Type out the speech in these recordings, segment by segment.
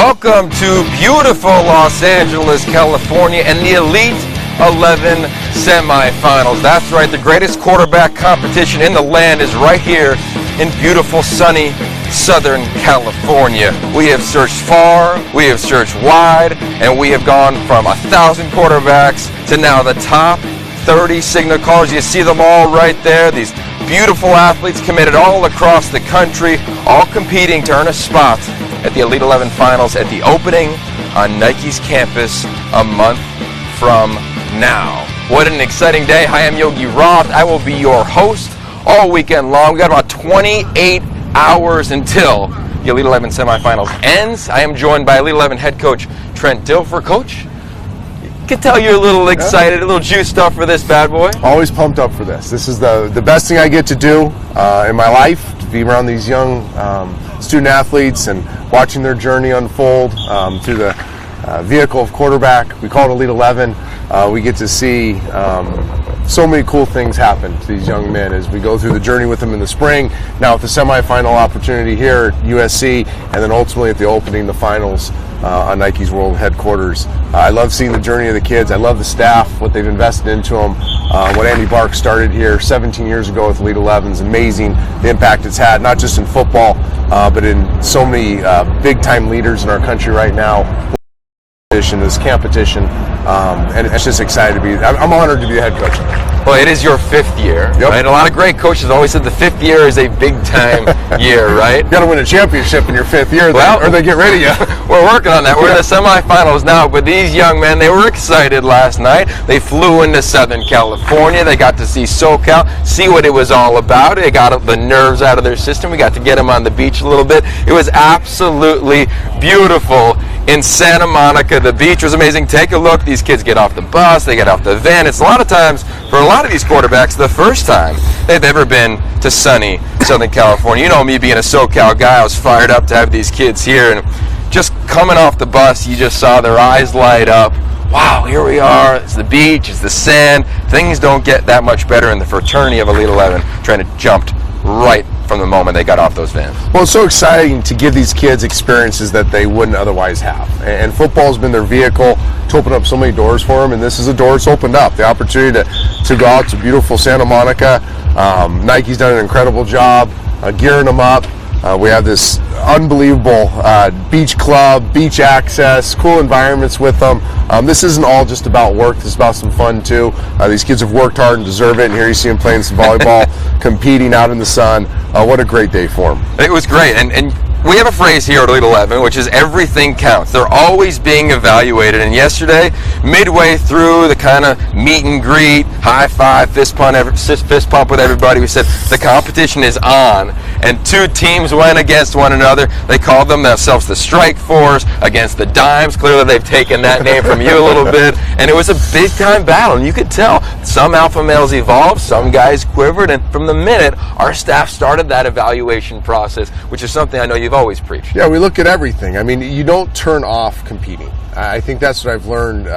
Welcome to beautiful Los Angeles, California, and the Elite 11 Semifinals. That's right, the greatest quarterback competition in the land is right here in beautiful, sunny Southern California. We have searched far, we have searched wide, and we have gone from 1,000 quarterbacks to now the top 30 signal callers. You see them all right there. These beautiful athletes committed all across the country, all competing to earn a spot at the Elite 11 Finals at the opening on Nike's campus a month from now. What an exciting day. Hi, I'm Yogi Roth. I will be your host all weekend long. We got about 28 hours until the Elite 11 Semifinals ends. I am joined by Elite 11 head coach Trent Dilfer. Coach, you can tell you're a little excited, a little juiced up for this bad boy. Always pumped up for this. This is the best thing I get to do in my life, to be around these young student athletes and watching their journey unfold through the vehicle of quarterback. We call it Elite 11. We get to see so many cool things happen to these young men as we go through the journey with them in the spring, now with the semifinal opportunity here at USC, and then ultimately at the opening, the finals on Nike's world headquarters. I love seeing the journey of the kids. I love the staff, what they've invested into them. What Andy Bark started here 17 years ago with Elite 11 is amazing. The impact it's had, not just in football, but in so many big-time leaders in our country right now. This competition, and it's just excited to be. I'm honored to be the head coach. Well, it is your fifth year, right? A lot of great coaches always said the fifth year is a big-time year, right? You got to win a championship in your fifth year, or they get rid of you. We're working on that. We're in the semifinals now, but these young men, they were excited last night. They flew into Southern California. They got to see SoCal, see what it was all about. They got the nerves out of their system. We got to get them on the beach a little bit. It was absolutely beautiful in Santa Monica. The beach was amazing. Take a look. These kids get off the bus. They get off the van. It's a lot of times, for a lot of these quarterbacks, the first time they've ever been to sunny Southern California. You know me being a SoCal guy, I was fired up to have these kids here, and just coming off the bus, you just saw their eyes light up. Wow, here we are. It's the beach, it's the sand. Things don't get that much better, in the fraternity of Elite 11 trying to jumped right from the moment they got off those vans. Well, it's so exciting to give these kids experiences that they wouldn't otherwise have. And football's been their vehicle to open up so many doors for them, and this is a door that's opened up. The opportunity to go out to beautiful Santa Monica. Nike's done an incredible job gearing them up. We have this unbelievable beach club, beach access, cool environments with them. This isn't all just about work. This is about some fun too. These kids have worked hard and deserve it, and here you see them playing some volleyball, competing out in the sun. What a great day for them. It was great, and we have a phrase here at Elite 11, which is everything counts. They're always being evaluated, and yesterday, midway through the kind of meet and greet, high five, fist pump with everybody, we said the competition is on, and two teams went against one another. They called themselves the Strike Force against the Dimes. Clearly they've taken that name from you a little bit, and it was a big time battle, and you could tell some alpha males evolved, some guys quivered, and from the minute our staff started that evaluation process, which is something I know you've always preached. Yeah, we look at everything. I mean, you don't turn off competing. I think that's what I've learned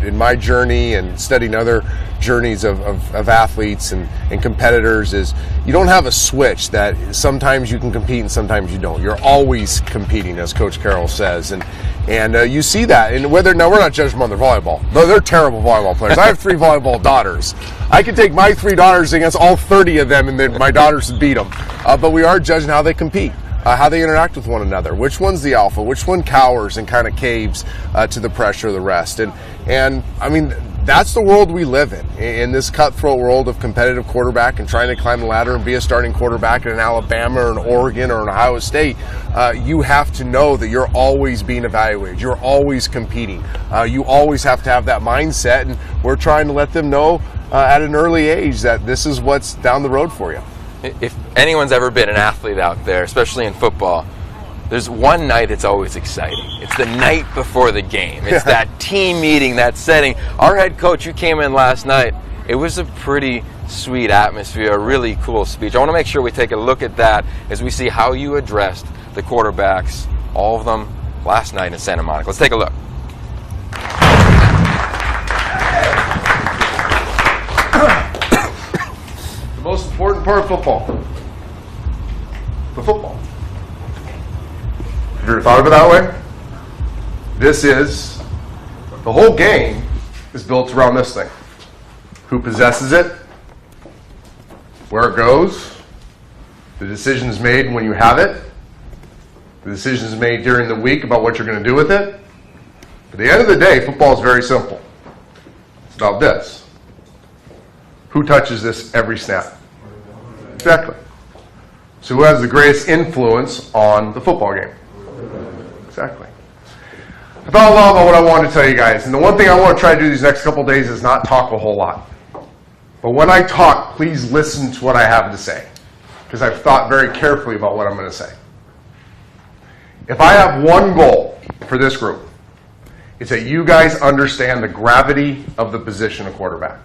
in my journey and studying other journeys of athletes and competitors, is you don't have a switch that sometimes you can compete and sometimes you don't. You're always competing, as Coach Carroll says, and you see that. And whether, now we're not judging them on their volleyball. They're terrible volleyball players. I have 3 volleyball daughters. I could take my 3 daughters against all 30 of them, and then my daughters would beat them. But we are judging how they compete. How they interact with one another, which one's the alpha, which one cowers and kind of caves to the pressure of the rest. And I mean, that's the world we live in this cutthroat world of competitive quarterback and trying to climb the ladder and be a starting quarterback in an Alabama or an Oregon or an Ohio State. You have to know that you're always being evaluated. You're always competing. You always have to have that mindset, and we're trying to let them know at an early age that this is what's down the road for you. If anyone's ever been an athlete out there, especially in football, there's one night it's always exciting. It's the night before the game. It's that team meeting, that setting. Our head coach, you came in last night, it was a pretty sweet atmosphere, a really cool speech. I want to make sure we take a look at that as we see how you addressed the quarterbacks, all of them, last night in Santa Monica. Let's take a look. The most important part of football. The football. Have you ever thought of it that way? the whole game is built around this thing. Who possesses it, where it goes, the decisions made when you have it, the decisions made during the week about what you're going to do with it. At the end of the day, football is very simple. It's about this. Who touches this every snap? Exactly. So who has the greatest influence on the football game? Exactly. I thought a lot about what I wanted to tell you guys. And the one thing I want to try to do these next couple days is not talk a whole lot. But when I talk, please listen to what I have to say. Because I've thought very carefully about what I'm going to say. If I have one goal for this group, it's that you guys understand the gravity of the position of quarterback.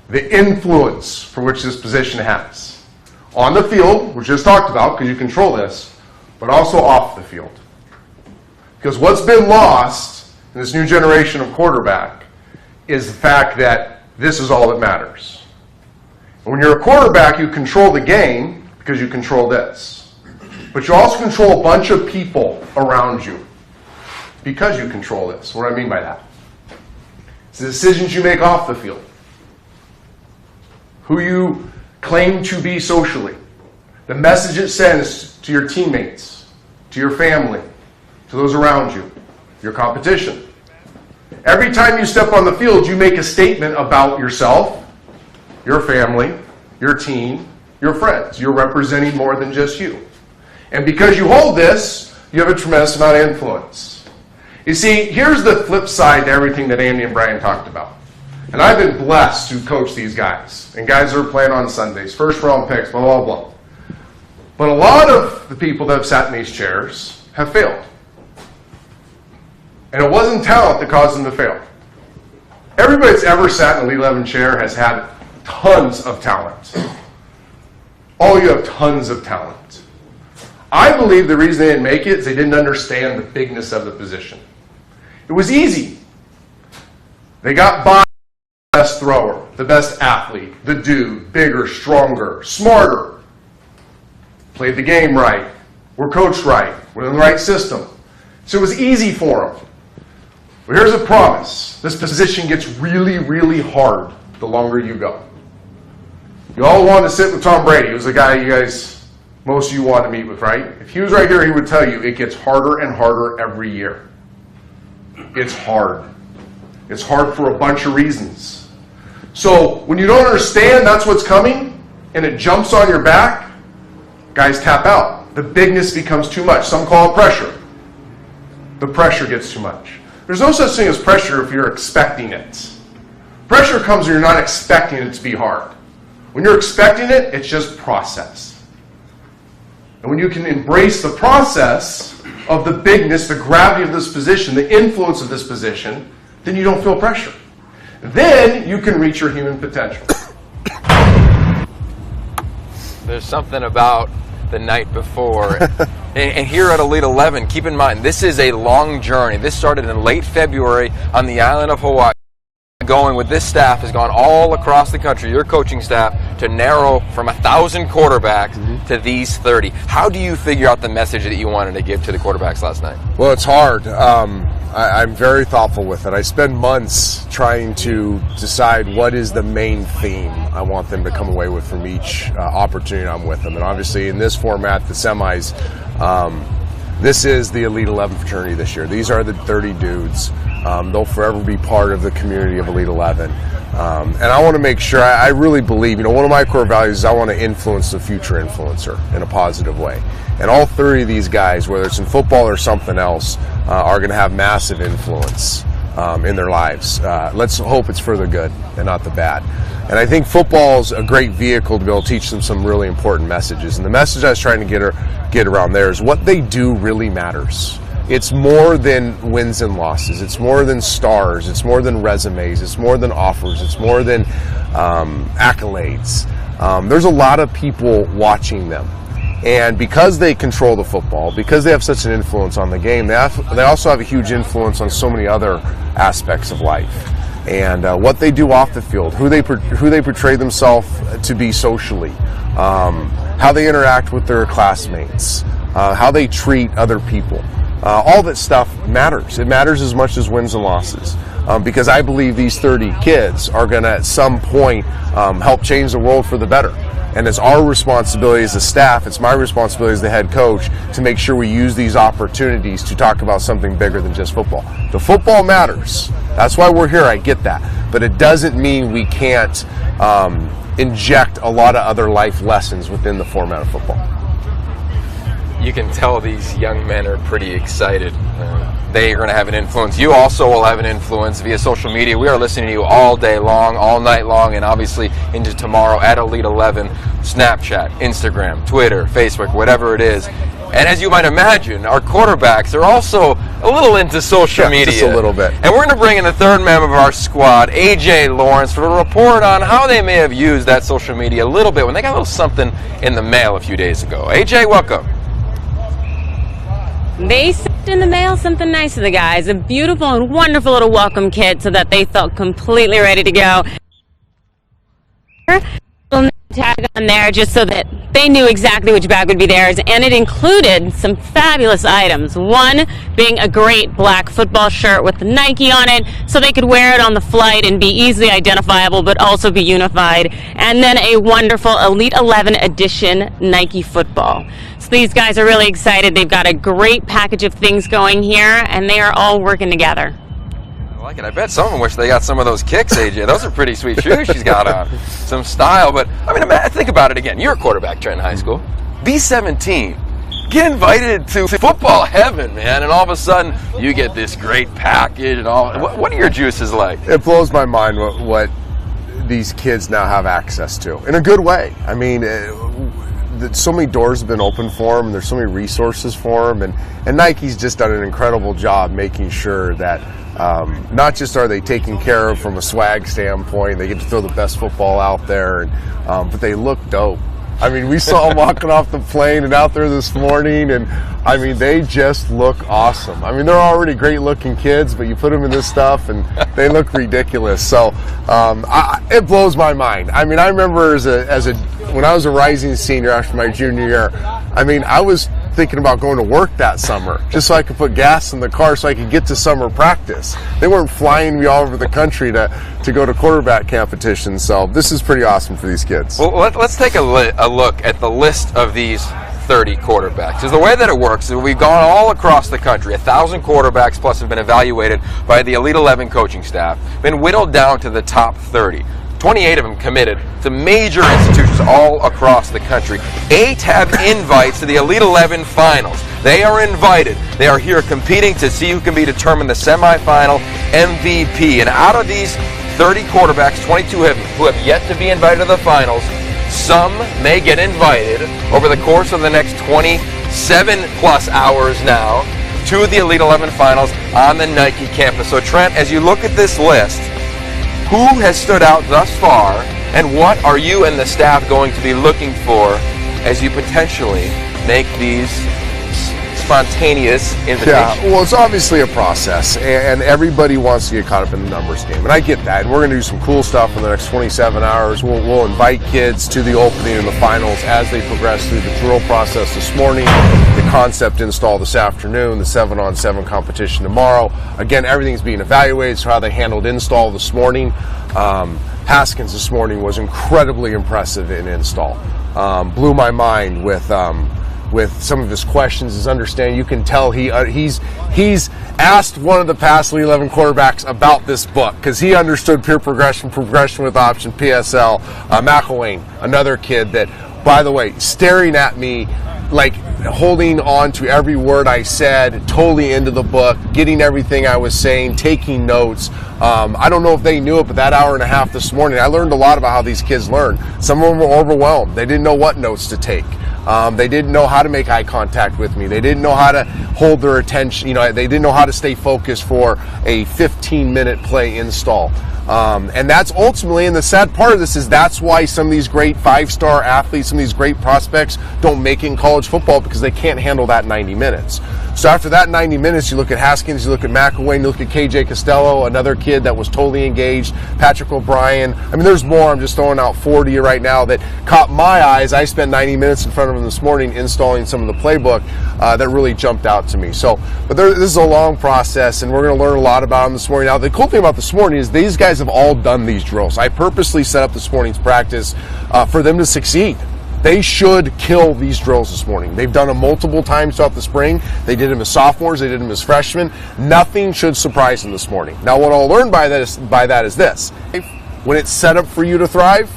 The influence for which this position has. On the field, which we just talked about, because you control this, but also off the field. Because what's been lost in this new generation of quarterback is the fact that this is all that matters. And when you're a quarterback, you control the game because you control this. But you also control a bunch of people around you because you control this. What do I mean by that? It's the decisions you make off the field. Who you claim to be socially. The message it sends to your teammates, to your family, to those around you, your competition. Every time you step on the field, you make a statement about yourself, your family, your team, your friends. You're representing more than just you. And because you hold this, you have a tremendous amount of influence. You see, here's the flip side to everything that Andy and Brian talked about. And I've been blessed to coach these guys. And guys that are playing on Sundays, first round picks, blah, blah, blah. But a lot of the people that have sat in these chairs have failed. And it wasn't talent that caused them to fail. Everybody that's ever sat in the Elite 11 chair has had tons of talent. All you have tons of talent. I believe the reason they didn't make it is they didn't understand the bigness of the position. It was easy. They got by the best thrower, the best athlete, the dude, bigger, stronger, smarter. Played the game right. Were coached right. Were in the right system. So it was easy for them. But here's a promise. This position gets really, really hard the longer you go. You all want to sit with Tom Brady. He was the guy you guys, most of you want to meet with, right? If he was right here, he would tell you it gets harder and harder every year. It's hard. It's hard for a bunch of reasons. So when you don't understand that's what's coming, and it jumps on your back, guys tap out. The bigness becomes too much. Some call it pressure. The pressure gets too much. There's no such thing as pressure if you're expecting it. Pressure comes when you're not expecting it to be hard. When you're expecting it, it's just process. And when you can embrace the process of the bigness, the gravity of this position, the influence of this position, then you don't feel pressure. Then you can reach your human potential. There's something about the night before. And here at Elite 11, keep in mind, this is a long journey. This started in late February on the island of Hawaii. Going with this staff has gone all across the country, your coaching staff, to narrow from 1,000 quarterbacks to these 30. How do you figure out the message that you wanted to give to the quarterbacks last night? Well, it's hard. I'm very thoughtful with it. I spend months trying to decide what is the main theme I want them to come away with from each opportunity I'm with them. And obviously in this format, the semis, this is the Elite 11 fraternity this year. These are the 30 dudes. They'll forever be part of the community of Elite 11. And I want to make sure, I really believe, one of my core values is I want to influence the future influencer in a positive way. And all 30 of these guys, whether it's in football or something else, are going to have massive influence in their lives. Let's hope it's for the good and not the bad. And I think football is a great vehicle to be able to teach them some really important messages. And the message I was trying to get around there is what they do really matters. It's more than wins and losses. It's more than stars. It's more than resumes. It's more than offers. It's more than accolades. There's a lot of people watching them. And because they control the football, because they have such an influence on the game, they also have a huge influence on so many other aspects of life. And what they do off the field, who they portray themselves to be socially, how they interact with their classmates, how they treat other people. all that stuff matters. It matters as much as wins and losses. Because I believe these 30 kids are going to at some point help change the world for the better. And it's our responsibility as a staff, it's my responsibility as the head coach to make sure we use these opportunities to talk about something bigger than just football. The football matters. That's why we're here, I get that. But it doesn't mean we can't inject a lot of other life lessons within the format of football. You can tell these young men are pretty excited. They are going to have an influence. You also will have an influence via social media. We are listening to you all day long, all night long, and obviously into tomorrow at Elite 11, Snapchat, Instagram, Twitter, Facebook, whatever it is. And as you might imagine, our quarterbacks are also a little into social media. Just a little bit. And we're going to bring in the third member of our squad, AJ Lawrence, for a report on how they may have used that social media a little bit when they got a little something in the mail a few days ago. AJ, welcome. They sent in the mail something nice to the guys, a beautiful and wonderful little welcome kit so that they felt completely ready to go. Little tag on there just so that they knew exactly which bag would be theirs, and it included some fabulous items. One being a great black football shirt with Nike on it so they could wear it on the flight and be easily identifiable but also be unified, and then a wonderful Elite 11 edition Nike football. So these guys are really excited. They've got a great package of things going here, and they are all working together. I like it. I bet some of them wish they got some of those kicks, AJ. Those are pretty sweet shoes she's got on. Some style, but I mean, think about it again. You're a quarterback, Trent, in high school. Be 17. Get invited to football heaven, man, and all of a sudden you get this great package and all. What are your juices like? It blows my mind what these kids now have access to in a good way. I mean, so many doors have been opened for them, and there's so many resources for them, and Nike's just done an incredible job making sure that not just are they taken care of from a swag standpoint, they get to throw the best football out there, but they look dope. I mean, we saw them walking off the plane and out there this morning, and I mean, they just look awesome. I mean, they're already great-looking kids, but you put them in this stuff, and they look ridiculous. So it blows my mind. I mean, I remember when I was a rising senior after my junior year, I mean, I was thinking about going to work that summer just so I could put gas in the car so I could get to summer practice. They weren't flying me all over the country to go to quarterback competitions, so this is pretty awesome for these kids. Well, let's take a look at the list of these 30 quarterbacks. Because the way that it works is we've gone all across the country. 1,000 quarterbacks plus have been evaluated by the Elite 11 coaching staff, been whittled down to the top 30. 28 of them committed to major institutions all across the country. 8 have invites to the Elite 11 finals. They are invited. They are here competing to see who can be determined the semifinal MVP. And out of these 30 quarterbacks, 22 who have yet to be invited to the finals, some may get invited over the course of the next 27 plus hours now to the Elite 11 finals on the Nike campus. So Trent, as you look at this list, who has stood out thus far, and what are you and the staff going to be looking for as you potentially make these spontaneous invitations? Yeah, well, it's obviously a process, and everybody wants to get caught up in the numbers game, and I get that. And we're going to do some cool stuff in the next 27 hours. We'll invite kids to the opening and the finals as they progress through the drill process this morning, the concept install this afternoon, the 7-on-7 competition tomorrow. Again, everything's being evaluated, so how they handled install this morning. Haskins this morning was incredibly impressive in install. Blew my mind with some of his questions, his understanding. You can tell he's asked one of the past Elite 11 quarterbacks about this book because he understood peer progression with option, PSL. McElwain, another kid that, by the way, staring at me like holding on to every word I said, totally into the book, getting everything I was saying, taking notes. I don't know if they knew it, but that hour and a half this morning, I learned a lot about how these kids learn. Some of them were overwhelmed. They didn't know what notes to take. They didn't know how to make eye contact with me. They didn't know how to hold their attention. They didn't know how to stay focused for a 15-minute play install. And that's ultimately, and the sad part of this is that's why some of these great 5-star athletes, some of these great prospects don't make it in college football because they can't handle that 90 minutes. So after that 90 minutes, you look at Haskins, you look at McElwain, you look at KJ Costello, another kid that was totally engaged, Patrick O'Brien. I mean, there's more. I'm just throwing out 4 to you right now that caught my eyes. I spent 90 minutes in front of them this morning installing some of the playbook that really jumped out to me. So, but this is a long process, and we're going to learn a lot about them this morning. Now, the cool thing about this morning is these guys have all done these drills. I purposely set up this morning's practice for them to succeed. They should kill these drills this morning. They've done them multiple times throughout the spring. They did them as sophomores. They did them as freshmen. Nothing should surprise them this morning. Now, what I'll learn by that is this. When it's set up for you to thrive,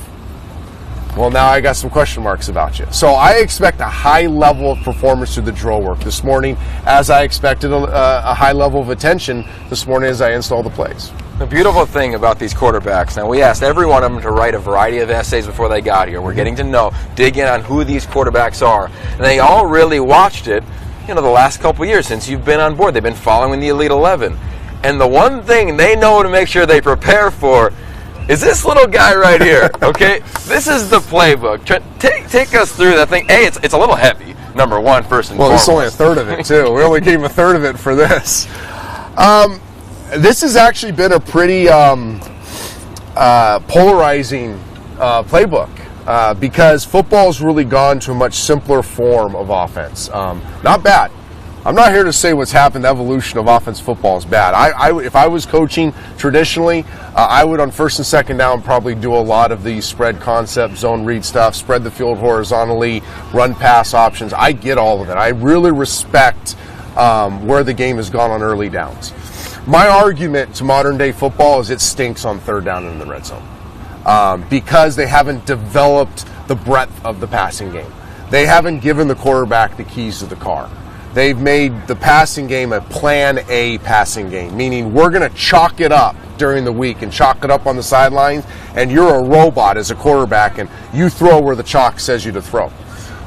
well, now I got some question marks about you. So I expect a high level of performance through the drill work this morning, as I expected a high level of attention this morning as I install the plays. The beautiful thing about these quarterbacks, now we asked every one of them to write a variety of essays before they got here. We're getting to dig in on who these quarterbacks are. And they all really watched it, the last couple years since you've been on board. They've been following the Elite 11. And the one thing they know to make sure they prepare for is this little guy right here, okay? This is the playbook. Trent, take us through that thing. A, it's a little heavy, number one, first and foremost. Well, this is only a third of it, too. We only gave a third of it for this. This has actually been a pretty polarizing playbook because football's really gone to a much simpler form of offense. Not bad. I'm not here to say what's happened. The evolution of offense football is bad. If I was coaching traditionally, I would on first and second down probably do a lot of the spread concept, zone read stuff, spread the field horizontally, run pass options. I get all of it. I really respect where the game has gone on early downs. My argument to modern day football is it stinks on third down in the red zone because they haven't developed the breadth of the passing game. They haven't given the quarterback the keys to the car. They've made the passing game a plan A passing game, meaning we're going to chalk it up during the week and chalk it up on the sidelines, and you're a robot as a quarterback, and you throw where the chalk says you to throw.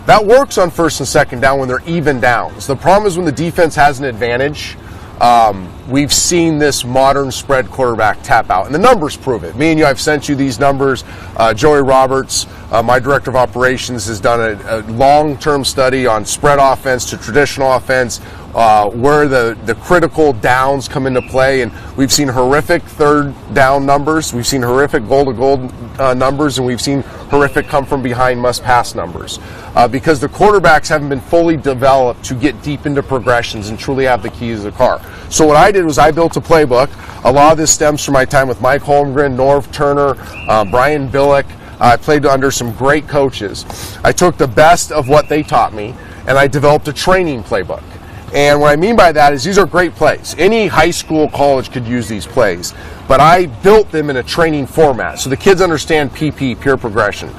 That works on first and second down when they're even downs. The problem is when the defense has an advantage, we've seen this modern spread quarterback tap out, and the numbers prove it. Me and you, I've sent you these numbers. Joey Roberts, my director of operations, has done a long-term study on spread offense to traditional offense, where the critical downs come into play, and we've seen horrific third down numbers, we've seen horrific goal-to-goal numbers, and we've seen horrific come-from-behind must-pass numbers because the quarterbacks haven't been fully developed to get deep into progressions and truly have the keys of the car. So what I did was I built a playbook. A lot of this stems from my time with Mike Holmgren, Norv Turner, Brian Billick. I played under some great coaches. I took the best of what they taught me, and I developed a training playbook. And what I mean by that is these are great plays. Any high school, college could use these plays. But I built them in a training format. So the kids understand PP, pure progression,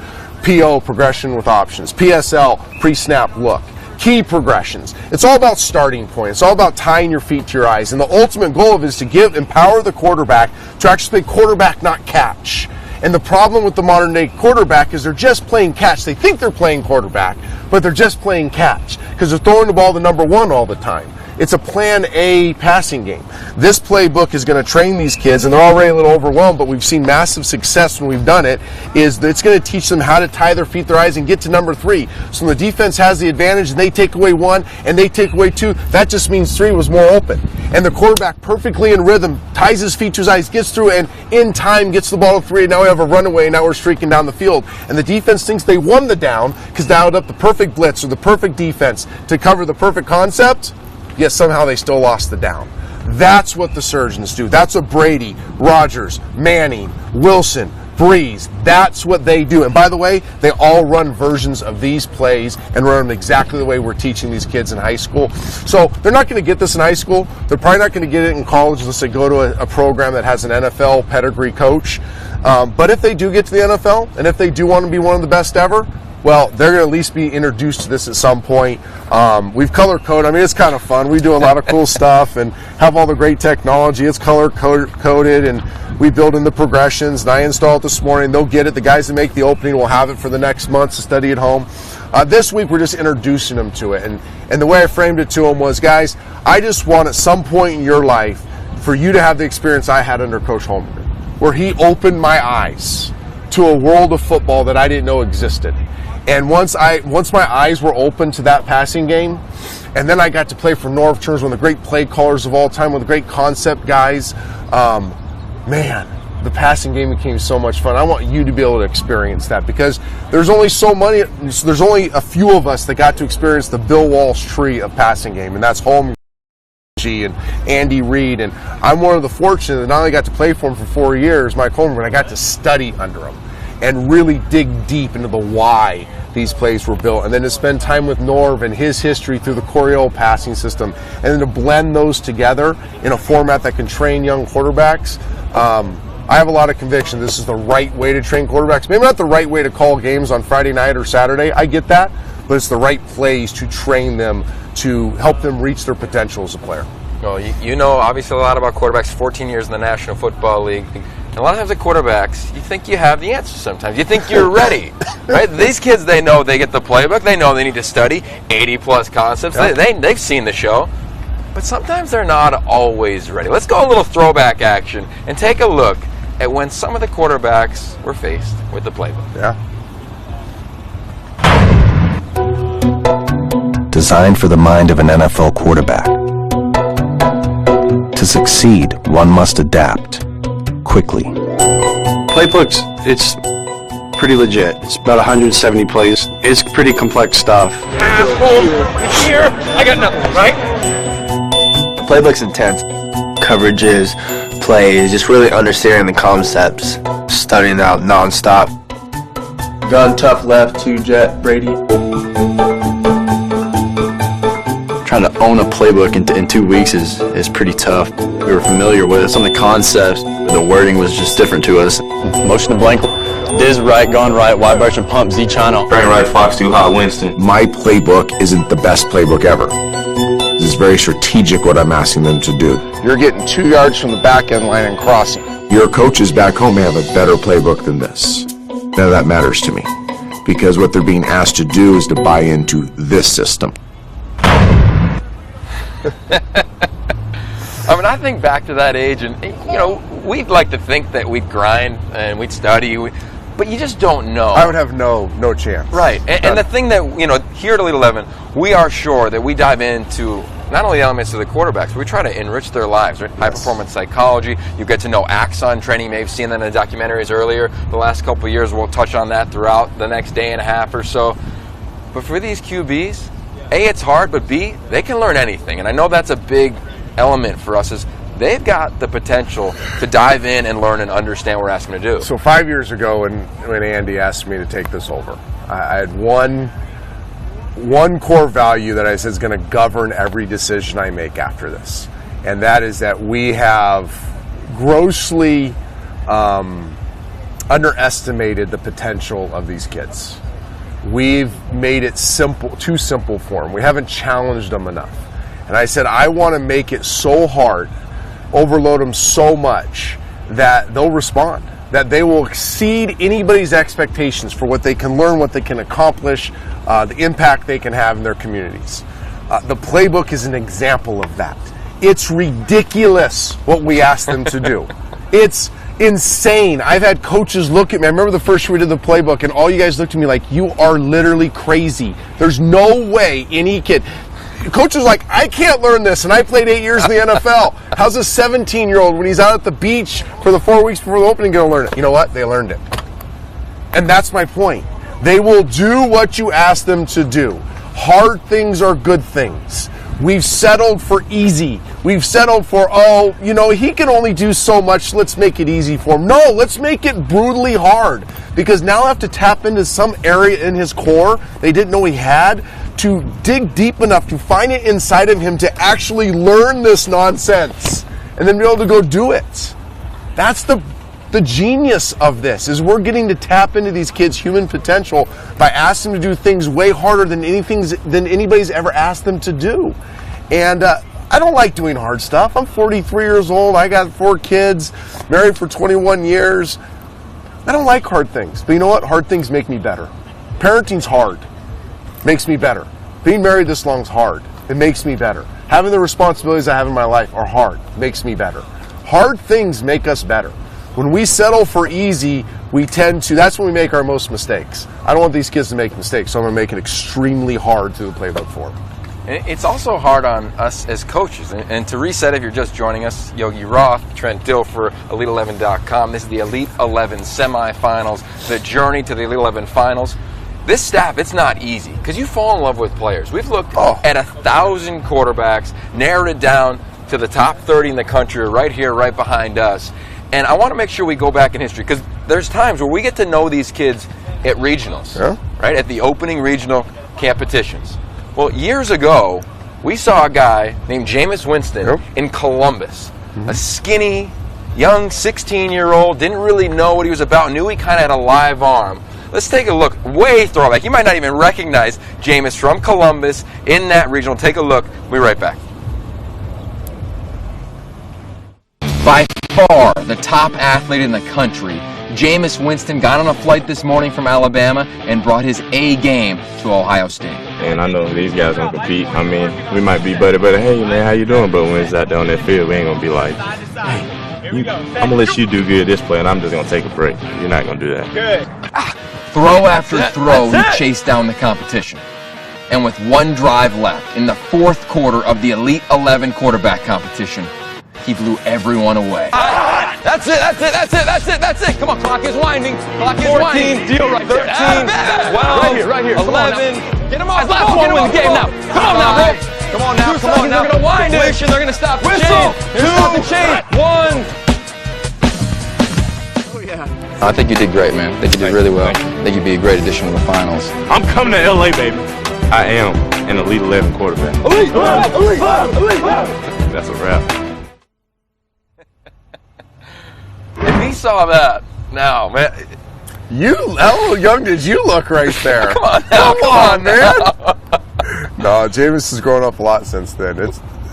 PO, progression with options, PSL, pre-snap look, key progressions. It's all about starting point. It's all about tying your feet to your eyes. And the ultimate goal of it is to empower the quarterback to actually play quarterback, not catch. And the problem with the modern day quarterback is they're just playing catch. They think they're playing quarterback, but they're just playing catch because they're throwing the ball to number one all the time. It's a plan A passing game. This playbook is going to train these kids, and they're already a little overwhelmed, but we've seen massive success when we've done it, is that it's going to teach them how to tie their feet, their eyes, and get to number three. So when the defense has the advantage and they take away one and they take away two, that just means three was more open. And the quarterback perfectly in rhythm, ties his feet to his eyes, gets through, and in time gets the ball to three, and now we have a runaway, and now we're streaking down the field. And the defense thinks they won the down because they dialed up the perfect blitz or the perfect defense to cover the perfect concept, yet somehow they still lost the down. That's what the surgeons do. That's what Brady, Rodgers, Manning, Wilson, Breeze, that's what they do. And by the way, they all run versions of these plays and run them exactly the way we're teaching these kids in high school. So they're not going to get this in high school. They're probably not going to get it in college unless they go to a program that has an NFL pedigree coach. But if they do get to the NFL, and if they do want to be one of the best ever, well, they're going to at least be introduced to this at some point. We've color-coded. I mean, it's kind of fun. We do a lot of cool stuff and have all the great technology. It's color-coded, and we build in the progressions, and I install it this morning. They'll get it. The guys that make the opening will have it for the next month to study at home. This week, we're just introducing them to it. And the way I framed it to them was, guys, I just want at some point in your life for you to have the experience I had under Coach Holmgren, where he opened my eyes to a world of football that I didn't know existed. And once my eyes were open to that passing game, and then I got to play for North Church, one of the great play callers of all time, one of the great concept guys. Man, the passing game became so much fun. I want you to be able to experience that, because there's only a few of us that got to experience the Bill Walsh tree of passing game, and that's home and Andy Reid. And I'm one of the fortunate that not only got to play for him for 4 years, Mike Holmgren, but I got to study under him and really dig deep into the why these plays were built, and then to spend time with Norv and his history through the Coryell passing system, and then to blend those together in a format that can train young quarterbacks. I have a lot of conviction this is the right way to train quarterbacks. Maybe not the right way to call games on Friday night or Saturday, I get that, but it's the right plays to train them to help them reach their potential as a player. Well, you know obviously a lot about quarterbacks, 14 years in the National Football League. And a lot of times at quarterbacks, you think you have the answer sometimes. You think you're ready, right? These kids, they know they get the playbook. They know they need to study 80-plus concepts. Yep. They've seen the show. But sometimes they're not always ready. Let's go a little throwback action and take a look at when some of the quarterbacks were faced with the playbook. Yeah. Designed for the mind of an NFL quarterback. To succeed, one must adapt quickly. Playbooks, it's pretty legit. It's about 170 plays. It's pretty complex stuff. Here, I got nothing, right? The playbook's intense. Coverages, plays, just really understanding the concepts, studying out non-stop. Gun tough left to Jet Brady. Trying to own a playbook in 2 weeks is pretty tough. We were familiar with it. Some of the concepts, the wording was just different to us. Motion to blank, Diz right, gone right, wide version pump, Z channel. Bang right, Fox too hot, Winston. My playbook isn't the best playbook ever. This is very strategic what I'm asking them to do. You're getting 2 yards from the back end line and crossing. Your coaches back home may have a better playbook than this. None of that matters to me, because what they're being asked to do is to buy into this system. I mean, I think back to that age, and we'd like to think that we'd grind and we'd study, but you just don't know. I would have no chance. Right, and the thing that here at Elite 11, we are sure that we dive into not only the elements of the quarterbacks, but we try to enrich their lives. Right? High performance psychology. You get to know axon training. You may have seen that in the documentaries earlier. The last couple of years, we'll touch on that throughout the next day and a half or so. But for these QBs, A, it's hard, but B, they can learn anything. And I know that's a big element for us, is they've got the potential to dive in and learn and understand what we're asking them to do. So 5 years ago when Andy asked me to take this over, I had one core value that I said is going to govern every decision I make after this. And that is that we have grossly underestimated the potential of these kids. We've made it too simple for them. We haven't challenged them enough. And I said, I want to make it so hard, overload them so much that they'll respond, that they will exceed anybody's expectations for what they can learn, what they can accomplish, the impact they can have in their communities. The playbook is an example of that. It's ridiculous what we ask them to do. It's insane. I've had coaches look at me. I remember the first year we did the playbook, and all you guys looked at me like, you are literally crazy. There's no way any kid... Coach was like, I can't learn this, and I played 8 years in the NFL. How's a 17-year-old, when he's out at the beach for the 4 weeks before the opening, going to learn it? You know what? They learned it. And that's my point. They will do what you ask them to do. Hard things are good things. We've settled for easy. We've settled for, he can only do so much, let's make it easy for him. No, let's make it brutally hard. Because now I have to tap into some area in his core they didn't know he had, to dig deep enough to find it inside of him to actually learn this nonsense and then be able to go do it. That's the genius of this, is we're getting to tap into these kids' human potential by asking them to do things way harder than anybody's ever asked them to do. And I don't like doing hard stuff. I'm 43 years old. I got 4 kids, married for 21 years. I don't like hard things. But you know what? Hard things make me better. Parenting's hard. Makes me better. Being married this long is hard. It makes me better. Having the responsibilities I have in my life are hard. Makes me better. Hard things make us better. When we settle for easy, we tend to, that's when we make our most mistakes. I don't want these kids to make mistakes, so I'm going to make it extremely hard through the playbook for them. It's also hard on us as coaches. And to reset, if you're just joining us, Yogi, Roth, Trent Dilfer, Elite11.com. This is the Elite 11 semifinals, the journey to the Elite 11 finals. This staff, it's not easy because you fall in love with players. We've looked at 1,000 quarterbacks, narrowed it down to the top 30 in the country right here, right behind us. And I want to make sure we go back in history because there's times where we get to know these kids at regionals, right, at the opening regional competitions. Well, years ago, we saw a guy named Jameis Winston in Columbus, a skinny, young 16-year-old, didn't really know what he was about, knew he kind of had a live arm. Let's take a look, way throwback. You might not even recognize Jameis from Columbus in that regional. Take a look. We'll be right back. By far the top athlete in the country, Jameis Winston got on a flight this morning from Alabama and brought his A game to Ohio State. And I know these guys gonna compete. I mean, we might be buddy, hey man, how you doing? But when it's out there on that field, we ain't gonna be like, hey, I'm gonna let you do good this play, and I'm just gonna take a break. You're not gonna do that. Good. Throw after throw, he chased down the competition. And with one drive left in the fourth quarter of the Elite 11 quarterback competition, he blew everyone away. That's it. Come on, clock is winding. 14, deal right there. 13, 12, right here. 11. Get him off. Last one win the game now. Come on now, bro. Come on now. They're going to wind it. They're going to stop the Whistle. chain. They're going to stop the chain. 1. I think you did great, man. I think you did really well. I think you'd be a great addition to the finals. I'm coming to LA, baby. I am an Elite 11 quarterback. Elite. That's a wrap. If he saw that, now, man. How young did you look right there? Come on now. Come on, man. No, Jameis has grown up a lot since then.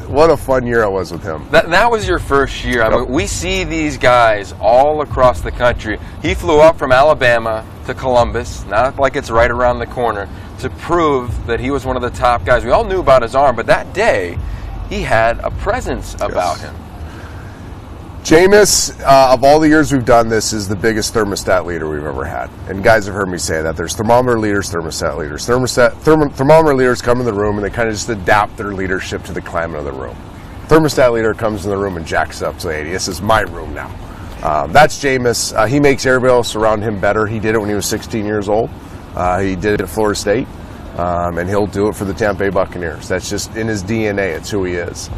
What a fun year it was with him. That was your first year. I mean, we see these guys all across the country. He flew up from Alabama to Columbus, not like it's right around the corner, to prove that he was one of the top guys. We all knew about his arm, but that day, he had a presence about him. Jameis, of all the years we've done this, is the biggest thermostat leader we've ever had. And guys have heard me say that. There's thermometer leaders, thermostat leaders. Thermometer leaders come in the room and they kind of just adapt their leadership to the climate of the room. Thermostat leader comes in the room and jacks up to 80. This is my room now. That's Jameis. He makes everybody else around him better. He did it when he was 16 years old. He did it at Florida State. And he'll do it for the Tampa Bay Buccaneers. That's just in his DNA. It's who he is.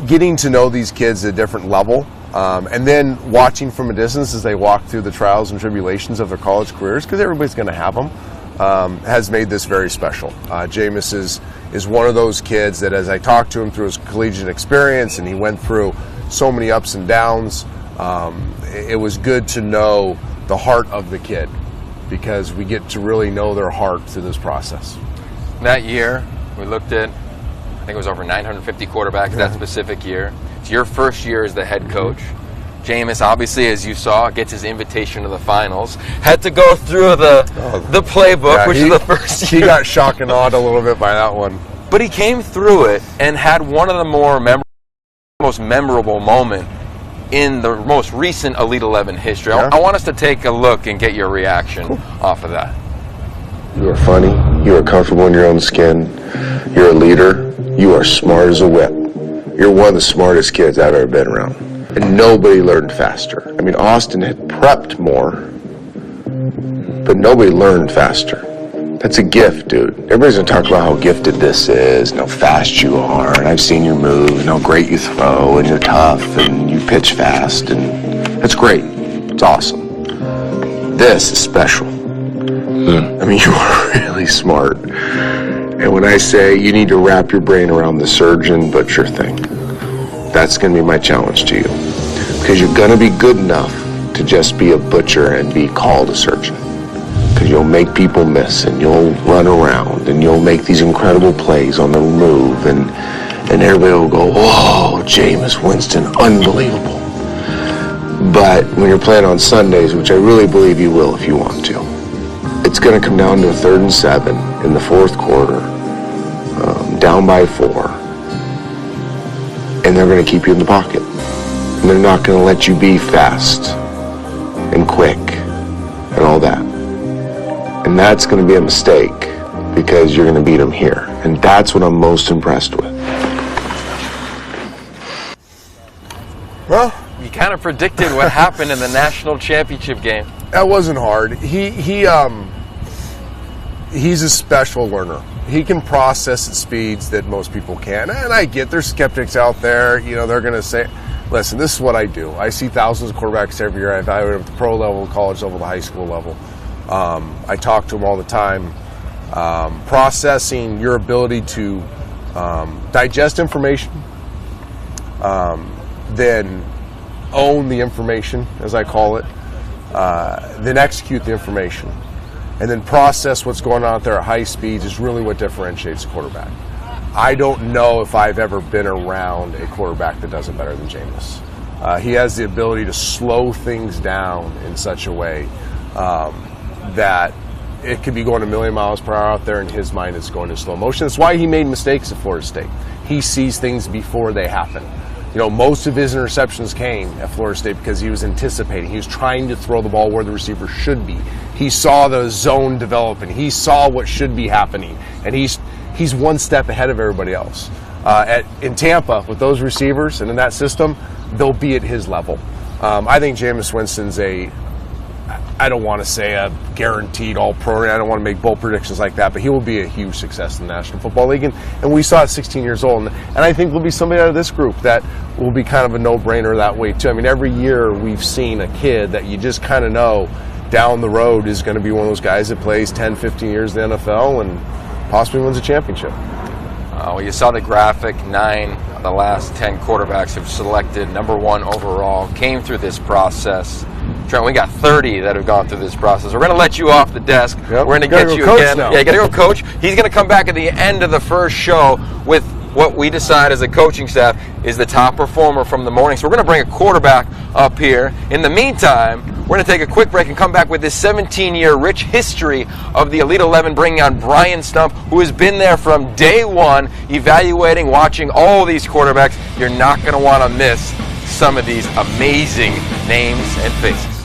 Getting to know these kids at a different level, and then watching from a distance as they walk through the trials and tribulations of their college careers, because everybody's going to have them, has made this very special. Jameis is one of those kids that, as I talked to him through his collegiate experience, and he went through so many ups and downs, it was good to know the heart of the kid, because we get to really know their heart through this process. That year, we looked at, I think it was over 950 quarterbacks that specific year. It's your first year as the head coach. Jameis, obviously, as you saw, gets his invitation to the finals. Had to go through the playbook, which is the first year. He got shock and awed a little bit by that one. But he came through it and had one of the most memorable moment in the most recent Elite 11 history. I want us to take a look and get your reaction off of that. You are funny. You are comfortable in your own skin. You're a leader. You are smart as a whip. You're one of the smartest kids I've ever been around. And nobody learned faster. I mean, Austin had prepped more, but nobody learned faster. That's a gift, dude. Everybody's going to talk about how gifted this is, and how fast you are, and I've seen your move, and how great you throw, and you're tough, and you pitch fast, and that's great. It's awesome. This is special. I mean, you are really smart. And when I say you need to wrap your brain around the surgeon butcher thing, that's going to be my challenge to you. Because you're going to be good enough to just be a butcher and be called a surgeon. Because you'll make people miss, and you'll run around, and you'll make these incredible plays on the move, and everybody will go, "Whoa, Jameis Winston, unbelievable." But when you're playing on Sundays, which I really believe you will if you want to, it's going to come down to a 3rd and 7 in the 4th quarter, down by 4, and they're going to keep you in the pocket. And they're not going to let you be fast. and quick and all that. And that's going to be a mistake because you're going to beat them here. And that's what I'm most impressed with. Well, You kind of predicted what happened in the national championship game. that wasn't hard. He's a special learner. He can process at speeds that most people can't. And I get there's skeptics out there. You know, they're going to say, listen, this is what I do. I see thousands of quarterbacks every year. I evaluate them at the pro level, college level, the high school level. I talk to them all the time. Processing your ability to digest information, then own the information, as I call it, then execute the information, and then process what's going on out there at high speeds is really what differentiates a quarterback. I don't know if I've ever been around a quarterback that does it better than Jameis. He has the ability to slow things down in such a way that it could be going a million miles per hour out there, and his mind is going in slow motion. That's why he made mistakes at Florida State. He sees things before they happen. You know, most of his interceptions came at Florida State because he was anticipating. He was trying to throw the ball where the receiver should be. He saw the zone developing. He saw what should be happening, and he's one step ahead of everybody else. In Tampa, with those receivers and in that system, they'll be at his level. I think Jameis Winston's I don't want to say a guaranteed all-pro. I don't want to make bold predictions like that, but he will be a huge success in the National Football League. And we saw at 16 years old. And I think there'll be somebody out of this group that will be kind of a no-brainer that way, too. I mean, every year we've seen a kid that you just kind of know down the road is going to be one of those guys that plays 10, 15 years in the NFL and possibly wins a championship. Well, you saw the graphic. 9 of the last 10 quarterbacks have selected number 1 overall, came through this process. Trent, we got 30 that have gone through this process. We're going to let you off the desk. Yep. We're going to get you again. Now. Yeah, you got to go coach. He's going to come back at the end of the first show with what we decide as a coaching staff is the top performer from the morning. So we're going to bring a quarterback up here. In the meantime, we're going to take a quick break and come back with this 17-year rich history of the Elite 11, bringing on Brian Stump, who has been there from day one, evaluating, watching all these quarterbacks. You're not going to want to miss some of these amazing names and faces.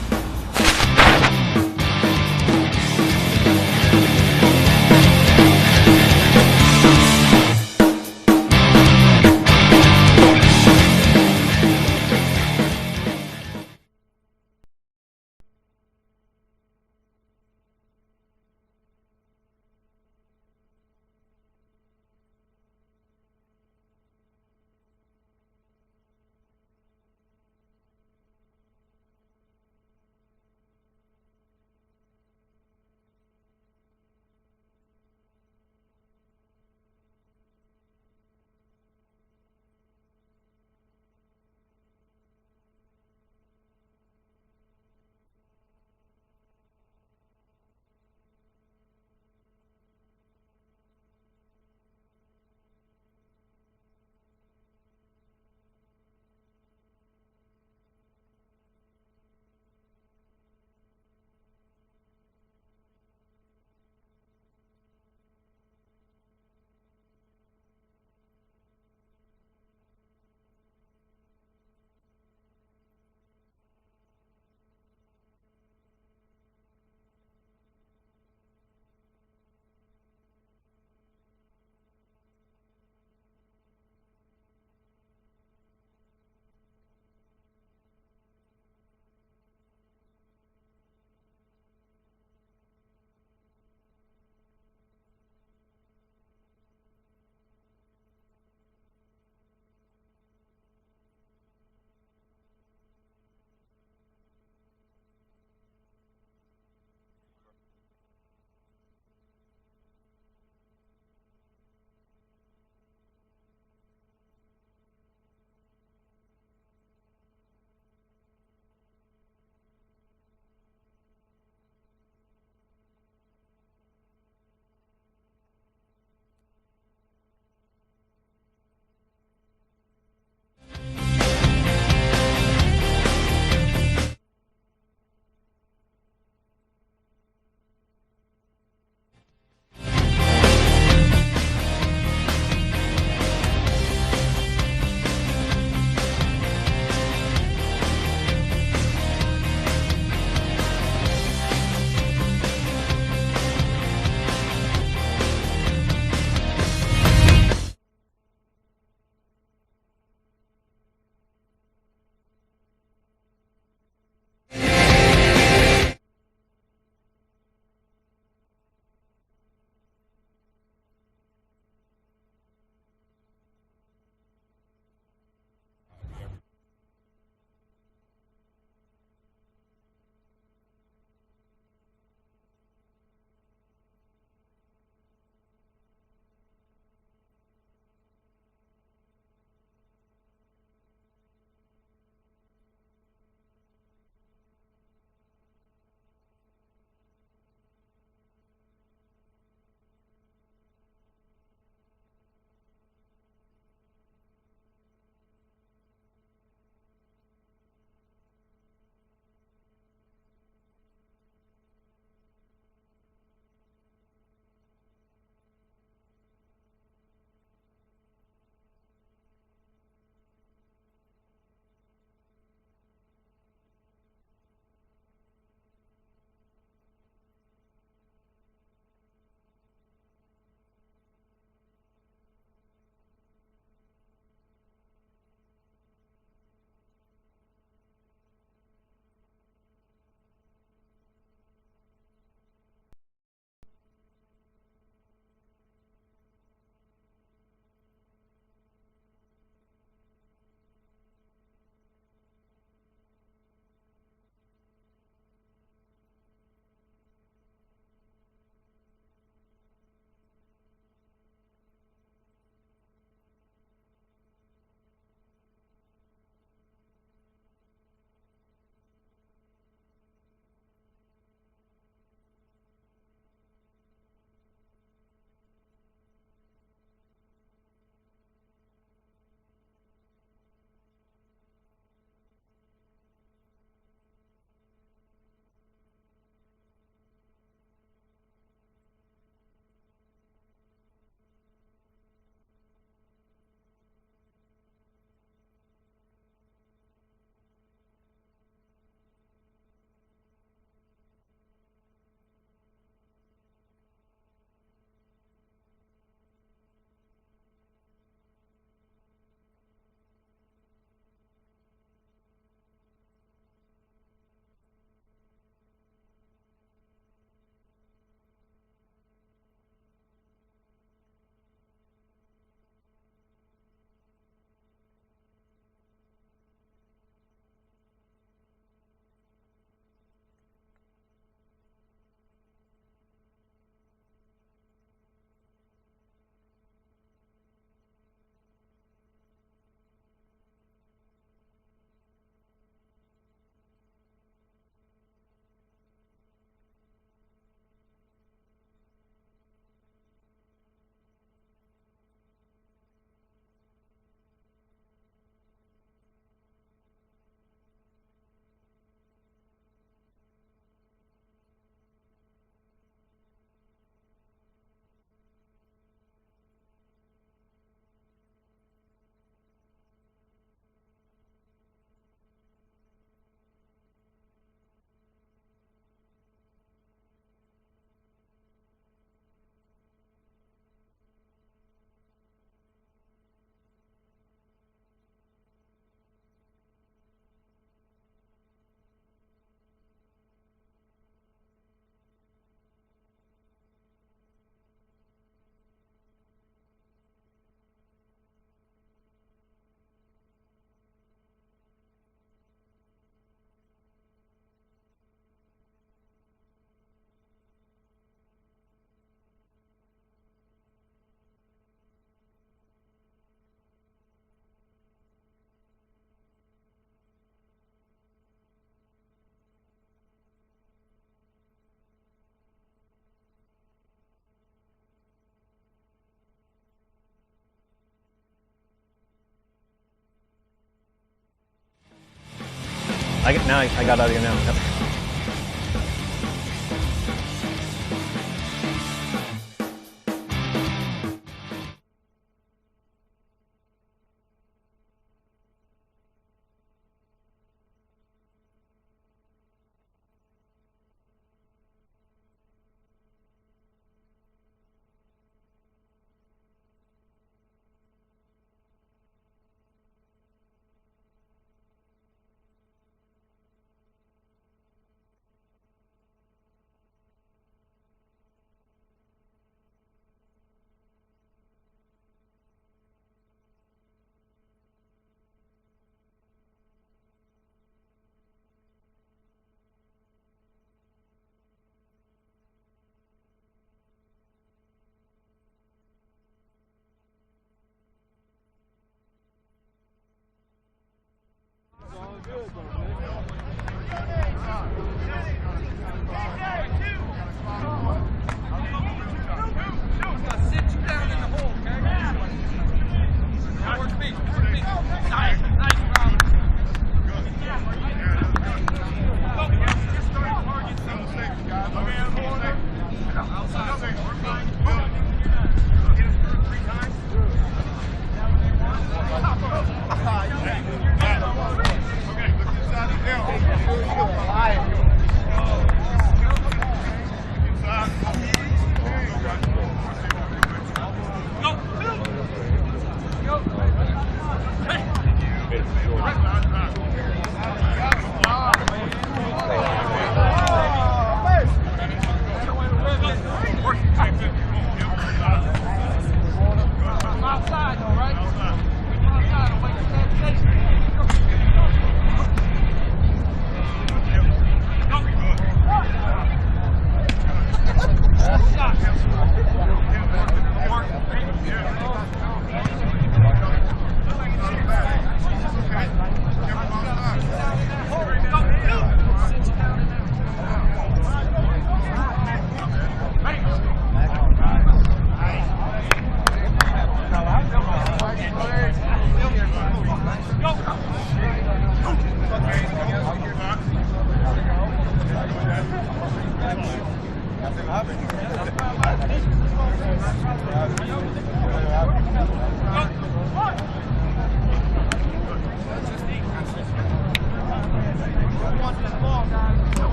I got out of here now. Yep.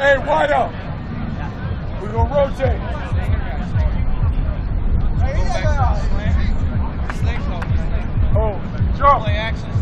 Hey, wide up. We're going to rotate. Oh, Joe. Play action.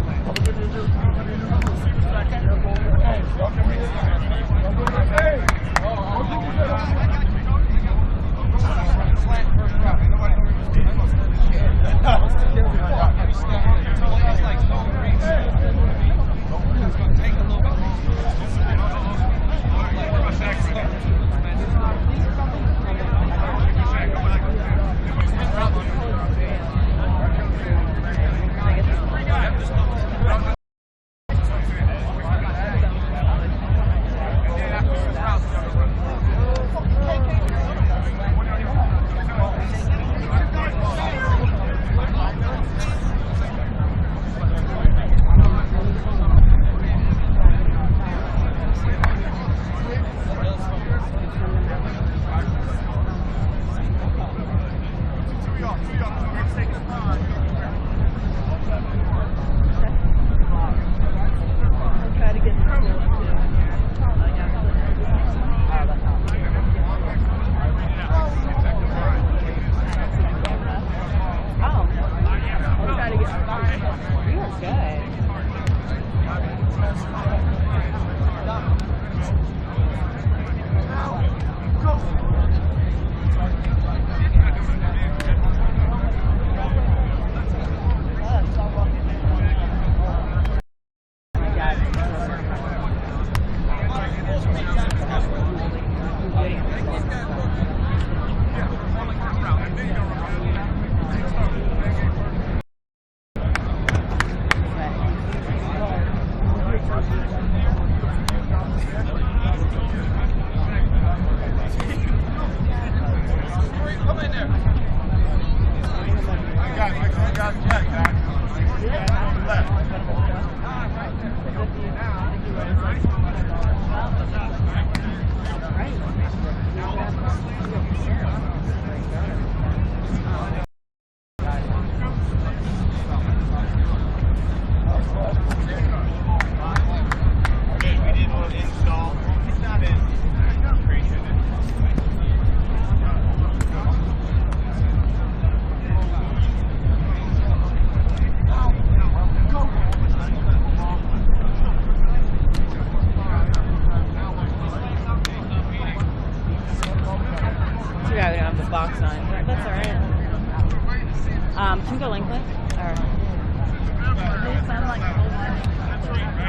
Can we go lengthwise?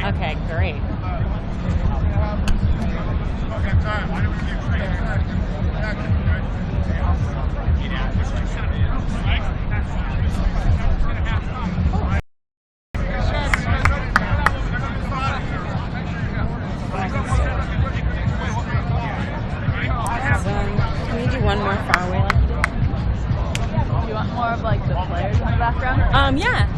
Okay, great. Can we do one more far away? You want more of like the players in the background? Yeah.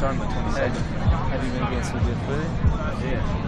starting the 22nd. Have you been getting some good food? Yeah.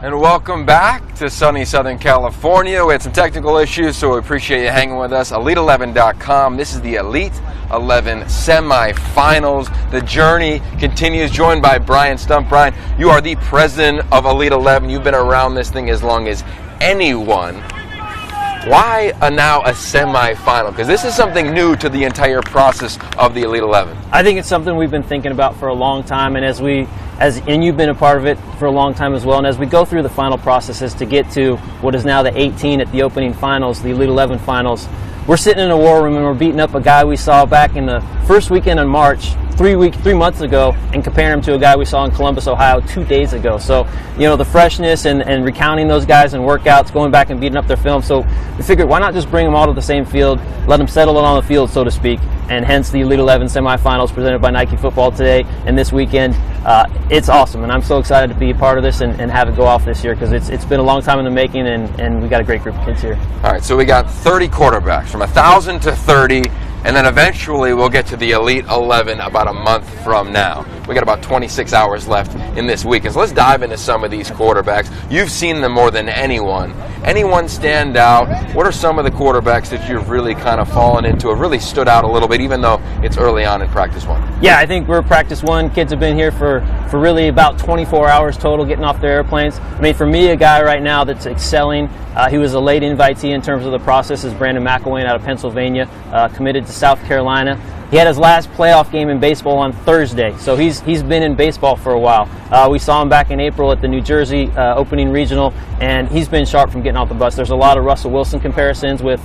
And welcome back to sunny Southern California. We had some technical issues, so we appreciate you hanging with us. Elite11.com. This is the Elite 11 semifinals. The journey continues. Joined by Brian Stump. Brian, you are the president of Elite 11. You've been around this thing as long as anyone. Why now a semifinal? Because this is something new to the entire process of the Elite 11. I think it's something we've been thinking about for a long time, and and you've been a part of it for a long time as well. And as we go through the final processes to get to what is now the 18 at the opening finals, the Elite 11 finals, we're sitting in a war room and we're beating up a guy we saw back in the first weekend in March, 3 months ago, and comparing him to a guy we saw in Columbus, Ohio 2 days ago. So, the freshness and recounting those guys in workouts, going back and beating up their film. So we figured, why not just bring them all to the same field, let them settle it on the field, so to speak, and hence the Elite 11 semifinals presented by Nike Football today and this weekend. It's awesome, and I'm so excited to be a part of this and have it go off this year, because it's been a long time in the making, and we got a great group of kids here. All right, so we got 30 quarterbacks, from 1,000 to 30, and then eventually we'll get to the Elite 11 about a month from now. We got about 26 hours left in this weekend. So let's dive into some of these quarterbacks. You've seen them more than anyone. Anyone stand out? What are some of the quarterbacks that you've really kind of fallen into, have really stood out a little bit, even though it's early on in practice one? Yeah, I think we're practice one. Kids have been here for really about 24 hours total, getting off their airplanes. I mean, for me, a guy right now that's excelling, he was a late invitee in terms of the process, is Brandon McElwain out of Pennsylvania, committed to South Carolina. He had his last playoff game in baseball on Thursday, so he's been in baseball for a while. We saw him back in April at the New Jersey opening regional, and he's been sharp from getting off the bus. There's a lot of Russell Wilson comparisons with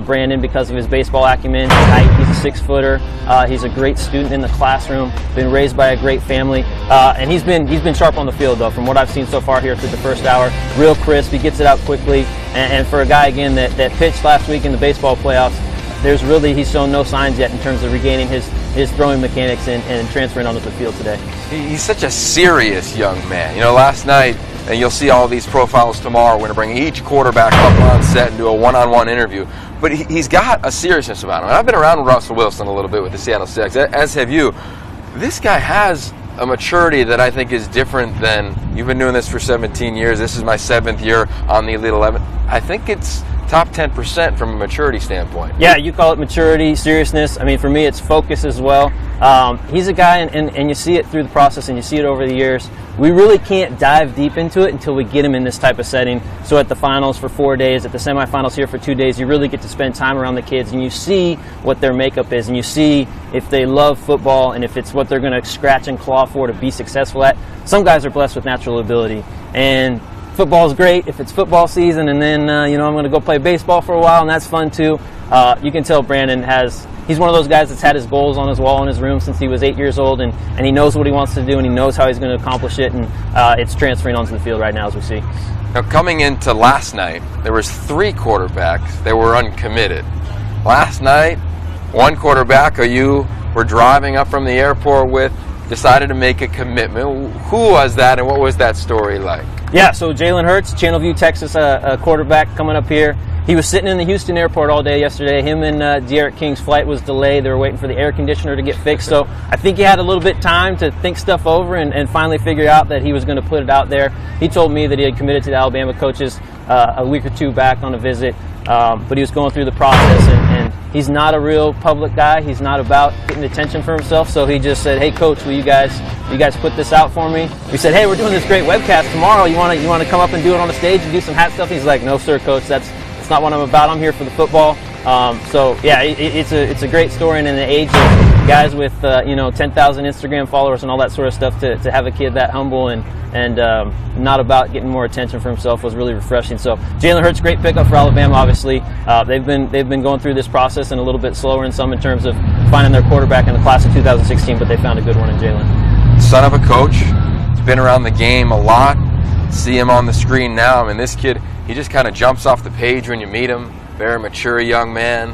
Brandon because of his baseball acumen. His height, he's a 6-footer. He's a great student in the classroom, been raised by a great family, and he's been sharp on the field, though, from what I've seen so far here through the first hour. Real crisp, he gets it out quickly, and for a guy, again, that pitched last week in the baseball playoffs, he's shown no signs yet in terms of regaining his throwing mechanics and transferring onto the field today. He's such a serious young man. Last night, and you'll see all these profiles tomorrow, we're going to bring each quarterback up on set and do a one-on-one interview. But he's got a seriousness about him. And I've been around Russell Wilson a little bit with the Seattle Seahawks, as have you. This guy has a maturity that I think is different than, you've been doing this for 17 years. This is my 7th year on the Elite 11. I think it's top 10% from a maturity standpoint. Yeah, you call it maturity, seriousness. I mean, for me, it's focus as well. He's a guy, and you see it through the process, and you see it over the years. We really can't dive deep into it until we get him in this type of setting. So at the finals for 4 days, at the semifinals here for 2 days, you really get to spend time around the kids, and you see what their makeup is, and you see if they love football and if it's what they're going to scratch and claw for to be successful at. Some guys are blessed with natural ability, and football is great if it's football season, and then I'm going to go play baseball for a while, and that's fun too. You can tell Brandon he's one of those guys that's had his goals on his wall in his room since he was 8 years old, and he knows what he wants to do, and he knows how he's going to accomplish it, and it's transferring onto the field right now, as we see. Now, coming into last night, there was 3 quarterbacks that were uncommitted. Last night, one quarterback you were driving up from the airport with decided to make a commitment. Who was that, and what was that story like? Yeah, so Jalen Hurts, Channelview, Texas, a quarterback coming up here. He was sitting in the Houston airport all day yesterday. Him and De'Aaron King's flight was delayed. They were waiting for the air conditioner to get fixed. So I think he had a little bit of time to think stuff over and finally figure out that he was going to put it out there. He told me that he had committed to the Alabama coaches a week or 2 back on a visit, but he was going through the process, and he's not a real public guy. He's not about getting attention for himself. So he just said, "Hey, coach, will you guys put this out for me?" We said, "Hey, we're doing this great webcast tomorrow. You want to come up and do it on the stage and do some hat stuff?" He's like, "No, sir, coach. That's not what I'm about. I'm here for the football." So yeah, it's a great story, and in the age of guys with 10,000 Instagram followers and all that sort of stuff, to have a kid that humble and not about getting more attention for himself was really refreshing. So Jalen Hurts, great pickup for Alabama. Obviously, they've been going through this process and a little bit slower in some in terms of finding their quarterback in the class of 2016, but they found a good one in Jalen. Son of a coach, he's been around the game a lot. See him on the screen now. I mean, this kid, he just kind of jumps off the page when you meet him. Very mature young man.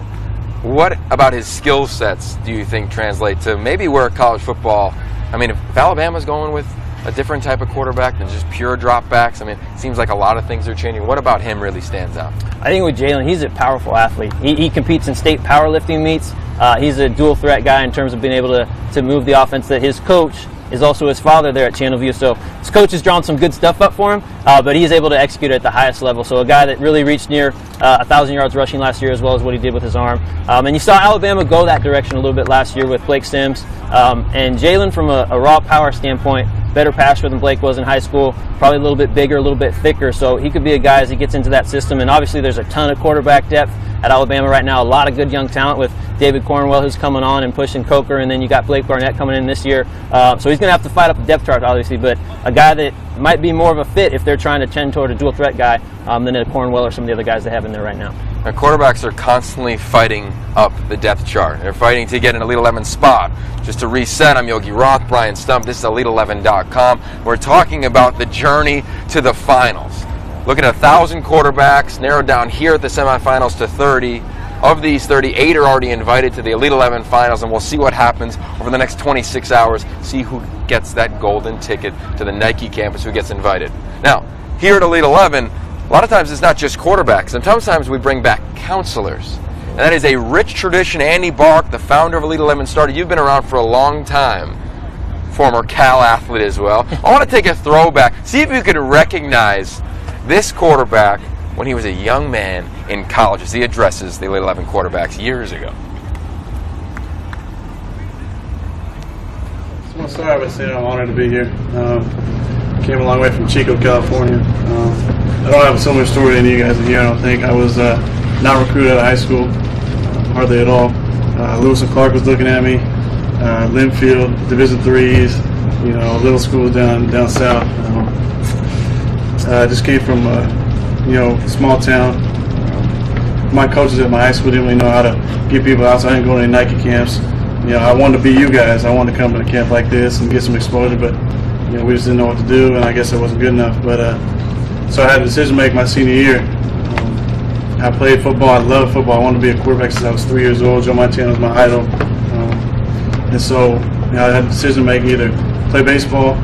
What about his skill sets do you think translate to maybe where college football, I mean, if Alabama's going with a different type of quarterback than just pure dropbacks? I mean, it seems like a lot of things are changing. What about him really stands out? I think with Jalen, he's a powerful athlete. He competes in state powerlifting meets. He's a dual threat guy in terms of being able to move the offense. That his coach is also his father there at Channelview. So his coach has drawn some good stuff up for him, but he's able to execute at the highest level. So a guy that really reached near 1,000 yards rushing last year, as well as what he did with his arm. And you saw Alabama go that direction a little bit last year with Blake Sims. And Jalen, from a raw power standpoint, better passer than Blake was in high school, probably a little bit bigger, a little bit thicker. So he could be a guy as he gets into that system. And obviously there's a ton of quarterback depth at Alabama right now. A lot of good young talent with David Cornwell, who's coming on and pushing Coker, and then you got Blake Barnett coming in this year. So he's going to have to fight up the depth chart, obviously, but a guy that might be more of a fit if they're trying to tend toward a dual threat guy than a Cornwell or some of the other guys they have in there right now. Now, quarterbacks are constantly fighting up the depth chart. They're fighting to get an Elite 11 spot. Just to reset, I'm Yogi Roth, Brian Stump. This is Elite11.com. We're talking about the journey to the finals. Looking at 1,000 quarterbacks, narrowed down here at the semifinals to 30. Of these 30, 8 are already invited to the Elite 11 finals, and we'll see what happens over the next 26 hours, see who gets that golden ticket to the Nike campus, who gets invited. Now, here at Elite 11, a lot of times it's not just quarterbacks, and sometimes we bring back counselors. And that is a rich tradition. Andy Bark, the founder of Elite 11, started. You've been around for a long time. Former Cal athlete as well. I want to take a throwback. See if you can recognize this quarterback when he was a young man in college as he addresses the Elite 11 quarterbacks years ago. So I'm going to start by saying I'm honored to be here. Came a long way from Chico, California. I don't have a similar story to any of you guys here, I don't think. I was not recruited out of high school, hardly at all. Lewis and Clark was looking at me. Linfield, Division IIIs, little school down south. I just came from small town. My coaches at my high school didn't really know how to get people out, so I didn't go to any Nike camps. I wanted to be you guys. I wanted to come to a camp like this and get some exposure, but we just didn't know what to do, and I guess I wasn't good enough. But so I had a decision to make my senior year. I played football. I loved football. I wanted to be a quarterback since I was 3 years old. Joe Montana was my idol. And so I had a decision to make, either play baseball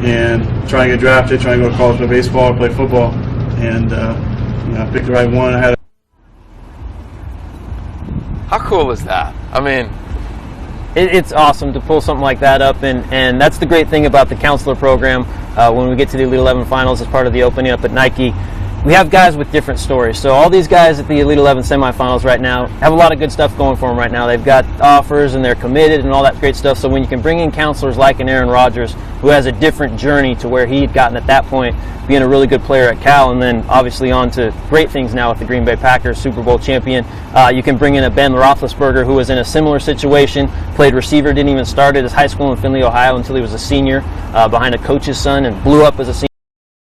and try and get drafted, try and go to college, play baseball, or play football. And I picked the right one. How cool is that? I mean, it's awesome to pull something like that up, and that's the great thing about the counselor program. When we get to the Elite 11 finals as part of the opening up at Nike, we have guys with different stories. So all these guys at the Elite 11 semifinals right now have a lot of good stuff going for them right now. They've got offers and they're committed and all that great stuff. So when you can bring in counselors like an Aaron Rodgers, who has a different journey to where he'd gotten at that point, being a really good player at Cal, and then obviously on to great things now with the Green Bay Packers, Super Bowl champion. You can bring in a Ben Roethlisberger, who was in a similar situation, played receiver, didn't even start at his high school in Findlay, Ohio until he was a senior, behind a coach's son, and blew up as a senior.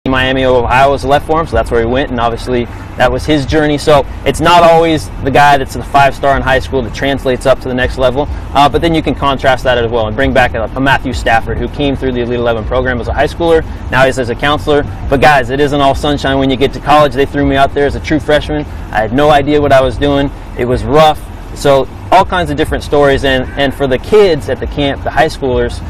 Miami, Ohio was left for him, so that's where he went, and obviously that was his journey. So it's not always the guy that's a 5-star in high school that translates up to the next level, but then you can contrast that as well and bring back a Matthew Stafford, who came through the Elite 11 program as a high schooler. Now he's as a counselor. But guys, it isn't all sunshine when you get to college. They threw me out there as a true freshman. I had no idea what I was doing. It was rough. So all kinds of different stories, and for the kids at the camp, the high schoolers,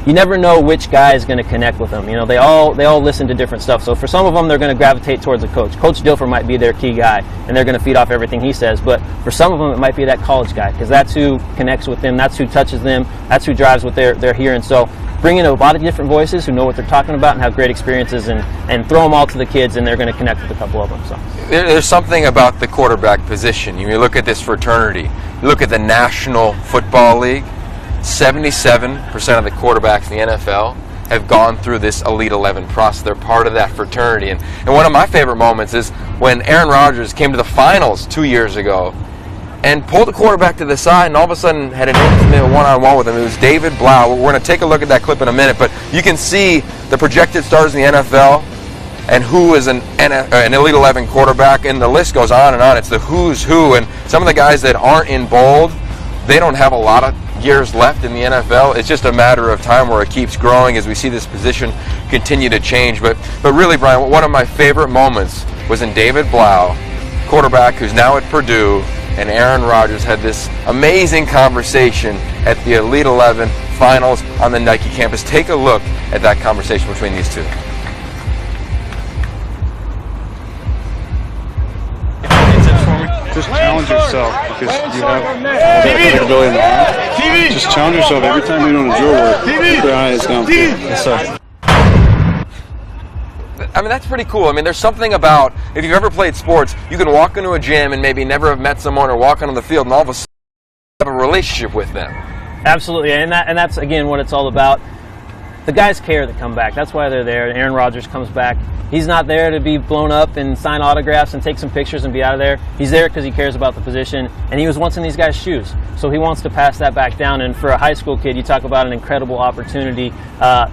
you never know which guy is going to connect with them. They all listen to different stuff. So for some of them, they're going to gravitate towards a coach. Coach Dilfer might be their key guy, and they're going to feed off everything he says. But for some of them, it might be that college guy, because that's who connects with them, that's who touches them, that's who drives what they're hearing. So bring in a lot of different voices who know what they're talking about and have great experiences, and throw them all to the kids, and they're going to connect with a couple of them. So there's something about the quarterback position. You look at this fraternity. You look at the National Football League. 77% of the quarterbacks in the NFL have gone through this Elite 11 process. They're part of that fraternity. And one of my favorite moments is when Aaron Rodgers came to the finals 2 years ago and pulled the quarterback to the side and all of a sudden had an intimate one-on-one with him. It was David Blau. We're going to take a look at that clip in a minute, but you can see the projected stars in the NFL and who is an Elite 11 quarterback, and the list goes on and on. It's the who's who, and some of the guys that aren't in bold, they don't have a lot of years left in the NFL. It's just a matter of time where it keeps growing as we see this position continue to change. But really, Brian, one of my favorite moments was in David Blau, quarterback who's now at Purdue, and Aaron Rodgers had this amazing conversation at the Elite 11 Finals on the Nike campus. Take a look at that conversation between these two. Just challenge yourself because you have athletic ability in the arm. Just challenge yourself every time you're doing a drill work. Keep your eyes downfield. Yes, sir. I mean, that's pretty cool. I mean, there's something about, if you've ever played sports, you can walk into a gym and maybe never have met someone or walk onto the field and all of a sudden have a relationship with them. Absolutely, and that's, again, what it's all about. The guys care that come back. That's why they're there. Aaron Rodgers comes back. He's not there to be blown up and sign autographs and take some pictures and be out of there. He's there because he cares about the position, and he was once in these guys' shoes. So he wants to pass that back down. And for a high school kid, you talk about an incredible opportunity.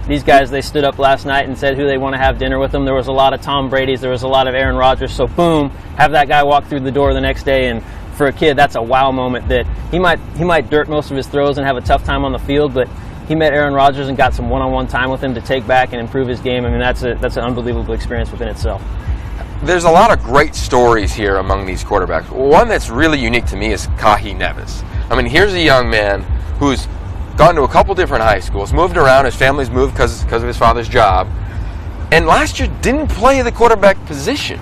These guys, they stood up last night and said who they want to have dinner with them. There was a lot of Tom Brady's. There was a lot of Aaron Rodgers. So boom, have that guy walk through the door the next day. And for a kid, that's a wow moment that he might dirt most of his throws and have a tough time on the field, but he met Aaron Rodgers and got some one-on-one time with him to take back and improve his game. I mean, that's an unbelievable experience within itself. There's a lot of great stories here among these quarterbacks. One that's really unique to me is Kahi Nevis. I mean, here's a young man who's gone to a couple different high schools, moved around, his family's moved because of his father's job, and last year didn't play the quarterback position.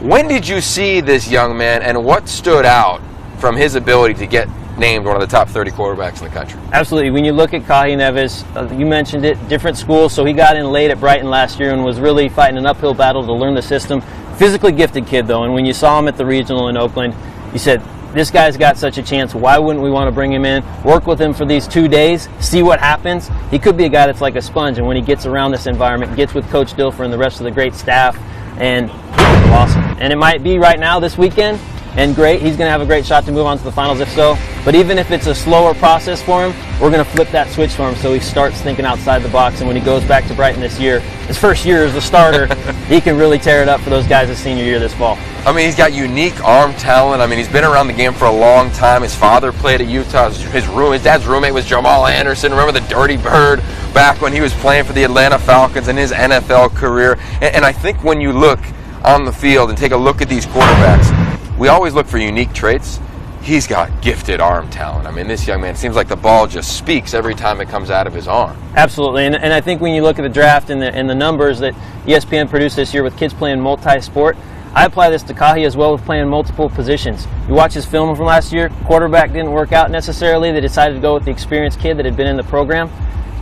When did you see this young man, and what stood out from his ability to get named one of the top 30 quarterbacks in the country? Absolutely. When you look at Kahi Nevis, you mentioned it, different schools, so he got in late at Brighton last year and was really fighting an uphill battle to learn the system. Physically gifted kid, though, and when you saw him at the regional in Oakland, you said, this guy's got such a chance. Why wouldn't we want to bring him in, work with him for these 2 days, see what happens? He could be a guy that's like a sponge, and when he gets around this environment, gets with Coach Dilfer and the rest of the great staff, and he could blossom. And it might be right now this weekend, and great, he's going to have a great shot to move on to the finals if so. But even if it's a slower process for him, we're going to flip that switch for him so he starts thinking outside the box. And when he goes back to Brighton this year, his first year as a starter, he can really tear it up for those guys his senior year this fall. I mean, he's got unique arm talent. I mean, he's been around the game for a long time. His father played at Utah. His dad's roommate was Jamal Anderson. Remember the Dirty Bird back when he was playing for the Atlanta Falcons in his NFL career. And I think when you look on the field and take a look at these quarterbacks, we always look for unique traits. He's got gifted arm talent. I mean, this young man, it seems like the ball just speaks every time it comes out of his arm. Absolutely, and I think when you look at the draft and the numbers that ESPN produced this year with kids playing multi-sport, I apply this to Kahi as well with playing multiple positions. You watch his film from last year, quarterback didn't work out necessarily. They decided to go with the experienced kid that had been in the program.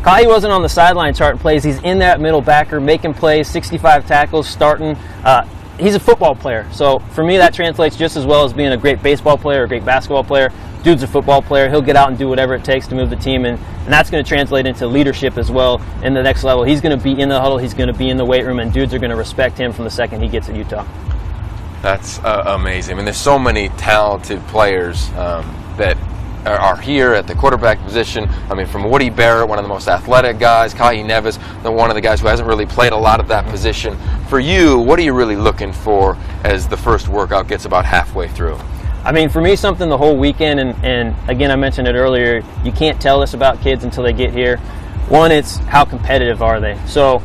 Kahi wasn't on the sideline charting plays. He's in that middle backer, making plays, 65 tackles, starting. He's a football player. So for me, that translates just as well as being a great baseball player or a great basketball player. Dude's a football player. He'll get out and do whatever it takes to move the team, and that's going to translate into leadership as well in the next level. He's going to be in the huddle. He's going to be in the weight room, and dudes are going to respect him from the second he gets at Utah. That's amazing. I mean, there's so many talented players that are here at the quarterback position. I mean, from Woody Barrett, one of the most athletic guys, Kahi Nevis, one of the guys who hasn't really played a lot of that position. For you, what are you really looking for as the first workout gets about halfway through? I mean, for me, something the whole weekend, and again, I mentioned it earlier, you can't tell this about kids until they get here. One, it's how competitive are they? So,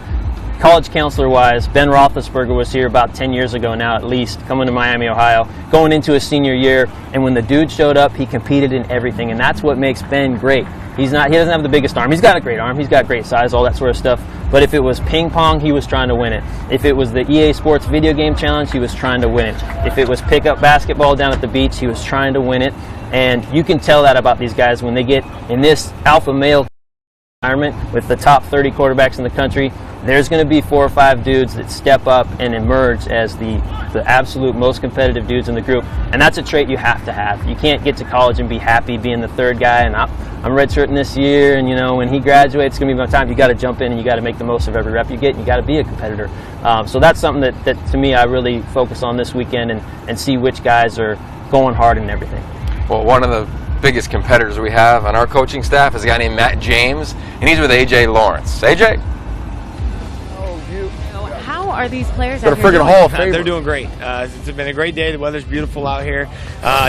college counselor-wise, Ben Roethlisberger was here about 10 years ago now at least, coming to Miami, Ohio, going into his senior year, and when the dude showed up, he competed in everything, and that's what makes Ben great. He doesn't have the biggest arm. He's got a great arm. He's got great size, all that sort of stuff. But if it was ping pong, he was trying to win it. If it was the EA Sports video game challenge, he was trying to win it. If it was pick up basketball down at the beach, he was trying to win it. And you can tell that about these guys when they get in this alpha male environment with the top 30 quarterbacks in the country. There's going to be 4 or 5 dudes that step up and emerge as the absolute most competitive dudes in the group, and that's a trait you have to have. You can't get to college and be happy being the third guy, and I'm redshirting this year, and when he graduates, it's going to be my time. You got to jump in and you got to make the most of every rep you get, and you got to be a competitor. So that's something that to me I really focus on this weekend and see which guys are going hard in everything. Well, one of the biggest competitors we have on our coaching staff is a guy named Matt James, and he's with AJ Lawrence. AJ? How are these players Got a out here friggin' doing? Hall of Fame. They're doing great. It's been a great day. The weather's beautiful out here.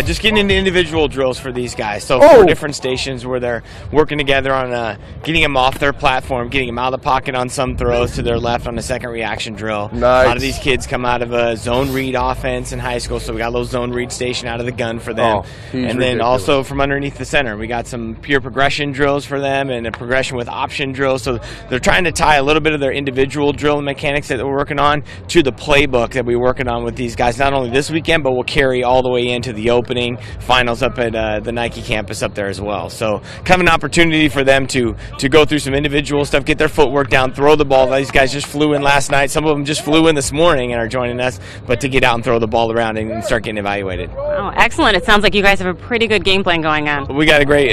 Just getting into individual drills for these guys. So 4 different stations where they're working together on getting them off their platform, getting them out of the pocket on some throws to their left on the second reaction drill. Nice. A lot of these kids come out of a zone read offense in high school, so we got a little zone read station out of the gun for them. And then also from underneath the center, we got some pure progression drills for them and a progression with option drills. So they're trying to tie a little bit of their individual drill mechanics that we're working on to the playbook that we're working on with these guys, not only this weekend, but we'll carry all the way into the opening finals up at the Nike campus up there as well. So kind of an opportunity for them to go through some individual stuff, get their footwork down, throw the ball. These guys just flew in last night. Some of them just flew in this morning and are joining us, but to get out and throw the ball around and start getting evaluated. Oh, excellent. It sounds like you guys have a pretty good game plan going on. We got a great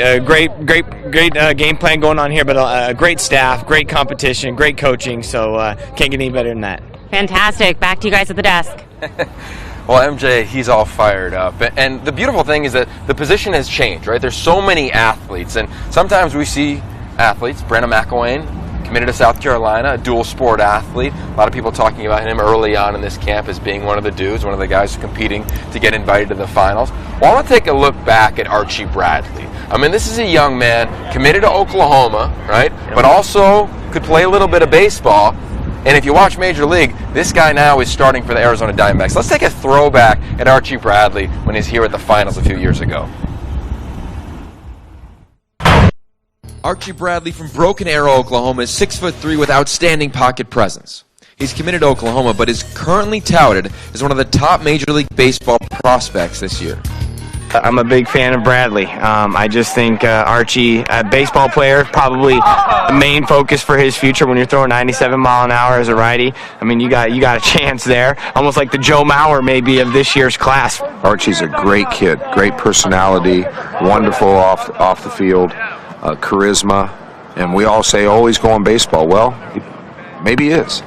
game plan going on here, but a great staff, great competition, great coaching, so can't get any better than that. Fantastic. Back to you guys at the desk. Well, MJ, he's all fired up. And the beautiful thing is that the position has changed, right? There's so many athletes, and sometimes we see athletes, Brandon McElwain, committed to South Carolina, a dual sport athlete. A lot of people talking about him early on in this camp as being one of the dudes, one of the guys competing to get invited to the finals. Well, I want to take a look back at Archie Bradley. I mean, this is a young man committed to Oklahoma, right? But also could play a little bit of baseball. And if you watch Major League, this guy now is starting for the Arizona Diamondbacks. Let's take a throwback at Archie Bradley when he's here at the finals a few years ago. Archie Bradley from Broken Arrow, Oklahoma is 6'3" with outstanding pocket presence. He's committed to Oklahoma, but is currently touted as one of the top Major League Baseball prospects this year. I'm a big fan of Bradley. I just think Archie, a baseball player, probably the main focus for his future when you're throwing 97 mile an hour as a righty. I mean, you got a chance there, almost like the Joe Mauer maybe of this year's class. Archie's a great kid, great personality, wonderful off the field, charisma, and we all say, oh, he's going baseball. Well, maybe he is.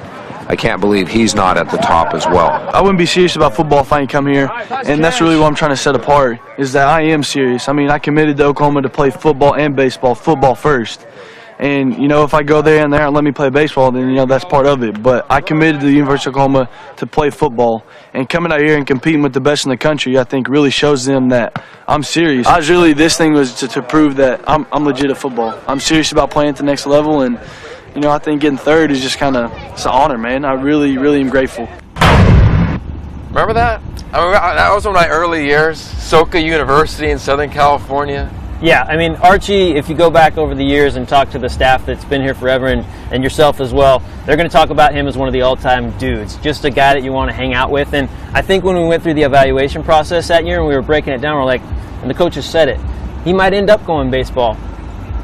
I can't believe he's not at the top as well. I wouldn't be serious about football if I didn't come here, and that's really what I'm trying to set apart, is that I am serious. I mean, I committed to Oklahoma to play football and baseball, football first. And, you know, if I go there and they aren't let me play baseball, then, you know, that's part of it. But I committed to the University of Oklahoma to play football. And coming out here and competing with the best in the country, I think really shows them that I'm serious. This thing was to prove that I'm legit at football. I'm serious about playing at the next level, and you know, I think getting third is just it's an honor, man. I really, really am grateful. Remember that? I mean, that was one of my early years, Soka University in Southern California. Yeah, I mean, Archie, if you go back over the years and talk to the staff that's been here forever and yourself as well, they're going to talk about him as one of the all-time dudes, just a guy that you want to hang out with. And I think when we went through the evaluation process that year and we were breaking it down, we're like, and the coaches said it, he might end up going baseball.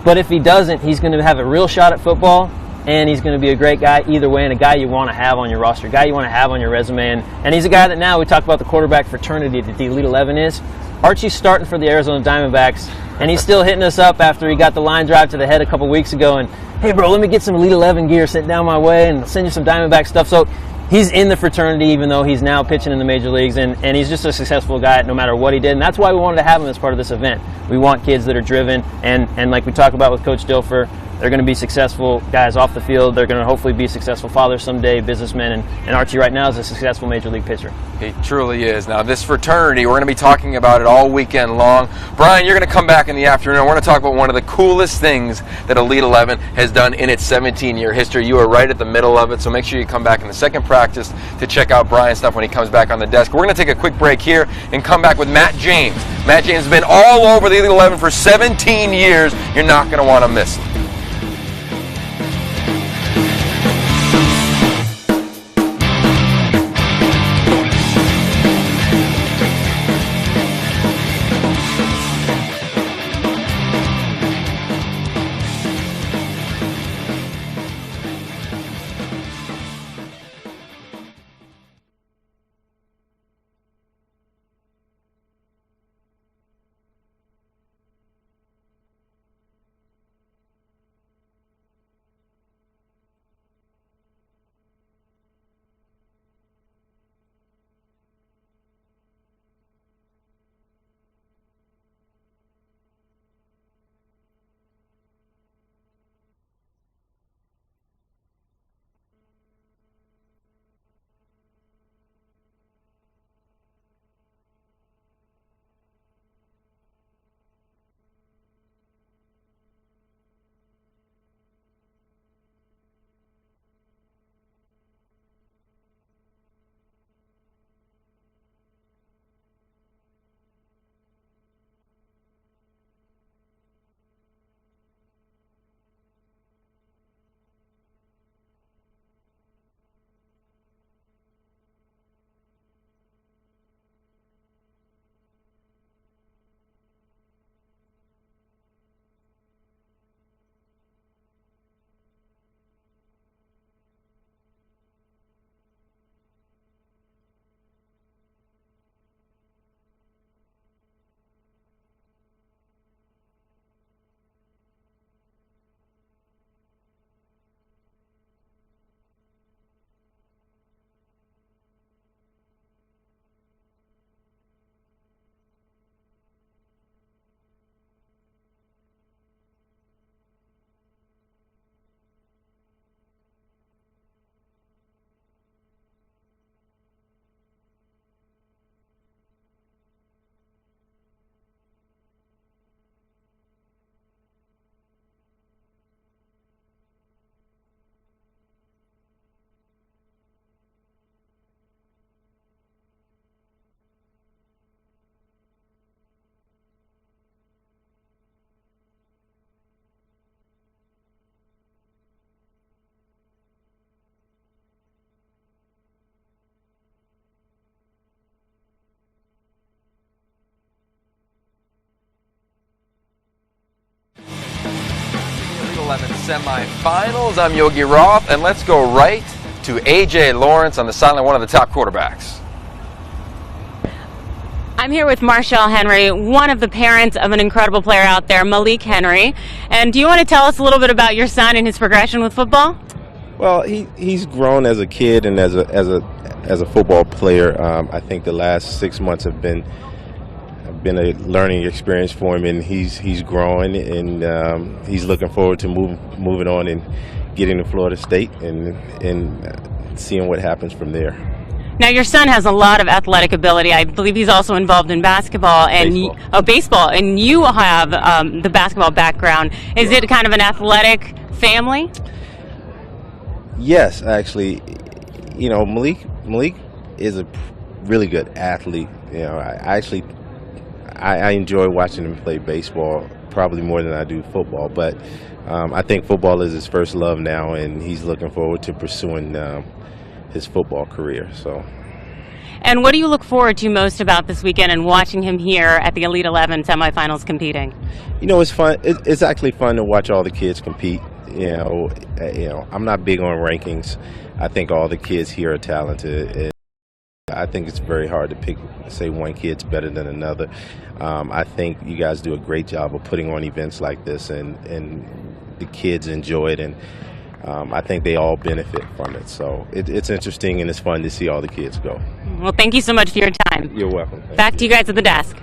But if he doesn't, he's going to have a real shot at football, and he's going to be a great guy either way, and a guy you want to have on your roster, a guy you want to have on your resume. And he's a guy that now we talk about the quarterback fraternity that the Elite 11 is. Archie's starting for the Arizona Diamondbacks, and he's still hitting us up after he got the line drive to the head a couple weeks ago. And, hey, bro, let me get some Elite 11 gear sent down my way and send you some Diamondback stuff. So he's in the fraternity, even though he's now pitching in the major leagues, and he's just a successful guy no matter what he did. And that's why we wanted to have him as part of this event. We want kids that are driven, and like we talk about with Coach Dilfer, they're going to be successful guys off the field. They're going to hopefully be successful fathers someday, businessmen, and Archie right now is a successful major league pitcher. He truly is. Now, this fraternity, we're going to be talking about it all weekend long. Brian, you're going to come back in the afternoon. We're going to talk about one of the coolest things that Elite 11 has done in its 17-year history. You are right at the middle of it, so make sure you come back in the second practice to check out Brian's stuff when he comes back on the desk. We're going to take a quick break here and come back with Matt James. Matt James has been all over the Elite 11 for 17 years. You're not going to want to miss it. Semifinals. I'm Yogi Roth, and let's go right to A.J. Lawrence on the sideline, one of the top quarterbacks. I'm here with Marshall Henry, one of the parents of an incredible player out there, Malik Henry. And do you want to tell us a little bit about your son and his progression with football? Well, he's grown as a kid and as a football player. I think the last 6 months have been a learning experience for him, and he's growing, and he's looking forward to moving on and getting to Florida State and seeing what happens from there. Now, your son has a lot of athletic ability. I believe he's also involved in basketball and baseball, and you have the basketball background. Is it kind of an athletic family? Yes, actually. You know, Malik is a really good athlete. You know, I enjoy watching him play baseball probably more than I do football, but I think football is his first love now, and he's looking forward to pursuing his football career. So. And what do you look forward to most about this weekend and watching him here at the Elite 11 semifinals competing? You know, it's fun. It's actually fun to watch all the kids compete. You know, I'm not big on rankings. I think all the kids here are talented. I think it's very hard to say one kid's better than another. I think you guys do a great job of putting on events like this, and the kids enjoy it, and I think they all benefit from it. So it's interesting and it's fun to see all the kids go. Well, thank you so much for your time. You're welcome. Back to you guys at the desk.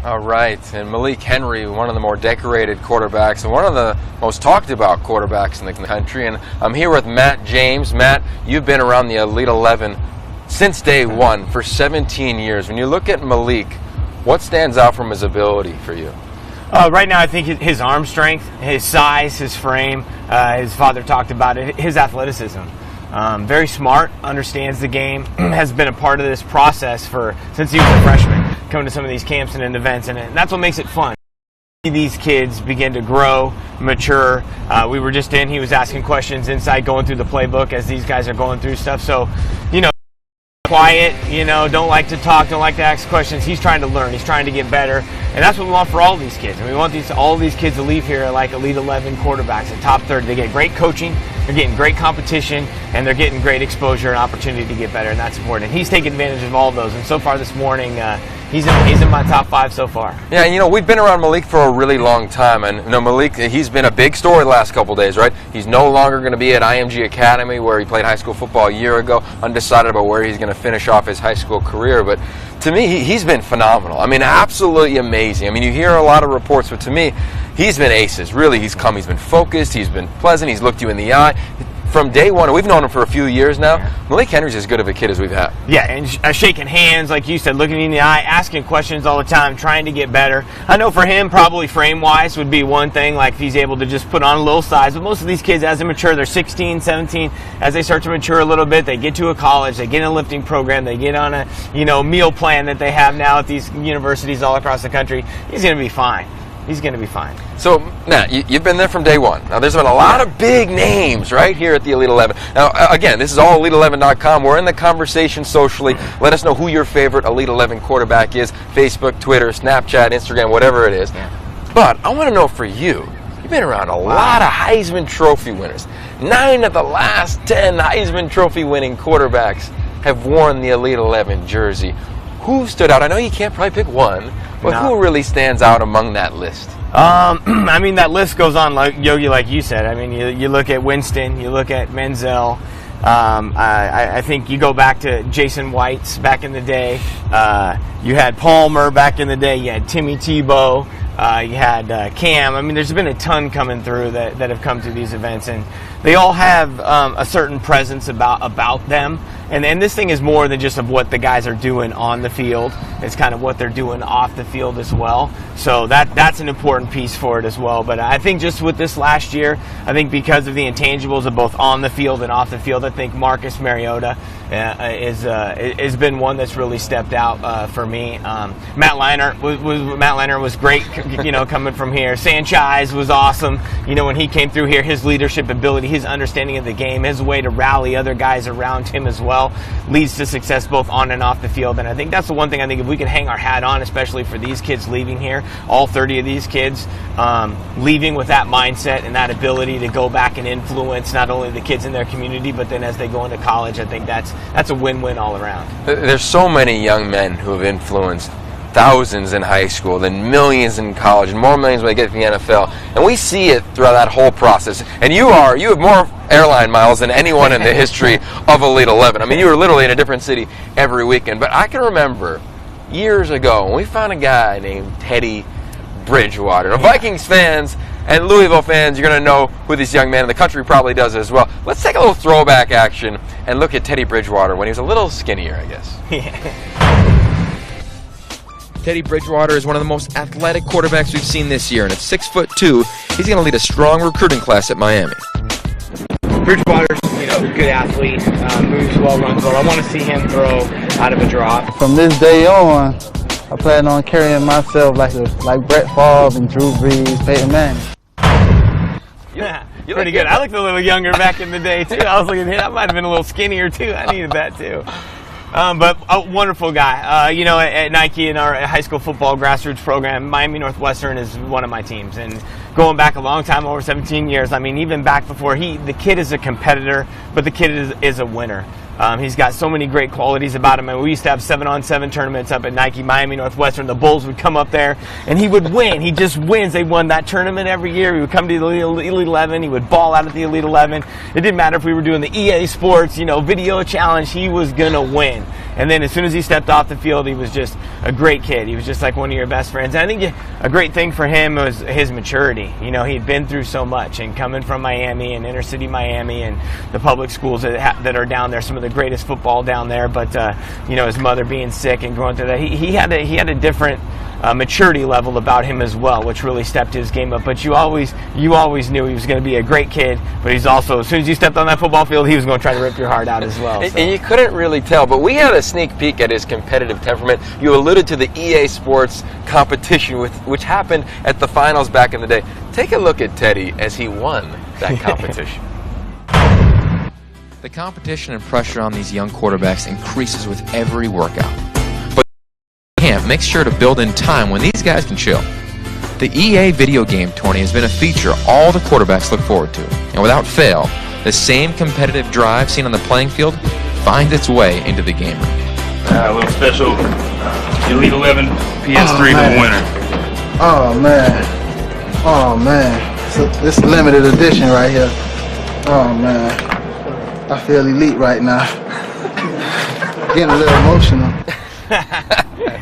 All right, and Malik Henry, one of the more decorated quarterbacks and one of the most talked about quarterbacks in the country. And I'm here with Matt James. Matt, you've been around the Elite 11 since day one for 17 years. When you look at Malik, what stands out from his ability for you? Right now, I think his arm strength, his size, his frame, his father talked about it, his athleticism. Very smart, understands the game, has been a part of this process since he was a freshman, coming to some of these camps and events, and that's what makes it fun. These kids begin to grow, mature. We were just he was asking questions inside, going through the playbook as these guys are going through stuff. So, you know, quiet, you know, don't like to talk, don't like to ask questions. He's trying to learn, he's trying to get better, and that's what we want for all these kids. And we want all these kids to leave here like Elite 11 quarterbacks, the top 30. They get great coaching, they're getting great competition, and they're getting great exposure and opportunity to get better, and that's important. And he's taking advantage of all of those. And so far this morning, he's in my top 5 so far. Yeah, you know, we've been around Malik for a really long time, and you know, Malik, he's been a big story the last couple days, right? He's no longer going to be at IMG Academy, where he played high school football a year ago, undecided about where he's going to finish off his high school career. But to me, he's been phenomenal. I mean, absolutely amazing. I mean, you hear a lot of reports, but to me, he's been aces. Really, he's been focused, he's been pleasant, he's looked you in the eye. From day one, we've known him for a few years now. Malik Henry's as good of a kid as we've had. Yeah, and shaking hands, like you said, looking in the eye, asking questions all the time, trying to get better. I know for him, probably frame-wise would be one thing, like if he's able to just put on a little size. But most of these kids, as they mature, they're 16, 17. As they start to mature a little bit, they get to a college, they get in a lifting program, they get on a meal plan that they have now at these universities all across the country. He's going to be fine. He's going to be fine. So, Matt, you've been there from day one. Now, there's been a lot of big names right here at the Elite 11. Now, again, this is all Elite11.com. We're in the conversation socially. Let us know who your favorite Elite 11 quarterback is. Facebook, Twitter, Snapchat, Instagram, whatever it is. Yeah. But I want to know for you, you've been around a lot of Heisman Trophy winners. 9 of the last 10 Heisman Trophy winning quarterbacks have worn the Elite 11 jersey. Who stood out? I know you can't probably pick one, but who really stands out among that list? I mean, that list goes on, like Yogi, like you said. I mean, you look at Winston, you look at Menzel. I think you go back to Jason White's back in the day. You had Palmer back in the day. You had Timmy Tebow. You had Cam. I mean, there's been a ton coming through that have come to these events, and they all have a certain presence about them. And this thing is more than just of what the guys are doing on the field. It's kind of what they're doing off the field as well. So that's an important piece for it as well. But I think just with this last year, I think because of the intangibles of both on the field and off the field, I think Marcus Mariota has been one that's really stepped out for me. Matt Leinart was great, coming from here. Sanchez was awesome. When he came through here, his leadership ability, his understanding of the game, his way to rally other guys around him as well leads to success both on and off the field. And I think that's the one thing I think if we could hang our hat on, especially for these kids leaving here, all 30 of these kids leaving with that mindset and that ability to go back and influence not only the kids in their community, but then as they go into college, I think that's a win-win all around. There's so many young men who have influenced thousands in high school, then millions in college, and more millions when they get to the NFL. And we see it throughout that whole process. And you have more airline miles than anyone in the history of Elite 11. I mean, you were literally in a different city every weekend. But I can remember years ago when we found a guy named Teddy Bridgewater. Now, Vikings fans and Louisville fans, you're going to know who this young man in the country probably does as well. Let's take a little throwback action and look at Teddy Bridgewater when he was a little skinnier, I guess. Teddy Bridgewater is one of the most athletic quarterbacks we've seen this year, and at 6'2", he's going to lead a strong recruiting class at Miami. Bridgewater's, a good athlete, moves well, runs well. I want to see him throw out of a drop. From this day on, I plan on carrying myself like Brett Favre and Drew Brees, Peyton Manning. Yeah, pretty good. I looked a little younger back in the day, too. I was looking at him. I might have been a little skinnier, too. I needed that, too. But a wonderful guy. At Nike in our high school football grassroots program, Miami Northwestern is one of my teams. And going back a long time, over 17 years, I mean, even back before the kid is a competitor, but the kid is a winner. He's got so many great qualities about him. And we used to have 7-on-7 tournaments up at Nike, Miami Northwestern. The Bulls would come up there, and he would win. He just wins. They won that tournament every year. He would come to the Elite 11. He would ball out at the Elite 11. It didn't matter if we were doing the EA Sports, video challenge. He was going to win. And then as soon as he stepped off the field, he was just a great kid. He was just like one of your best friends. And I think a great thing for him was his maturity. He'd been through so much, and coming from Miami and inner city Miami and the public schools that are down there, some of the greatest football down there. But his mother being sick and going through that, he had a different maturity level about him as well, which really stepped his game up. But you always knew he was going to be a great kid, but he's also, as soon as you stepped on that football field, he was going to try to rip your heart out as well. And you couldn't really tell, but we had a sneak peek at his competitive temperament. You alluded to the EA Sports competition, which happened at the finals back in the day. Take a look at Teddy as he won that competition. The competition and pressure on these young quarterbacks increases with every workout. But camp makes sure to build in time when these guys can chill. The EA video game tourney has been a feature all the quarterbacks look forward to. And without fail, the same competitive drive seen on the playing field finds its way into the game room. A little special Elite 11 PS3 for the winner. Oh man, so this limited edition right here. Oh man, I feel elite right now. Getting a little emotional.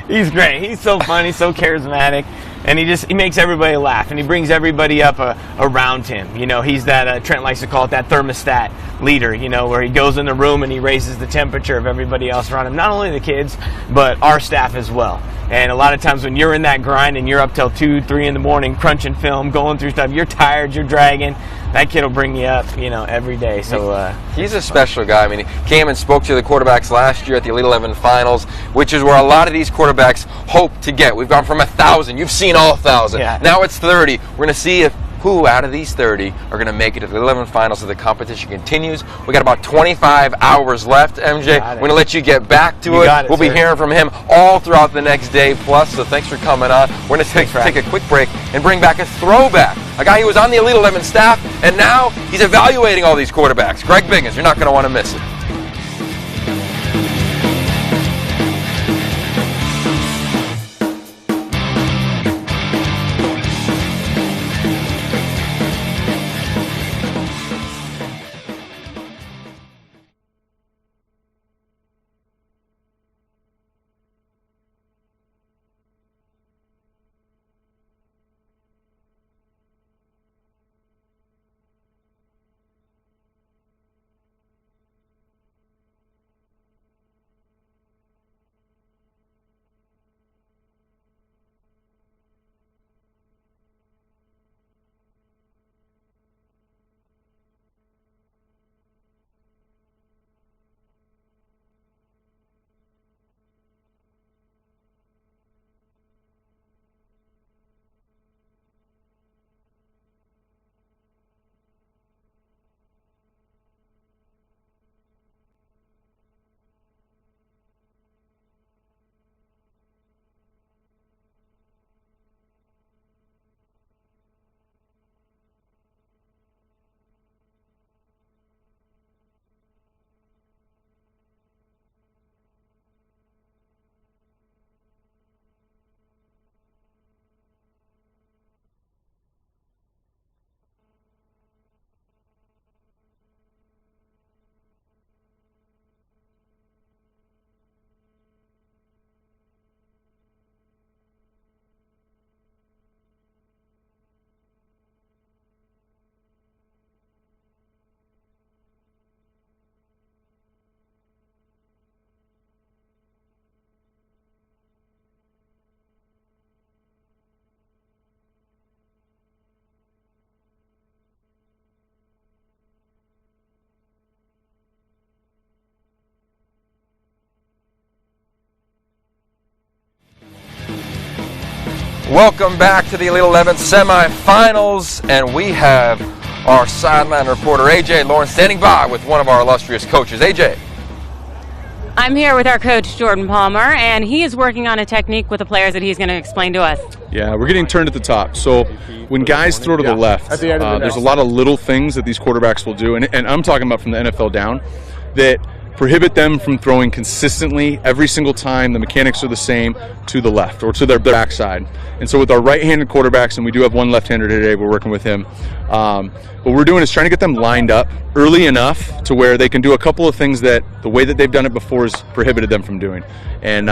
He's great. He's so funny, so charismatic, and he makes everybody laugh, and he brings everybody up around him. He's that Trent likes to call it that thermostat leader. Where he goes in the room and he raises the temperature of everybody else around him. Not only the kids, but our staff as well. And a lot of times when you're in that grind and you're up till 2, 3 in the morning crunching film, going through stuff, you're tired, you're dragging. That kid will bring you up, every day. So he's a special guy. I mean, he came and spoke to the quarterbacks last year at the Elite 11 Finals, which is where a lot of these quarterbacks hope to get. We've gone from 1,000. You've seen all 1,000. Yeah. Now it's 30. We're going to see who out of these 30 are going to make it to the 11 finals as the competition continues. We got about 25 hours left, MJ. We're going to let you get back to it. We'll be hearing from him all throughout the next day plus, so thanks for coming on. We're going to take a quick break and bring back a throwback, a guy who was on the Elite 11 staff, and now he's evaluating all these quarterbacks. Greg Biggins, you're not going to want to miss it. Welcome back to the Elite 11 semifinals, and we have our sideline reporter AJ Lawrence standing by with one of our illustrious coaches. AJ. I'm here with our coach Jordan Palmer, and he is working on a technique with the players that he's going to explain to us. Yeah, we're getting turned at the top. So when guys throw to the left, there's a lot of little things that these quarterbacks will do, and I'm talking about from the NFL down, that prohibit them from throwing consistently every single time the mechanics are the same to the left or to their backside. And so with our right-handed quarterbacks, and we do have one left-hander today, we're working with him, what we're doing is trying to get them lined up early enough to where they can do a couple of things that the way that they've done it before has prohibited them from doing. And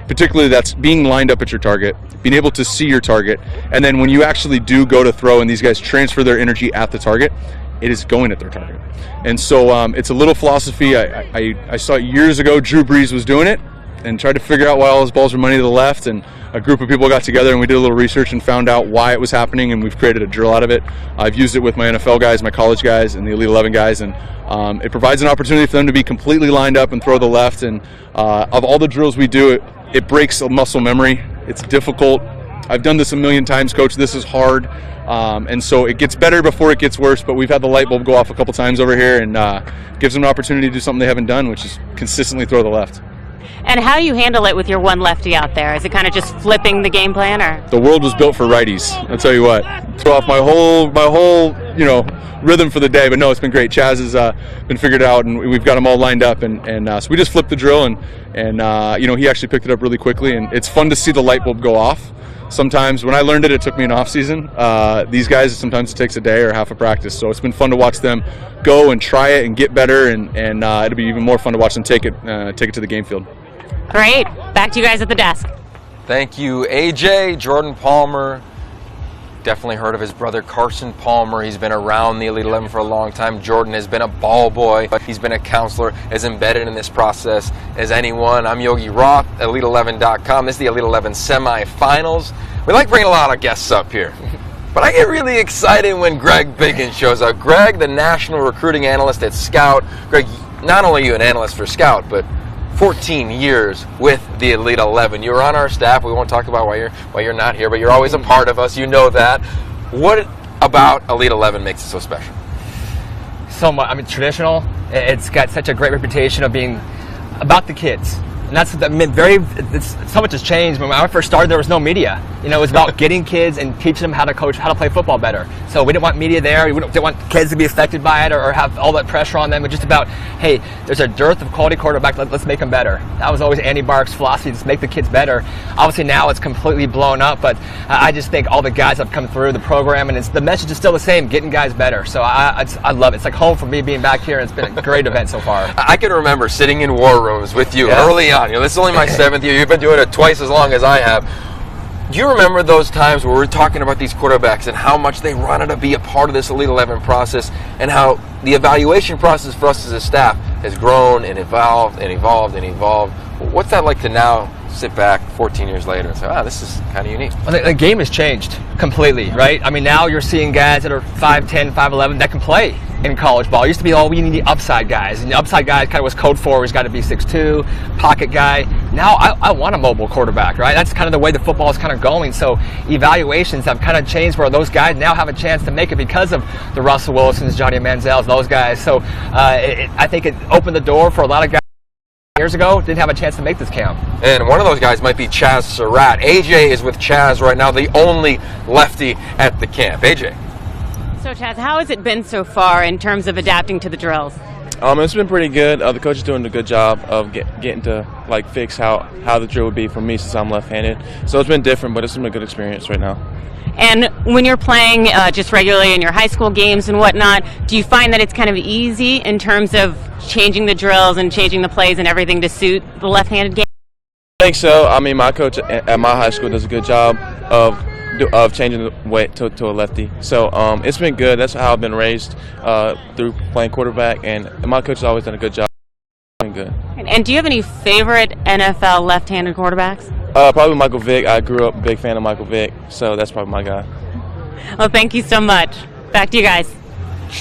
particularly that's being lined up at your target, being able to see your target, and then when you actually do go to throw and these guys transfer their energy at the target, it is going at their target. And so it's a little philosophy. I saw it years ago. Drew Brees was doing it and tried to figure out why all his balls were money to the left, and a group of people got together and we did a little research and found out why it was happening, and we've created a drill out of it. I've used it with my NFL guys, my college guys, and the Elite 11 guys, and it provides an opportunity for them to be completely lined up and throw the left. And of all the drills we do, it breaks a muscle memory. It's difficult. I've done this a million times, Coach. This is hard. And so it gets better before it gets worse, but we've had the light bulb go off a couple times over here, and gives them an opportunity to do something they haven't done, which is consistently throw the left. And how you handle it with your one lefty out there? Is it kind of just flipping the game plan, or? The world was built for righties. I'll tell you what. Throw off my whole rhythm for the day, but no, it's been great. Chaz has been figured out, and we've got them all lined up, and so we just flipped the drill, and he actually picked it up really quickly, and it's fun to see the light bulb go off. Sometimes when I learned it, it took me an off season. These guys, sometimes it takes a day or half a practice. So it's been fun to watch them go and try it and get better, and it'll be even more fun to watch them take it to the game field. Great. Back to you guys at the desk. Thank you, AJ. Jordan Palmer. Definitely heard of his brother Carson Palmer. He's been around the Elite 11 for a long time. Jordan has been a ball boy. He's been a counselor, as embedded in this process as anyone. I'm Yogi Roth, Elite11.com. This is the Elite 11 semifinals. We like bringing a lot of guests up here. But I get really excited when Greg Biggins shows up. Greg, the national recruiting analyst at Scout. Greg, not only are you an analyst for Scout, but 14 years with the Elite 11. You were on our staff. We won't talk about why you're not here, but you're always a part of us. You know that. What about Elite 11 makes it so special? So much. I mean, traditional. It's got such a great reputation of being about the kids. And that's so much has changed. When I first started, there was no media. It was about getting kids and teaching them how to coach, how to play football better. So we didn't want media there. We didn't want kids to be affected by it or have all that pressure on them. It's just about, hey, there's a dearth of quality quarterback. Let's make them better. That was always Andy Bark's philosophy, just make the kids better. Obviously now it's completely blown up, but I just think all the guys have come through the program, and the message is still the same, getting guys better. So I love it. It's like home for me being back here, and it's been a great event so far. I can remember sitting in war rooms with you early on. This is only my 7th year. You've been doing it twice as long as I have. Do you remember those times where we're talking about these quarterbacks and how much they wanted to be a part of this Elite 11 process, and how the evaluation process for us as a staff has grown and evolved and evolved and evolved? What's that like to now sit back 14 years later and say, this is kind of unique? Well, the game has changed completely, right? I mean, now you're seeing guys that are 5'10", 5'11", that can play in college ball. It used to be, we need the upside guys. And the upside guy kind of was code for, he's got to be 6'2", pocket guy. Now I want a mobile quarterback, right? That's kind of the way the football is kind of going. So evaluations have kind of changed where those guys now have a chance to make it because of the Russell Wilsons, Johnny Manziels, those guys. So I think it opened the door for a lot of guys years ago didn't have a chance to make this camp. And one of those guys might be Chaz Surratt. AJ is with Chaz right now, the only lefty at the camp. AJ. So Chaz, how has it been so far in terms of adapting to the drills? It's been pretty good. The coach is doing a good job of getting to fix how the drill would be for me since I'm left-handed. So it's been different, but it's been a good experience right now. And when you're playing just regularly in your high school games and whatnot, do you find that it's kind of easy in terms of changing the drills and changing the plays and everything to suit the left-handed game? I think so. I mean, my coach at my high school does a good job of changing the way to a lefty. So it's been good. That's how I've been raised through playing quarterback, and my coach has always done a good job. It's been good. And do you have any favorite NFL left-handed quarterbacks? Probably Michael Vick. I grew up a big fan of Michael Vick, so that's probably my guy. Well, thank you so much. Back to you guys.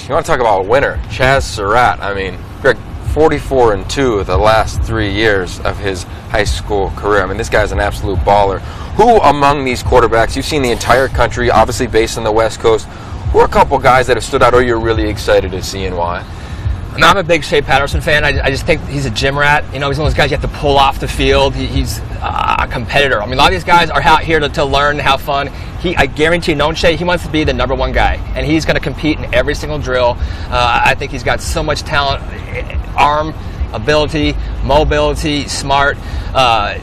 You want to talk about a winner, Chaz Surratt. I mean, Greg, 44-2 the last 3 years of his high school career. I mean, this guy's an absolute baller. Who among these quarterbacks, you've seen the entire country, obviously based on the West Coast, who are a couple guys that have stood out or you're really excited to see and why? I'm a big Shea Patterson fan. I just think he's a gym rat. You know, he's one of those guys you have to pull off the field. He's a competitor. I mean, a lot of these guys are out here to learn and have fun. I guarantee, knowing Shea, he wants to be the #1 guy, and he's going to compete in every single drill. I think he's got so much talent, arm, ability, mobility, smart.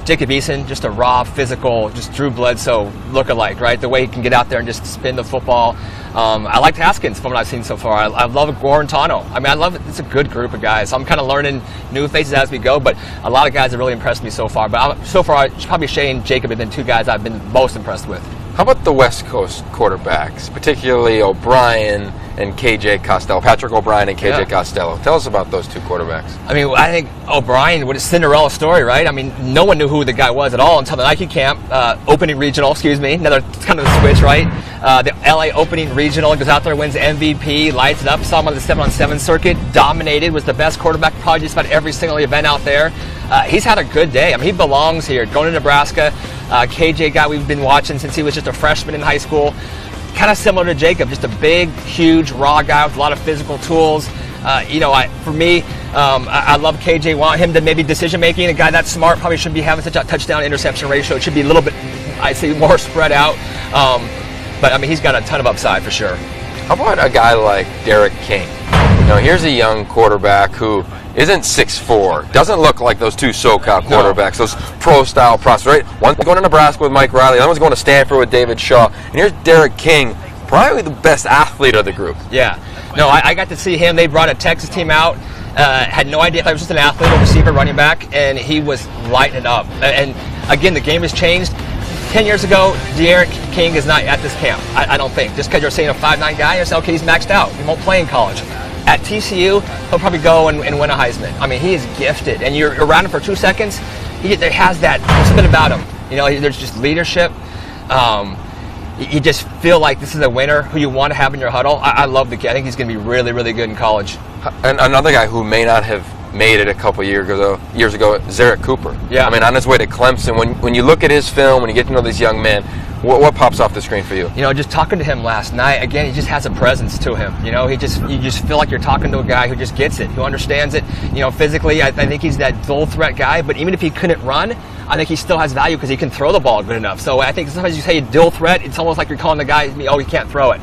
Jacob Eason, just a raw, physical, just Drew Bledsoe look-alike, right? The way he can get out there and just spin the football. I like Haskins from what I've seen so far. I love Guarantano. I mean, I love it. It's a good group of guys. I'm kind of learning new faces as we go, but a lot of guys have really impressed me so far. But so far, probably Shea and Jacob have been two guys I've been most impressed with. How about the West Coast quarterbacks, particularly O'Brien and KJ Costello, Patrick O'Brien and KJ Costello? Tell us about those two quarterbacks. I mean, I think O'Brien, what a Cinderella story, right? I mean, no one knew who the guy was at all until the Nike camp, opening regional, another kind of a switch, right? The LA opening regional, goes out there, wins MVP, lights it up, saw him on the 7-on-7 circuit, dominated, was the best quarterback probably just about every single event out there. He's had a good day. I mean, he belongs here. Going to Nebraska, KJ guy we've been watching since he was just a freshman in high school. Kind of similar to Jacob, just a big, huge, raw guy with a lot of physical tools. For me, I love KJ. Want him to maybe decision making. A guy that smart probably shouldn't be having such a touchdown interception ratio. It should be a little bit, I'd say, more spread out. But I mean, he's got a ton of upside for sure. How about a guy like Derek King? Here's a young quarterback who isn't 6'4", doesn't look like those two SoCal quarterbacks, those pro-style prospects, right? One's going to Nebraska with Mike Riley, the other one's going to Stanford with David Shaw. And here's Derek King, probably the best athlete of the group. Yeah. No, I got to see him. They brought a Texas team out. Had no idea if I was just an athlete, a receiver, running back, and he was lighting it up. And again, the game has changed. 10 years ago, Derek King is not at this camp, I don't think. Just because you're saying a 5'9" guy, you're saying, okay, he's maxed out. He won't play in college. At TCU, he'll probably go and win a Heisman. I mean, he is gifted. And you're around him for 2 seconds, there has that something about him. There's just leadership. You just feel like this is a winner who you want to have in your huddle. I love the kid. I think he's going to be really, really good in college. And another guy who may not have made it a couple years ago, Zarek Cooper. Yeah. I mean, on his way to Clemson, when you look at his film, when you get to know this young man, what pops off the screen for you? Just talking to him last night, again, he just has a presence to him. You just feel like you're talking to a guy who just gets it, who understands it. Physically, I think he's that dual threat guy, but even if he couldn't run, I think he still has value because he can throw the ball good enough. So I think sometimes you say dual threat, it's almost like you're calling the guy, oh, he can't throw it.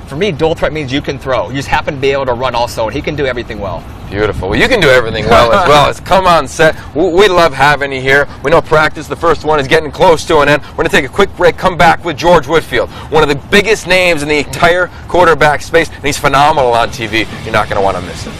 For me, dual threat means you can throw. You just happen to be able to run also, and he can do everything well. Beautiful. Well, you can do everything well as well. As come on set. We love having you here. We know practice, the first one, is getting close to an end. We're going to take a quick break, come back with George Whitfield, one of the biggest names in the entire quarterback space, and he's phenomenal on TV. You're not going to want to miss it.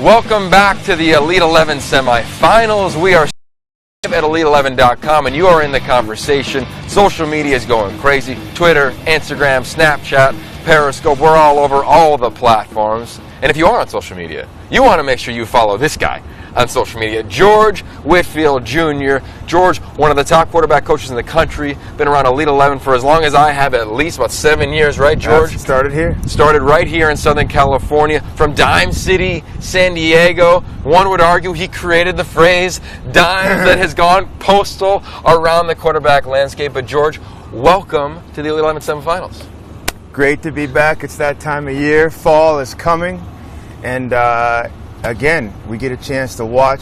Welcome back to the Elite 11 semifinals. We are at elite11.com, and you are in the conversation. Social media is going crazy. Twitter, Instagram, Snapchat, Periscope, we're all over all the platforms. And if you are on social media, you want to make sure you follow this guy on social media, George Whitfield Jr. George, one of the top quarterback coaches in the country, been around Elite 11 for as long as I have, at least about 7 years, right, George? Started here. Started right here in Southern California, from Dime City, San Diego. One would argue he created the phrase dimes that has gone postal around the quarterback landscape. But George, welcome to the Elite 11 semifinals. Great to be back. It's that time of year. Fall is coming. And again, we get a chance to watch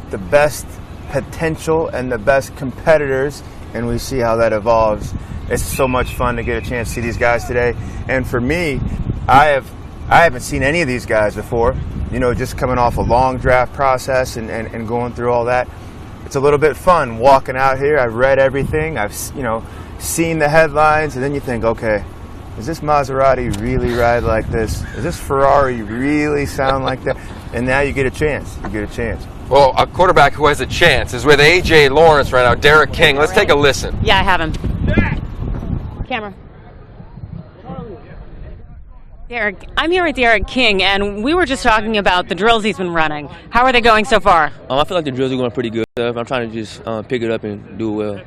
the best potential and the best competitors, and we see how that evolves. It's so much fun to get a chance to see these guys today. And for me, I haven't seen any of these guys before. You know, just coming off a long draft process and going through all that. It's a little bit fun walking out here. I've read everything. I've seen the headlines, and then you think, okay, does this Maserati really ride like this? Does this Ferrari really sound like that? And now you get a chance. You get a chance. Well, a quarterback who has a chance is with A.J. Lawrence right now, Derek King. Let's take a listen. Yeah, I have him. Camera. Derek, I'm here with Derek King, and we were just talking about the drills he's been running. How are they going so far? I feel like the drills are going pretty good. I'm trying to just pick it up and do it well.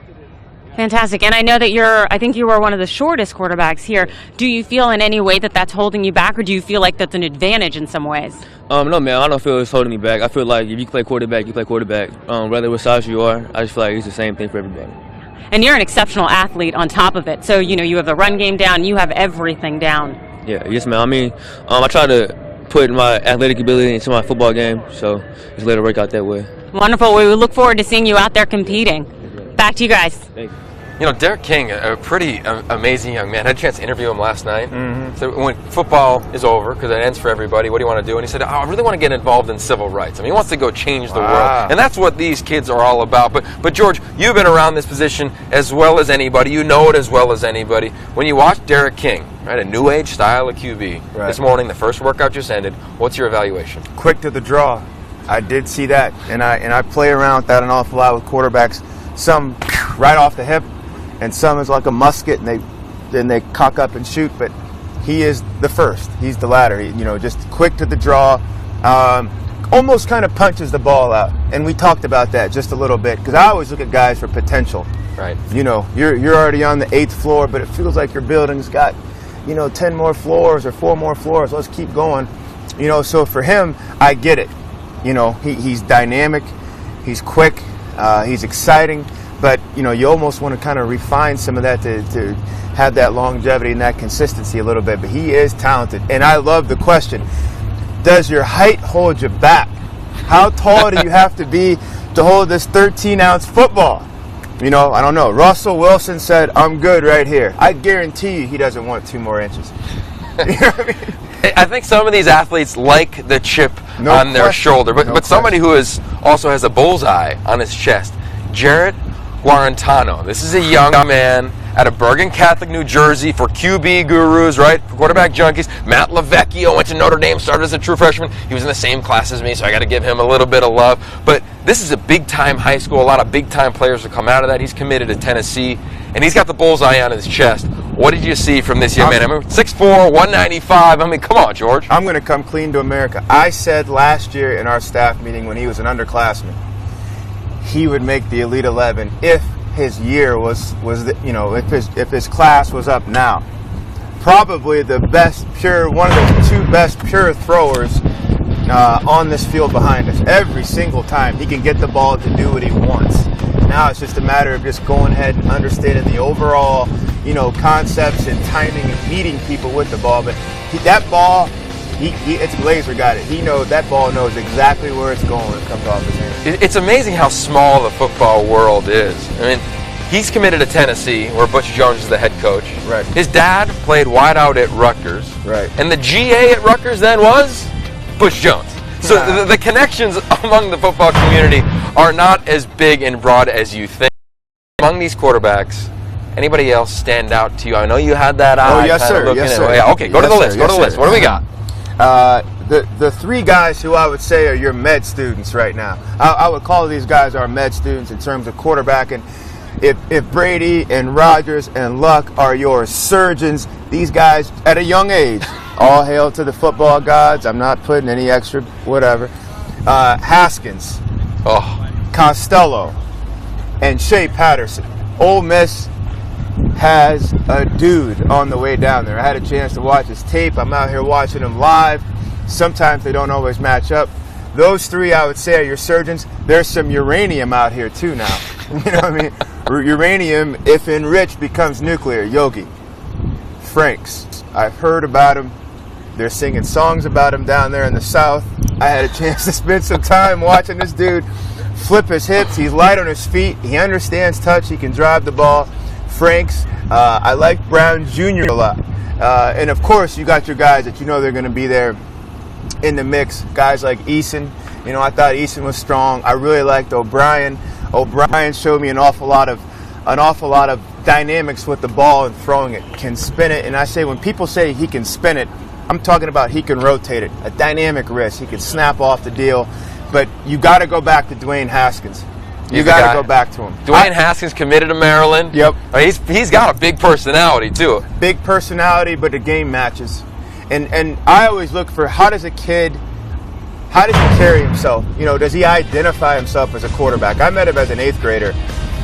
Fantastic. And I know that I think you were one of the shortest quarterbacks here. Do you feel in any way that that's holding you back, or do you feel like that's an advantage in some ways? No, man, I don't feel it's holding me back. I feel like if you play quarterback, you play quarterback. Whether what size you are, I just feel like it's the same thing for everybody. And you're an exceptional athlete on top of it. So, you have the run game down, you have everything down. Yeah, yes, man. I mean, I try to put my athletic ability into my football game, so just let it work out that way. Wonderful. We look forward to seeing you out there competing. Back to you guys. Thank you. You know, Derek King, a pretty amazing young man. I had a chance to interview him last night. So when football is over, because it ends for everybody, what do you want to do? And he said, I really want to get involved in civil rights. I mean, he wants to go change the world. And that's what these kids are all about. But George, you've been around this position as well as anybody. You know it as well as anybody. When you watch Derek King, right, a new age style of QB, this morning, the first workout just ended, what's your evaluation? Quick to the draw. I did see that, and I play around with that an awful lot with quarterbacks. Some right off the hip, and some is like a musket, and they cock up and shoot. But he is the first. He's the latter. Just quick to the draw. Almost kind of punches the ball out. And we talked about that just a little bit, because I always look at guys for potential. Right. You're already on the 8th floor, but it feels like your building's got 10 more floors or 4 more floors. Let's keep going. So for him, I get it. He's dynamic. He's quick. He's exciting. But, you almost want to kind of refine some of that to have that longevity and that consistency a little bit. But he is talented. And I love the question, does your height hold you back? How tall do you have to be to hold this 13-ounce football? I don't know. Russell Wilson said, I'm good right here. I guarantee you he doesn't want 2 more inches. You know what I mean? I think some of these athletes like the chip on their shoulder. But somebody who also has a bullseye on his chest, Jarrett Guarantano. This is a young man out of Bergen Catholic, New Jersey, for QB gurus, right? For quarterback junkies. Matt LaVecchio went to Notre Dame, started as a true freshman. He was in the same class as me, so I got to give him a little bit of love. But this is a big-time high school. A lot of big-time players will come out of that. He's committed to Tennessee, and he's got the bullseye on his chest. What did you see from this young man? I mean, 6'4", 195. I mean, come on, George. I'm going to come clean to America. I said last year in our staff meeting when he was an underclassman, he would make the Elite 11 if his year if his class was up now. Probably the best one of the 2 best pure throwers on this field behind us. Every single time he can get the ball to do what he wants. Now it's just a matter of just going ahead and understanding the overall, concepts and timing and meeting people with the ball. But that ball, it's Glazer got it. That ball knows exactly where it's going when it comes off his hand. It's amazing how small the football world is. I mean, he's committed to Tennessee, where Butch Jones is the head coach. Right. His dad played wideout at Rutgers. Right. And the GA at Rutgers then was Butch Jones. So the connections among the football community are not as big and broad as you think. Among these quarterbacks, anybody else stand out to you? I know you had that eye. Oh, yes, sir. Yes, sir. Yeah, okay, go to the list. Go to the list. What do we got? the three guys who I would say are your med students right now. I would call these guys our med students in terms of quarterbacking. If Brady and Rodgers and Luck are your surgeons, these guys at a young age, all hail to the football gods. I'm not putting any extra whatever. Haskins, Costello, and Shea Patterson. Ole Miss has a dude on the way down there. I had a chance to watch his tape. I'm out here watching him live. Sometimes they don't always match up. Those three, I would say, are your surgeons. There's some uranium out here too now. You know what I mean? Uranium, if enriched, becomes nuclear. Yogi, Franks. I've heard about him. They're singing songs about him down there in the South. I had a chance to spend some time watching this dude flip his hips. He's light on his feet. He understands touch. He can drive the ball. Franks. I like Brown Jr. a lot. And of course, you got your guys that you know they're going to be there in the mix. Guys like Eason. You know, I thought Eason was strong. I really liked O'Brien. O'Brien showed me an awful lot of dynamics with the ball and throwing it. Can spin it. And I say when people say he can spin it, I'm talking about he can rotate it. A dynamic wrist. He can snap off the deal. But you got to go back to Dwayne Haskins. You got to go back to him. Dwayne Haskins committed to Maryland. Yep. He's got a big personality too. Big personality, but the game matches. And I always look for how does he carry himself? You know, does he identify himself as a quarterback? I met him as an 8th grader,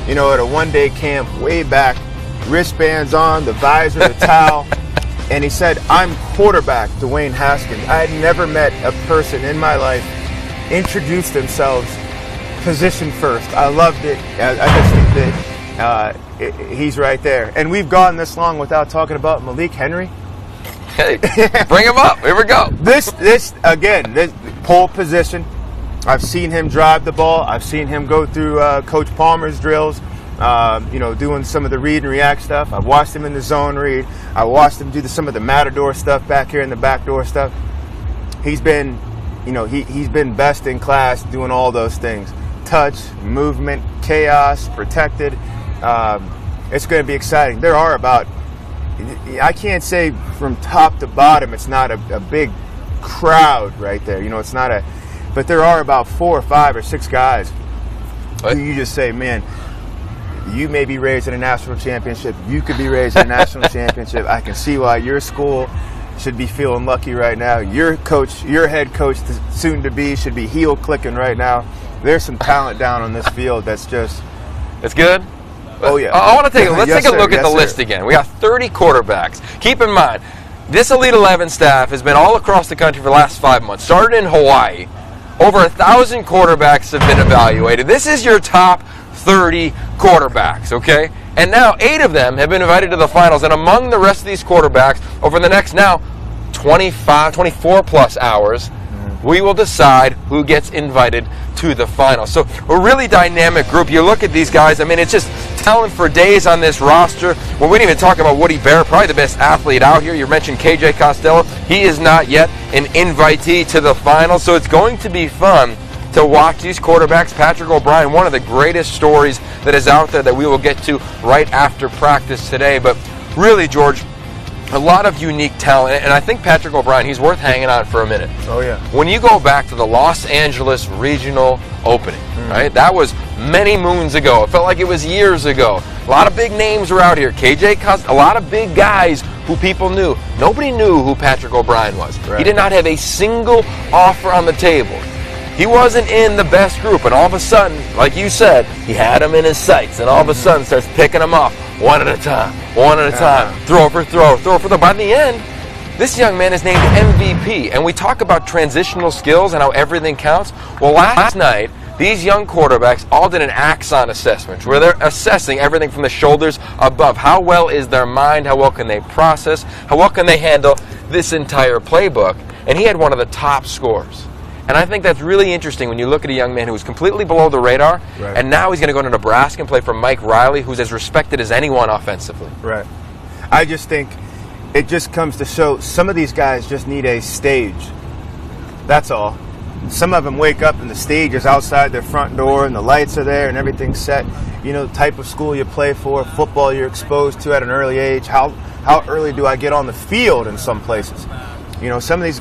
you know, at a one-day camp way back, wristbands on, the visor, the towel, and he said, "I'm quarterback, Dwayne Haskins." I had never met a person in my life introduce themselves position first. I loved it. I just think that he's right there. And we've gone this long without talking about Malik Henry. Hey, bring him up. Here we go. This pole position. I've seen him drive the ball. I've seen him go through Coach Palmer's drills, you know, doing some of the read and react stuff. I've watched him in the zone read. I watched him do some of the Matador stuff back here in the backdoor stuff. He's been, you know, he's been best in class doing all those things. Touch, movement, chaos, protected. It's going to be exciting. There are about, I can't say from top to bottom, it's not a big crowd right there. You know, it's not but there are about 4 or 5 or 6 guys who you just say, man, you may be raised in a national championship. You could be raised in a national championship. I can see why your school should be feeling lucky right now. Your coach, your head coach, soon to be, should be heel clicking right now. There's some talent down on this field that's just. It's good. Oh yeah. I want to take. Let's take a look at the list again. We got 30 quarterbacks. Keep in mind, this Elite 11 staff has been all across the country for the last 5 months. Started in Hawaii. Over 1,000 quarterbacks have been evaluated. This is your top 30 quarterbacks, okay? And now 8 of them have been invited to the finals. And among the rest of these quarterbacks, over the next now 24 plus hours, we will decide who gets invited to the finals. So a really dynamic group. You look at these guys, I mean, it's just talent for days on this roster. Well, we didn't even talk about Woody Bear, probably the best athlete out here. You mentioned KJ Costello. He is not yet an invitee to the finals. So it's going to be fun to watch these quarterbacks. Patrick O'Brien, one of the greatest stories that is out there that we will get to right after practice today. But really, George, a lot of unique talent, and I think Patrick O'Brien, he's worth hanging on for a minute. Oh, yeah. When you go back to the Los Angeles Regional Opening, right? That was many moons ago. It felt like it was years ago. A lot of big names were out here. KJ Costello, a lot of big guys who people knew. Nobody knew who Patrick O'Brien was. Right. He did not have a single offer on the table. He wasn't in the best group, and all of a sudden, like you said, he had him in his sights, and all of a sudden starts picking them off one at a time, throw for throw. By the end, this young man is named MVP, and we talk about transitional skills and how everything counts. Well, last night, these young quarterbacks all did an Axon assessment where they're assessing everything from the shoulders above. How well is their mind? How well can they process? How well can they handle this entire playbook? And he had one of the top scores. And I think that's really interesting when you look at a young man who was completely below the radar, right, and now he's going to go to Nebraska and play for Mike Riley, who's as respected as anyone offensively. Right. I just think it just comes to show some of these guys just need a stage. That's all. Some of them wake up and the stage is outside their front door and the lights are there and everything's set. You know, the type of school you play for, football you're exposed to at an early age. How early do I get on the field in some places? You know, some of these,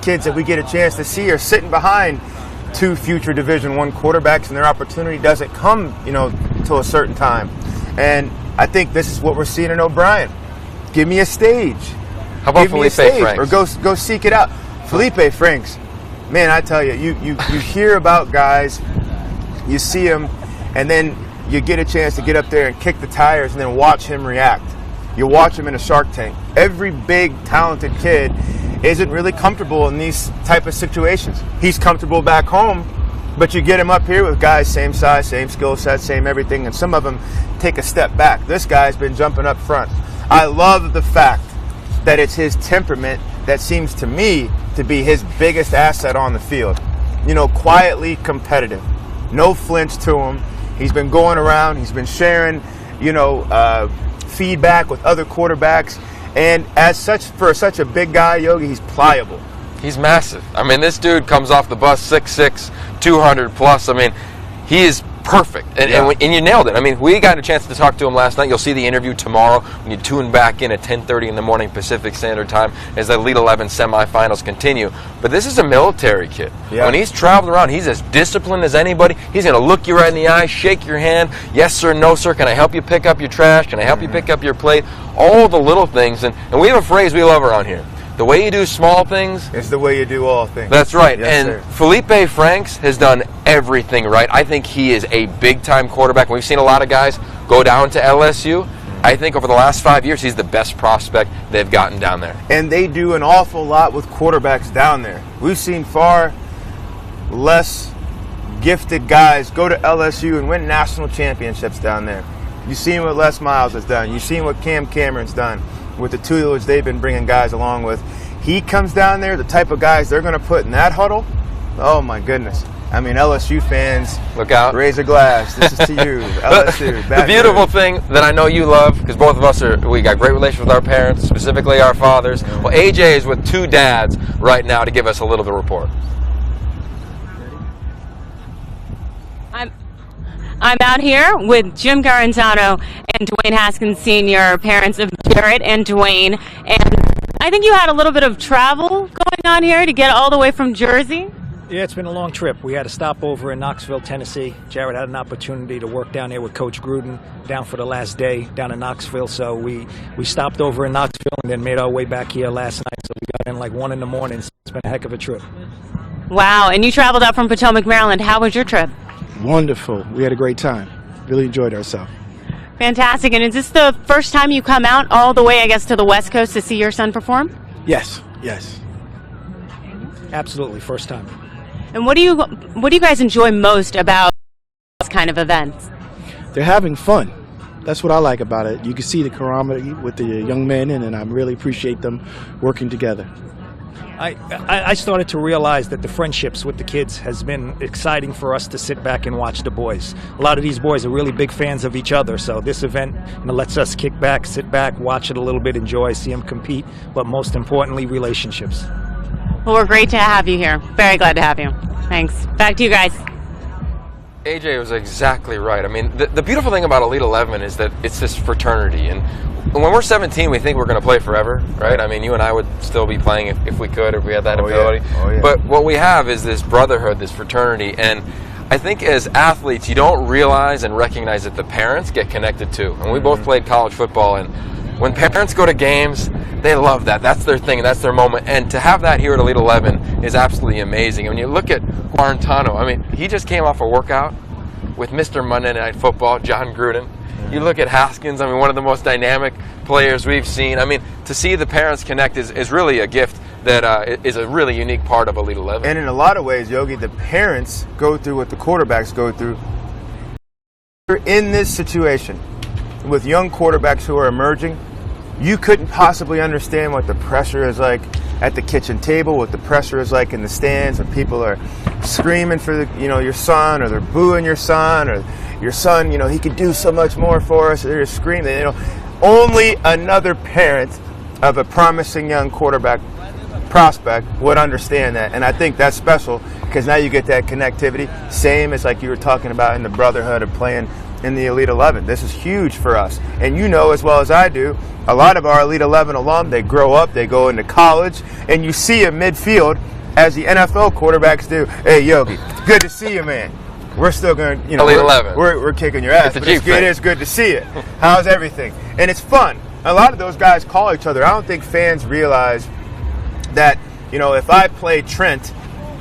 kids that we get a chance to see are sitting behind 2 future Division I quarterbacks, and their opportunity doesn't come, till a certain time. And I think this is what we're seeing in O'Brien. Give me a stage. How about Felipe Franks? Or go seek it out. Felipe Franks, man, I tell you, you hear about guys, you see them, and then you get a chance to get up there and kick the tires and then watch him react. You watch him in a Shark Tank. Every big, talented kid isn't really comfortable in these type of situations. He's comfortable back home, but you get him up here with guys same size, same skill set, same everything, and some of them take a step back. This guy's been jumping up front. I love the fact that it's his temperament that seems to me to be his biggest asset on the field. Quietly competitive. No flinch to him. He's been going around. He's been sharing, feedback with other quarterbacks. And as such, for such a big guy, Yogi, he's pliable. He's massive. I mean, this dude comes off the bus 6'6", 200 plus. I mean, he is perfect. And you nailed it. I mean, we got a chance to talk to him last night. You'll see the interview tomorrow when you tune back in at 10:30 in the morning Pacific Standard Time as the Elite 11 semifinals continue. But this is a military kid. Yeah. When he's traveled around, he's as disciplined as anybody. He's going to look you right in the eye, shake your hand. Yes, sir, no, sir. Can I help you pick up your trash? Can I help you pick up your plate? All the little things. And we have a phrase we love around here. The way you do small things is the way you do all things. That's right. Yes, and sir. Felipe Franks has done everything right. I think he is a big-time quarterback. We've seen a lot of guys go down to LSU. I think over the last 5 years, he's the best prospect they've gotten down there. And they do an awful lot with quarterbacks down there. We've seen far less gifted guys go to LSU and win national championships down there. You've seen what Les Miles has done. You've seen what Cam Cameron's done with the tutelage they've been bringing guys along with. He comes down there, the type of guys they're going to put in that huddle, oh my goodness. I mean, LSU fans, look out. Raise a glass. This is to you, LSU. The beautiful thing that I know you love, because both of us we got great relations with our parents, specifically our fathers. Well, AJ is with 2 dads right now to give us a little bit of report. I'm out here with Jim Garantano and Dwayne Haskins Sr., parents of Garrett and Dwayne. And I think you had a little bit of travel going on here to get all the way from Jersey. Yeah, it's been a long trip. We had a stopover in Knoxville, Tennessee. Jared had an opportunity to work down there with Coach Gruden down for the last day down in Knoxville. So we stopped over in Knoxville and then made our way back here last night. So we got in like 1 in the morning. So it's been a heck of a trip. Wow, and you traveled out from Potomac, Maryland. How was your trip? Wonderful. We had a great time. Really enjoyed ourselves. Fantastic. And is this the first time you come out all the way, I guess, to the West Coast to see your son perform? Yes. Absolutely, first time. And what do you guys enjoy most about this kind of events? They're having fun. That's what I like about it. You can see the camaraderie with the young men, and I really appreciate them working together. I started to realize that the friendships with the kids has been exciting for us to sit back and watch the boys. A lot of these boys are really big fans of each other, so this event lets us kick back, sit back, watch it a little bit, enjoy, see them compete, but most importantly, relationships. Well, we're great to have you here. Very glad to have you. Thanks. Back to you guys. AJ was exactly right. I mean, the beautiful thing about Elite 11 is that it's this fraternity. And when we're 17, we think we're going to play forever, right? I mean, you and I would still be playing if we could, if we had that ability. Yeah. Oh, yeah. But what we have is this brotherhood, this fraternity. And I think as athletes, you don't realize and recognize that the parents get connected too. And we both played college football. And when parents go to games, they love that. That's their thing. That's their moment. And to have that here at Elite 11 is absolutely amazing. And when you look at Guarantano, I mean, he just came off a workout with Mr. Monday Night Football, John Gruden. You look at Haskins, I mean, one of the most dynamic players we've seen. I mean, to see the parents connect is really a gift that is a really unique part of Elite 11. And in a lot of ways, Yogi, the parents go through what the quarterbacks go through. In this situation, with young quarterbacks who are emerging, you couldn't possibly understand what the pressure is like at the kitchen table, what the pressure is like in the stands, when people are screaming for your son, or they're booing your son, or your son, he could do so much more for us. They're just screaming. Only another parent of a promising young quarterback prospect would understand that, and I think that's special because now you get that connectivity. Same as like you were talking about in the brotherhood of playing in the Elite 11. This is huge for us. And you know as well as I do, a lot of our Elite 11 alum, they grow up, they go into college, and you see them midfield as the NFL quarterbacks do. Hey, Yogi, good to see you, man. We're still going to, Elite 11. We're kicking your ass. But it is good to see it. How's everything? And it's fun. A lot of those guys call each other. I don't think fans realize that, if I play Trent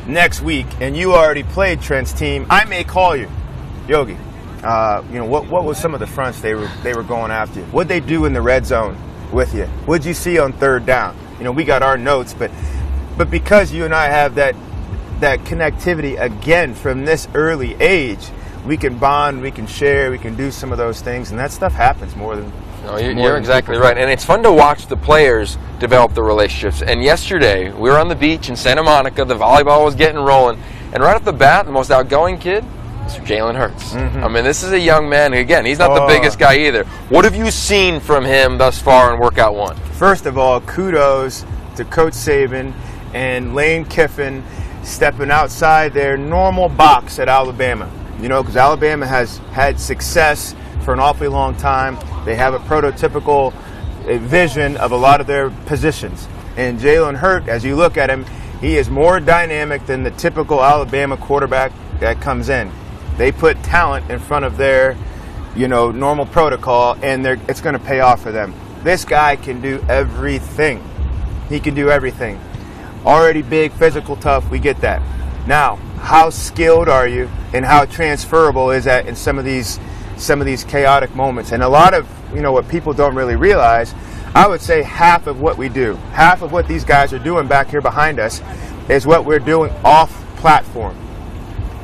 next week and you already played Trent's team, I may call you, Yogi. What was some of the fronts they were going after you? What'd they do in the red zone with you? What'd you see on third down? We got our notes, but because you and I have that connectivity again from this early age, we can bond, we can share, we can do some of those things, and that stuff happens more than. No, you're exactly right, and it's fun to watch the players develop the relationships. And yesterday, we were on the beach in Santa Monica. The volleyball was getting rolling, and right off the bat, the most outgoing kid, Mr. Jalen Hurts. Mm-hmm. I mean, this is a young man. Again, he's not the biggest guy either. What have you seen from him thus far in Workout 1? First of all, kudos to Coach Saban and Lane Kiffin stepping outside their normal box at Alabama. Because Alabama has had success for an awfully long time. They have a prototypical vision of a lot of their positions. And Jalen Hurts, as you look at him, he is more dynamic than the typical Alabama quarterback that comes in. They put talent in front of their, normal protocol, and it's going to pay off for them. This guy can do everything. He can do everything. Already big, physical, tough, we get that. Now, how skilled are you, and how transferable is that in some of these chaotic moments? And a lot of, what people don't really realize, I would say half of what we do, half of what these guys are doing back here behind us is what we're doing off platform.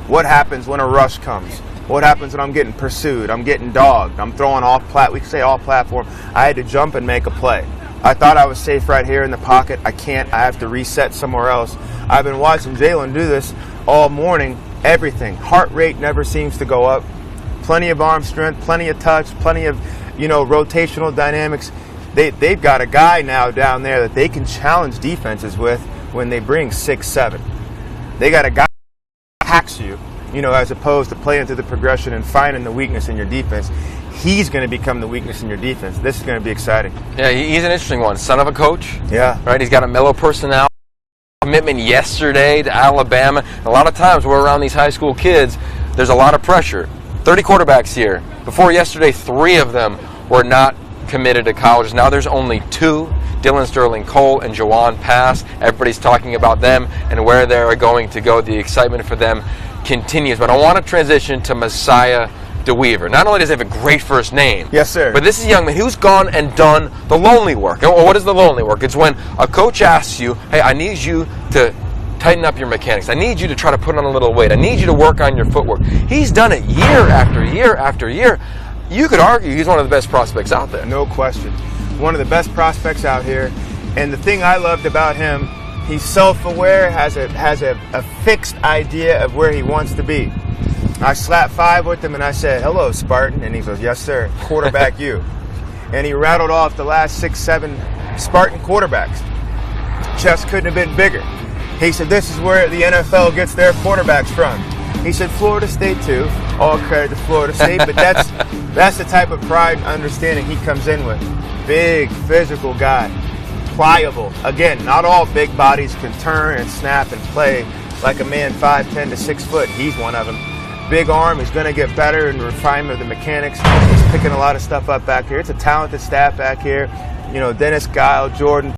What happens when a rush comes? What happens when I'm getting pursued? I'm getting dogged. I'm throwing we can say off platform. I had to jump and make a play. I thought I was safe right here in the pocket. I can't. I have to reset somewhere else. I've been watching Jalen do this all morning. Everything. Heart rate never seems to go up. Plenty of arm strength, plenty of touch, plenty of, rotational dynamics. They've got a guy now down there that they can challenge defenses with when they bring 6'7". They got a guy that hacks you, as opposed to playing through the progression and finding the weakness in your defense. He's going to become the weakness in your defense. This is going to be exciting. Yeah, he's an interesting one. Son of a coach. Yeah. Right. He's got a mellow personality. Commitment yesterday to Alabama. And a lot of times we're around these high school kids. There's a lot of pressure. 30 quarterbacks here. Before yesterday, 3 of them were not committed to colleges. Now there's only 2. Dylan Sterling Cole and Jawan Pass. Everybody's talking about them and where they're going to go. The excitement for them continues. But I want to transition to Messiah DeWeaver. Not only does he have a great first name, yes, sir, but this is a young man who's gone and done the lonely work. And what is the lonely work? It's when a coach asks you, hey, I need you to tighten up your mechanics. I need you to try to put on a little weight. I need you to work on your footwork. He's done it year after year after year. You could argue he's one of the best prospects out there. No question. One of the best prospects out here. And the thing I loved about him, he's self-aware, has a fixed idea of where he wants to be. I slapped 5 with him and I said, hello, Spartan. And he goes, yes, sir, quarterback you. And he rattled off the last 6, 7 Spartan quarterbacks. Chest couldn't have been bigger. He said, this is where the NFL gets their quarterbacks from. He said, Florida State too. All credit to Florida State, but that's the type of pride and understanding he comes in with. Big, physical guy. Pliable. Again, not all big bodies can turn and snap and play like a man 5'10" to 6 foot. He's one of them. Big arm. He's going to get better in the refinement of the mechanics. He's picking a lot of stuff up back here. It's a talented staff back here. Dennis Guile, Jordan,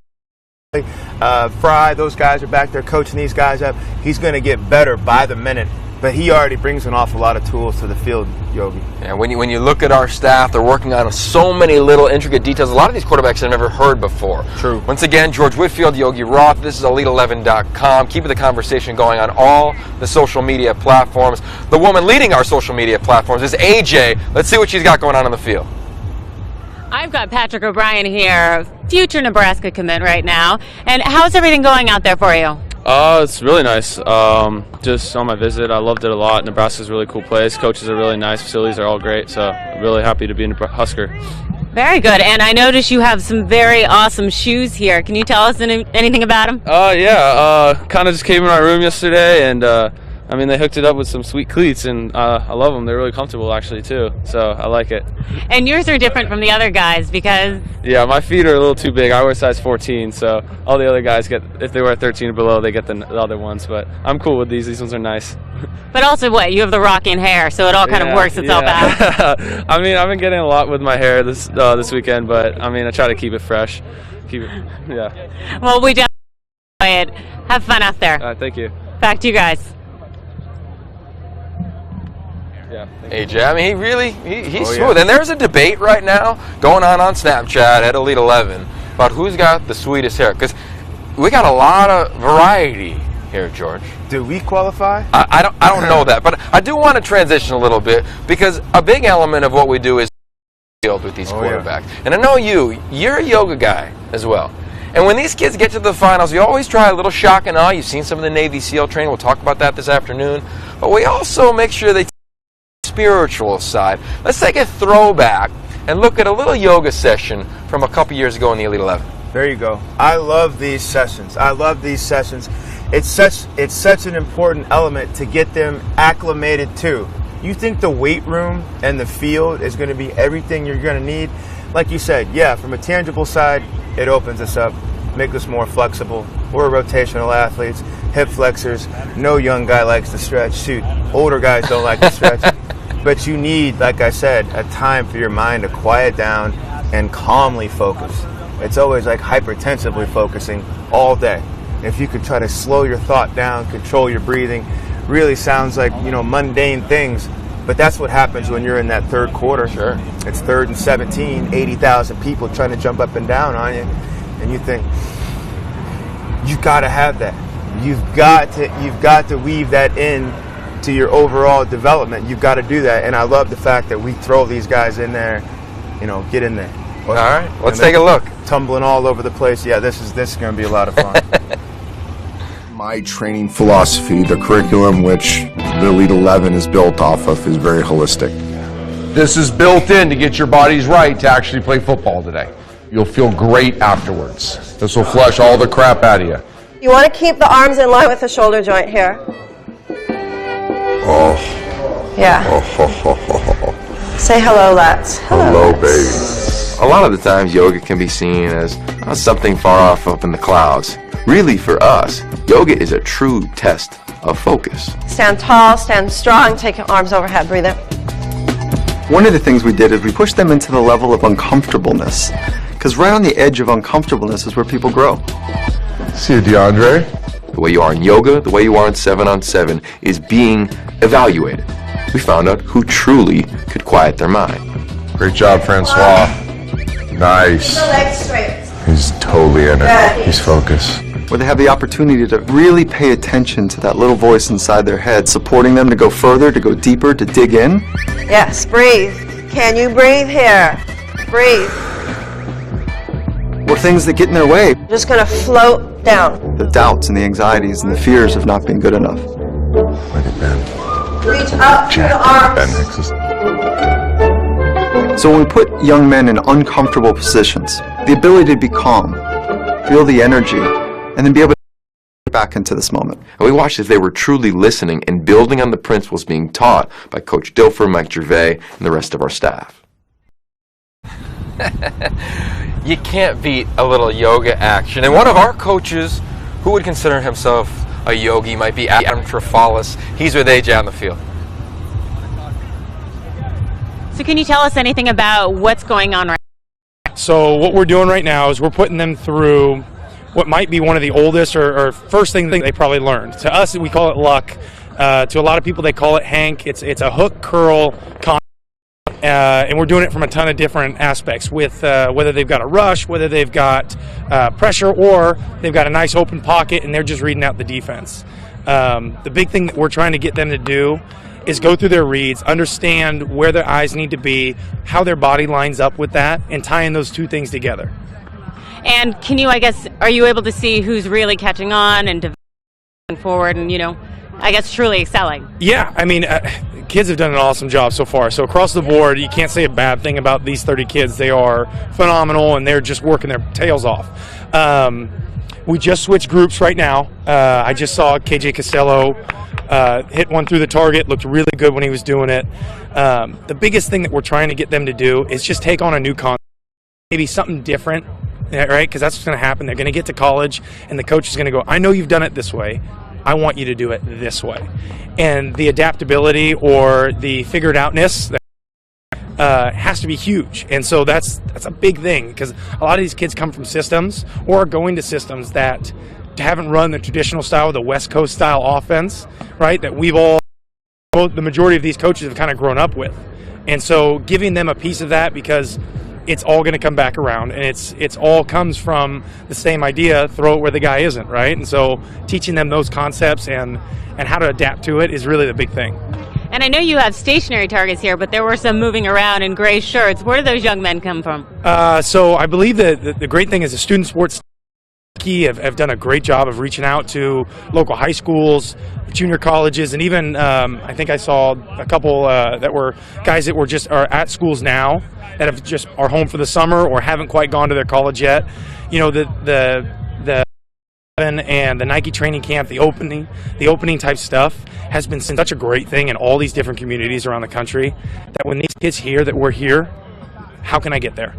Fry, those guys are back there coaching these guys up. He's going to get better by the minute. But he already brings an awful lot of tools to the field, Yogi. Yeah, when you look at our staff, they're working on so many little intricate details. A lot of these quarterbacks I've never heard before. True. Once again, George Whitfield, Yogi Roth. This is Elite11.com. Keeping the conversation going on all the social media platforms. The woman leading our social media platforms is AJ. Let's see what she's got going on the field. I've got Patrick O'Brien here, future Nebraska commit right now. And how's everything going out there for you? It's really nice. Just on my visit, I loved it a lot. Nebraska's a really cool place. Coaches are really nice. Facilities are all great. So I'm really happy to be a Husker. Very good. And I noticed you have some very awesome shoes here. Can you tell us anything about them? Yeah. Kind of just came in my room yesterday and I mean, they hooked it up with some sweet cleats, and I love them. They're really comfortable, actually, too. So I like it. And yours are different from the other guys because... Yeah, my feet are a little too big. I wear size 14, so all the other guys get, if they wear 13 or below, they get the other ones. But I'm cool with these. These ones are nice. But also, what, you have the rocking hair, so it all kind of works itself out. I mean, I've been getting a lot with my hair this weekend, but I mean, I try to keep it fresh. Yeah. Well, we definitely enjoy it. Have fun out there. Thank you. Back to you guys. Yeah. AJ, I mean, he's Oh, smooth. yeah. And there's a debate right now going on Snapchat at Elite 11 about who's got the sweetest hair. Because we got a lot of variety here, George. Do we qualify? I don't know that, but I do want to transition a little bit because a big element of what we do is field with these quarterbacks. And I know you're a yoga guy as well. And when these kids get to the finals, we always try a little shock and awe. You've seen some of the Navy SEAL training. We'll talk about that this afternoon. But we also make sure they take the spiritual side. Let's take a throwback and look at a little yoga session from a couple years ago in the Elite 11. There you go. I love these sessions. It's such an important element to get them acclimated to. You think the weight room and the field is going to be everything you're going to need? Like you said, yeah, from a tangible side, it opens us up, makes us more flexible. We're rotational athletes, hip flexors. No young guy likes to stretch. Shoot, older guys don't like to stretch. But you need, like I said, a time for your mind to quiet down and calmly focus. It's always like hypertensively focusing all day. If you could try to slow your thought down, control your breathing, really sounds like, mundane things. But that's what happens when you're in that third quarter. Sure. It's 3rd and 17, 80,000 people trying to jump up and down on you. And you think, you've got to have that. You've got to weave that in to your overall development. You've got to do that. And I love the fact that we throw these guys in there, get in there. All right, let's take a look. Tumbling all over the place. Yeah, this is going to be a lot of fun. My training philosophy, the curriculum which the Elite 11 is built off of, is very holistic. This is built in to get your bodies right to actually play football today. You'll feel great afterwards. This will flush all the crap out of you. You want to keep the arms in line with the shoulder joint here. Oh. Yeah. Oh. Say hello, lads. Hello, baby. A lot of the times, yoga can be seen as something far off up in the clouds. Really, for us, yoga is a true test of focus. Stand tall, stand strong, take your arms overhead, breathe in. One of the things we did is we pushed them into the level of uncomfortableness. Because right on the edge of uncomfortableness is where people grow. See you, DeAndre. The way you are in yoga, the way you are in 7-on-7 is being evaluated. We found out who truly could quiet their mind. Great job, Francois. Nice. Keep the legs straight. He's totally in it. He's focused. Where they have the opportunity to really pay attention to that little voice inside their head, supporting them to go further, to go deeper, to dig in. Yes, breathe. Can you breathe here? Breathe. Or things that get in their way. Just going to float down. The doubts and the anxieties and the fears of not being good enough. Look at Ben. Reach up to the arms. So when we put young men in uncomfortable positions, the ability to be calm, feel the energy, and then be able to get back into this moment. And we watched as they were truly listening and building on the principles being taught by Coach Dilfer, Mike Gervais, and the rest of our staff. You can't beat a little yoga action. And one of our coaches, who would consider himself a yogi, might be Adam Trefalis. He's with AJ on the field. So can you tell us anything about what's going on right now? So what we're doing right now is we're putting them through what might be one of the oldest or first thing they probably learned. To us, we call it luck. To a lot of people, they call it Hank. It's a hook curl concept, and we're doing it from a ton of different aspects with whether they've got a rush, whether they've got pressure, or they've got a nice open pocket and they're just reading out the defense. The big thing that we're trying to get them to do is go through their reads, understand where their eyes need to be, how their body lines up with that, and tying those two things together. And can you, are you able to see who's really catching on and developing forward and, truly excelling? Yeah, kids have done an awesome job so far. So across the board, you can't say a bad thing about these 30 kids. They are phenomenal, and they're just working their tails off. We just switched groups right now. I just saw KJ Costello hit one through the target, looked really good when he was doing it. The biggest thing that we're trying to get them to do is just take on a new concept, maybe something different, right? Because that's what's going to happen. They're going to get to college, and the coach is going to go, I know you've done it this way. I want you to do it this way. And the adaptability or the figured outness has to be huge. And so that's a big thing, because a lot of these kids come from systems or are going to systems that haven't run the traditional style, the West Coast style offense, right? That the majority of these coaches have kind of grown up with. And so giving them a piece of that, because it's all going to come back around, and it's all comes from the same idea, throw it where the guy isn't, right? And so teaching them those concepts and how to adapt to it is really the big thing. And I know you have stationary targets here, but there were some moving around in gray shirts. Where do those young men come from? So I believe that the great thing is the student sports have done a great job of reaching out to local high schools, junior colleges, and even I think I saw a couple that were guys that are at schools now that have just are home for the summer or haven't quite gone to their college yet. You know, the and the Nike training camp, the opening type stuff has been such a great thing in all these different communities around the country, that when these kids hear that we're here, how can I get there?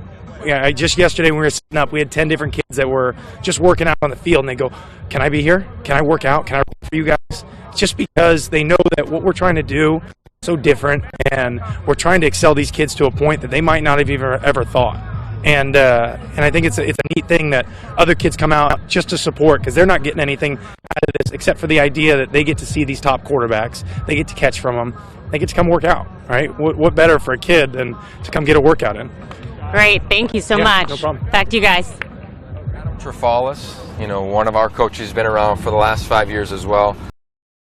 Yeah, just yesterday when we were setting up, we had 10 different kids that were just working out on the field, and they go, can I be here? Can I work out? Can I work for you guys? Just because they know that what we're trying to do is so different, and we're trying to excel these kids to a point that they might not have ever thought. And I think it's a neat thing that other kids come out just to support, because they're not getting anything out of this except for the idea that they get to see these top quarterbacks. They get to catch from them. They get to come work out, right? What better for a kid than to come get a workout in? Great, thank you so much. No problem. Back to you guys. Trefalis, one of our coaches, been around for the last 5 years as well.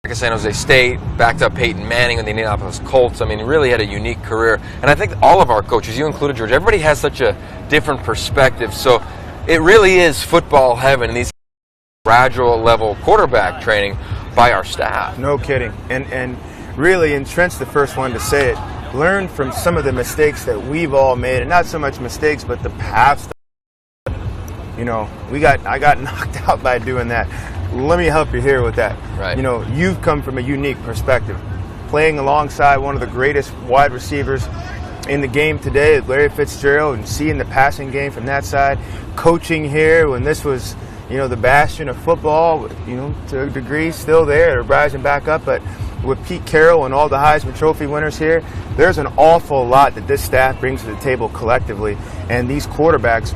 Like I San Jose State, backed up Peyton Manning with the Indianapolis Colts. I mean, he really had a unique career. And I think all of our coaches, you included, George, everybody has such a different perspective. So it really is football heaven in these graduate level quarterback training by our staff. No kidding. And really, and Trent's the first one to say it, learn from some of the mistakes that we've all made, and not so much mistakes, but the past. I got knocked out by doing that. Let me help you here with that. Right. You've come from a unique perspective, playing alongside one of the greatest wide receivers in the game today, Larry Fitzgerald, and seeing the passing game from that side, coaching here when this was, the bastion of football, to a degree still there, rising back up, but with Pete Carroll and all the Heisman Trophy winners here, there's an awful lot that this staff brings to the table collectively, and these quarterbacks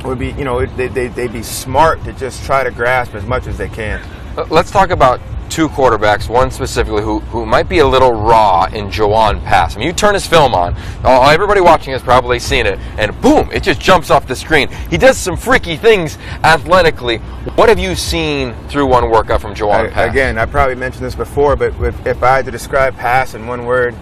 would be, they'd be smart to just try to grasp as much as they can. Let's talk about two quarterbacks, one specifically who might be a little raw in Juwan pass. I mean, you turn his film on, everybody watching has probably seen it, and boom, it just jumps off the screen. He does some freaky things athletically. What have you seen through one workout from Juwan pass? Again, I probably mentioned this before, but if I had to describe pass in one word,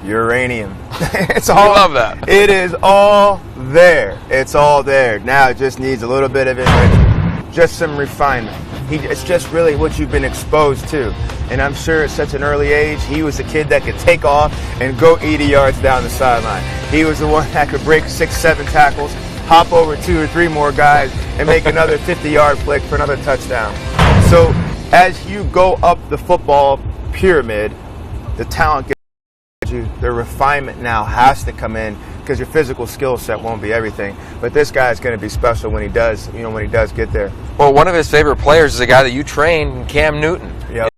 uranium. It's all. I love that. It is all there. It's all there. Now it just needs a little bit of enrichment, just some refinement. It's just really what you've been exposed to. And I'm sure at such an early age, he was the kid that could take off and go 80 yards down the sideline. He was the one that could break 6-7 tackles, hop over 2 or 3 more guys, and make another 50-yard flick for another touchdown. So as you go up the football pyramid, the talent gets you. The refinement now has to come in, because your physical skill set won't be everything. But this guy is going to be special when he does, when he does get there. Well, one of his favorite players is a guy that you trained, Cam Newton. Yep.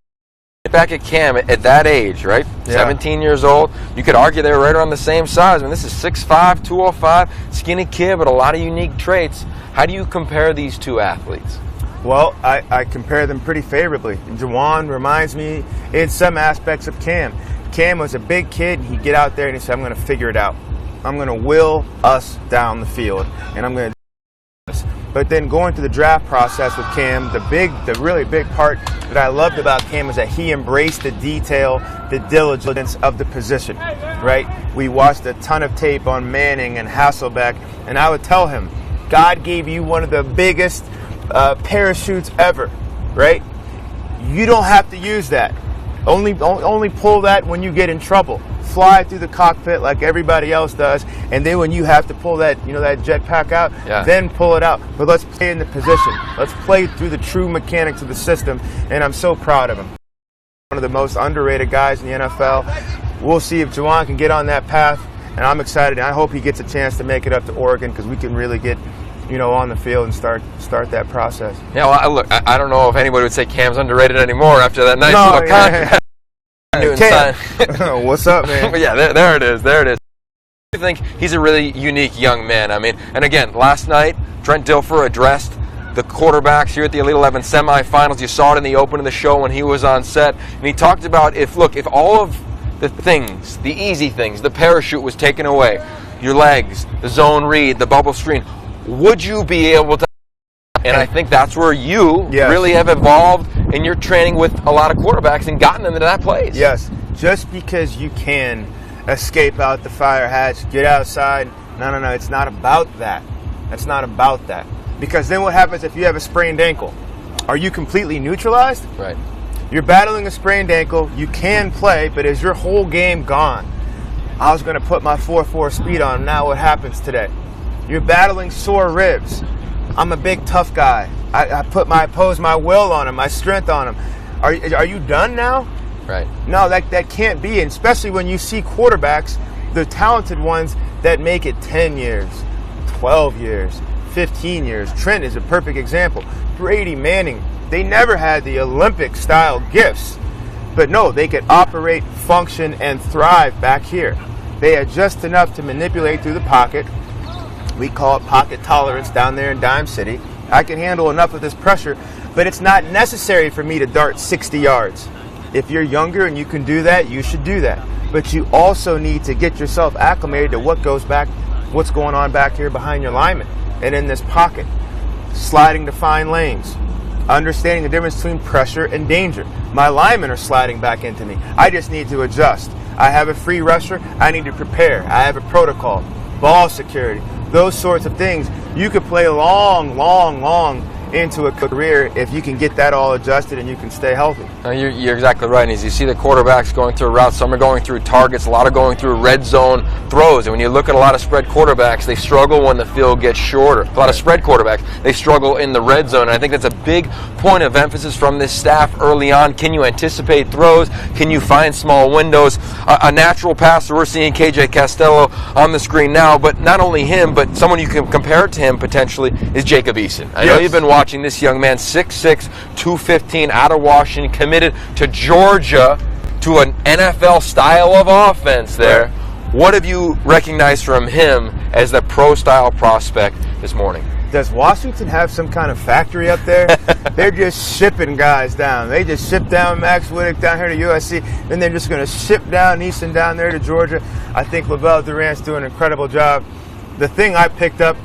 Back at Cam at that age, right? Yeah. 17 years old. You could argue they were right around the same size. I mean, this is 6'5", 205, skinny kid, but a lot of unique traits. How do you compare these two athletes? Well, I compare them pretty favorably. Juwan reminds me in some aspects of Cam. Cam was a big kid, and he'd get out there and he'd say, I'm going to figure it out. I'm going to will us down the field, and I'm going to do this. But then going through the draft process with Cam, the really big part that I loved about Cam is that he embraced the detail, the diligence of the position, right? We watched a ton of tape on Manning and Hasselbeck, and I would tell him, God gave you one of the biggest parachutes ever, right? You don't have to use that. Only pull that when you get in trouble. Fly through the cockpit like everybody else does, and then when you have to pull that, that jetpack out, then pull it out. But let's play in the position. Let's play through the true mechanics of the system, and I'm so proud of him. one of the most underrated guys in the NFL. We'll see if Juwan can get on that path, and I'm excited. I hope he gets a chance to make it up to Oregon because we can really get, on the field and start that process. Yeah, well, look, I don't know if anybody would say Cam's underrated anymore after that nice little contract. Cam. What's up, man? But yeah, there it is. I think he's a really unique young man. I mean, and again, last night, Trent Dilfer addressed the quarterbacks here at the Elite 11 semifinals. You saw it in the open of the show when he was on set, and he talked about if all of the things, the easy things, the parachute was taken away, your legs, the zone read, the bubble screen, would you be able to? And I think that's where you really have evolved in your training with a lot of quarterbacks and gotten them into that place. Yes, just because you can escape out the fire hatch, get outside, no, it's not about that. It's not about that. Because then what happens if you have a sprained ankle? Are you completely neutralized? Right. You're battling a sprained ankle, you can play, but is your whole game gone? I was going to put my 4.4 speed on, now what happens today? You're battling sore ribs. I'm a big tough guy. I pose my will on him, my strength on him. Are you done now? Right. No, that can't be, and especially when you see quarterbacks, the talented ones that make it 10 years, 12 years, 15 years. Trent is a perfect example. Brady, Manning, they never had the Olympic-style gifts, but no, they could operate, function, and thrive back here. They had just enough to manipulate through the pocket. We call it pocket tolerance down there in Dime City. I can handle enough of this pressure, but it's not necessary for me to dart 60 yards. If you're younger and you can do that, you should do that. But you also need to get yourself acclimated to what's going on back here behind your lineman and in this pocket. Sliding to find lanes. Understanding the difference between pressure and danger. My linemen are sliding back into me. I just need to adjust. I have a free rusher. I need to prepare. I have a protocol. Ball security. Those sorts of things. You could play long into a career if you can get that all adjusted and you can stay healthy. You're exactly right. And as you see the quarterbacks going through routes, some are going through targets, a lot are going through red zone throws. And when you look at a lot of spread quarterbacks, they struggle when the field gets shorter. A lot of spread quarterbacks, they struggle in the red zone. And I think that's a big point of emphasis from this staff early on. Can you anticipate throws? Can you find small windows? A natural passer, we're seeing KJ Costello on the screen now, but not only him, but someone you can compare to him potentially is Jacob Eason. I know you've been watching this young man, 6'6", 215, out of Washington, committed to Georgia, to an NFL style of offense there. What have you recognized from him as the pro-style prospect this morning? Does Washington have some kind of factory up there? They're just shipping guys down. They just ship down Max Whittick down here to USC, then they're just going to ship down Eason down there to Georgia. I think LaBelle Durant's doing an incredible job. The thing I picked up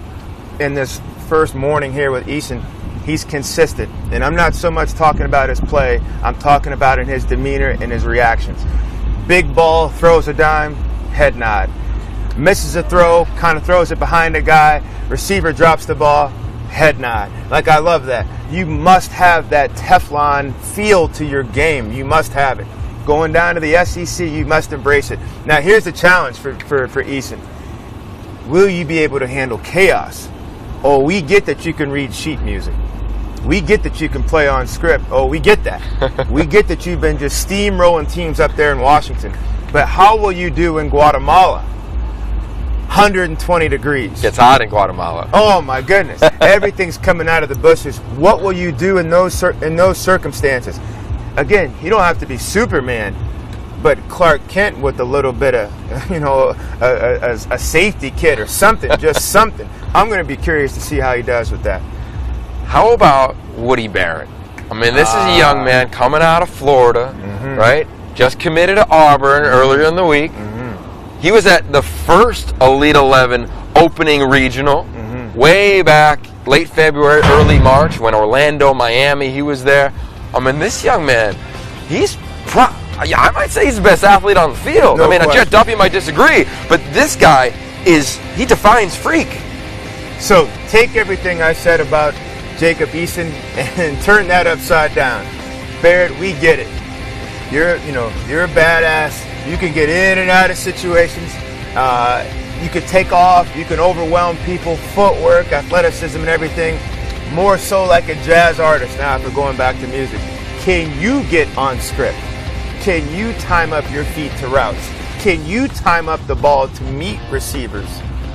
in this first morning here with Eason, he's consistent. And I'm not so much talking about his play, I'm talking about in his demeanor and his reactions. Big ball, throws a dime, head nod. Misses a throw, kind of throws it behind a guy, receiver drops the ball, head nod. Like, I love that. You must have that Teflon feel to your game. You must have it. Going down to the SEC, you must embrace it. Now, here's the challenge for Eason. Will you be able to handle chaos? Oh, we get that you can read sheet music. We get that you can play on script. Oh, we get that. We get that you've been just steamrolling teams up there in Washington. But how will you do in Guatemala? 120 degrees. Gets hot in Guatemala. Oh my goodness. Everything's coming out of the bushes. What will you do in those circumstances? Again, you don't have to be Superman, but Clark Kent with a little bit of, a safety kit or something, just something. I'm going to be curious to see how he does with that. How about Woody Barrett? I mean, this is a young man coming out of Florida, right? Just committed to Auburn earlier in the week. He was at the first Elite 11 opening regional way back late February, early March when Orlando, Miami, he was there. I mean, this young man, I might say he's the best athlete on the field. No I mean, question. Jet Duffy might disagree, but this guy he defines freak. So take everything I said about Jacob Eason and turn that upside down. Barrett, we get it. You're a badass. You can get in and out of situations. You can take off. You can overwhelm people. Footwork, athleticism, and everything. More so like a jazz artist now if we're going back to music. Can you get on script? Can you time up your feet to routes? Can you time up the ball to meet receivers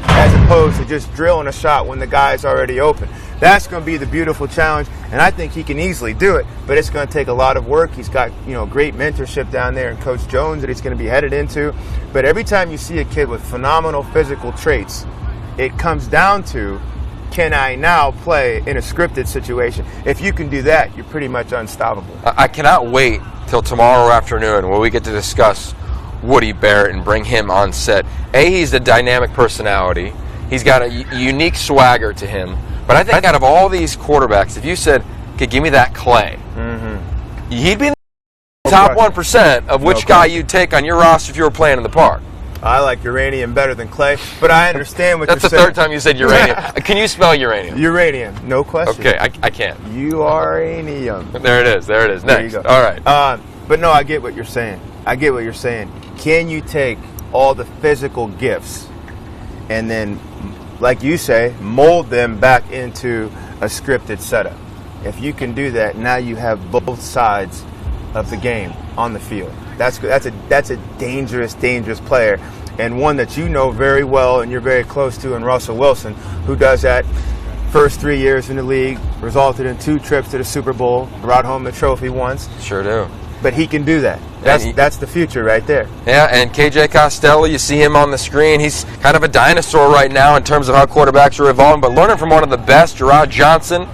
as opposed to just drilling a shot when the guy's already open? That's going to be the beautiful challenge, and I think he can easily do it, but it's going to take a lot of work. He's got, great mentorship down there in Coach Jones that he's going to be headed into. But every time you see a kid with phenomenal physical traits, it comes down to, can I now play in a scripted situation? If you can do that, you're pretty much unstoppable. I cannot wait till tomorrow afternoon when we get to discuss Woody Barrett and bring him on set. He's a dynamic personality. He's got a unique swagger to him. But I think out of all these quarterbacks, if you said, okay, give me that Clay, he'd be in the top 1% of which guy you'd take on your roster if you were playing in the park. I like uranium better than Clay, but I understand what you're saying. That's the third time you said uranium. Can you spell uranium? Uranium, no question. Okay, I can't. Uranium. There it is. There it is. Next. All right. But no, I get what you're saying. Can you take all the physical gifts and then, like you say, mold them back into a scripted setup? If you can do that, now you have both sides of the game on the field. That's a dangerous player, and one that you know very well and you're very close to in Russell Wilson, who does that. First 3 years in the league, resulted in 2 trips to the Super Bowl, brought home the trophy once. Sure do. But he can do that. That's the future right there. Yeah, and KJ Costello, you see him on the screen. He's kind of a dinosaur right now in terms of how quarterbacks are evolving, but learning from one of the best, Gerard Johnson,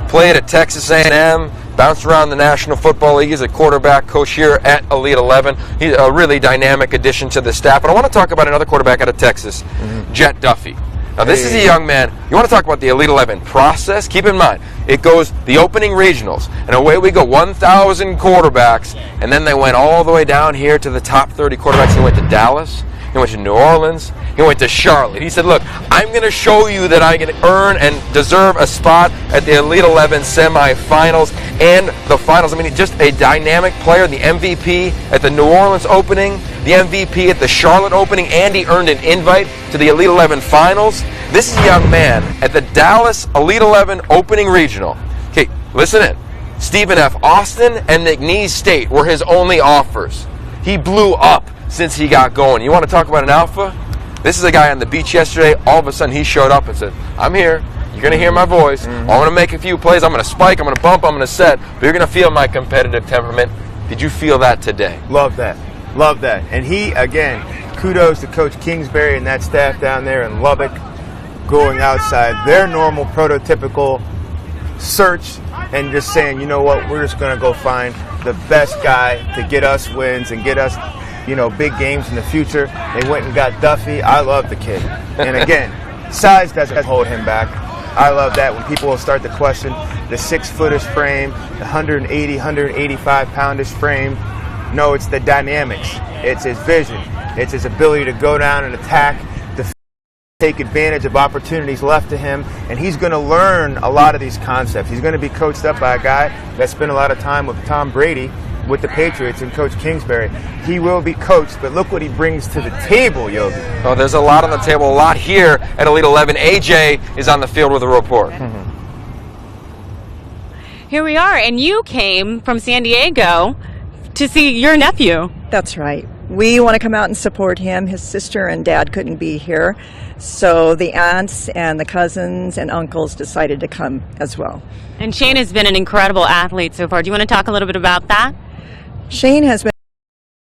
played at Texas A&M, bounced around the National Football League. He's a quarterback coach here at Elite 11. He's a really dynamic addition to the staff. But I want to talk about another quarterback out of Texas, Jet Duffy. Now, this is a young man. You want to talk about the Elite 11 process? Keep in mind, it goes the opening regionals, and away we go, 1,000 quarterbacks, and then they went all the way down here to the top 30 quarterbacks. He went to Dallas. He went to New Orleans. He went to Charlotte. He said, look, I'm going to show you that I can earn and deserve a spot at the Elite 11 semifinals and the finals. I mean, just a dynamic player, the MVP at the New Orleans opening, the MVP at the Charlotte opening, and he earned an invite to the Elite 11 finals. This is a young man at the Dallas Elite 11 opening regional. Okay, listen in. Stephen F. Austin and McNeese State were his only offers. He blew up since he got going. You want to talk about an alpha? This is a guy on the beach yesterday. All of a sudden, he showed up and said, I'm here. You're going to hear my voice. I'm going to make a few plays. I'm going to spike. I'm going to bump. I'm going to set. But you're going to feel my competitive temperament. Did you feel that today? Love that. Love that. And he, again, kudos to Coach Kingsbury and that staff down there in Lubbock, going outside their normal prototypical search and just saying, you know what, we're just going to go find the best guy to get us wins and get us, big games in the future. They went and got Duffy. I love the kid. And again, size doesn't hold him back. I love that when people will start to question the 6-footish frame, the 180, 185-poundish frame. No, it's the dynamics. It's his vision. It's his ability to go down and attack, to take advantage of opportunities left to him. And he's going to learn a lot of these concepts. He's going to be coached up by a guy that spent a lot of time with Tom Brady with the Patriots and Coach Kingsbury. He will be coached, but look what he brings to the table, Yogi. Oh, there's a lot on the table, a lot here at Elite 11. AJ is on the field with a report. Here we are, and you came from San Diego to see your nephew. That's right. We want to come out and support him. His sister and dad couldn't be here, so the aunts and the cousins and uncles decided to come as well. And Shane has been an incredible athlete so far. Do you want to talk a little bit about that? Shane has been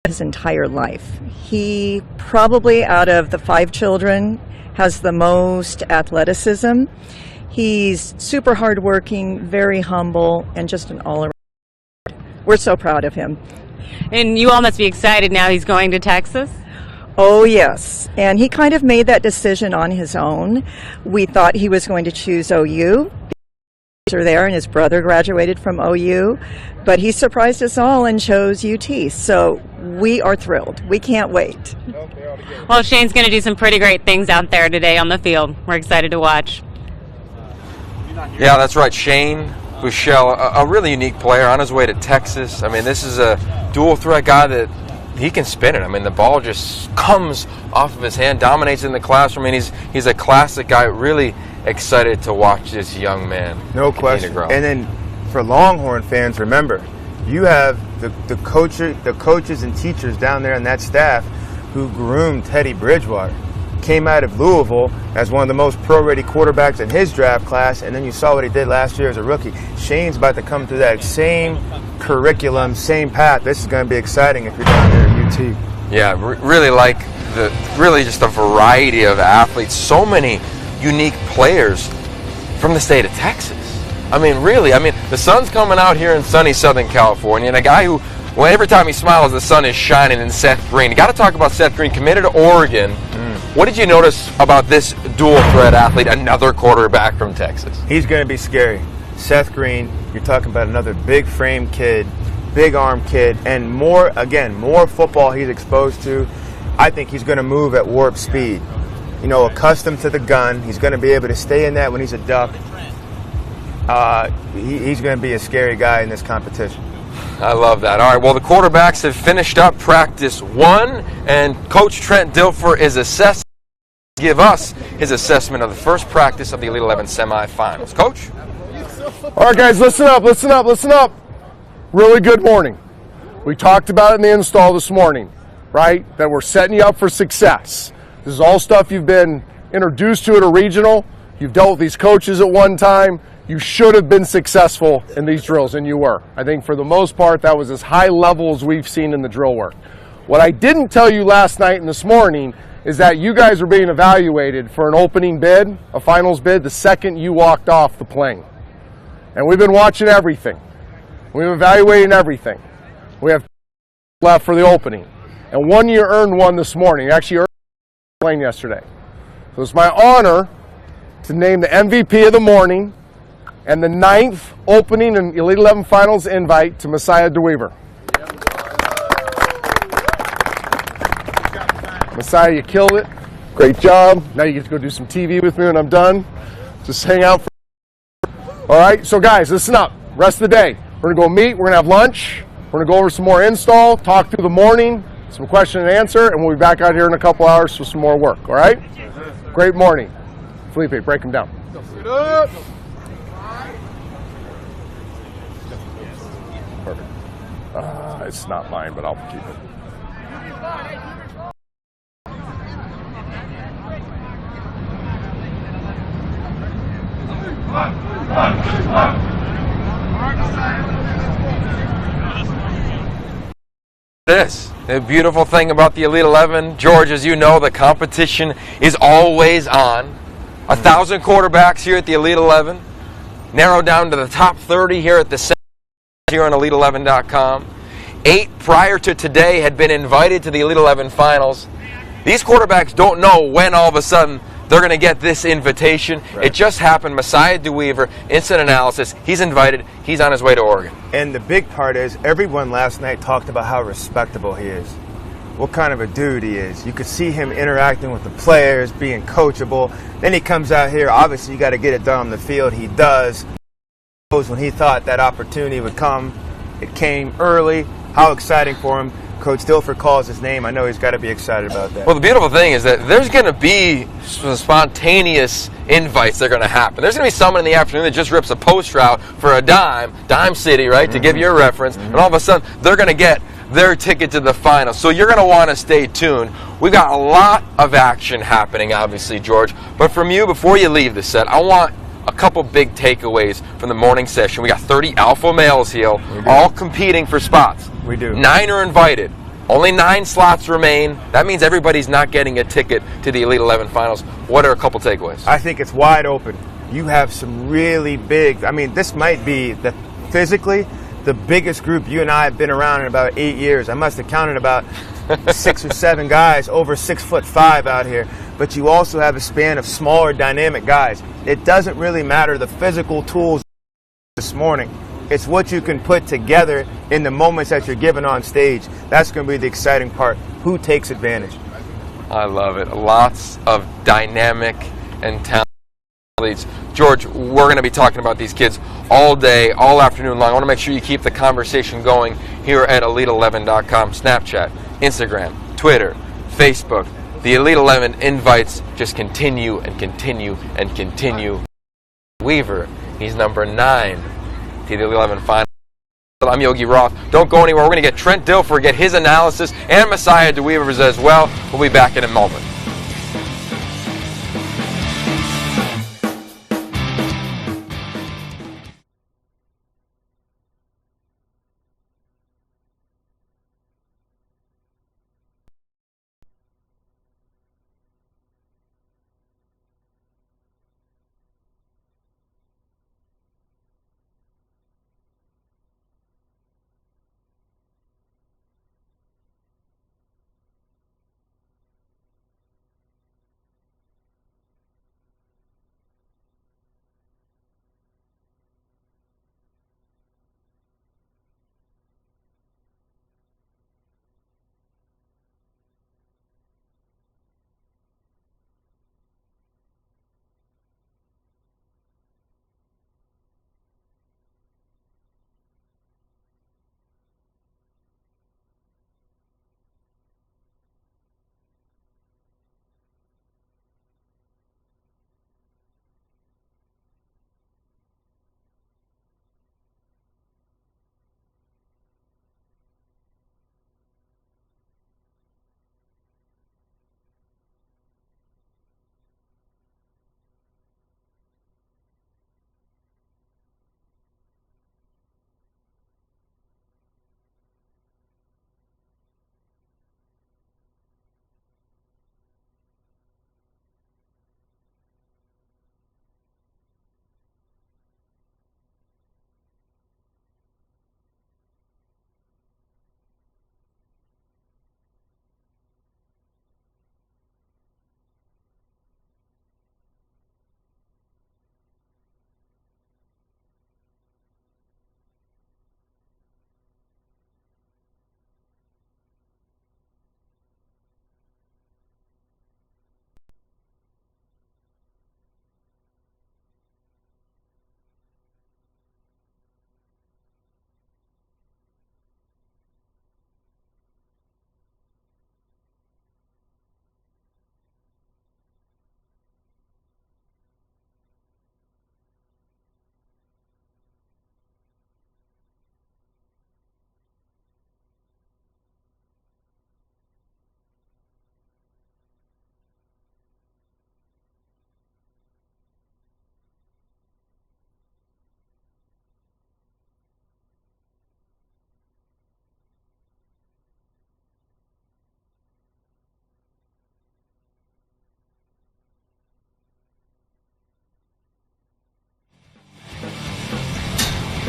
his entire life. He probably, out of the 5 children, has the most athleticism. He's super hardworking, very humble, and just an all-around. We're so proud of him. And you all must be excited now he's going to Texas? Oh, yes. And he kind of made that decision on his own. We thought he was going to choose OU. Are there, and his brother graduated from OU, but he surprised us all and chose UT. So we are thrilled. We can't wait. Well, Shane's going to do some pretty great things out there today on the field. We're excited to watch. Yeah, that's right. Shane Buechele, a really unique player on his way to Texas. I mean, this is a dual threat guy that he can spin it. I mean, the ball just comes off of his hand, dominates in the classroom. I mean, he's a classic guy. Really excited to watch this young man. No question. And then for Longhorn fans, remember, You have the coaches and teachers down there and that staff who groomed Teddy Bridgewater. Came out of Louisville as one of the most pro-ready quarterbacks in his draft class, and then you saw what he did last year as a rookie. Shane's about to come through that same curriculum, same path. This is going to be exciting if you're down there at UT. Yeah, really like really just a variety of athletes. So many unique players from the state of Texas. I mean, really, the sun's coming out here in sunny Southern California, and a guy who, well, every time he smiles, the sun is shining in Seth Green. You got to talk about Seth Green, committed to Oregon. What did you notice about this dual threat athlete, another quarterback from Texas? He's going to be scary. Seth Green, you're talking about another big frame kid, big arm kid, and more football he's exposed to. I think he's going to move at warp speed. You know, accustomed to the gun. He's going to be able to stay in that when he's a duck. He's going to be a scary guy in this competition. I love that. All right, well, the quarterbacks have finished up practice 1, and Coach Trent Dilfer is assessing. Give us his assessment of the first practice of the Elite 11 semifinals. Coach? All right, guys, listen up. Really good morning. We talked about it in the install this morning, right? That we're setting you up for success. This is all stuff you've been introduced to at a regional. You've dealt with these coaches at one time. You should have been successful in these drills, and you were. I think for the most part, that was as high level as we've seen in the drill work. What I didn't tell you last night and this morning is that you guys are being evaluated for an opening bid, a finals bid, the second you walked off the plane. And we've been watching everything. We've been evaluating everything. We have left for the opening. And one you earned one this morning. You actually earned the plane yesterday. So it's my honor to name the MVP of the morning and the 9th opening and Elite 11 Finals invite to Messiah DeWeaver. Messiah, you killed it. Great job. Now you get to go do some TV with me when I'm done. Just hang out. All right, so guys, listen up. Rest of the day, we're going to go meet. We're going to have lunch. We're going to go over some more install, talk through the morning, some question and answer, and we'll be back out here in a couple hours for some more work. All right? Great morning. Felipe, break them down. Perfect. It's not mine, but I'll keep it. The beautiful thing about the Elite 11, George, as you know, the competition is always on. 1,000 quarterbacks here at the Elite 11, narrowed down to the top 30 here at the here on Elite11.com. 8 prior to today had been invited to the Elite 11 finals. These quarterbacks don't know when all of a sudden they're going to get this invitation. Right. It just happened. Messiah DeWeaver, instant analysis. He's invited. He's on his way to Oregon. And the big part is everyone last night talked about how respectable he is. What kind of a dude he is. You could see him interacting with the players, being coachable. Then he comes out here. Obviously, you got to get it done on the field. He does. When he thought that opportunity would come, it came early. How exciting for him. Coach Dilfer calls his name. I know he's got to be excited about that. Well, the beautiful thing is that there's going to be some spontaneous invites that are going to happen. There's going to be someone in the afternoon that just rips a poster out for a dime city, right, to give you a reference, and all of a sudden they're going to get their ticket to the final. So you're going to want to stay tuned. We've got a lot of action happening, obviously, George. But from you, before you leave the set, I want a couple big takeaways from the morning session. We got 30 alpha males here, all competing for spots. We do. 9 are invited. Only 9 slots remain. That means everybody's not getting a ticket to the Elite 11 finals. What are a couple takeaways? I think it's wide open. You have some really big, this might be physically the biggest group you and I have been around in about 8 years. I must have counted about 6 or 7 guys over 6'5" out here. But you also have a span of smaller, dynamic guys. It doesn't really matter the physical tools this morning. It's what you can put together in the moments that you're given on stage. That's going to be the exciting part. Who takes advantage? I love it. Lots of dynamic and talented athletes. George, we're going to be talking about these kids all day, all afternoon long. I want to make sure you keep the conversation going here at Elite11.com. Snapchat, Instagram, Twitter, Facebook. The Elite 11 invites just continue and continue and continue. Weaver, he's number 9 to the Elite 11 final. I'm Yogi Roth. Don't go anywhere. We're going to get Trent Dilfer, get his analysis, and Messiah DeWeavers as well. We'll be back in a moment.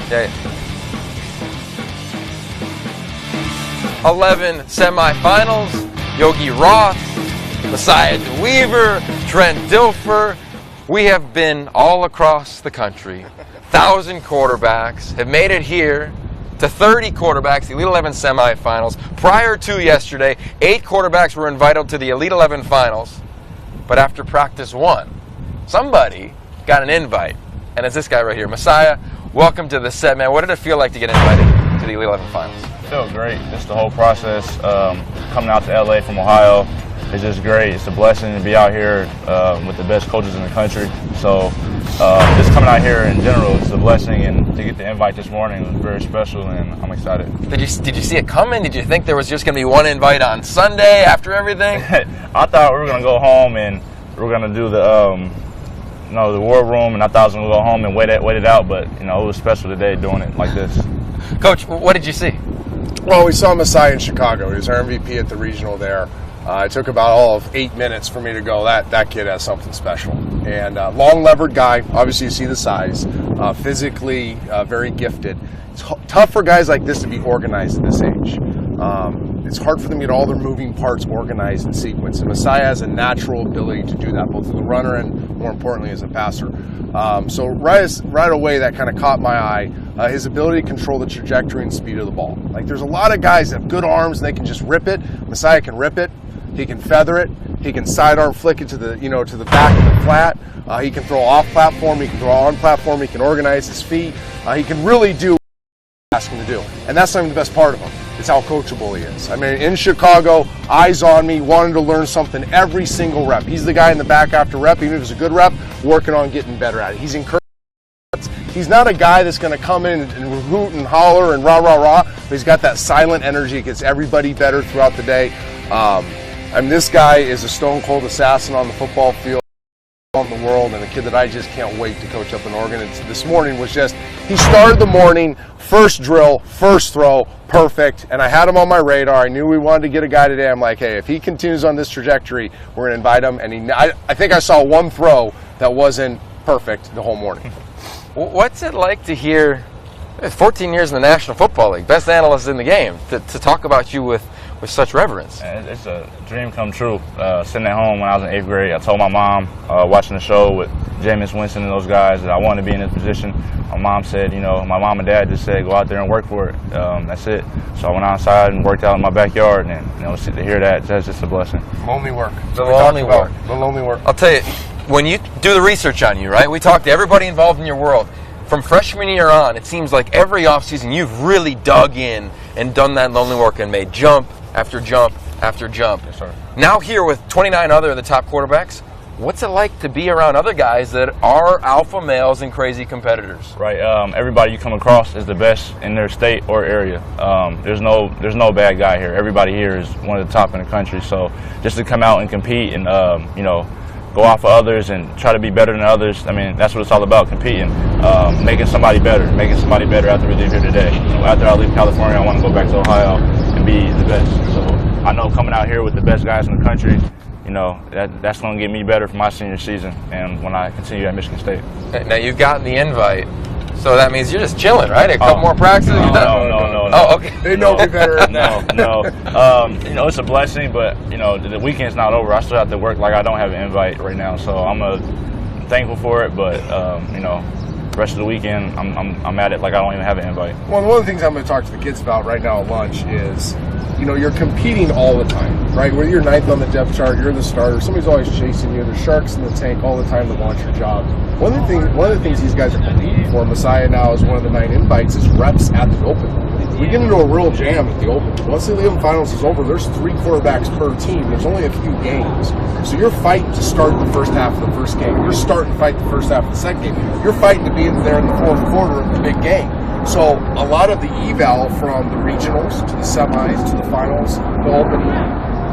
Okay. 11 semifinals. Yogi Roth, Messiah DeWeaver, Trent Dilfer. We have been all across the country. 1,000 quarterbacks have made it here to 30 quarterbacks, the Elite 11 semifinals. Prior to yesterday, 8 quarterbacks were invited to the Elite 11 finals. But after practice 1, somebody got an invite. And it's this guy right here. Messiah, welcome to the set, man. What did it feel like to get invited to the Elite 11 finals? It felt great. Just the whole process, coming out to LA from Ohio, it's just great. It's a blessing to be out here with the best coaches in the country. So just coming out here in general, it's a blessing, and to get the invite this morning was very special, and I'm excited. Did you see it coming? Did you think there was just going to be one invite on Sunday after everything? I thought we were going to go home and we were going to do the the war room, and I thought I was going to go home and wait it out, but it was special today doing it like this. Coach, what did you see? Well, we saw Messiah in Chicago. He was our MVP at the regional there. It took about all of 8 minutes for me to go, that kid has something special. And long-levered guy, obviously you see the size, physically very gifted. It's tough for guys like this to be organized at this age. It's hard for them to get all their moving parts organized in sequence. And Messiah has a natural ability to do that, both as a runner and, more importantly, as a passer. So right away, that kind of caught my eye. His ability to control the trajectory and speed of the ball. Like, there's a lot of guys that have good arms and they can just rip it. Messiah can rip it. He can feather it. He can sidearm flick it to the to the back of the flat. He can throw off platform. He can throw on platform. He can organize his feet. He can really do what you ask him to do. And that's not even the best part of him. It's how coachable he is. I mean, in Chicago, eyes on me, wanted to learn something every single rep. He's the guy in the back after rep, even if it's a good rep, working on getting better at it. He's encouraged He's not a guy that's going to come in and hoot and holler and rah, rah, rah, but he's got that silent energy. It gets everybody better throughout the day. This guy is a stone-cold assassin on the football field in the world, and a kid that I just can't wait to coach up in Oregon. This morning was just, he started the morning, first drill, first throw, perfect, and I had him on my radar. I knew we wanted to get a guy today. I'm like, hey, if he continues on this trajectory, we're going to invite him, and I think I saw one throw that wasn't perfect the whole morning. What's it like to hear 14 years in the National Football League, best analyst in the game, to talk about you with such reverence? It's a dream come true. Sitting at home when I was in 8th grade, I told my mom, watching the show with Jameis, Winston, and those guys, that I wanted to be in this position. My mom said, my mom and dad just said, go out there and work for it. That's it. So I went outside and worked out in my backyard, and to hear that's just a blessing. Lonely work. The lonely work. The lonely work. I'll tell you, when you do the research on you, right? We talked to everybody involved in your world. From freshman year on, it seems like every offseason you've really dug in and done that lonely work and made jump after jump after jump. Yes, sir. Now here with 29 other of the top quarterbacks, what's it like to be around other guys that are alpha males and crazy competitors? Right. Everybody you come across is the best in their state or area. There's no bad guy here. Everybody here is one of the top in the country. So just to come out and compete and go off of others and try to be better than others. That's what it's all about, competing, making somebody better after we leave here today. After I leave California, I want to go back to Ohio and be the best. So I know coming out here with the best guys in the country, that's going to get me better for my senior season and when I continue at Michigan State. Now you've gotten the invite, so that means you're just chilling, right? A couple more practices? No. Oh, okay. They know me better than that. No. It's a blessing, but the weekend's not over. I still have to work. Like, I don't have an invite right now, so I'm thankful for it. But the rest of the weekend, I'm at it like I don't even have an invite. Well, one of the things I'm going to talk to the kids about right now at lunch is, you're competing all the time, right? Whether you're 9th on the depth chart, you're the starter, somebody's always chasing you. There's sharks in the tank all the time that want your job. One of the things these guys are competing for, Messiah now is one of the 9 invites, is reps at the Open. We get into a real jam at the Open. Once the Elite Finals is over, there's 3 quarterbacks per team. There's only a few games. So you're fighting to start the first half of the first game. You're starting to fight the first half of the second game. You're fighting to be in there in the fourth quarter of the big game. So a lot of the eval from the regionals to the semis to the finals, the opening,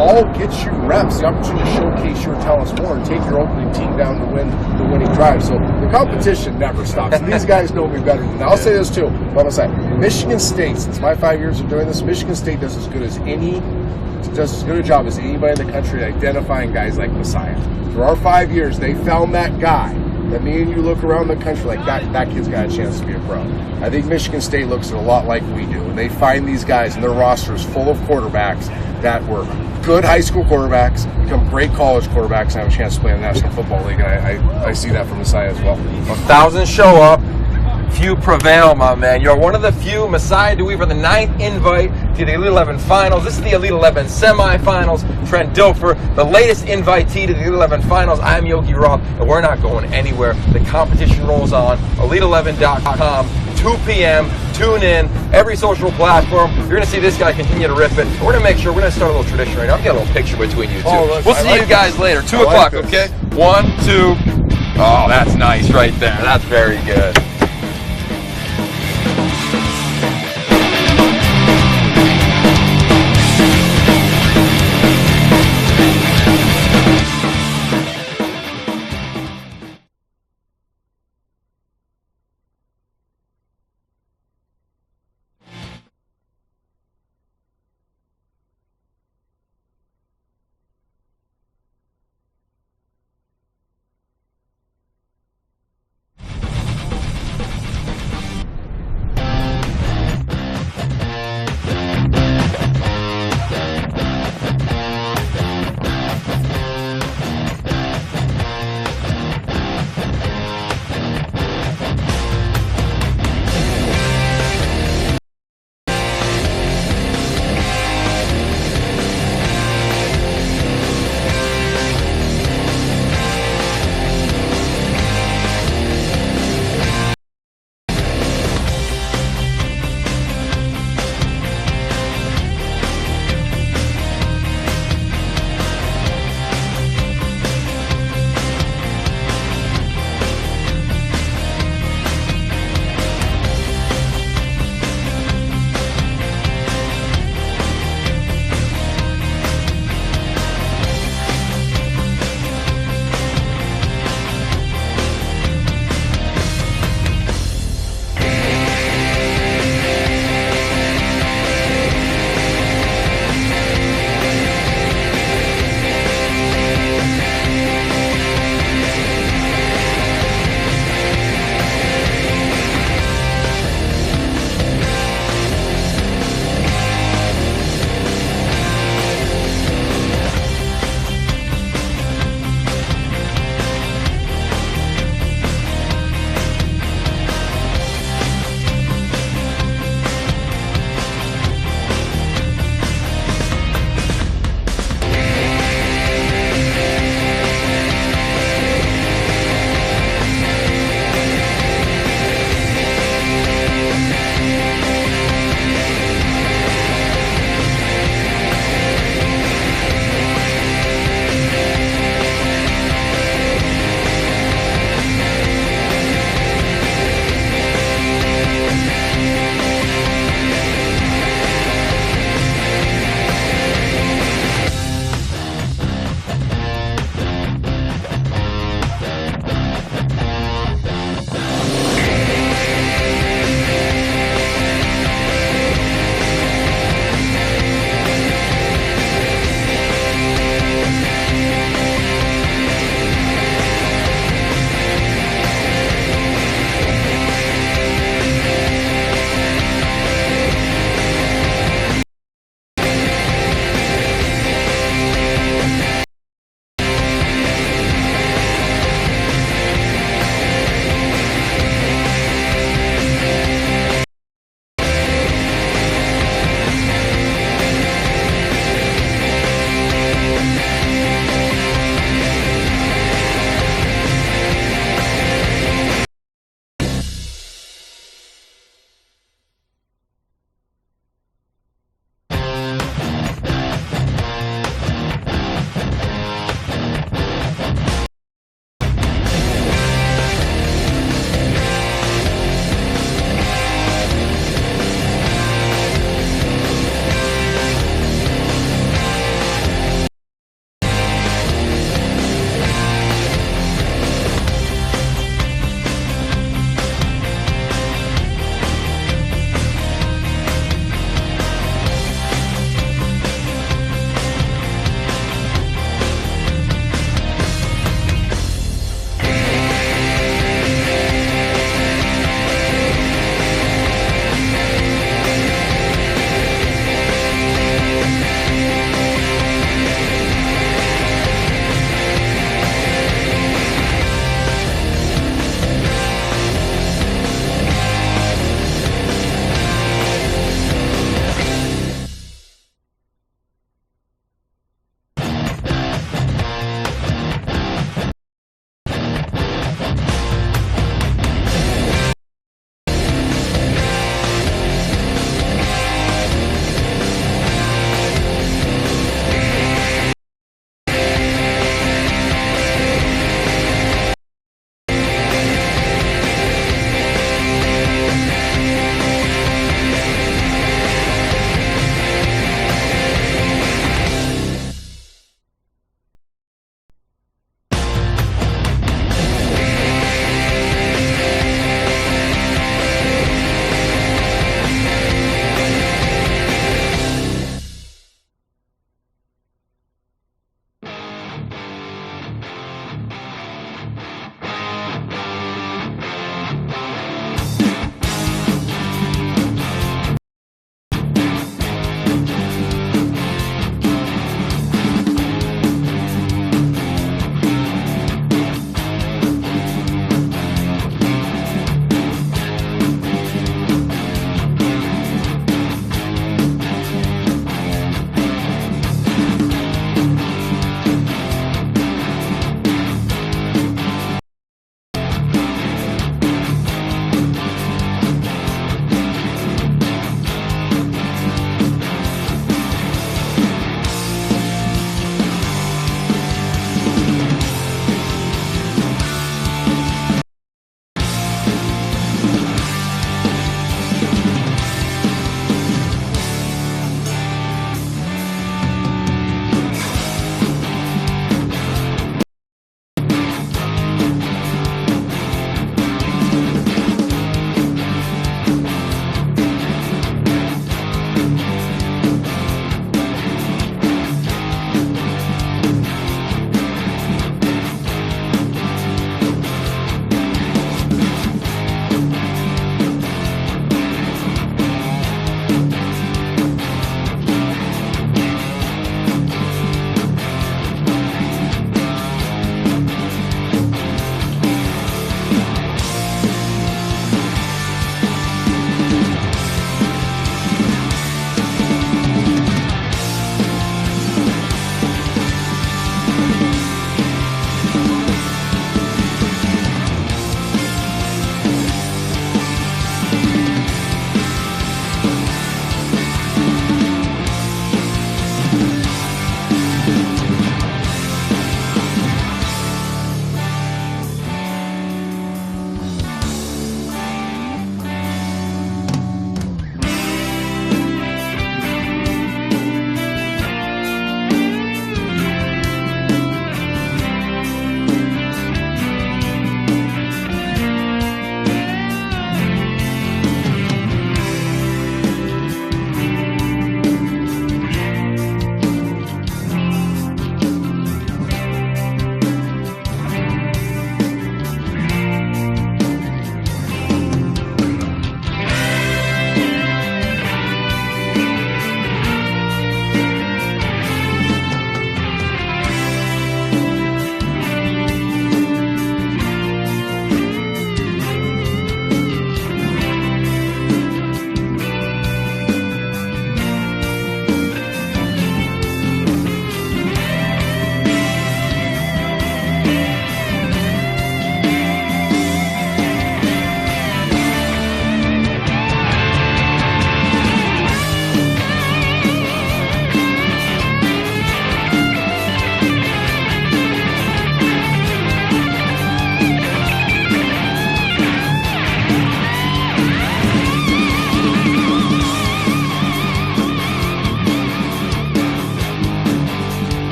all gets you reps, the opportunity to showcase your talents more and take your opening team down to win the winning drive. So the competition never stops. And these guys know me better than that. I'll say this too. I'm going to say, Michigan State, since my 5 years of doing this, Michigan State does as good a job as anybody in the country at identifying guys like Messiah. For our 5 years, they found that guy that me and you look around the country like that kid's got a chance to be a pro. I think Michigan State looks a lot like we do, and they find these guys, and their roster is full of quarterbacks that were good high school quarterbacks, become great college quarterbacks, and have a chance to play in the National Football League, and I see that from Messiah as well. 1,000 show up, few prevail, my man. You're one of the few. Messiah DeWeaver, the 9th invite to the Elite 11 Finals. This is the Elite 11 Semifinals. Trent Dilfer, the latest invitee to the Elite 11 Finals. I'm Yogi Roth, and we're not going anywhere. The competition rolls on. Elite11.com, 2 p.m. Tune in. Every social platform. You're going to see this guy continue to rip it. We're going to make sure we're going to start a little tradition right now. I'll get a little picture between you two. We'll see you guys later. 2 o'clock, okay? 1, 2. Oh, that's nice right there. That's very good.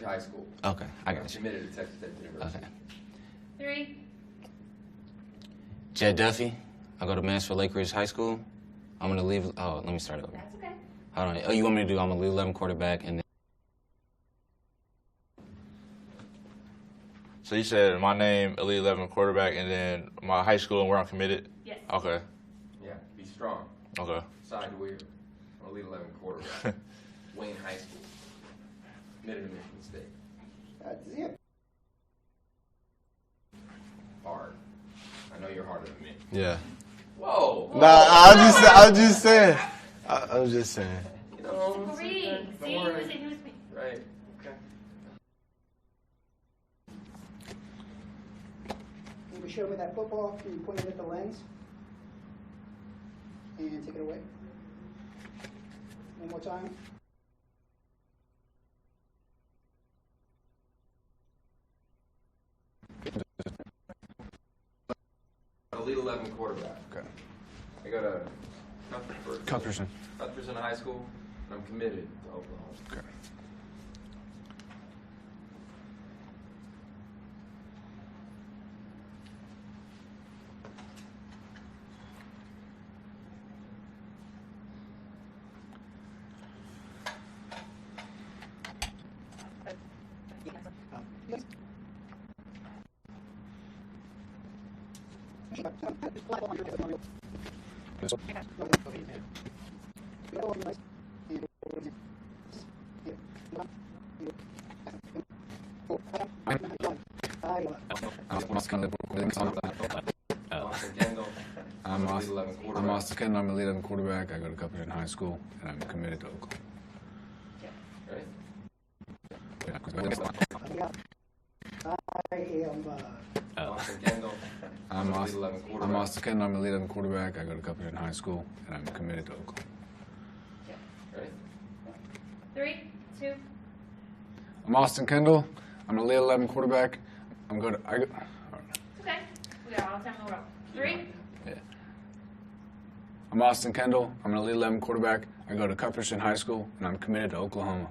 High school. Okay, I got you. Committed to Texas Tech University. Okay. 3. Jed Duffy. I go to Mansfield Lake Ridge High School. I'm gonna leave. Oh, let me start over. That's okay. Hold on. Oh, you want me to do? I'm gonna leave 11 quarterback and then. So you said my name, Elite 11 quarterback, and then my high school and where I'm committed? Yes. Okay. Yeah, be strong. Okay. Side weird. Elite 11 quarterback. Wayne High School. Committed to Michigan State. That's it. Hard. I know you're harder than me. Yeah. Whoa. Nah, I was just saying. I was just saying. You know, See, who's me? right. Okay. Can you show me that football? Can you point it at the lens? And take it away. One more time. Elite 11 quarterback. Okay. I go to Cuthbertson. Cuthbertson High School, and I'm committed to Oklahoma. Okay. I'm Austin Kendall. I'm a lead 11 quarterback. I go to Cuthbertson High School, and I'm committed to Oklahoma. I'm Austin Kendall. I'm a lead 11 quarterback. I go to Cuthbertson High School, and I'm committed to Oklahoma. Ready? 3, 2. I'm Austin Kendall. I'm a lead 11 quarterback. I'm going to. It's okay. We got all the time in the world. 3. Yeah. I'm Austin Kendall. I'm an Elite 11 quarterback. I go to Cuthbertson High School, and I'm committed to Oklahoma.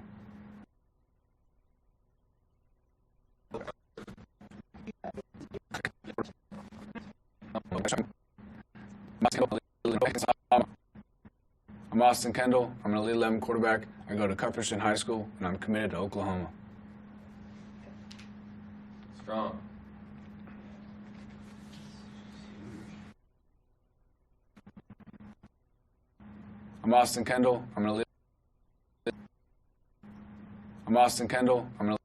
I'm I'm Austin Kendall. I'm an Elite 11 quarterback. I go to Cuthbertson High School, and I'm committed to Oklahoma. Strong. I'm Austin Kendall. I'm an Elite. I'm Austin Kendall. I'm an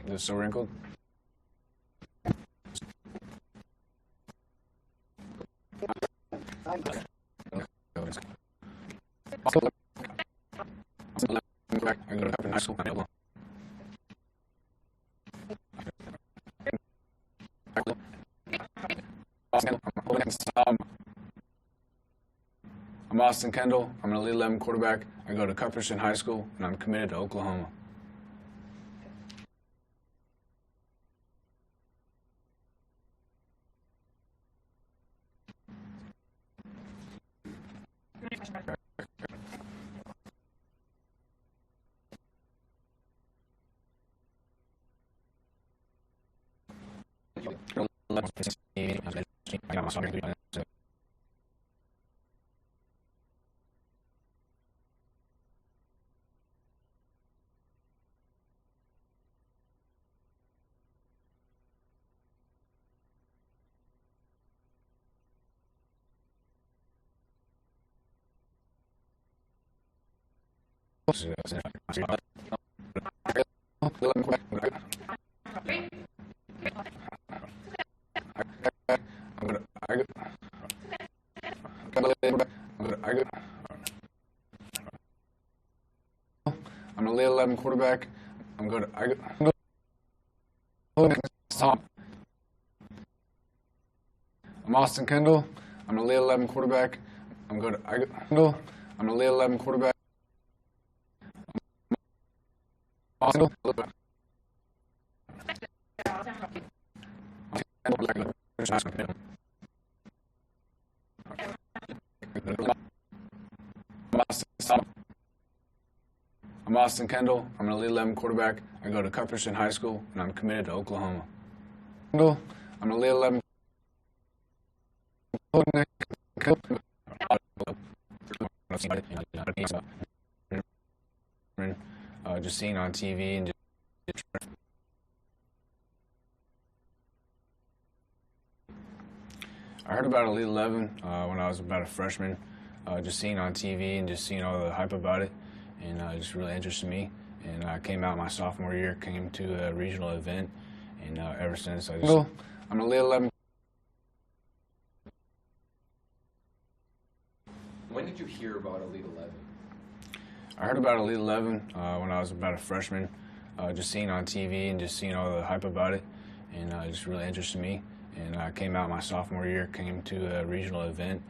Is it so wrinkled? I go to Cuthbertson High School. I'm Austin Kendall. I'm an Elite 11 quarterback. I go to Cuthbertson High School, and I'm committed to Oklahoma. I'm an Elite 11 quarterback. I'm going to I'm Austin Kendall. I'm an Elite 11 quarterback. I'm going to I'm an Elite 11 quarterback. I'm Austin Kendall. I'm an Elite 11 quarterback. I go to Cuthbertson High School, and I'm committed to Oklahoma. I'm an Elite 11. Just seeing on TV and I heard about Elite 11 when I was about a freshman. Just seeing on TV and just seeing all the hype about it, and it just really interested me. And I came out my sophomore year, came to a regional event, and ever since I just I'm an Elite 11. When did you hear about Elite 11? I heard about Elite 11 when I was about a freshman. Just seeing on TV and just seeing all the hype about it, and it just really interested me. And I came out my sophomore year, came to a regional event,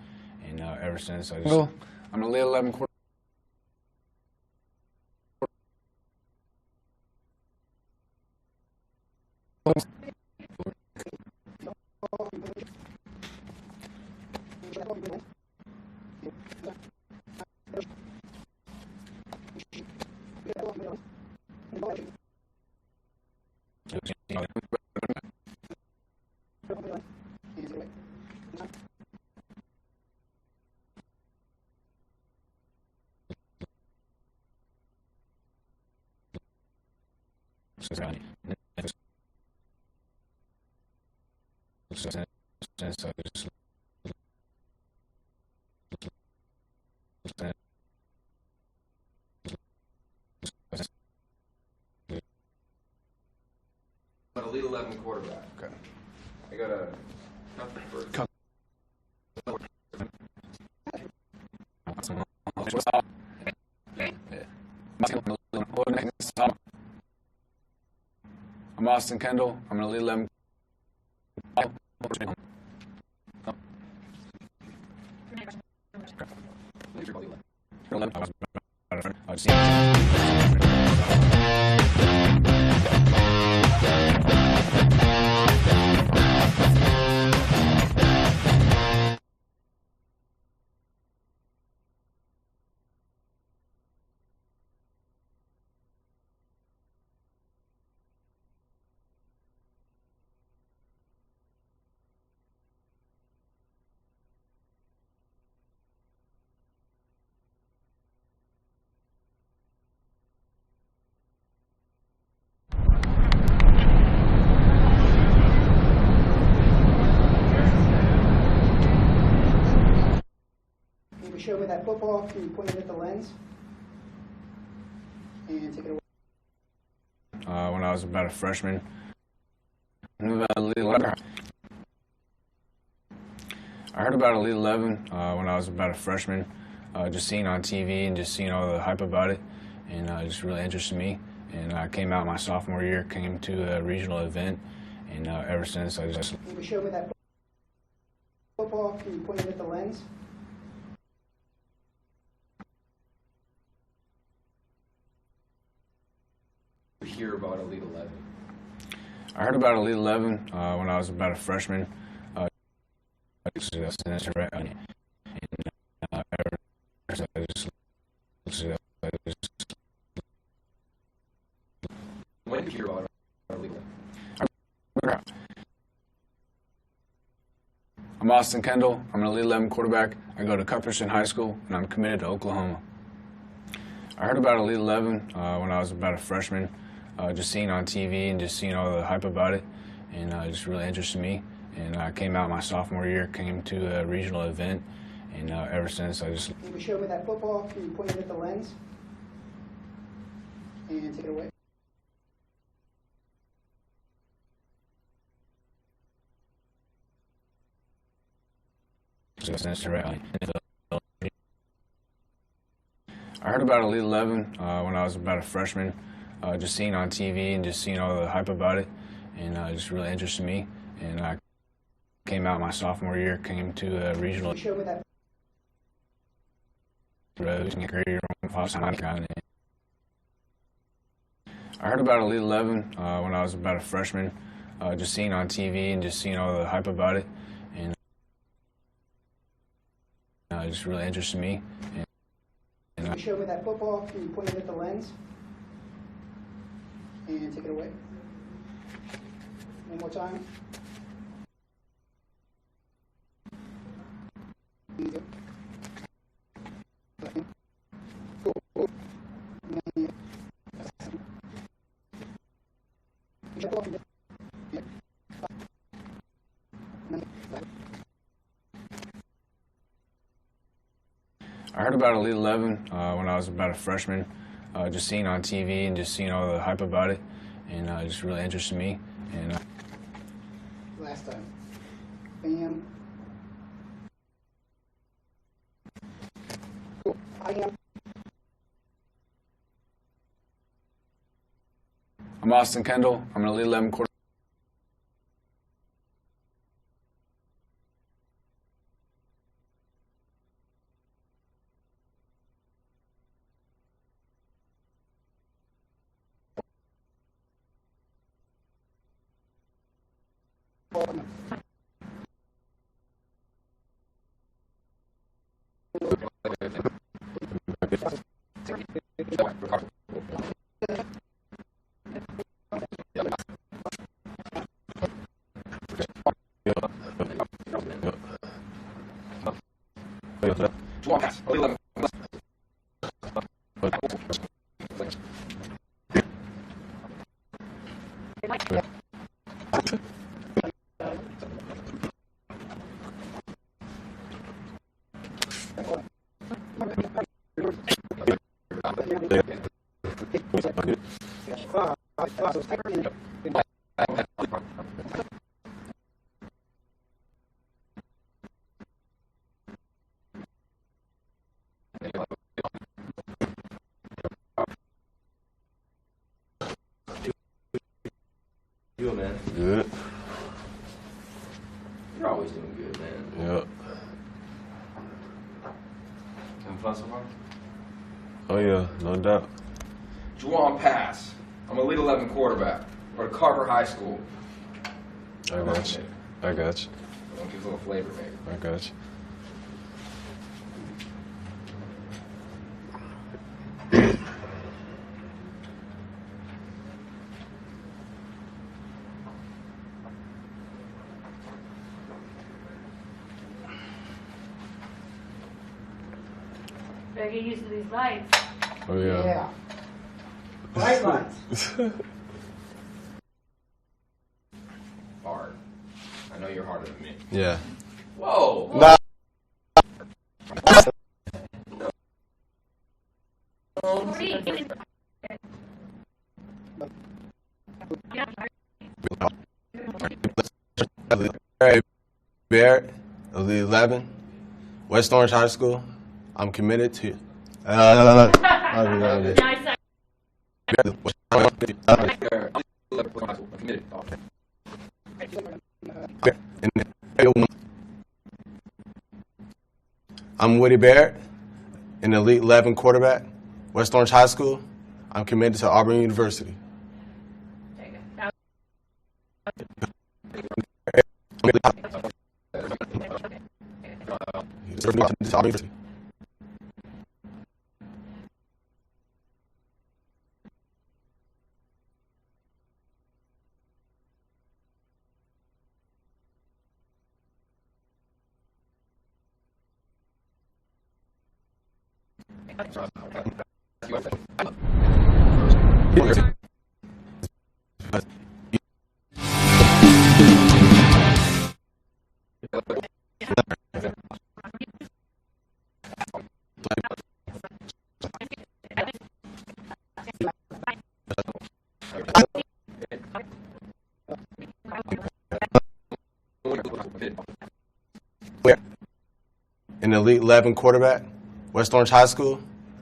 and ever since I just I'm an Elite 11 quarterback. An Elite 11 quarterback. Okay. I got a first. I'm Austin Kendall. I'm an Elite 11. see him. Show me that football. Can you point it at the lens? And take it away. When I was about a freshman, I heard about Elite 11 when I was about a freshman. Just seeing on TV and just seeing all the hype about it, and it just really interested me. And I came out my sophomore year, came to a regional event, and ever since I just. Can you show me that football? Can you point it at the lens? Hear about Elite 11? I heard about Elite 11 when I was about a freshman. When did you hear about Elite 11? I'm Austin Kendall. I'm an Elite 11 quarterback. I go to Cuthbertson High School, and I'm committed to Oklahoma. I heard about Elite 11 when I was about a freshman. Just seeing on TV and just seeing all the hype about it, and it just really interested me. And I came out my sophomore year, came to a regional event, and ever since I just. Can you show me that football? Can you point it at the lens? And take it away. I heard about Elite 11 when I was about a freshman. Just seeing on TV and just seeing all the hype about it, and it just really interested me. And I came out my sophomore year, came to a regional. Show me that. I heard about Elite 11 when I was about a freshman. Just seeing on TV and just seeing all the hype about it, and it just really interested me. Can you show me that football? Can you point it at the lens? And take it away. One more time. I heard about Elite 11 when I was about a freshman. Just seeing on TV and just seeing all the hype about it, and it just really interested me. And last time. Bam. Cool. I am. I'm Austin Kendall. I'm an Elite 11 quarterback. You, man. Good. You're always doing good, man. Yep. Having fun so far? Oh yeah, no doubt. Juwan Pass. I'm a Elite 11 quarterback. Go to Carver High School. I got you. I got you. I'll give you a little flavor, maybe. I got you. Better get used to these lights. Oh yeah. Yeah. Bright lights. Hard. I know you're harder than me. Yeah. Whoa. Nah. Barrett, Elite 11, West Orange High School. I'm committed to. I'm Woody Barrett, an Elite 11 quarterback, West Orange High School. I'm committed to Auburn University. An Elite 11 quarterback, West Orange High School.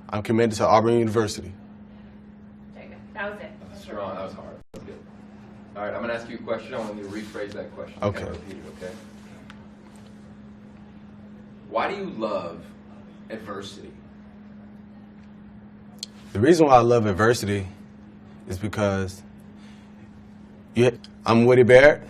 I'm committed to Auburn University. That was it. That's strong. That was hard. That was good. All right, I'm going to ask you a question. I want you to rephrase that question. Okay. Repeat it, okay? Why do you love adversity? The reason why I love adversity is because I'm Woody Barrett.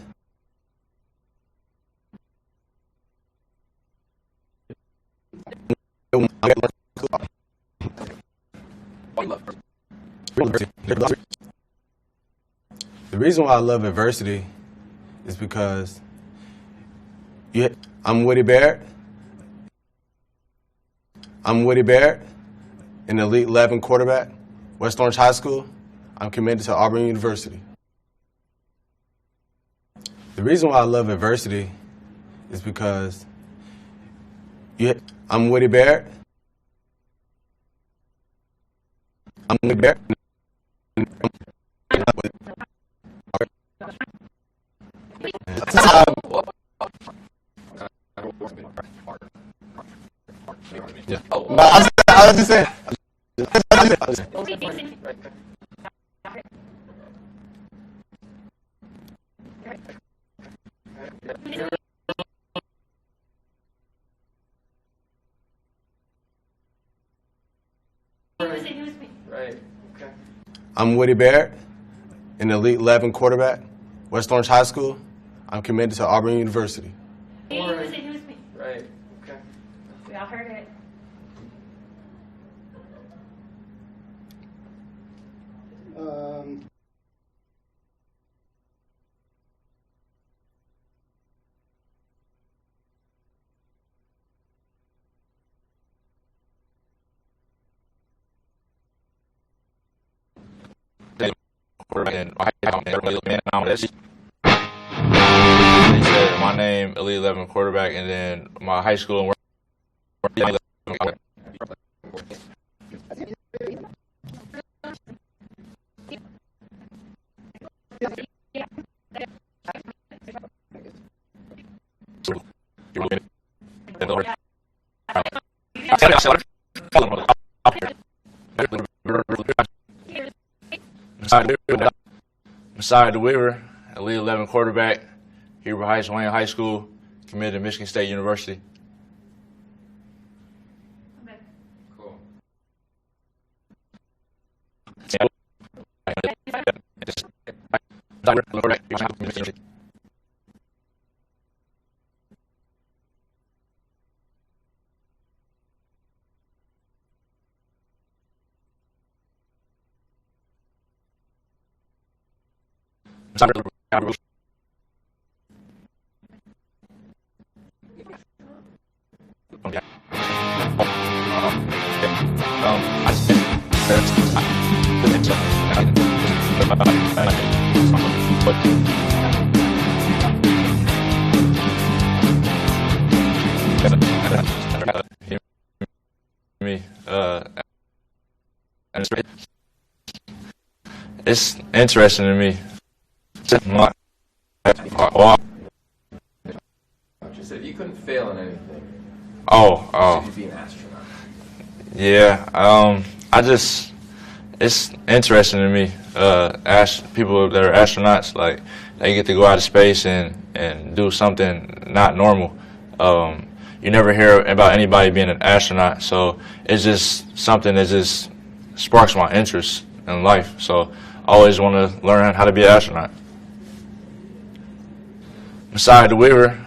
The reason why I love adversity is because I'm Woody Barrett. I'm Woody Barrett, an Elite 11 quarterback, West Orange High School. I'm committed to Auburn University. The reason why I love adversity is because I'm Woody Barrett. I'm Woody Barrett. Yeah. I was just saying. Right. Okay. I'm Woody Barrett, an Elite 11 quarterback, West Orange High School. I'm committed to Auburn University. Right. Okay. We all heard it. My name, Elite 11 quarterback, and then my high school. Messiah DeWeaver, Elite 11 quarterback, Hebrew Heights, Wayne High School, committed to Michigan State University. Cool. It's interesting to me. She said if you couldn't fail in anything, you'd be an astronaut. Yeah, it's interesting to me. People that are astronauts, like, they get to go out of space and do something not normal. You never hear about anybody being an astronaut, so it's just something that just sparks my interest in life. So I always want to learn how to be an astronaut. Besides the Weaver.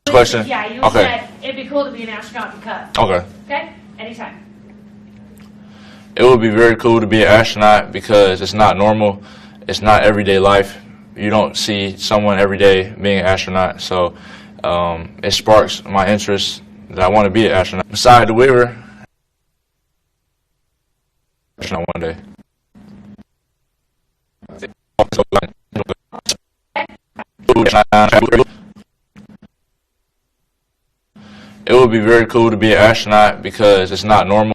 Question? Yeah, you okay. said it'd be cool to be an astronaut because. Okay. Okay? Anytime. It would be very cool to be an astronaut because it's not normal. It's not everyday life. You don't see someone every day being an astronaut. So it sparks my interest that I want to be an astronaut. Besides the Weaver, astronaut one day. It would be very cool to be an astronaut because it's not normal.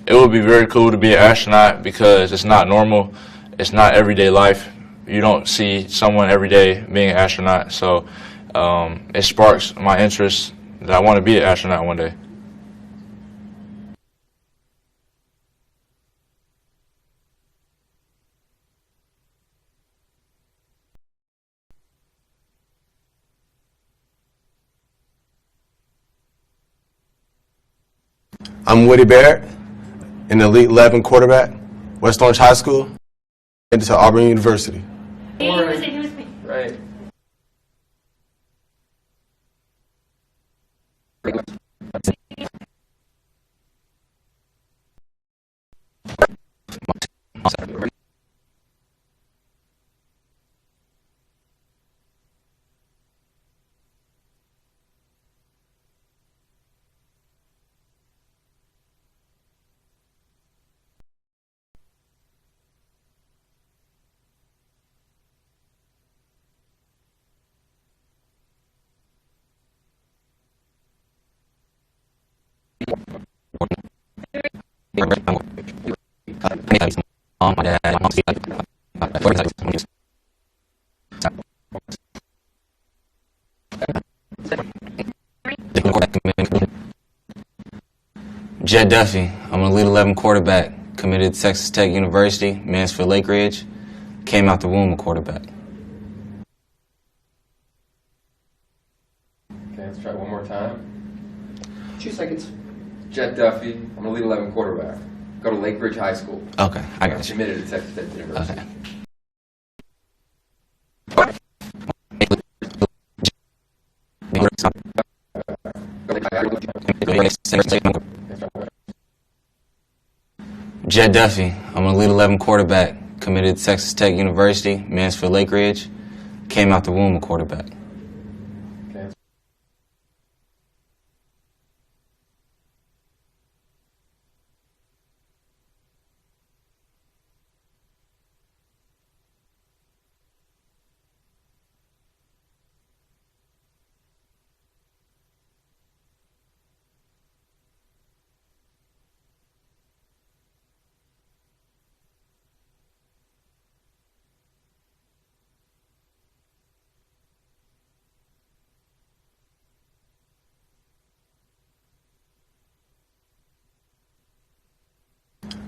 It would be very cool to be an astronaut because it's not normal. It's not everyday life. You don't see someone every day being an astronaut. So it sparks my interest that I want to be an astronaut one day. I'm Woody Barrett, an Elite 11 quarterback, West Orange High School, and to Auburn University. Right. Jed Duffy. I'm an Elite 11 quarterback, committed to Texas Tech University, Mansfield Lake Ridge. Came out the womb a quarterback. Okay, let's try one more time. 2 seconds. Jed Duffy. I'm an Elite 11 quarterback. Go to Lake Ridge High School. Okay, I got you. Committed to Texas Tech University. Okay. Jed Duffy. I'm an Elite 11 quarterback, committed to Texas Tech University, Mansfield Lake Ridge. Came out the womb a quarterback. Okay.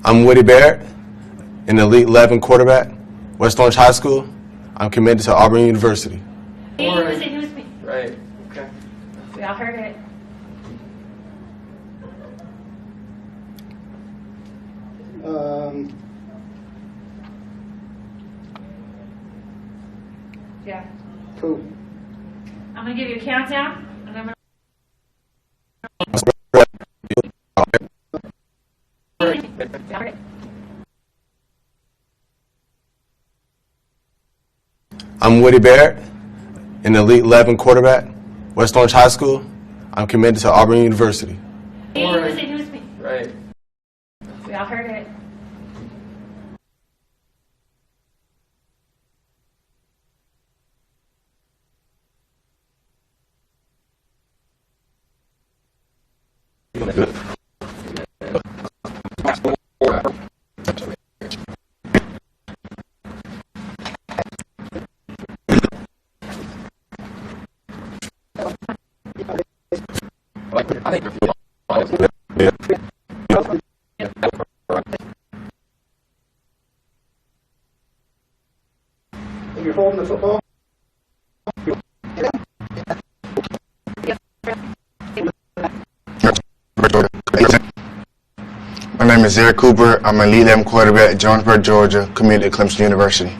I'm Woody Barrett, an Elite 11 quarterback, West Orange High School. I'm committed to Auburn University. He was me. Right. Okay. We all heard it. Yeah. Cool. I'm gonna give you a countdown, and I'm gonna. I'm Woody Barrett, an Elite 11 quarterback, West Orange High School. I'm committed to Auburn University. He was me. Right. We all heard it. If you're holding the football, My name is Eric Cooper. I'm an Elite 11 quarterback at Jonesboro, Georgia, committed to Clemson University.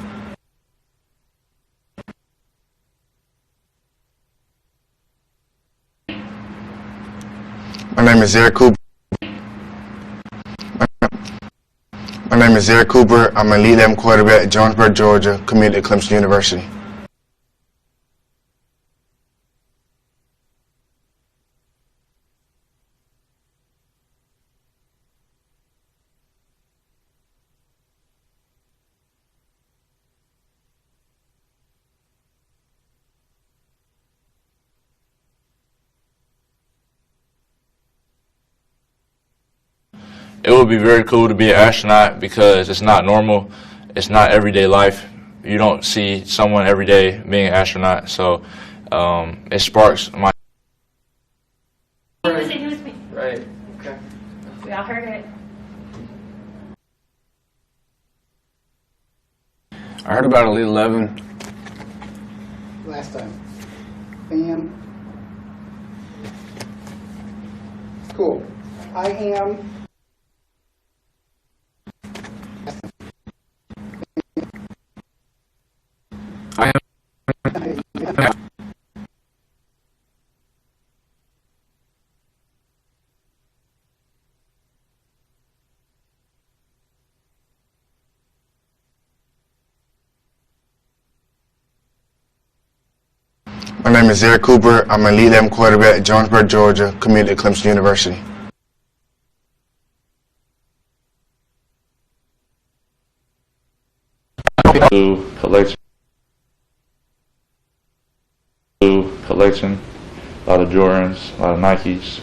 My name is Eric Cooper. My name is Eric Cooper. I'm an Elite 11 quarterback at Jonesboro, Georgia, committed to Clemson University. It would be very cool to be an astronaut because it's not normal. It's not everyday life. You don't see someone every day being an astronaut. So it sparks my. He was me. Right. Okay. We all heard it. I heard about Elite 11. last time. Bam. Cool. I am. My name is Eric Cooper. I'm an Elite 11 quarterback at Jonesboro, Georgia, committed to Clemson University. Collection, a lot of Jordans, a lot of Nikes.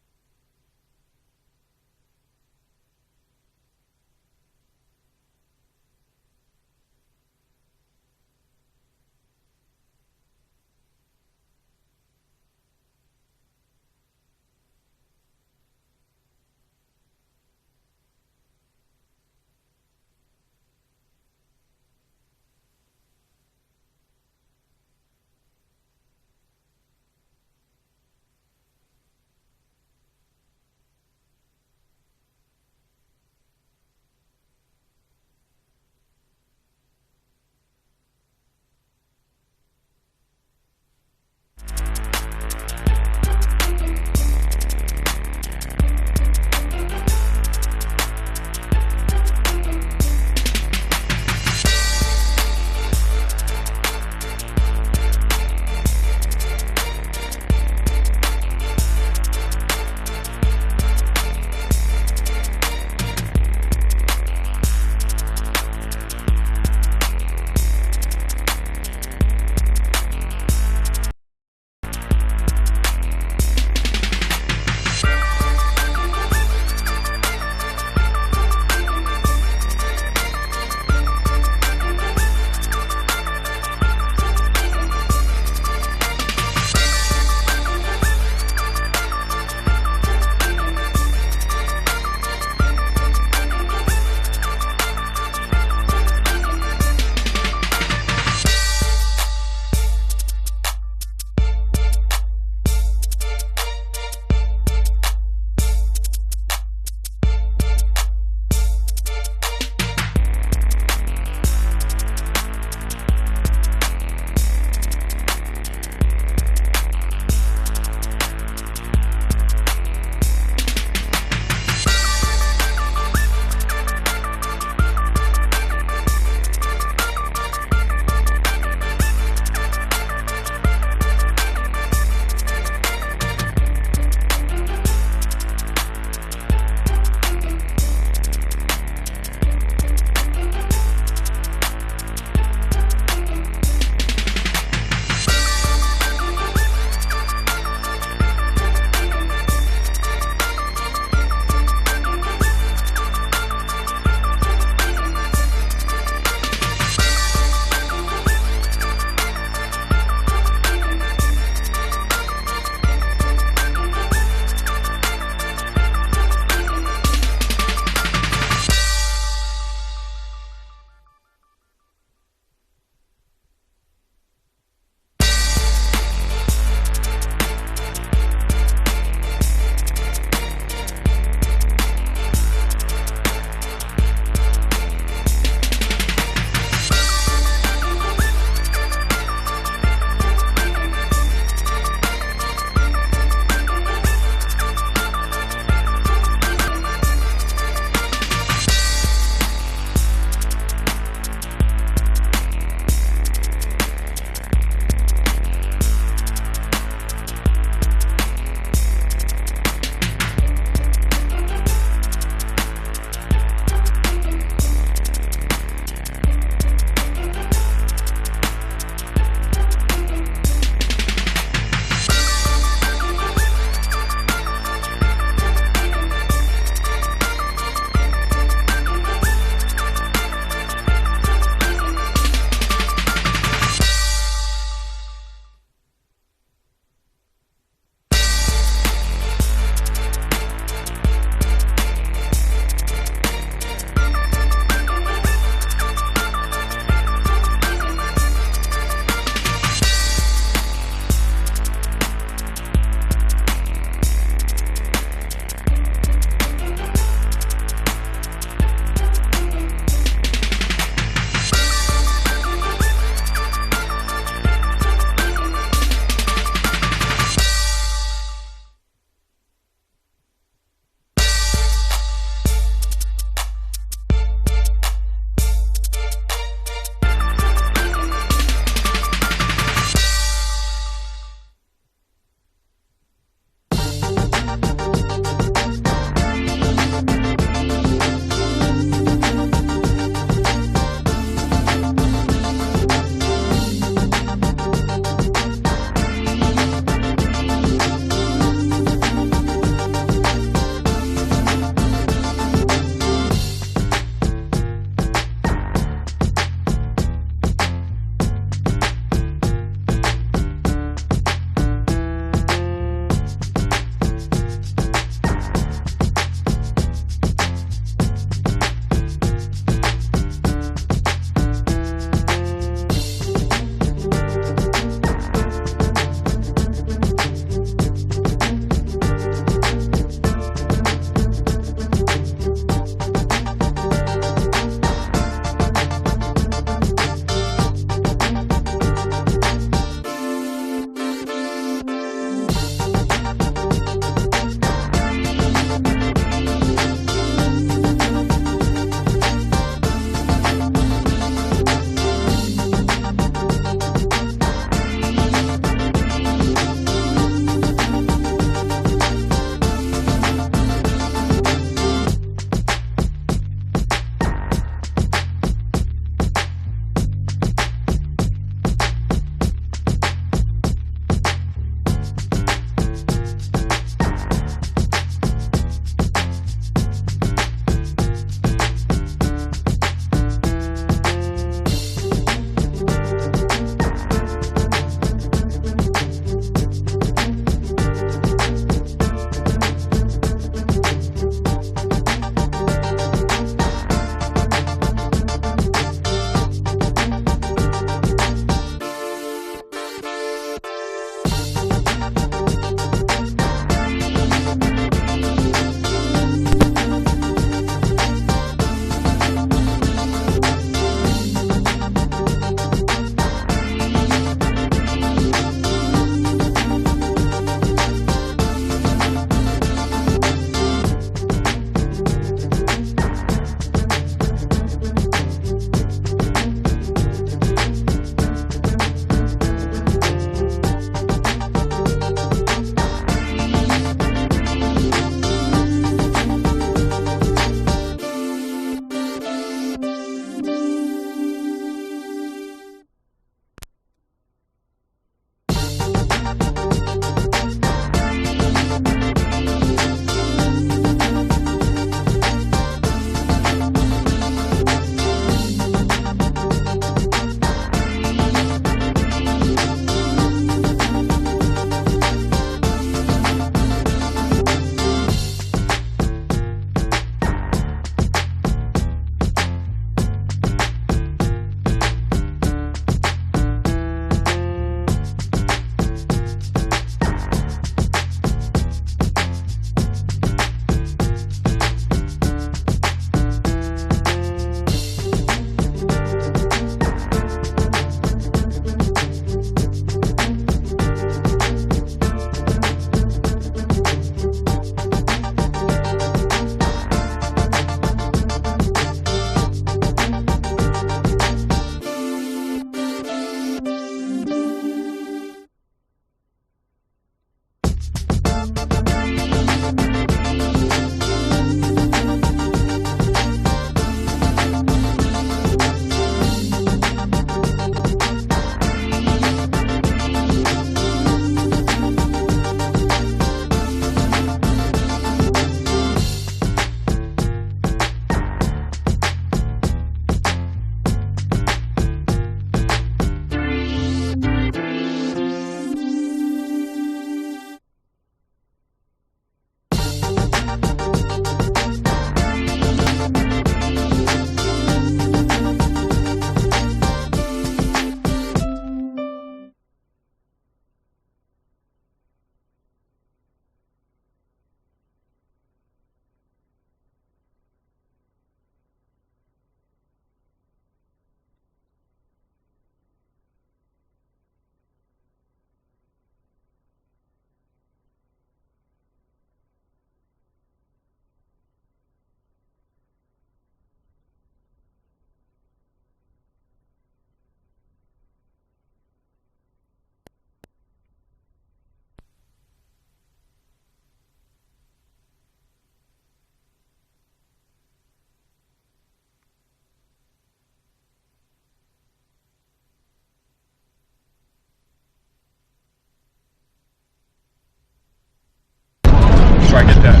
I get that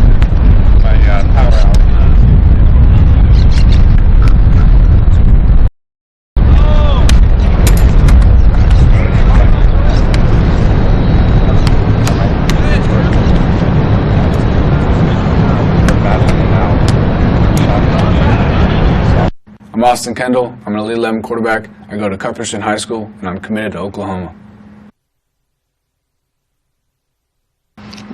my power out. I'm Austin Kendall. I'm an Elite 11 quarterback. I go to Cuthbertson High School, and I'm committed to Oklahoma.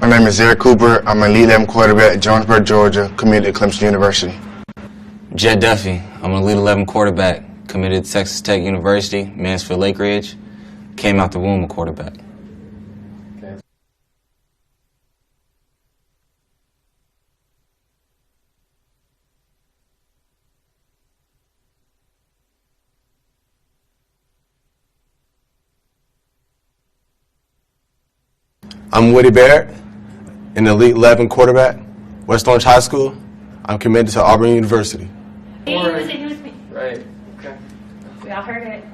My name is Eric Cooper. I'm an Elite 11 quarterback at Jonesboro, Georgia, committed to Clemson University. Jed Duffy. I'm an Elite 11 quarterback, committed to Texas Tech University, Mansfield Lake Ridge. Came out the womb a quarterback. I'm Woody Barrett, an Elite 11 quarterback, West Orange High School. I'm committed to Auburn University. He was me. Right. Okay. We all heard it.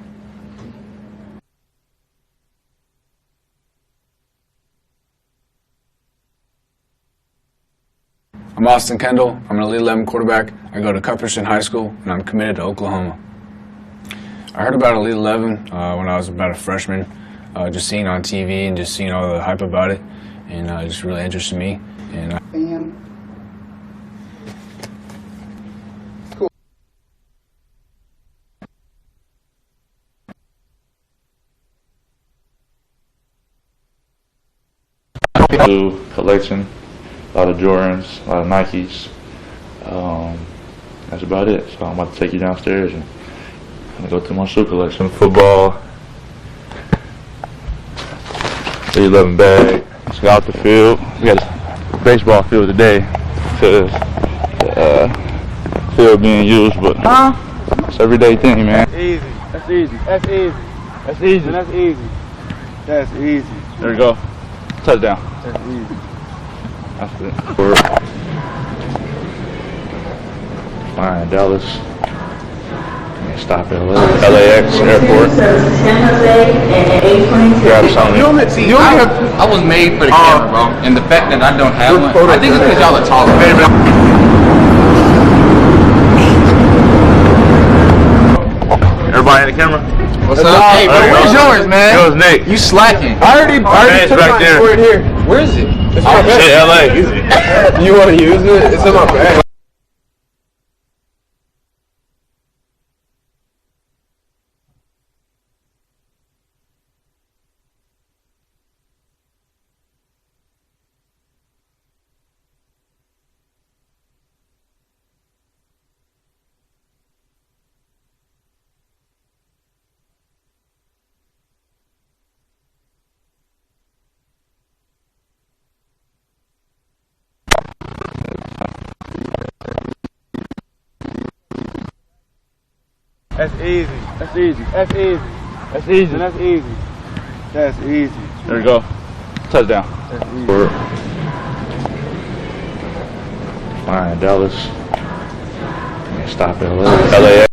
I'm Austin Kendall. I'm an Elite 11 quarterback. I go to Cuthbertson High School, and I'm committed to Oklahoma. I heard about Elite 11 when I was about a freshman. Just seeing on TV and just seeing all the hype about it, and it just really interested me. And Cool. Blue collection, a lot of Jordans, a lot of Nikes. That's about it. So I'm about to take you downstairs and I'm gonna go through my shoe collection. Football, Elite 11 bag. Let's go out the field. We got a baseball field today because the field being used, but it's an everyday thing, man. Easy. That's easy. That's easy. That's easy. That's easy. That's easy. There we go. Touchdown. That's easy. That's it. We're fine, Dallas. Stop at LAX airport. Grab something. I was made for the camera, bro. And the fact that I don't have one, I think it's because y'all are taller. Everybody in the camera? What's up? Hey, bro, where's yours, man? Yours, Nick. You slacking. I already took back mine there. for it here. Where is it? It's my bag. LA. You want to use it? It's in my bag. That's easy. That's easy. That's easy. That's easy. That's easy. That's easy. There we go. Touchdown. That's easy. Fine, Dallas. Stop at LA.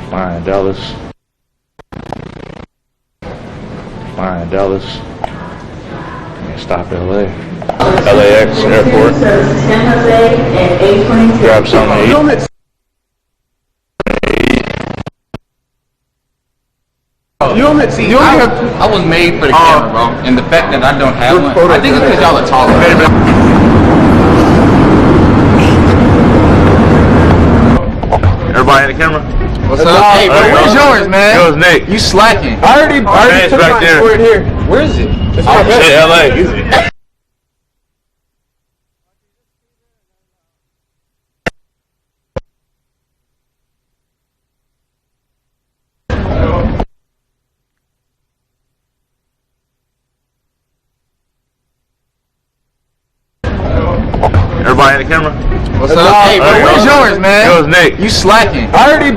Fine, Dallas. Fine, Dallas. Stop at LAX airport. Grab something to eat. I was made for the camera, bro. And the fact that I don't have one, I think it's because y'all are taller. Everybody in the camera? What's up? Hey, bro, where's yours, man? Yours, Nick. You slacking. I already took back mine there. for it here. Where is it? It's my bag. LA. Everybody in the camera? What's up? Hey, bro, where's yours, man? Yours, Nick. You slacking. I already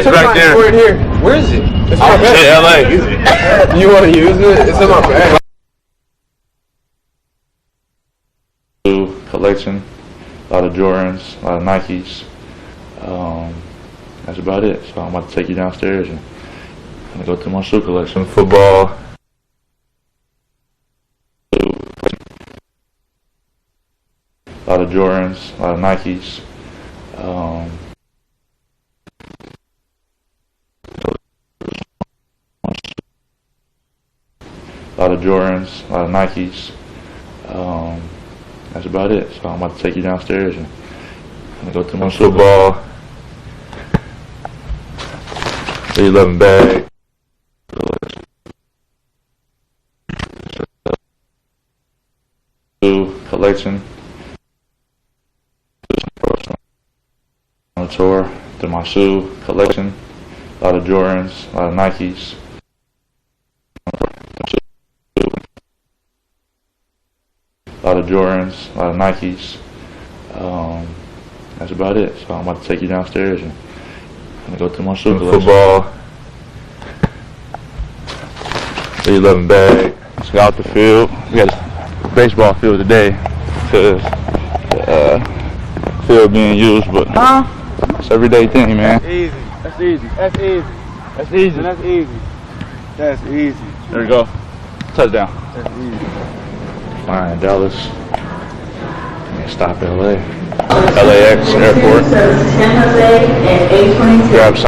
took back mine there. for it here. Where is it? It's my bag. LA. You want to use it? It's in my bag. Collection, a lot of Jordans, a lot of Nikes. That's about it. So I'm about to take you downstairs and I'm gonna go to my shoe collection. Football. A lot of Jordans, a lot of Nikes. A lot of Jordans, a lot of Nikes. That's about it. So I'm about to take you downstairs and I'm gonna go to my football. 11 bag. Collection. On the tour to my shoe collection. A lot of Jordans, a lot of Nikes. A lot of Jordans, a lot of Nikes. That's about it. So I'm about to take you downstairs and I'm gonna go to my shoe collection. Football. 11 bag. Just got out the field. We got a baseball field today because the field being used, but it's everyday thing, man. Easy. That's easy. That's easy. That's easy. That's easy. That's easy. There we go. Touchdown. That's easy. Fine, Dallas. Stop at LAX airport. Grab some.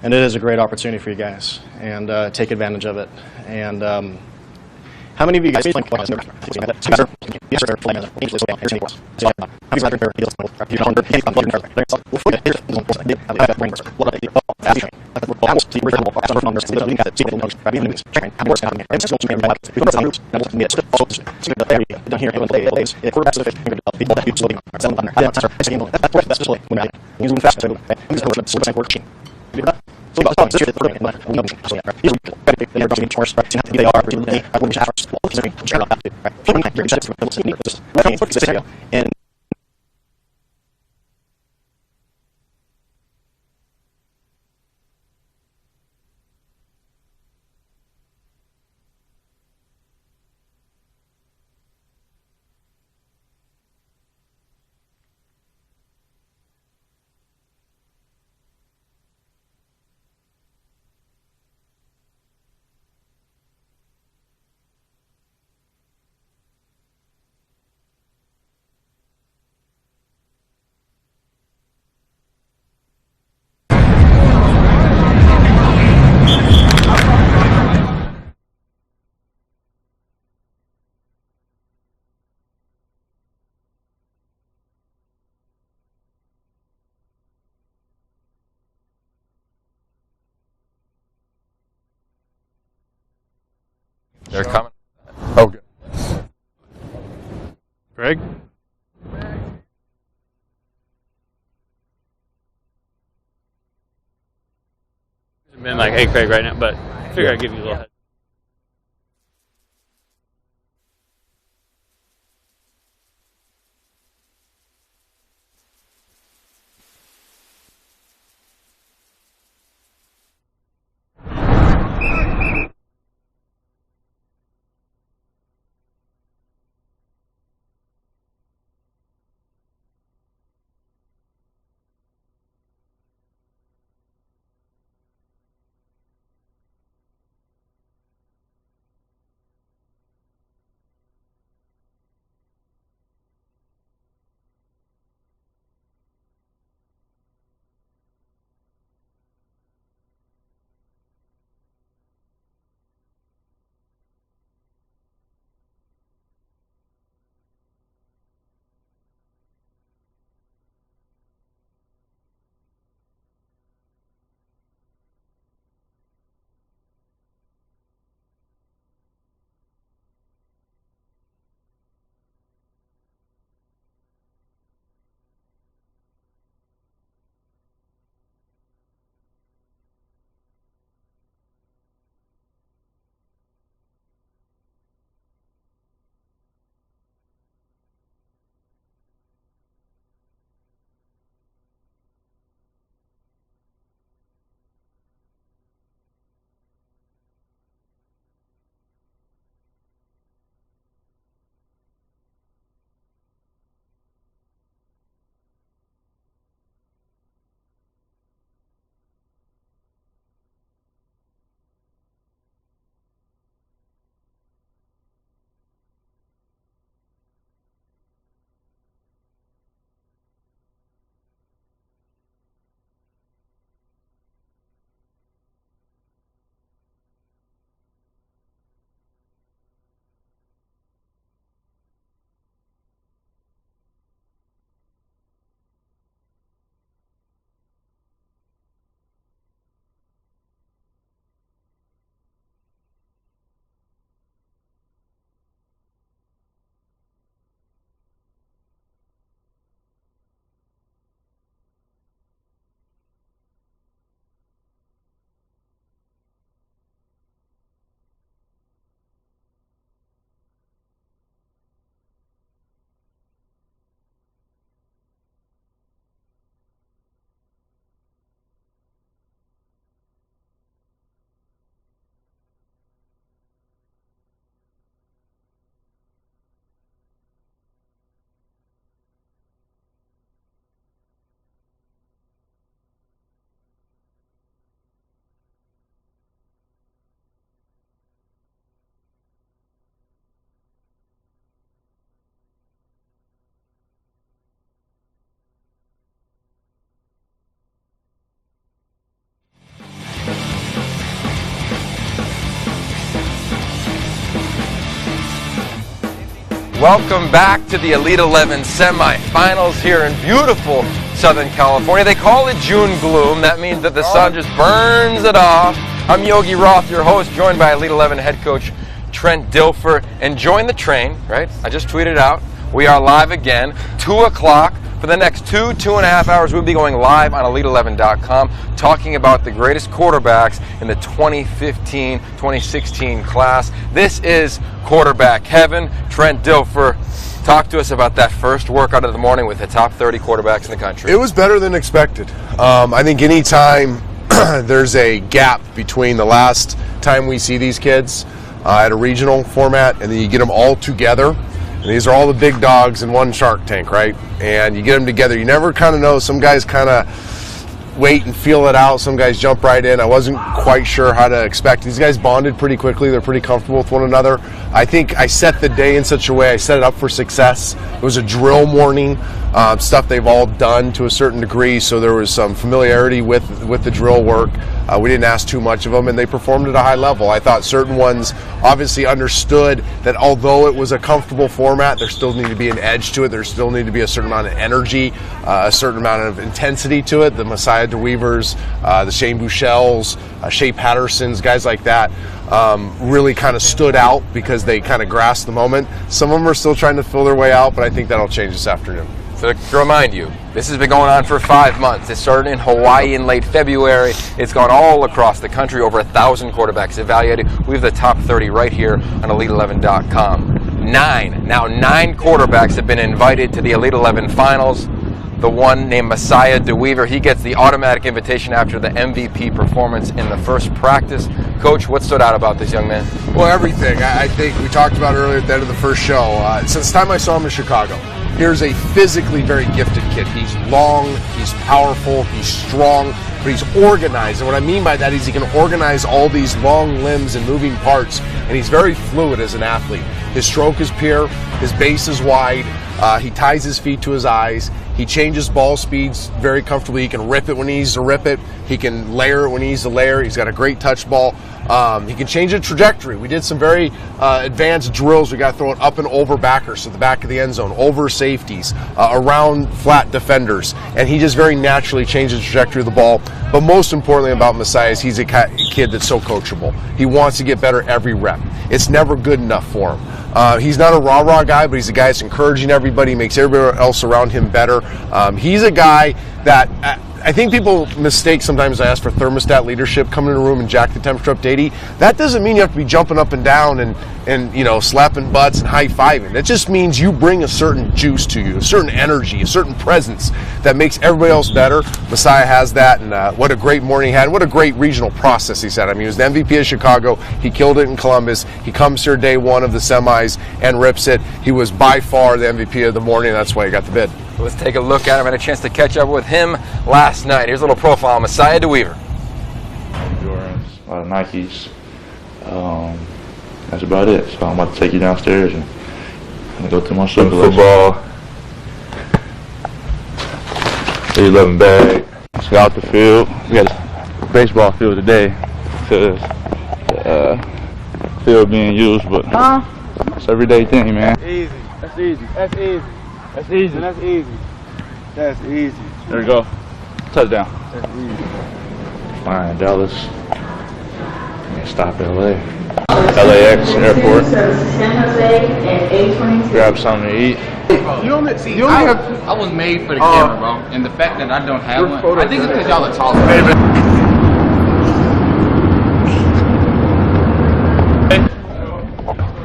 And it is a great opportunity for you guys, and take advantage of it. And how many of you guys They're coming. Oh, good. Greg? It's been like, hey, Craig, right now, but I figure I'd give you a little head. Welcome back to the Elite 11 semifinals here in beautiful Southern California. They call it June gloom. That means that the sun just burns it off. I'm Yogi Roth, your host, joined by Elite 11 head coach Trent Dilfer. And join the train, right? I just tweeted out. We are live again, 2 o'clock. For the next 2.5 hours, we'll be going live on Elite11.com, talking about the greatest quarterbacks in the 2015-2016 class. This is quarterback heaven. Trent Dilfer, talk to us about that first workout of the morning with the top 30 quarterbacks in the country. It was better than expected. I think anytime there's a gap between the last time we see these kids at a regional format and then you get them all together, and these are all the big dogs in one Shark Tank, right? And you get them together. You never kind of know. Some guys kind of wait and feel it out. Some guys jump right in. I wasn't quite sure how to expect. These guys bonded pretty quickly. They're pretty comfortable with one another. I think I set the day in such a way, I set it up for success. It was a drill morning, stuff they've all done to a certain degree, so there was some familiarity with the drill work. We didn't ask too much of them, and they performed at a high level. I thought certain ones obviously understood that although it was a comfortable format, there still needed to be an edge to it. There still needed to be a certain amount of energy, a certain amount of intensity to it. The Messiah DeWeavers, the Shane Buechels, Shea Pattersons, guys like that really kind of stood out because they kind of grasped the moment. Some of them are still trying to fill their way out, but I think that'll change this afternoon. So to remind you, this has been going on for 5 months. It started in Hawaii in late February. It's gone all across the country, over 1,000 quarterbacks evaluated. We have the top 30 right here on Elite11.com. Nine quarterbacks have been invited to the Elite 11 finals. The one named Messiah DeWeaver, he gets the automatic invitation after the MVP performance in the first practice. Coach, what stood out about this young man? Well, everything. I think we talked about earlier at the end of the first show. Since the time I saw him in Chicago, here's a physically very gifted kid. He's long, he's powerful, he's strong, but he's organized. And what I mean by that is he can organize all these long limbs and moving parts, and he's very fluid as an athlete. His stroke is pure, his base is wide, he ties his feet to his eyes, he changes ball speeds very comfortably. He can rip it when he needs to rip it, he can layer it when he needs to layer. He's got a great touch ball. He can change the trajectory. We did some very advanced drills. We got to throw it up and over backers to the back of the end zone, over safeties, around flat defenders, and he just very naturally changes the trajectory of the ball. But most importantly about Messiah is he's a kid that's so coachable. He wants to get better every rep. It's never good enough for him. He's not a rah-rah guy, but he's a guy that's encouraging everybody, makes everybody else around him better. He's a guy that I think people mistake sometimes. I ask for thermostat leadership, come in a room and jack the temperature up to 80. That doesn't mean you have to be jumping up and down and slapping butts and high-fiving. That just means you bring a certain juice to you, a certain energy, a certain presence that makes everybody else better. Messiah has that, and what a great morning he had. What a great regional process he's had. I mean, he was the MVP of Chicago. He killed it in Columbus. He comes here day one of the semis and rips it. He was by far the MVP of the morning. That's why he got the bid. Let's take a look at him. I had a chance to catch up with him last night. Here's a little profile of Messiah DeWeaver. Endurance, a lot of Nikes. That's about it. So I'm about to take you downstairs and I'm going to go to my football. Elite 11 bag. Scout the field. We got a baseball field today because the field being used, but it's an everyday thing, man. Easy. That's easy. That's easy. That's easy. That's easy. That's easy. There we go. Touchdown. That's easy. Flying Dallas. Stop LA. LAX airport. Grab something to eat. I was made for the camera, bro. And the fact that I don't have one, I think it's because y'all are taller.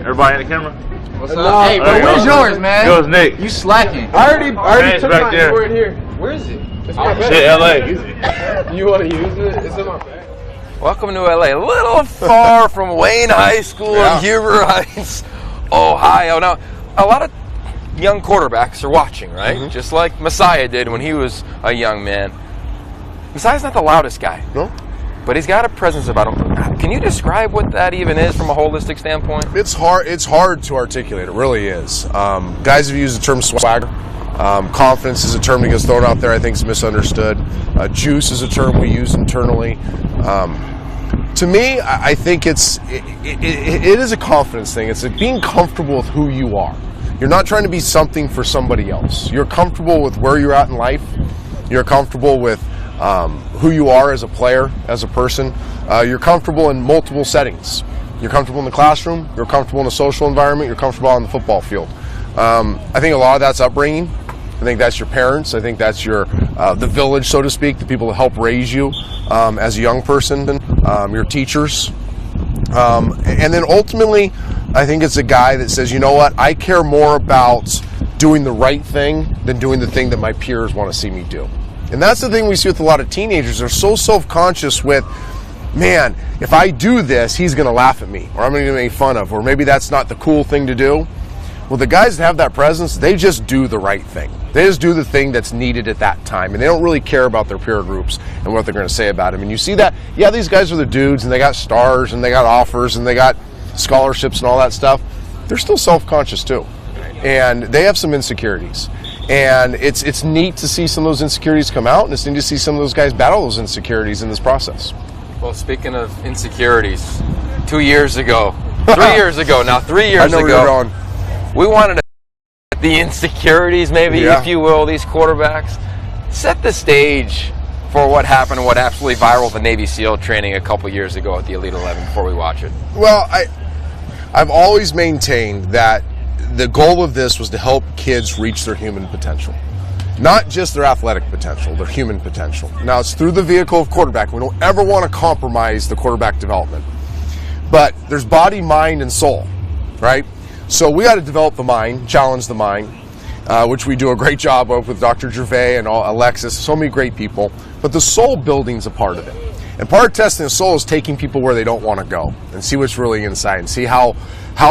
Everybody in the camera? What's up? Hey, bro, where's yours, man? Yours, Nick. You slacking. I already took back mine. there. It's right here. Where is it? It's my bag. Shit, LA. You want to use it? It's in my bag. Welcome to LA. A little far from Wayne High School in Huber Heights, Ohio. Now, a lot of young quarterbacks are watching, right? Mm-hmm. Just like Messiah did when he was a young man. Messiah's not the loudest guy. No. But he's got a presence about him. Can you describe what that even is from a holistic standpoint? It's hard to articulate. It really is. Guys have used the term swagger. Confidence is a term that gets thrown out there. I think is misunderstood. Juice is a term we use internally. To me, I think it is a confidence thing. It's being comfortable with who you are. You're not trying to be something for somebody else. You're comfortable with where you're at in life. You're comfortable with who you are as a player, as a person. You're comfortable in multiple settings. You're comfortable in the classroom. You're comfortable in a social environment. You're comfortable on the football field. I think a lot of that's upbringing. I think that's your parents. I think that's your the village, so to speak, the people that help raise you as a young person, your teachers. And then ultimately, I think it's a guy that says, you know what, I care more about doing the right thing than doing the thing that my peers want to see me do. And that's the thing we see with a lot of teenagers. They're so self-conscious with, man, if I do this, he's going to laugh at me, or I'm going to get made fun of, or maybe that's not the cool thing to do. Well, the guys that have that presence, they just do the right thing. They just do the thing that's needed at that time, and they don't really care about their peer groups and what they're going to say about them. And you see that, yeah, these guys are the dudes, and they got stars, and they got offers, and they got scholarships and all that stuff. They're still self-conscious too, and they have some insecurities. And it's neat to see some of those insecurities come out, and it's neat to see some of those guys battle those insecurities in this process. Well, speaking of insecurities, 2 years ago, 3 years ago, now 3 years I know ago, where you're going. We wanted to the insecurities, maybe, if you will, these quarterbacks. Set the stage for what happened, what absolutely viral the Navy SEAL training a couple years ago at the Elite 11 before we watch it. Well, I've always maintained that the goal of this was to help kids reach their human potential. Not just their athletic potential, their human potential. Now, it's through the vehicle of quarterback. We don't ever want to compromise the quarterback development. But there's body, mind, and soul, right? So we got to develop the mind, challenge the mind, which we do a great job of with Dr. Gervais and Alexis, so many great people. But the soul building's a part of it. And part of testing the soul is taking people where they don't want to go and see what's really inside and see how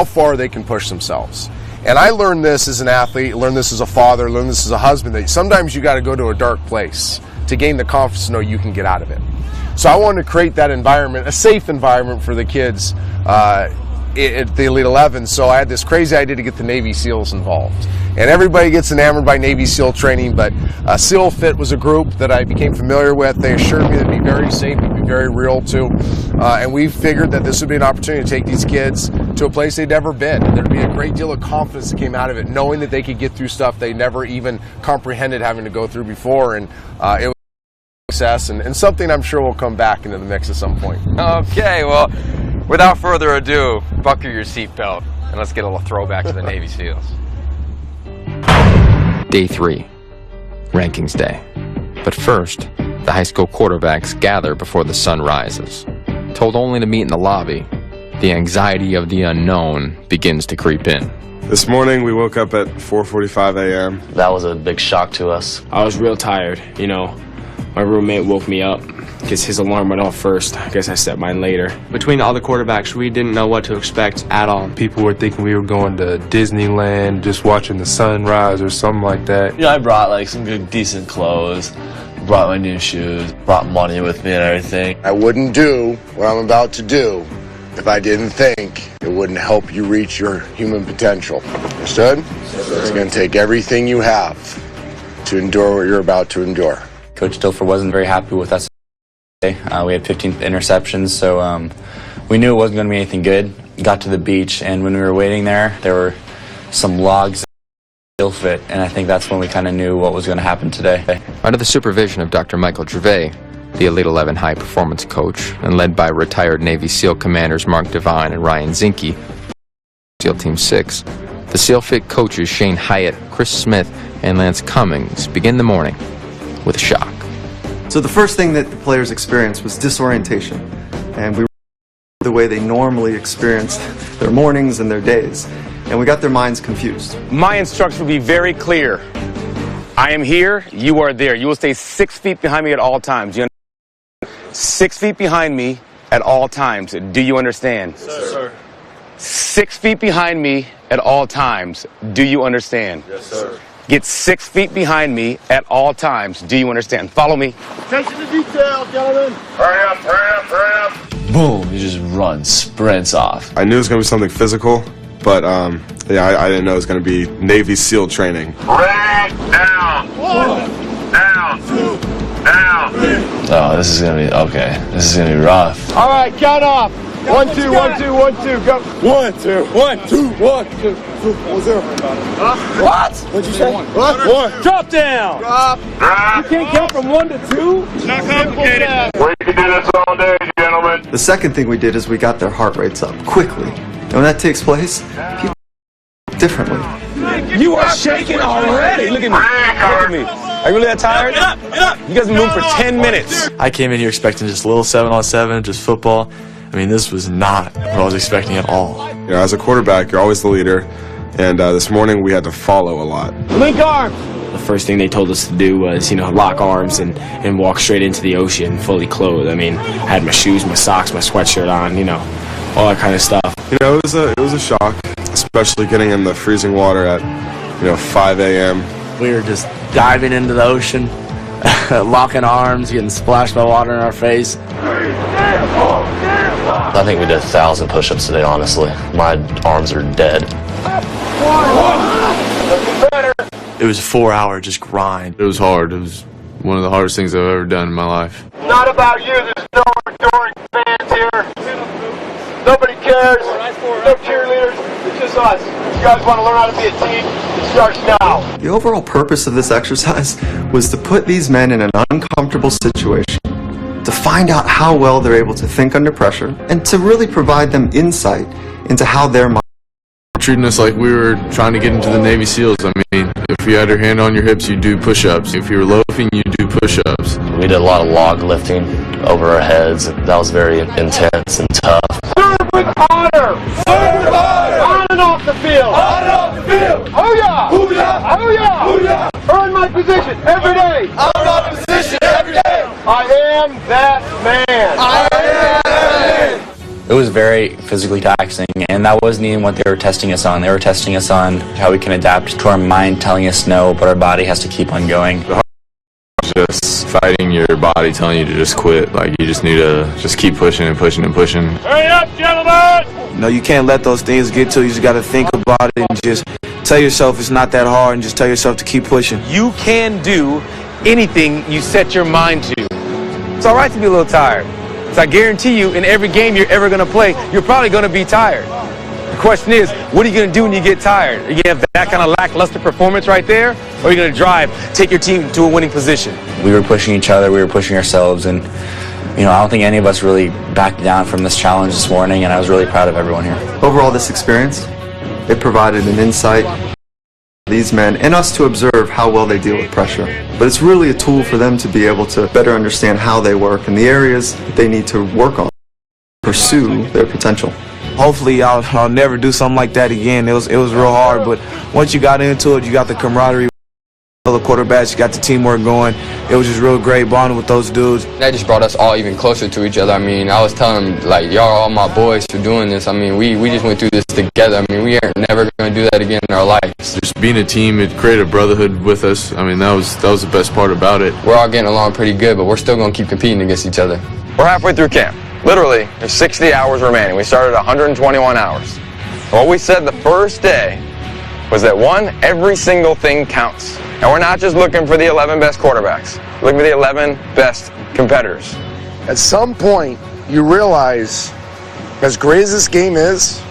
far they can push themselves. And I learned this as an athlete, learned this as a father, learned this as a husband, that sometimes you got to go to a dark place to gain the confidence to know you can get out of it. So I wanted to create that environment, a safe environment for the kids at the Elite 11, so I had this crazy idea to get the Navy SEALs involved. And everybody gets enamored by Navy SEAL training, but SEAL Fit was a group that I became familiar with. They assured me that it'd be very safe, it'd be very real too. And we figured that this would be an opportunity to take these kids to a place they'd never been. There'd be a great deal of confidence that came out of it, knowing that they could get through stuff they never even comprehended having to go through before. And it was a success, and something I'm sure will come back into the mix at some point. Okay, well, without further ado, buckle your seatbelt and let's get a little throwback to the Navy SEALs. Day 3, Rankings Day. But first, the high school quarterbacks gather before the sun rises. Told only to meet in the lobby, the anxiety of the unknown begins to creep in. This morning we woke up at 4:45 a.m. That was a big shock to us. I was real tired, you know. My roommate woke me up because his alarm went off first. I guess I set mine later. Between all the quarterbacks, we didn't know what to expect at all. People were thinking we were going to Disneyland, just watching the sunrise or something like that. You know, I brought like some good, decent clothes, brought my new shoes, brought money with me and everything. I wouldn't do what I'm about to do if I didn't think it wouldn't help you reach your human potential. Understood? It's going to take everything you have to endure what you're about to endure. Coach Dilfer wasn't very happy with us. We had 15 interceptions, so we knew it wasn't going to be anything good. We got to the beach, and when we were waiting there were some logs still fit, and I think that's when we kind of knew what was going to happen today. Under the supervision of Dr. Michael Gervais, the Elite 11 high performance coach, and led by retired Navy SEAL commanders Mark Devine and Ryan Zinke, SEAL Team 6, the SEAL Fit coaches Shane Hyatt, Chris Smith, and Lance Cummings begin the morning with a shock. So the first thing that the players experienced was disorientation, and we were the way they normally experienced their mornings and their days, and we got their minds confused. My instructions will be very clear. I am here, you are there. You will stay 6 feet behind me at all times. You understand? 6 feet behind me at all times. Do you understand? Sir. 6 feet behind me at all times. Do you understand? Yes, sir. Get 6 feet behind me at all times. Do you understand? Follow me. Attention to detail, gentlemen. Hurry up, hurry up, hurry up. Boom, he just runs, sprints off. I knew it was going to be something physical, but yeah, I didn't know it was going to be Navy SEAL training. Ready, down. 1, down, 2, down. 3. Oh, this is going to be, okay. This is going to be rough. All right, count off. 1, 2, 1, 2, 1, 2, go. 1, 2, 1, 2, 1, 2, 0. What? What'd you say? What? 1. Drop down. Drop. You can't count from 1 to 2? It's not complicated. We can do this all day, gentlemen. The second thing we did is we got their heart rates up quickly. And when that takes place, people differently. You are shaking already. Look at me. Look at me. Are you really that tired? Get up, get up. You guys have been moving for 10 minutes. I came in here expecting just a little 7-on-7, just football. I mean, this was not what I was expecting at all. You know, as a quarterback, you're always the leader, and this morning we had to follow a lot. Link arms. The first thing they told us to do was, lock arms and walk straight into the ocean, fully clothed. I mean, I had my shoes, my socks, my sweatshirt on, all that kind of stuff. You know, it was a shock, especially getting in the freezing water at 5 a.m. We were just diving into the ocean, locking arms, getting splashed by water in our face. I think we did 1,000 push-ups today, honestly. My arms are dead. It was a 4-hour just grind. It was hard. It was one of the hardest things I've ever done in my life. Not about you. There's no adoring fans here. Nobody cares. No cheerleaders. It's just us. You guys want to learn how to be a team? It starts now. The overall purpose of this exercise was to put these men in an uncomfortable situation, to find out how well they're able to think under pressure, and to really provide them insight into how their mind. Treating us like we were trying to get into the Navy SEALs. I mean, if you had your hand on your hips, you do push-ups. If you were loafing, you do push-ups. We did a lot of log lifting over our heads. That was very intense and tough. Serve with honor. Serve with honor. On and off the field. On and off the field. Oh yeah. Oh yeah. Oh yeah. Oh yeah. Earn my position every day. Earn my position every day. I am that man. I am that man. It was very physically taxing, and that wasn't even what they were testing us on. They were testing us on how we can adapt to our mind telling us no, but our body has to keep on going. Just fighting your body telling you to just quit. Like, you just need to just keep pushing and pushing and pushing. Hurry up, gentlemen! No, you can't let those things get to you. You just got to think about it and just tell yourself it's not that hard and just tell yourself to keep pushing. You can do anything you set your mind to. It's all right to be a little tired. So I guarantee you, in every game you're ever going to play, you're probably going to be tired. The question is, what are you going to do when you get tired? Are you going to have that kind of lackluster performance right there? Or are you going to drive, take your team to a winning position? We were pushing each other, we were pushing ourselves, and I don't think any of us really backed down from this challenge this morning, and I was really proud of everyone here. Overall, this experience, it provided an insight to these men and us to observe how well they deal with pressure. But it's really a tool for them to be able to better understand how they work and the areas that they need to work on, pursue their potential. Hopefully I'll never do something like that again. It was real hard, but once you got into it, you got the camaraderie, the quarterbacks, you got the teamwork going. It was just real great bonding with those dudes. That just brought us all even closer to each other. I mean, I was telling them, like, y'all are all my boys for doing this. I mean, we just went through this together. I mean, we aren't never going to do that again in our life. Just being a team, it created a brotherhood with us. I mean, that was the best part about it. We're all getting along pretty good, but we're still going to keep competing against each other. We're halfway through camp. Literally, there's 60 hours remaining. We started 121 hours. And what we said the first day was that, one, every single thing counts. And we're not just looking for the 11 best quarterbacks. We're looking for the 11 best competitors. At some point, you realize, as great as this game is,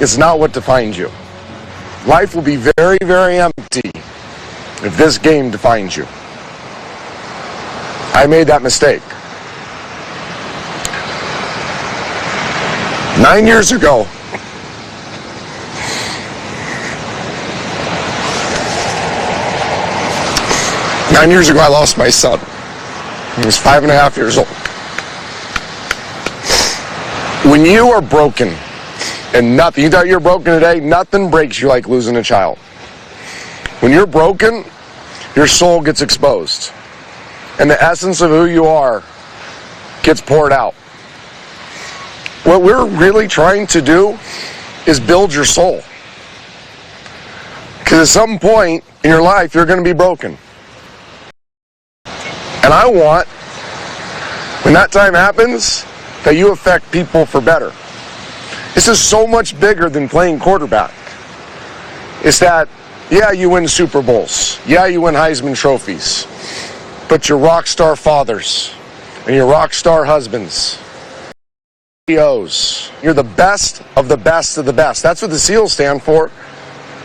it's not what defines you. Life will be very, very empty if this game defines you. I made that mistake. 9 years ago, I lost my son. He was 5.5 years old. When you are broken, and nothing, you thought you were broken today, nothing breaks you like losing a child. When you're broken, your soul gets exposed. And the essence of who you are gets poured out. What we're really trying to do is build your soul. Because at some point in your life, you're going to be broken. And I want, when that time happens, that you affect people for better. This is so much bigger than playing quarterback. It's that, yeah, you win Super Bowls. Yeah, you win Heisman trophies. But you're rock star fathers and you're rock star husbands. CEOs. You're the best of the best of the best. That's what the SEALs stand for.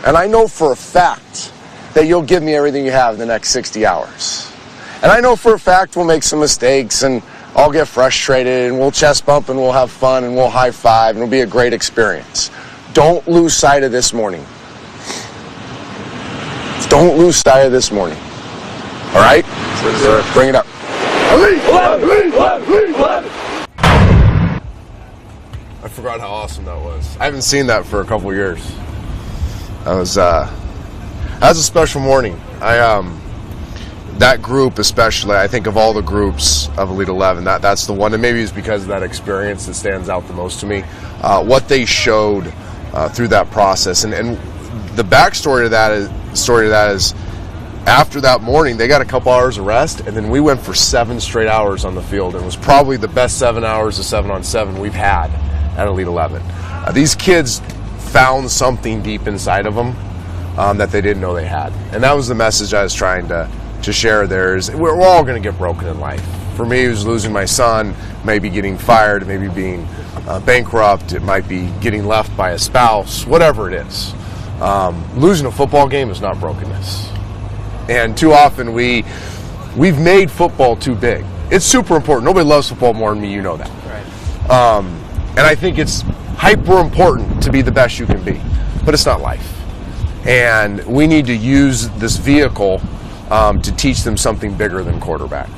And I know for a fact that you'll give me everything you have in the next 60 hours. And I know for a fact we'll make some mistakes and I'll get frustrated and we'll chest bump and we'll have fun and we'll high five and it'll be a great experience. Don't lose sight of this morning. Don't lose sight of this morning. All right? Bring it up. I forgot how awesome that was. I haven't seen that for a couple years. That was a special morning. That group especially, I think of all the groups of Elite 11, that's the one, and maybe it's because of that experience that stands out the most to me. What they showed through that process, and the backstory to that is after that morning, they got a couple hours of rest, and then we went for 7 straight hours on the field. It was probably the best 7 hours of 7-on-7 we've had at Elite 11. These kids found something deep inside of them that they didn't know they had. And that was the message I was trying to share there is we're all going to get broken in life. For me, it was losing my son, maybe getting fired, maybe being bankrupt, it might be getting left by a spouse, whatever it is. Losing a football game is not brokenness. And too often we've made football too big. It's super important. Nobody loves football more than me, you know that. Right. And I think it's hyper important to be the best you can be, but it's not life. And we need to use this vehicle to teach them something bigger than quarterback.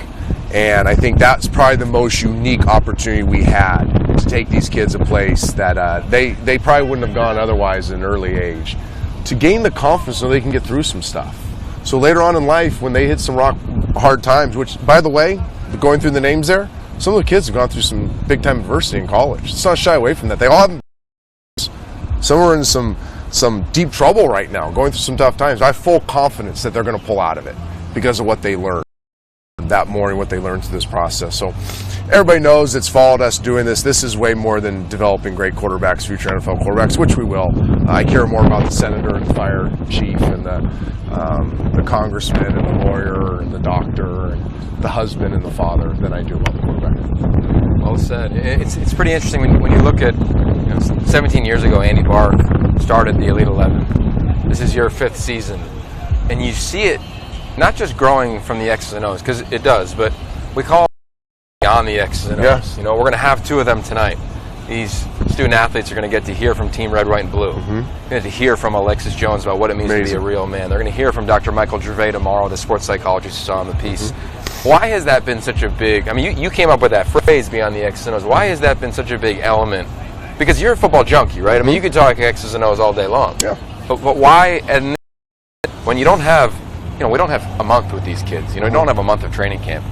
And I think that's probably the most unique opportunity we had to take these kids a place that they probably wouldn't have gone otherwise at an early age, to gain the confidence so they can get through some stuff. So later on in life, when they hit some rock hard times, which, by the way, going through the names there, some of the kids have gone through some big-time adversity in college. Let's not shy away from that. They all have. Some are in some deep trouble right now, going through some tough times. I have full confidence that they're going to pull out of it because of what they learned that morning, what they learned through this process. So everybody knows that's followed us doing this. This is way more than developing great quarterbacks, future NFL quarterbacks, which we will. I care more about the senator and the fire chief and the congressman and the lawyer and the doctor and the husband and the father than I do about the quarterback. Well said. It's pretty interesting when you look at 17 years ago, Andy Bark started the Elite 11. This is your 5th season. And you see it not just growing from the X's and O's, because it does, but we call it beyond the X's and O's. Yeah. We're going to have 2 of them tonight. These student athletes are going to get to hear from Team Red, White, and Blue. They're going to get to hear from Alexis Jones about what it means to be a real man. They're going to hear from Dr. Michael Gervais tomorrow, the sports psychologist you saw in the piece. Why has that been such a big, you came up with that phrase, beyond the X's and O's. Why has that been such a big element? Because you're a football junkie, right? You could talk X's and O's all day long. Yeah. But why, and when you don't have, we don't have a month with these kids. We don't have a month of training camp.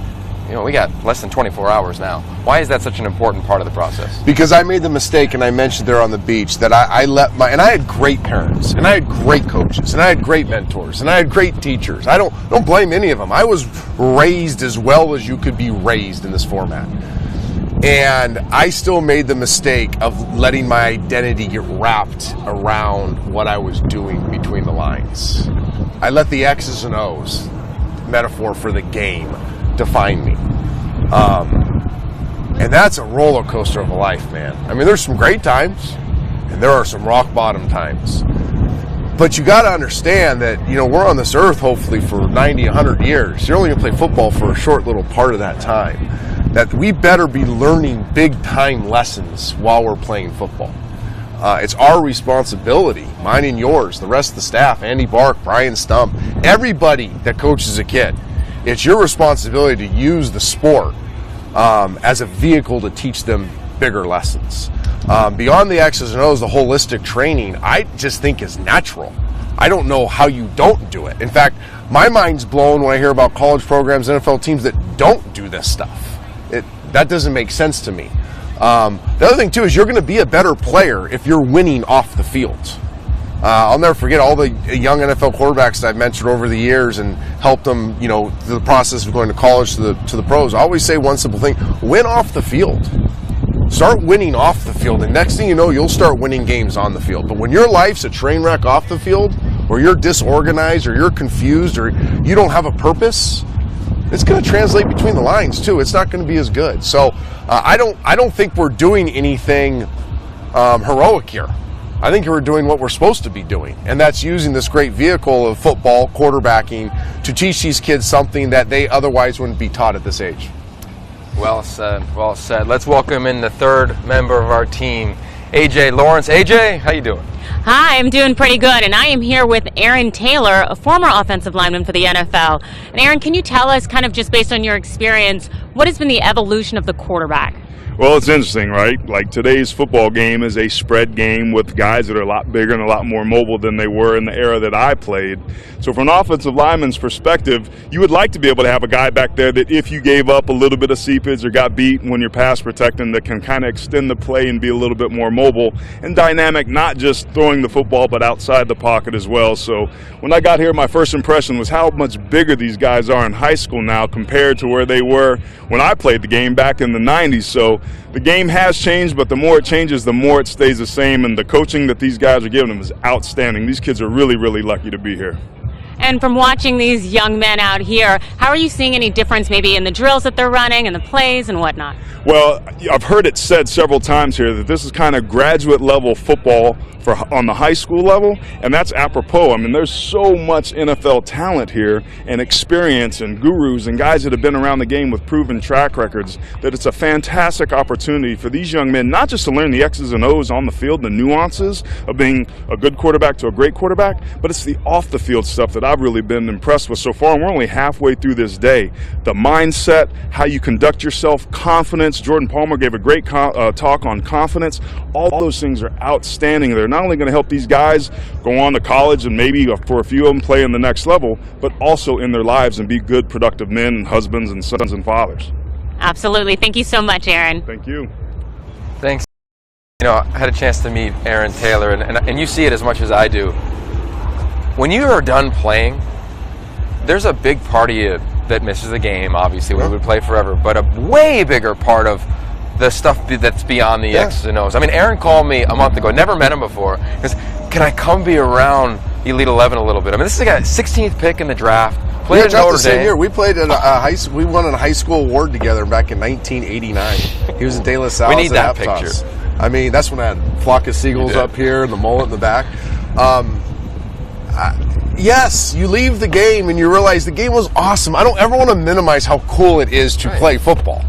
We got less than 24 hours now. Why is that such an important part of the process? Because I made the mistake, and I mentioned there on the beach, that and I had great parents, and I had great coaches, and I had great mentors, and I had great teachers. I don't blame any of them. I was raised as well as you could be raised in this format. And I still made the mistake of letting my identity get wrapped around what I was doing between the lines. I let the X's and O's, metaphor for the game, define me. And that's a roller coaster of a life, man. There's some great times, and there are some rock bottom times. But you got to understand that, we're on this earth hopefully for 90, 100 years. You're only going to play football for a short little part of that time. That we better be learning big time lessons while we're playing football. It's our responsibility, mine and yours, the rest of the staff, Andy Bark, Brian Stump, everybody that coaches a kid. It's your responsibility to use the sport as a vehicle to teach them bigger lessons. Beyond the X's and O's, the holistic training, I just think is natural. I don't know how you don't do it. In fact, my mind's blown when I hear about college programs, NFL teams that don't do this stuff. That doesn't make sense to me. The other thing, too, is you're going to be a better player if you're winning off the field. I'll never forget all the young NFL quarterbacks that I've mentored over the years and helped them, through the process of going to college to the pros. I always say one simple thing: win off the field. Start winning off the field, and next thing you know, you'll start winning games on the field. But when your life's a train wreck off the field, or you're disorganized, or you're confused, or you don't have a purpose, it's going to translate between the lines too. It's not going to be as good. So I don't think we're doing anything heroic here. I think we're doing what we're supposed to be doing, and that's using this great vehicle of football, quarterbacking, to teach these kids something that they otherwise wouldn't be taught at this age. Well said, well said. Let's welcome in the third member of our team, AJ Lawrence. AJ, how you doing? Hi, I'm doing pretty good, and I am here with Aaron Taylor, a former offensive lineman for the NFL. And Aaron, can you tell us, kind of just based on your experience, what has been the evolution of the quarterback? Well, it's interesting, right? Like today's football game is a spread game with guys that are a lot bigger and a lot more mobile than they were in the era that I played. So from an offensive lineman's perspective, you would like to be able to have a guy back there that if you gave up a little bit of seepage or got beat when you're pass protecting, that can kind of extend the play and be a little bit more mobile and dynamic, not just throwing the football but outside the pocket as well. So when I got here, my first impression was how much bigger these guys are in high school now compared to where they were when I played the game back in the 90s. So the game has changed, but the more it changes, the more it stays the same, and the coaching that these guys are giving them is outstanding. These kids are really, really lucky to be here. And from watching these young men out here, how are you seeing any difference maybe in the drills that they're running and the plays and whatnot? Well, I've heard it said several times here that this is kind of graduate level football on the high school level, and that's apropos. I mean, there's so much NFL talent here and experience and gurus and guys that have been around the game with proven track records that it's a fantastic opportunity for these young men not just to learn the X's and O's on the field, the nuances of being a good quarterback to a great quarterback, but it's the off the field stuff that I've really been impressed with so far, and we're only halfway through this day. The mindset, how you conduct yourself, confidence. Jordan Palmer gave a great talk on confidence. All those things are outstanding. They're not only going to help these guys go on to college and maybe for a few of them play in the next level, but also in their lives and be good, productive men and husbands and sons and fathers. Absolutely. Thank you so much, Aaron. Thank you. Thanks. You know, I had a chance to meet Aaron Taylor, and you see it as much as I do. When you are done playing, there's a big part of you that misses the game, obviously, when we would play forever, but a way bigger part of the stuff that's beyond the X's and O's. I mean, Aaron called me a month ago, never met him before, because can I come be around Elite 11 a little bit? I mean, this is a guy, 16th pick in the draft, played at Notre Dame. Year. We played at we won a high school award together back in 1989. He was in De La Salle. We need that picture. I mean, that's when I had a flock of seagulls up here and the mullet in the back. Yes, you leave the game and you realize the game was awesome. I don't ever want to minimize how cool it is to play football.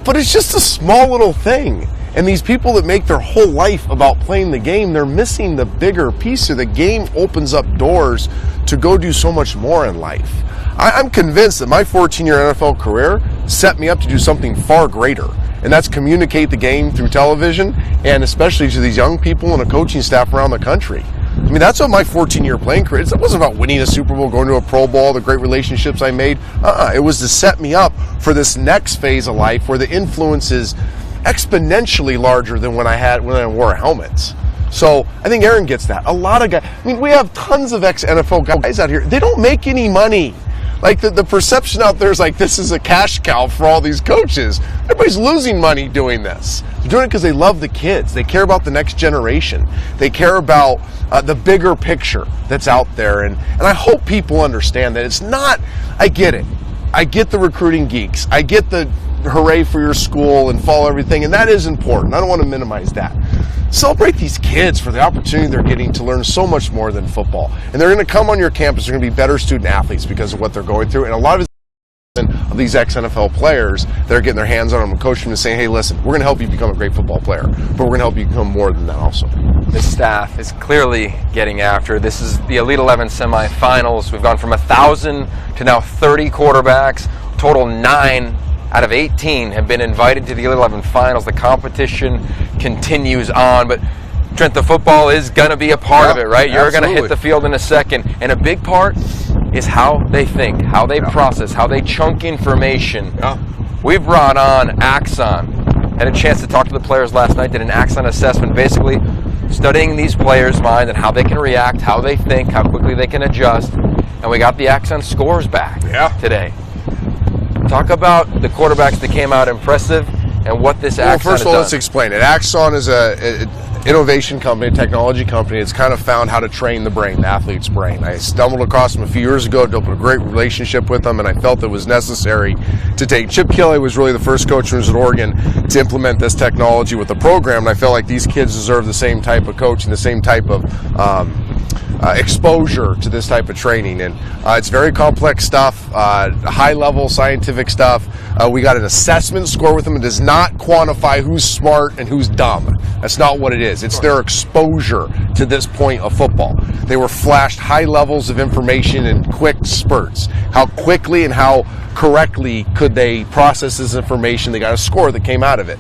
But it's just a small little thing. And these people that make their whole life about playing the game, they're missing the bigger piece of the game. Opens up doors to go do so much more in life. I'm convinced that my 14-year NFL career set me up to do something far greater. And that's communicate the game through television, and especially to these young people and a coaching staff around the country. I mean, that's what my 14-year playing career is. It wasn't about winning a Super Bowl, going to a Pro Bowl, the great relationships I made. It was to set me up for this next phase of life where the influence is exponentially larger than when I wore helmets. So I think Aaron gets that. A lot of guys, I mean, we have tons of ex-NFL guys out here. They don't make any money. Like the perception out there is like this is a cash cow for all these coaches. Everybody's losing money doing this. They're doing it because they love the kids. They care about the next generation. They care about the bigger picture that's out there. And I hope people understand that it's not, I get it. I get the recruiting geeks. I get the hooray for your school and follow everything. And that is important. I don't want to minimize that. Celebrate these kids for the opportunity they're getting to learn so much more than football. And they're going to come on your campus. They're going to be better student athletes because of what they're going through. And a lot of these ex-NFL players that are getting their hands on them and coaching them and saying, hey, listen, we're going to help you become a great football player, but we're going to help you become more than that also. The staff is clearly getting after. This is the Elite 11 semifinals. We've gone from 1,000 to now 30 quarterbacks. Total 9 out of 18 have been invited to the Elite 11 finals. The competition continues on, but Trent, the football is going to be a part of it, right? You're going to hit the field in a second, and a big part is how they think, how they process, how they chunk information. We've brought on Axon. Had a chance to talk to the players last night, did an Axon assessment, basically studying these players' minds and how they can react, how they think, how quickly they can adjust, and we got the Axon scores back today. Talk about the quarterbacks that came out impressive and what this Well, Axon first of all, has let's done. explain it. Axon is a innovation company, a technology company. It's kind of found how to train the brain, the athlete's brain. I stumbled across them a few years ago, developed a great relationship with them, and I felt it was necessary to take. Chip Kelly was really the first coach who was at Oregon to implement this technology with the program, and I felt like these kids deserve the same type of coaching, the same type of exposure to this type of training. And it's very complex stuff, high-level scientific stuff. We got an assessment score with them. It does not quantify who's smart and who's dumb. That's not what it is. It's their exposure to this point of football. They were flashed high levels of information in quick spurts. How quickly and how correctly could they process this information? They got a score that came out of it.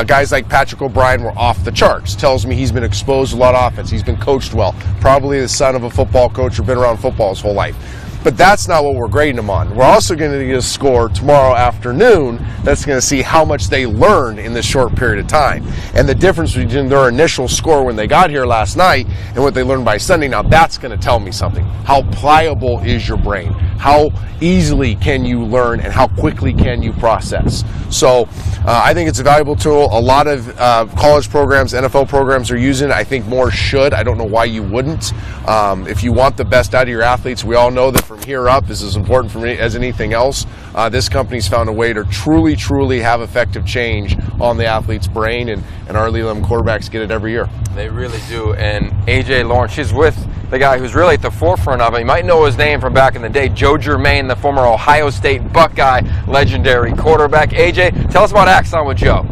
Guys like Patrick O'Brien were off the charts. Tells me he's been exposed to a lot of offense. He's been coached well. Probably the son of a football coach or been around football his whole life. But that's not what we're grading them on. We're also going to get a score tomorrow afternoon that's going to see how much they learned in this short period of time. And the difference between their initial score when they got here last night and what they learned by Sunday, now that's going to tell me something. How pliable is your brain? How easily can you learn and how quickly can you process? So I think it's a valuable tool. A lot of college programs, NFL programs are using it. I think more should. I don't know why you wouldn't. If you want the best out of your athletes, we all know that from here up is as important for me as anything else. This company's found a way to truly have effective change on the athlete's brain, and our Elite 11 quarterbacks get it every year. They really do. And AJ Lawrence, she's with the guy who's really at the forefront of it. You might know his name from back in the day, Joe Germain, the former Ohio State Buckeye legendary quarterback. AJ, tell us about Axon with Joe.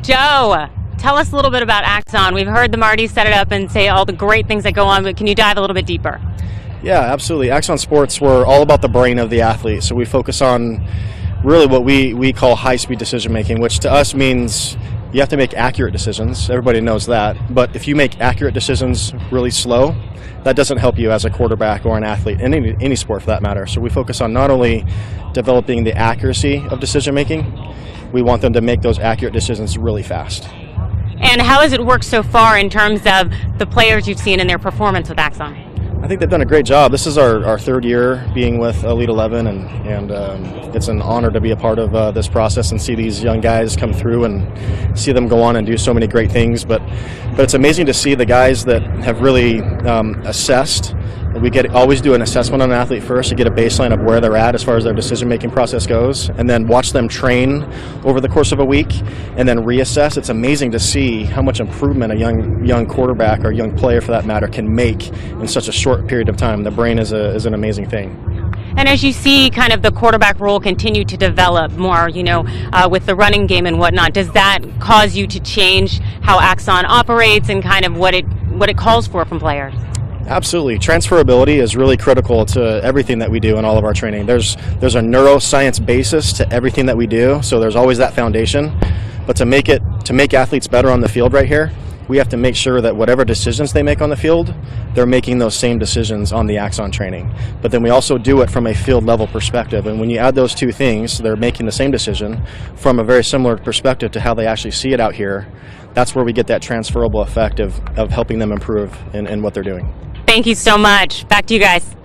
Joe, tell us a little bit about Axon. We've heard them already set it up and say all the great things that go on, but can you dive a little bit deeper? Yeah, absolutely. Axon Sports, we're all about the brain of the athlete. So we focus on really what we call high-speed decision-making, which to us means you have to make accurate decisions. Everybody knows that. But if you make accurate decisions really slow, that doesn't help you as a quarterback or an athlete, in any sport for that matter. So we focus on not only developing the accuracy of decision-making, we want them to make those accurate decisions really fast. And how has it worked so far in terms of the players you've seen in their performance with Axon? I think they've done a great job. This is our third year being with Elite 11, and it's an honor to be a part of this process and see these young guys come through and see them go on and do so many great things. But it's amazing to see the guys that have really assessed. We always do an assessment on an athlete first to get a baseline of where they're at as far as their decision-making process goes, and then watch them train over the course of a week and then reassess. It's amazing to see how much improvement a young quarterback or young player for that matter can make in such a short period of time. The brain is an amazing thing. And as you see kind of the quarterback role continue to develop more, with the running game and whatnot, does that cause you to change how Axon operates and kind of what it calls for from players? Absolutely. Transferability is really critical to everything that we do in all of our training. There's a neuroscience basis to everything that we do, so there's always that foundation. But to make athletes better on the field right here, we have to make sure that whatever decisions they make on the field, they're making those same decisions on the Axon training. But then we also do it from a field level perspective. And when you add those two things, they're making the same decision from a very similar perspective to how they actually see it out here. That's where we get that transferable effect of helping them improve in what they're doing. Thank you so much. Back to you guys.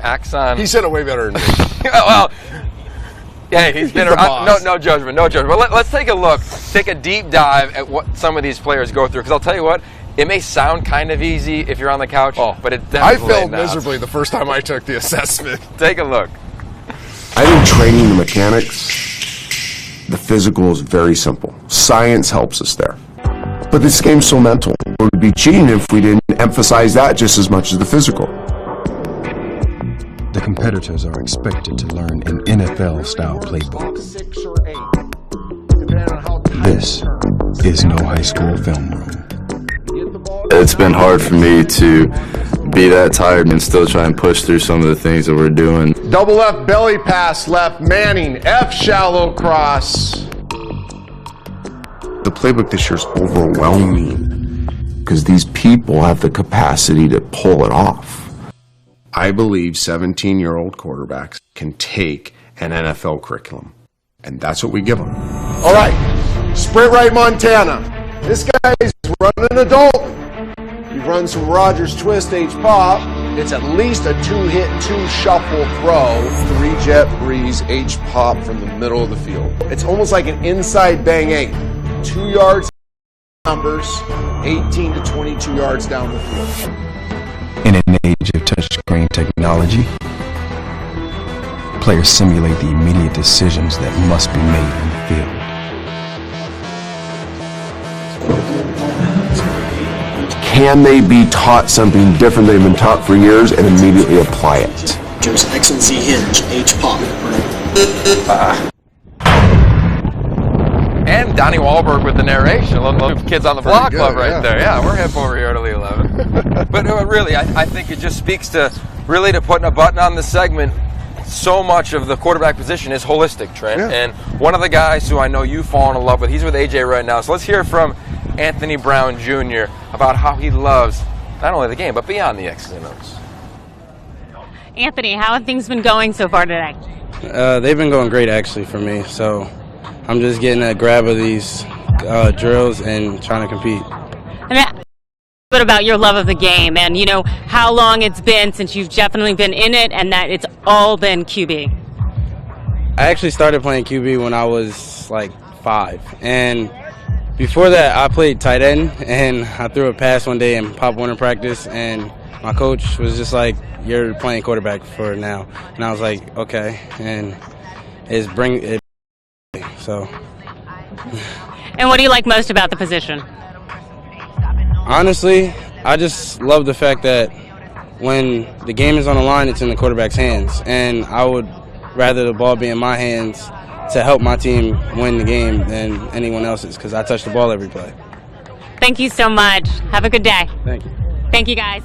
Axon. He said it way better than me. Well, yeah, he's been boss. no judgment. But let's take a look, take a deep dive at what some of these players go through. Because I'll tell you what, it may sound kind of easy if you're on the couch, but it definitely I failed not. miserably the first time I took the assessment. Take a look. I think training the mechanics, the physical is very simple. Science helps us there. But this game's so mental. It would be cheating if we didn't emphasize that just as much as the physical. The competitors are expected to learn an NFL-style playbook. This is no high school film room. It's been hard for me to be that tired and still try and push through some of the things that we're doing. Double left belly pass, left Manning, F shallow cross. The playbook this year is overwhelming because these people have the capacity to pull it off. I believe 17-year-old quarterbacks can take an NFL curriculum, and that's what we give them. All right, sprint right Montana. This guy is running adult. We run some Rogers twist H-pop. It's at least a 2-hit, 2-shuffle throw. 3-jet breeze H-pop from the middle of the field. It's almost like an inside bang 8. 2 yards numbers, 18 to 22 yards down the field. In an age of touchscreen technology, players simulate the immediate decisions that must be made on the field. Can they be taught something different they've been taught for years and immediately apply it? Here's X and Z hinge, H-pop. And Donnie Wahlberg with the narration. A little Kids on the Block Club right there. Yeah, we're hip over here at Elite 11. But really, I think it just speaks to putting a button on the segment. So much of the quarterback position is holistic, Trent. Yeah. And one of the guys who I know you've fallen in love with, he's with AJ right now. So let's hear from Anthony Brown Jr. about how he loves not only the game, but beyond the X's and O's. Anthony, how have things been going so far today? They've been going great, actually, for me. So I'm just getting a grab of these drills and trying to compete. And a bit about your love of the game and, how long it's been since you've definitely been in it and that it's all been QB. I actually started playing QB when I was like 5. And before that, I played tight end, and I threw a pass one day in Pop Warner practice, and my coach was just like, "You're playing quarterback for now." And I was like, "Okay." And so. And what do you like most about the position? Honestly, I just love the fact that when the game is on the line, it's in the quarterback's hands, and I would rather the ball be in my hands to help my team win the game than anyone else's, because I touch the ball every play. Thank you so much. Have a good day. Thank you. Thank you, guys.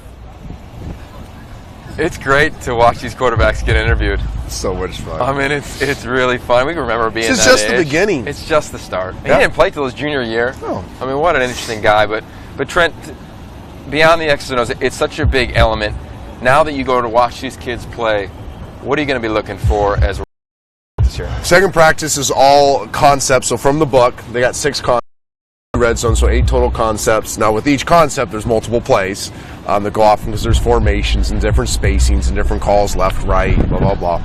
It's great to watch these quarterbacks get interviewed. So much fun. I mean, it's really fun. We can remember being It's that just age. the beginning. It's just the start. Yeah. He didn't play till his junior year. No. I mean, what an interesting guy. But Trent, beyond the X's and O's, it's such a big element. Now that you go to watch these kids play, what are you going to be looking for as this year? Second practice is all concepts. So from the book, they got 6 concepts. Red zone, so 8 total concepts. Now with each concept, there's multiple plays that go off because there's formations and different spacings and different calls, left, right, blah, blah, blah.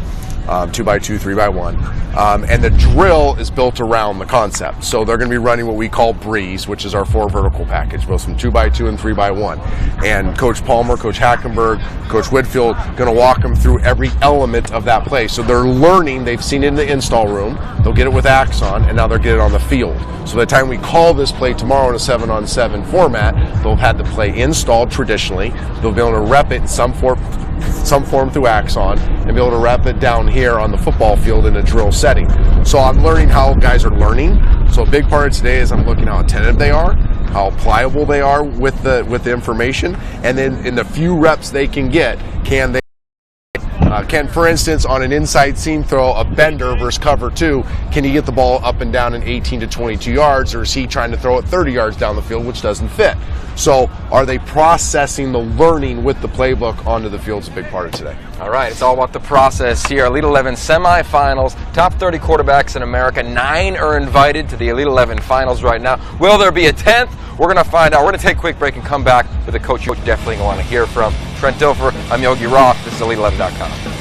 2x2, 3x1. And the drill is built around the concept. So they're going to be running what we call Breeze, which is our 4 vertical package, both from 2x2 and 3x1. And Coach Palmer, Coach Hackenberg, Coach Whitfield going to walk them through every element of that play. So they're learning, they've seen it in the install room, they'll get it with Axon, and now they'll get it on the field. So by the time we call this play tomorrow in a 7-on-7 format, they'll have the play installed traditionally. They'll be able to rep it in some form through Axon and be able to rep it down here on the football field in a drill setting. So I'm learning how guys are learning. So a big part of today is I'm looking how attentive they are, how pliable they are with the information, and then in the few reps they can get, can, for instance, on an inside seam throw, a bender versus cover 2, can he get the ball up and down in 18 to 22 yards, or is he trying to throw it 30 yards down the field, which doesn't fit? So are they processing the learning with the playbook onto the field is a big part of today. All right, it's all about the process here. Elite 11 semifinals, top 30 quarterbacks in America. 9 are invited to the Elite 11 finals right now. Will there be a 10th? We're going to find out. We're going to take a quick break and come back with a coach you definitely want to hear from. Trent Dilfer, I'm Yogi Roth. This is Elite11.com.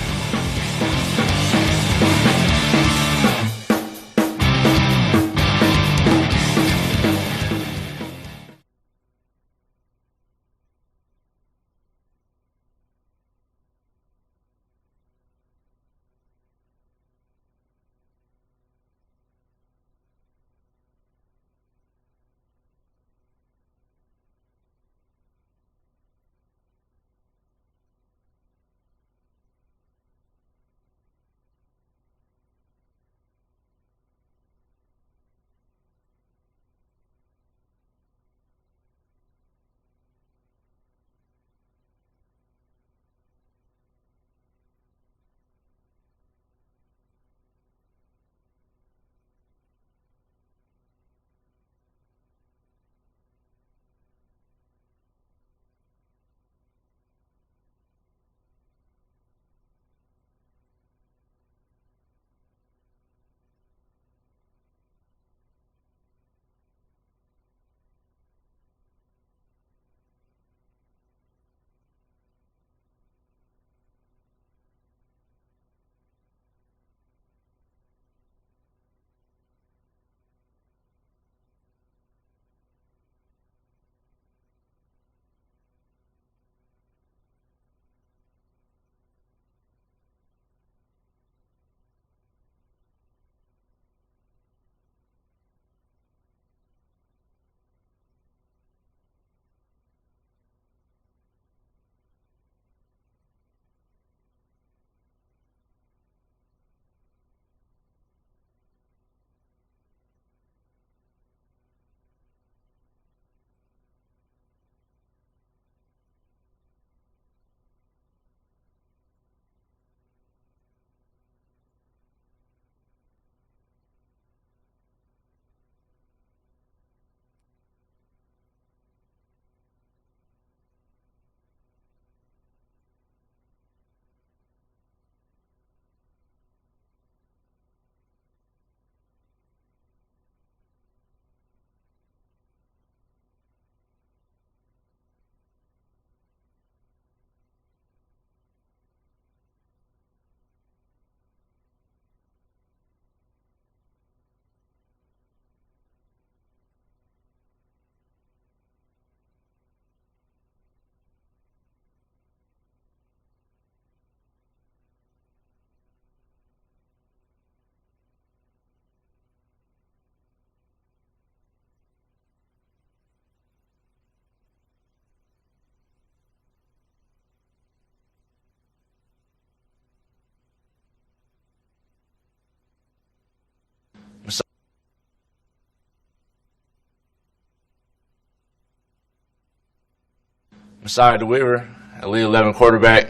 Trent Dilfer, Elite 11 quarterback,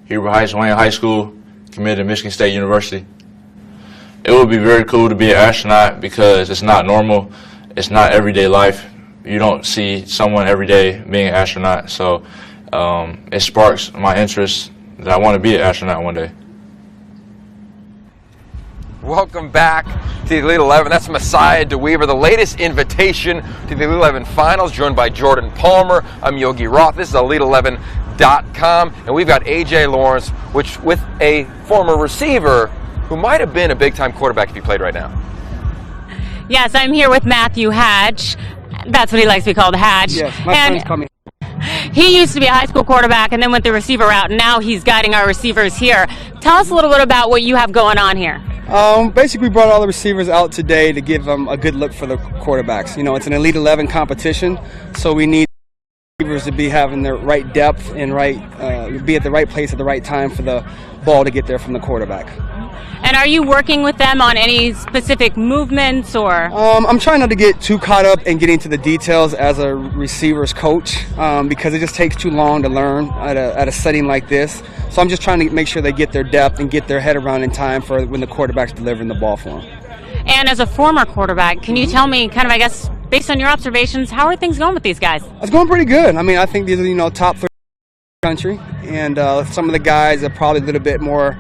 Hebrew Heights, Wayne High School, committed to Michigan State University. It would be very cool to be an astronaut because it's not normal. It's not everyday life. You don't see someone every day being an astronaut. So it sparks my interest that I want to be an astronaut one day. Welcome back to the Elite 11. That's Messiah DeWeaver, the latest invitation to the Elite 11 Finals, joined by Jordan Palmer. I'm Yogi Roth. This is Elite11.com, and we've got A.J. Lawrence, which with a former receiver who might have been a big-time quarterback if he played right now. Yes, I'm here with Matthew Hatch. That's what he likes to be called, Hatch. Yes, my friends call me. He used to be a high school quarterback and then went the receiver route, and now he's guiding our receivers here. Tell us a little bit about what you have going on here. Basically, we brought all the receivers out today to give them a good look for the quarterbacks. You know, it's an Elite 11 competition, so we need receivers to be having the right depth and be at the right place at the right time for the ball to get there from the quarterback. And are you working with them on any specific movements or? I'm trying not to get too caught up in getting to the details as a receiver's coach because it just takes too long to learn at a setting like this. So I'm just trying to make sure they get their depth and get their head around in time for when the quarterback's delivering the ball for them. And as a former quarterback, can you tell me, kind of, I guess, based on your observations, how are things going with these guys? It's going pretty good. I mean, I think these are, top 30 country, and some of the guys are probably a little bit more,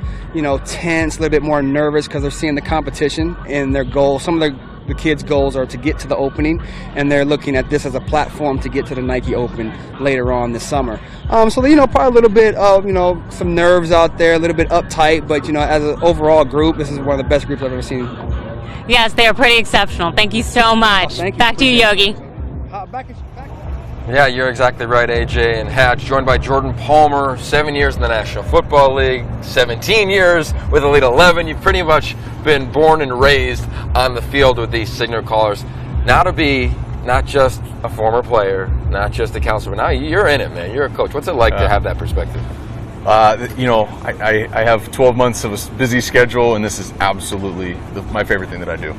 tense, a little bit more nervous because they're seeing the competition and their goals. Some of the kids' goals are to get to the opening, and they're looking at this as a platform to get to the Nike Open later on this summer. So, probably a little bit of, some nerves out there, a little bit uptight, but, as an overall group, this is one of the best groups I've ever seen. Yes, they are pretty exceptional. Thank you so much. Thank you. Back to you, Yogi. Yeah, you're exactly right, AJ and Hatch, joined by Jordan Palmer, 7 years in the National Football League, 17 years with Elite 11. You've pretty much been born and raised on the field with these signal callers. Now to be not just a former player, not just a counselor, but now you're in it, man. You're a coach. What's it like to have that perspective? I have 12 months of a busy schedule, and this is absolutely my favorite thing that I do.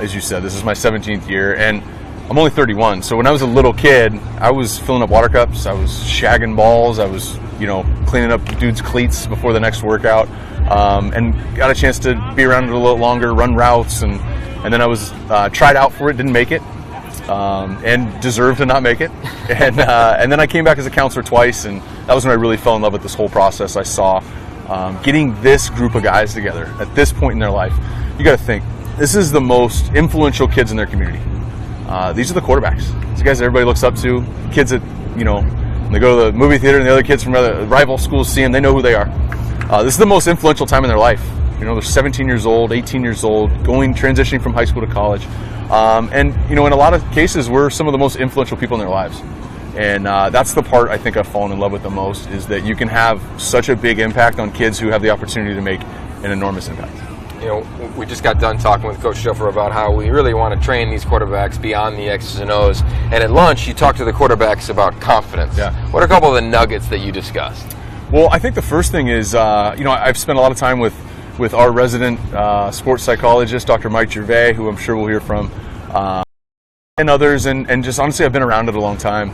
As you said, this is my 17th year, and I'm only 31, so when I was a little kid, I was filling up water cups, I was shagging balls, I was, cleaning up dudes' cleats before the next workout, and got a chance to be around it a little longer, run routes, and then I was tried out for it, didn't make it, and deserved to not make it, and then I came back as a counselor twice, and that was when I really fell in love with this whole process. I saw getting this group of guys together at this point in their life. You got to think, this is the most influential kids in their community. These are the quarterbacks. These guys that everybody looks up to. Kids that, when they go to the movie theater and the other kids from other rival schools see them, they know who they are. This is the most influential time in their life. They're 17 years old, 18 years old, transitioning from high school to college. And in a lot of cases, we're some of the most influential people in their lives. And that's the part I think I've fallen in love with the most, is that you can have such a big impact on kids who have the opportunity to make an enormous impact. We just got done talking with Coach Dilfer about how we really want to train these quarterbacks beyond the X's and O's. And at lunch, you talked to the quarterbacks about confidence. Yeah. What are a couple of the nuggets that you discussed? Well, I think the first thing is, I've spent a lot of time with our resident sports psychologist, Dr. Mike Gervais, who I'm sure we'll hear from, and others, and just honestly, I've been around it a long time.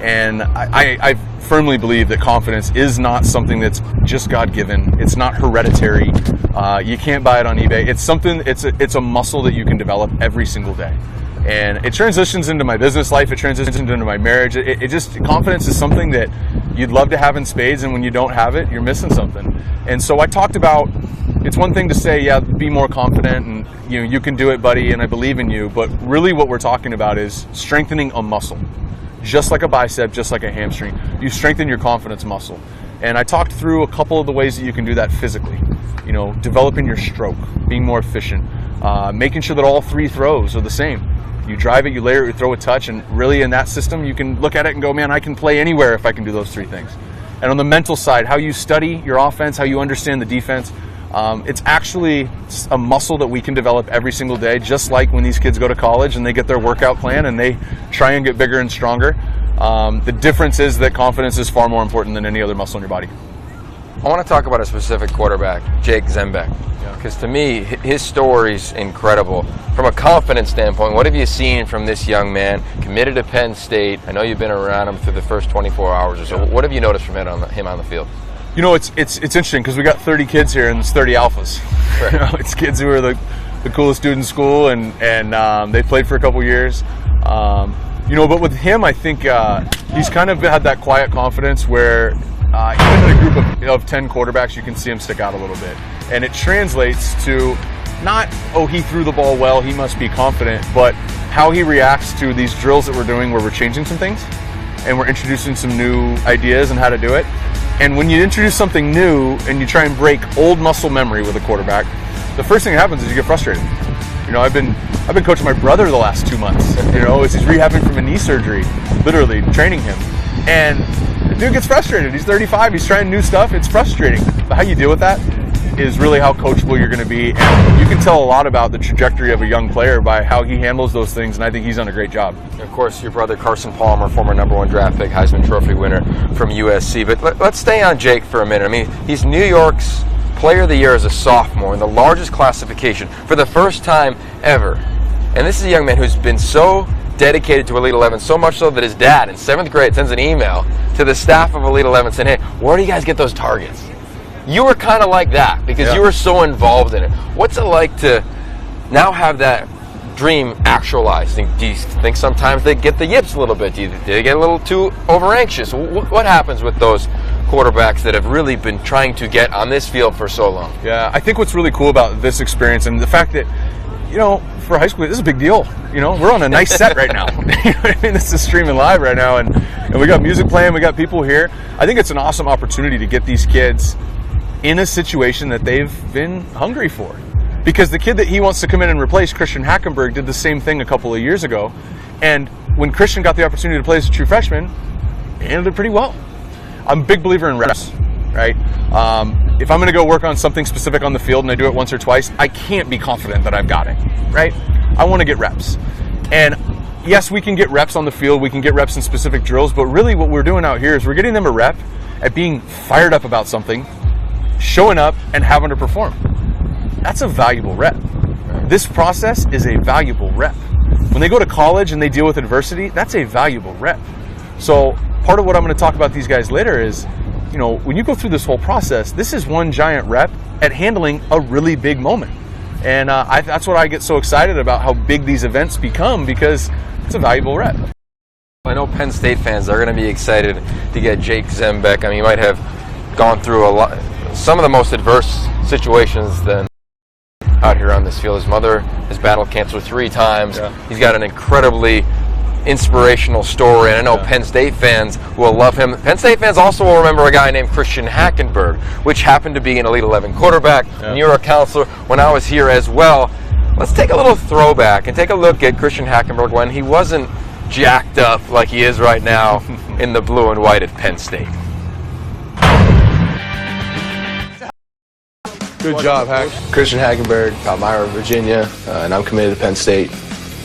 And I firmly believe that confidence is not something that's just God-given. It's not hereditary. You can't buy it on eBay. It's something. It's a muscle that you can develop every single day. And it transitions into my business life. It transitions into my marriage. Confidence is something that you'd love to have in spades, and when you don't have it, you're missing something. And so I talked about, it's one thing to say, yeah, be more confident, and you can do it, buddy, and I believe in you. But really, what we're talking about is strengthening a muscle. Just like a bicep, just like a hamstring, you strengthen your confidence muscle. And I talked through a couple of the ways that you can do that physically. Developing your stroke, being more efficient, making sure that all three throws are the same. You drive it, you layer it, you throw a touch, and really in that system, you can look at it and go, man, I can play anywhere if I can do those three things. And on the mental side, how you study your offense, how you understand the defense, it's actually a muscle that we can develop every single day, just like when these kids go to college and they get their workout plan and they try and get bigger and stronger. The difference is that confidence is far more important than any other muscle in your body. I want to talk about a specific quarterback, Jake Zembeck, because to me, his story's incredible. From a confidence standpoint, what have you seen from this young man, committed to Penn State? I know you've been around him through the first 24 hours or so. What have you noticed from him on the field? You know, it's interesting because we got 30 kids here and there's 30 alphas. Right. You know, it's kids who are the coolest dude in school, and they played for a couple years. You know, but with him, I think he's kind of had that quiet confidence where even in a group of 10 quarterbacks, you can see him stick out a little bit. And it translates to not, oh, he threw the ball well, he must be confident, but how he reacts to these drills that we're doing where we're changing some things and we're introducing some new ideas and how to do it. And when you introduce something new and you try and break old muscle memory with a quarterback, the first thing that happens is you get frustrated. You know, I've been coaching my brother the last 2 months, you know, as he's rehabbing from a knee surgery, literally training him. And the dude gets frustrated. He's 35, he's trying new stuff, it's frustrating. But how you deal with that is really how coachable you're going to be. And you can tell a lot about the trajectory of a young player by how he handles those things, and I think he's done a great job. Of course, your brother Carson Palmer, former #1 draft pick, Heisman Trophy winner from USC. But let's stay on Jake for a minute. I mean, he's New York's Player of the Year as a sophomore in the largest classification for the first time ever. And this is a young man who's been so dedicated to Elite 11, so much so that his dad in 7th grade sends an email to the staff of Elite 11 saying, hey, where do you guys get those targets? You were kind of like that because you were so involved in it. What's it like to now have that dream actualized? Do you think sometimes they get the yips a little bit? Do they get a little too over anxious? What happens with those quarterbacks that have really been trying to get on this field for so long? Yeah, I think what's really cool about this experience and the fact that, you know, for high school, this is a big deal. You know, we're on a nice set right now. You know what I mean? This is streaming live right now, and we got music playing, we got people here. I think it's an awesome opportunity to get these kids in a situation that they've been hungry for. Because the kid that he wants to come in and replace, Christian Hackenberg, did the same thing a couple of years ago. And when Christian got the opportunity to play as a true freshman, he handled it pretty well. I'm a big believer in reps, right? If I'm going to go work on something specific on the field and I do it once or twice, I can't be confident that I've got it, right? I want to get reps. And yes, we can get reps on the field, we can get reps in specific drills, but really what we're doing out here is we're getting them a rep at being fired up about something, showing up, and having to perform. That's a valuable rep. This process is a valuable rep. When they go to college and they deal with adversity, that's a valuable rep. So part of what I'm going to talk about these guys later is, you know, when you go through this whole process, this is one giant rep at handling a really big moment. And that's what I get so excited about, how big these events become, because it's a valuable rep. I know Penn State fans are going to be excited to get Jake Zembeck. I mean, he might have gone through some of the most adverse situations than out here on this field. His mother has battled cancer 3 times. He's got an incredibly inspirational story, and I know Penn State fans will love him. Penn State fans also will remember a guy named Christian Hackenberg, which happened to be an Elite 11 quarterback. And you're a counselor when I was here as well. Let's take a little throwback and take a look at Christian Hackenberg when he wasn't jacked up like he is right now in the blue and white at Penn State. Good job, Hack. Christian Hackenberg, Palmyra, Virginia, and I'm committed to Penn State.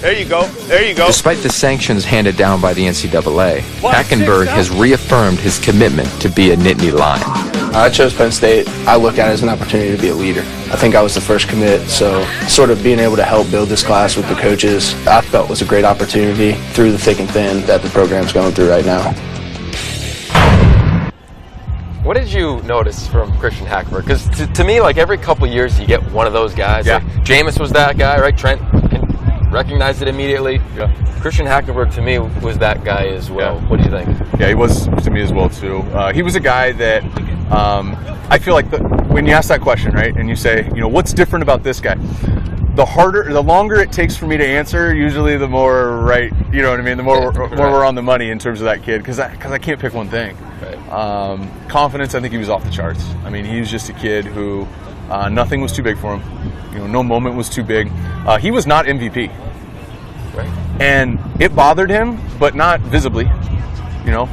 There you go. There you go. Despite the sanctions handed down by the NCAA, Hackenberg has reaffirmed his commitment to be a Nittany Lion. I chose Penn State. I look at it as an opportunity to be a leader. I think I was the first commit, so sort of being able to help build this class with the coaches, I felt was a great opportunity through the thick and thin that the program's going through right now. What did you notice from Christian Hackenberg? Because to me, like every couple years, you get one of those guys. Yeah. Like Jameis was that guy, right? Trent recognized it immediately. Yeah. Christian Hackenberg, to me, was that guy as well. Yeah. What do you think? Yeah, he was to me as well, too. He was a guy that I feel like when you ask that question, right, and you say, you know, what's different about this guy? The longer it takes for me to answer, usually the more right, you know what I mean, the more we're on the money in terms of that kid, because I can't pick one thing. Right. Confidence, I think he was off the charts. I mean, he was just a kid who nothing was too big for him. You know, no moment was too big. He was not MVP. Right. And it bothered him, but not visibly. You know,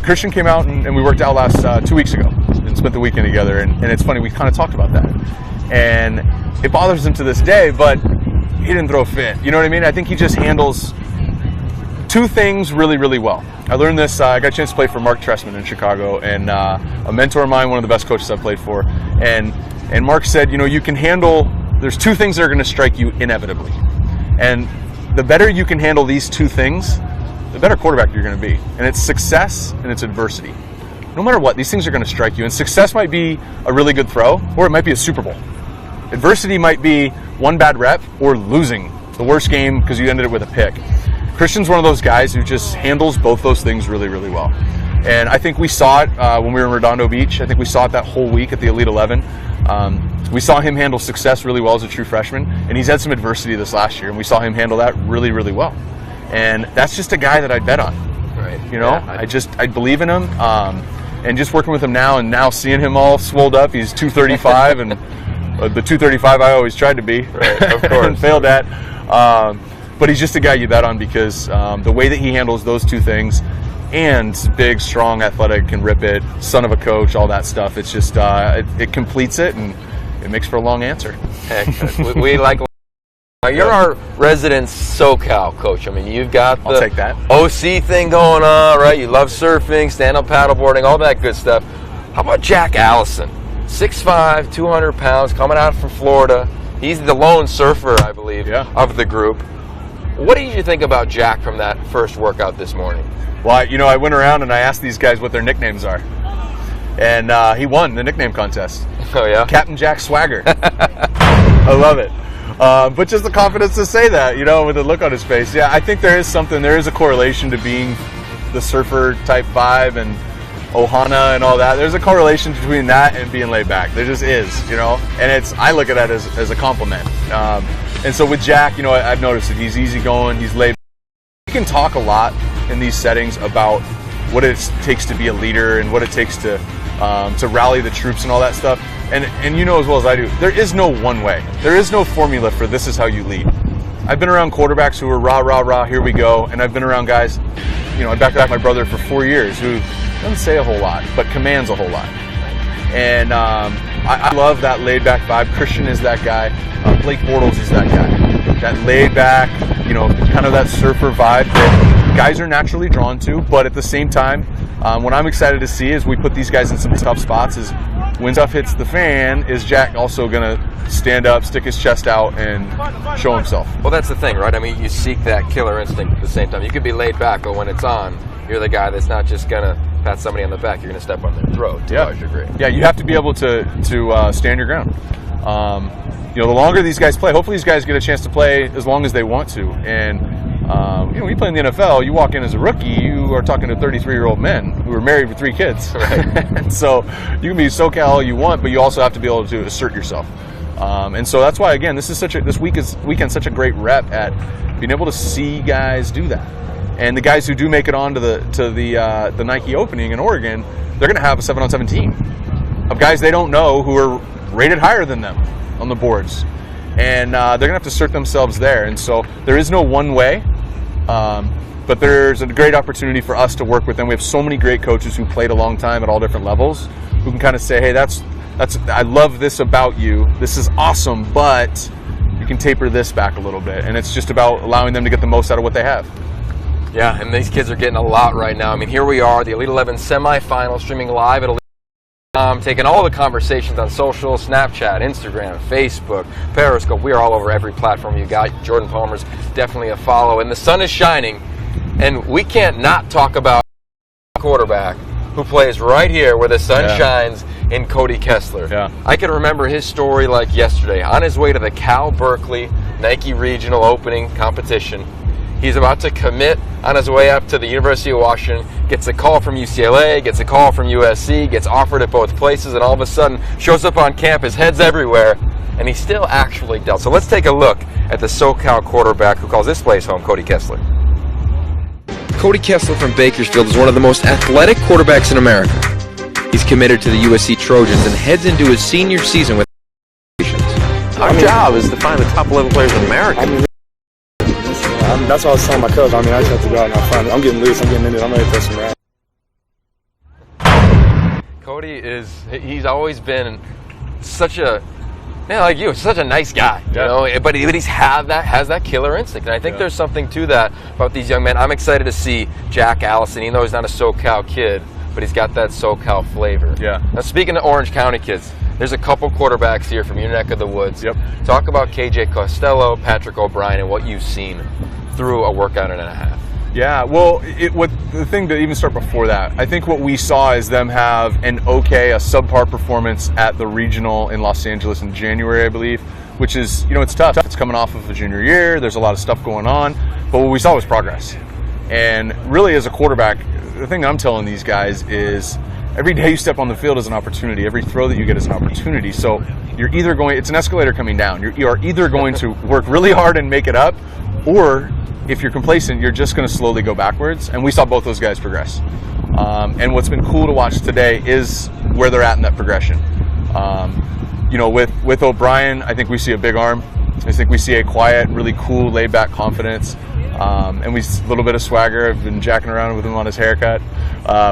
Christian came out and we worked out last 2 weeks ago and spent the weekend together. And it's funny, we kind of talked about that. And it bothers him to this day, but he didn't throw a fit. You know what I mean? I think he just handles two things really, really well. I learned this, I got a chance to play for Mark Trestman in Chicago, and a mentor of mine, one of the best coaches I've played for, and Mark said, you can handle, there's two things that are going to strike you inevitably. And the better you can handle these two things, the better quarterback you're going to be. And it's success and it's adversity. No matter what, these things are going to strike you. And success might be a really good throw, or it might be a Super Bowl. Adversity might be one bad rep or losing the worst game because you ended it with a pick. Christian's one of those guys who just handles both those things really, really well. And I think we saw it when we were in Redondo Beach. I think we saw it that whole week at the Elite 11. We saw him handle success really well as a true freshman, and he's had some adversity this last year, and we saw him handle that really, really well. And that's just a guy that I'd bet on. Right. I believe in him. And just working with him now, and now seeing him all swolled up, he's 235, and the 235 I always tried to be, right, of course, and failed at. But he's just a guy you bet on because the way that he handles those two things, and big, strong, athletic, can rip it, son of a coach, all that stuff. It's just it completes it, and it makes for a long answer. Heck, we like. You're our resident SoCal coach. I mean, you've got the I'll take that. OC thing going on, right? You love surfing, stand-up paddleboarding, all that good stuff. How about Jack Allison? 6'5", 200 pounds, coming out from Florida. He's the lone surfer, I believe, of the group. What did you think about Jack from that first workout this morning? Well, I went around and I asked these guys what their nicknames are. And he won the nickname contest. Oh, yeah? Captain Jack Swagger. I love it. But just the confidence to say that, with the look on his face. Yeah, I think there is a correlation to being the surfer type vibe and Ohana and all that. There's a correlation between that and being laid back. There just is, and I look at that as a compliment. And so with Jack, I've noticed that he's easygoing, he's laid back. He can talk a lot in these settings about what it takes to be a leader and what it takes to rally the troops and all that stuff. And you know as well as I do, there is no one way. There is no formula for this is how you lead. I've been around quarterbacks who are rah, rah, rah, here we go. And I've been around guys, I backed my brother for 4 years who doesn't say a whole lot, but commands a whole lot. And I love that laid back vibe. Christian is that guy. Blake Bortles is that guy. That laid back, kind of that surfer vibe that guys are naturally drawn to. But at the same time, what I'm excited to see is we put these guys in some tough spots is when stuff hits the fan, is Jack also going to stand up, stick his chest out, and show himself? Well, that's the thing, right? I mean, you seek that killer instinct at the same time. You could be laid back, but when it's on, you're the guy that's not just going to pat somebody on the back. You're going to step on their throat to a large degree. Yeah, you have to be able to stand your ground. The longer these guys play, hopefully these guys get a chance to play as long as they want to. And when you play in the NFL, you walk in as a rookie, you are talking to 33-year-old men who are married with 3 kids. Right. And so you can be SoCal all you want, but you also have to be able to assert yourself. And so that's why, again, this weekend's such a great rep at being able to see guys do that. And the guys who do make it on to the Nike opening in Oregon, they're going to have a 7-on-7 team of guys they don't know who are rated higher than them on the boards. And they're going to have to assert themselves there. And so there is no one way, but there's a great opportunity for us to work with them. We have so many great coaches who played a long time at all different levels who can kind of say, hey, that's I love this about you. This is awesome, but you can taper this back a little bit. And it's just about allowing them to get the most out of what they have. Yeah, and these kids are getting a lot right now. I mean, here we are, the Elite 11 semifinals, streaming live at Elite, taking all the conversations on social, Snapchat, Instagram, Facebook, Periscope. We are all over every platform you got. Jordan Palmer's definitely a follow. And the sun is shining, and we can't not talk about a quarterback who plays right here where the sun shines in Cody Kessler. Yeah. I can remember his story like yesterday. On his way to the Cal Berkeley Nike Regional Opening competition, he's about to commit on his way up to the University of Washington, gets a call from UCLA, gets a call from USC, gets offered at both places, and all of a sudden shows up on campus, heads everywhere, and he still actually dealt. So let's take a look at the SoCal quarterback who calls this place home, Cody Kessler. Cody Kessler from Bakersfield is one of the most athletic quarterbacks in America. He's committed to the USC Trojans and heads into his senior season with Our job is to find the top 11 players in America. That's what I was telling my coach. I just have to go out and have fun. I'm getting loose. I'm getting into it. I'm ready to throw some rap. Cody he's always been such a Yeah, like you, such a nice guy, you know. But he's has that killer instinct, and I think there's something to that about these young men. I'm excited to see Jack Allison, even though he's not a SoCal kid, but he's got that SoCal flavor. Yeah. Now, speaking of Orange County kids, there's a couple quarterbacks here from your neck of the woods. Yep. Talk about KJ Costello, Patrick O'Brien, and what you've seen through a workout and a half. Yeah, well, the thing to even start before that, I think what we saw is them have a subpar performance at the regional in Los Angeles in January, I believe, which is, it's tough. It's coming off of a junior year. There's a lot of stuff going on, but what we saw was progress. And really, as a quarterback, the thing I'm telling these guys is every day you step on the field is an opportunity. Every throw that you get is an opportunity. So you're either it's an escalator coming down. You are either going to work really hard and make it up, or if you're complacent, you're just going to slowly go backwards. And we saw both those guys progress. And what's been cool to watch today is where they're at in that progression. With O'Brien, I think we see a big arm. I think we see a quiet, really cool, laid-back confidence. And a little bit of swagger. I've been jacking around with him on his haircut,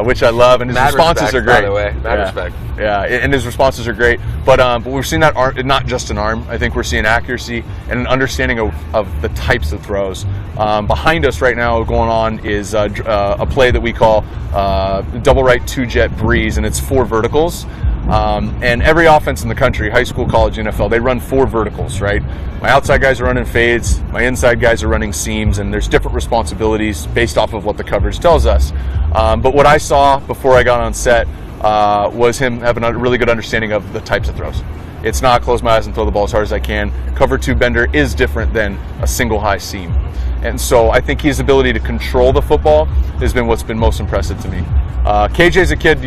which I love, and his responses are great. By the way, respect. Yeah, and his responses are great. But we're seeing that arm, not just an arm. I think we're seeing accuracy and an understanding of the types of throws. Behind us right now, going on is a play that we call double right two-jet breeze, and it's 4 verticals. And every offense in the country, high school, college, NFL, they run 4 verticals, right? My outside guys are running fades, my inside guys are running seams, and there's different responsibilities based off of what the coverage tells us. But what I saw before I got on set was him having a really good understanding of the types of throws. It's not close my eyes and throw the ball as hard as I can. Cover 2 bender is different than a single high seam. And so I think his ability to control the football has been what's been most impressive to me. KJ's a kid,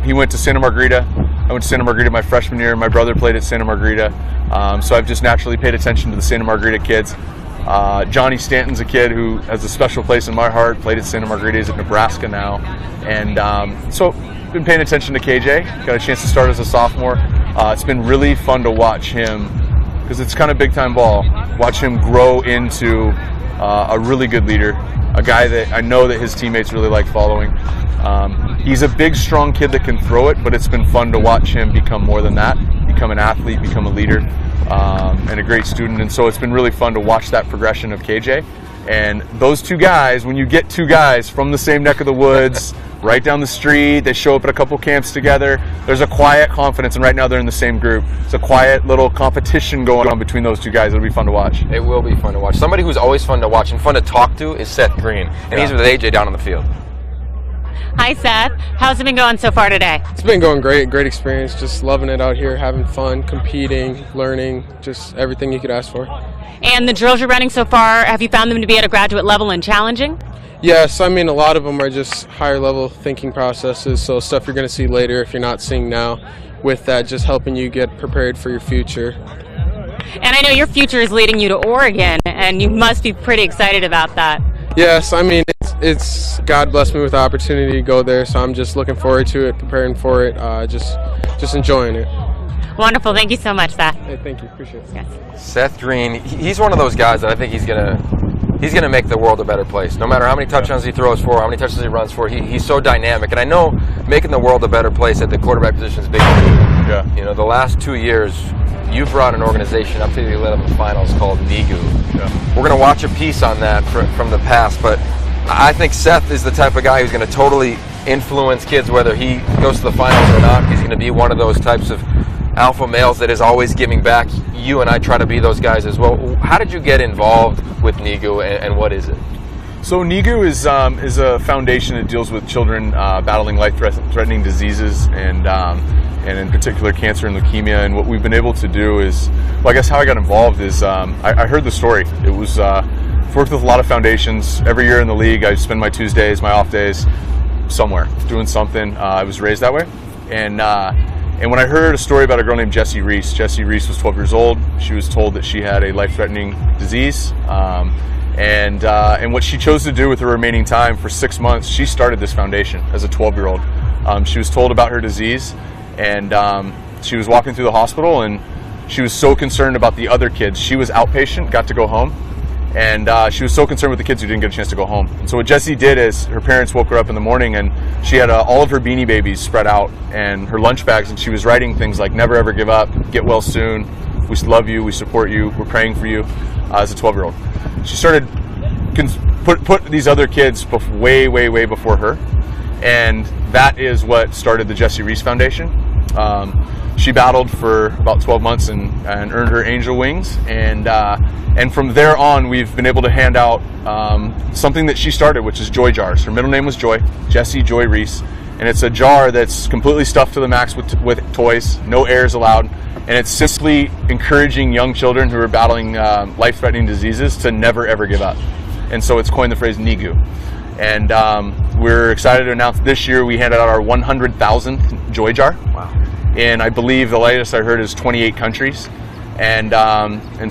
he went to Santa Margarita. I went to Santa Margarita my freshman year. My brother played at Santa Margarita. So I've just naturally paid attention to the Santa Margarita kids. Johnny Stanton's a kid who has a special place in my heart, played at Santa Margarita, he's at Nebraska now. And so been paying attention to KJ. Got a chance to start as a sophomore. It's been really fun to watch him, because it's kind of big time ball, watch him grow into a really good leader, a guy that I know that his teammates really like following. He's a big, strong kid that can throw it, but it's been fun to watch him become more than that, become an athlete, become a leader, and a great student. And so it's been really fun to watch that progression of KJ. And those 2 guys, when you get 2 guys from the same neck of the woods, right down the street, they show up at a couple camps together, there's a quiet confidence, and right now they're in the same group. It's a quiet little competition going on between those 2 guys. It'll be fun to watch. It will be fun to watch. Somebody who's always fun to watch and fun to talk to is Seth Green, and he's with AJ down on the field. Hi, Seth. How's it been going so far today? It's been going great. Great experience. Just loving it out here, having fun, competing, learning, just everything you could ask for. And the drills you're running so far, have you found them to be at a graduate level and challenging? Yes, a lot of them are just higher level thinking processes, so stuff you're going to see later if you're not seeing now, with that just helping you get prepared for your future. And I know your future is leading you to Oregon, and you must be pretty excited about that. Yes, it's God blessed me with the opportunity to go there, so I'm just looking forward to it, preparing for it, just enjoying it. Wonderful. Thank you so much, Seth. Hey, thank you. Appreciate it. Yes. Seth Green, he's one of those guys that I think he's gonna make the world a better place. No matter how many touchdowns he throws for, how many touches he runs for, he's so dynamic. And I know making the world a better place at the quarterback position is big. Yeah. The last 2 years, you brought an organization up to the 11 finals called NIGU. Yeah. We're going to watch a piece on that from the past, but I think Seth is the type of guy who's going to totally influence kids, whether he goes to the finals or not. He's going to be one of those types of alpha males that is always giving back. You and I try to be those guys as well. How did you get involved with NIGU, and what is it? So NIGU is a foundation that deals with children battling life-threatening diseases, and in particular cancer and leukemia. And what we've been able to do is, well, I guess how I got involved is I heard the story. It was I've worked with a lot of foundations. Every year in the league, I spend my Tuesdays, my off days, somewhere doing something. I was raised that way, and when I heard a story about a girl named Jessie Reese was 12 years old. She was told that she had a life-threatening disease. And what she chose to do with her remaining time for 6 months, she started this foundation as a 12-year-old. She was told about her disease, and she was walking through the hospital, and she was so concerned about the other kids. She was outpatient, got to go home, and she was so concerned with the kids who didn't get a chance to go home. And so what Jessie did is her parents woke her up in the morning, and she had all of her Beanie Babies spread out and her lunch bags, and she was writing things like "Never ever give up," "Get well soon," We love you. We support you. We're praying for you as a 12-year-old. She started put these other kids way before her, and that is what started the Jesse Reese Foundation. She battled for about 12 months and earned her angel wings, and from there on we've been able to hand out something that she started, which is Joy Jars. Her middle name was Joy, Jessie Joy Reese, and it's a jar that's completely stuffed to the max with toys, no airs allowed, and it's simply encouraging young children who are battling life-threatening diseases to never ever give up. And so it's coined the phrase NIGU. And we're excited to announce this year we handed out our 100,000th Joy Jar. Wow. And I believe the latest I heard is 28 countries. And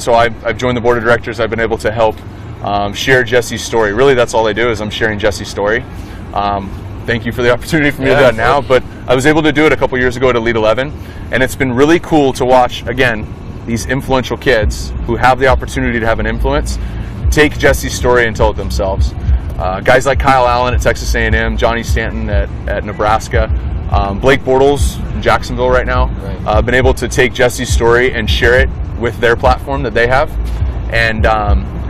so I've joined the board of directors. I've been able to help share Jesse's story. Really, that's all I do is I'm sharing Jesse's story. Thank you for the opportunity for me to do that now. But I was able to do it a couple years ago at Elite 11. And it's been really cool to watch, again, these influential kids who have the opportunity to have an influence take Jesse's story and tell it themselves. Guys like Kyle Allen at Texas A&M, Johnny Stanton at Nebraska, Blake Bortles in Jacksonville right now, been able to take Jesse's story and share it with their platform that they have. And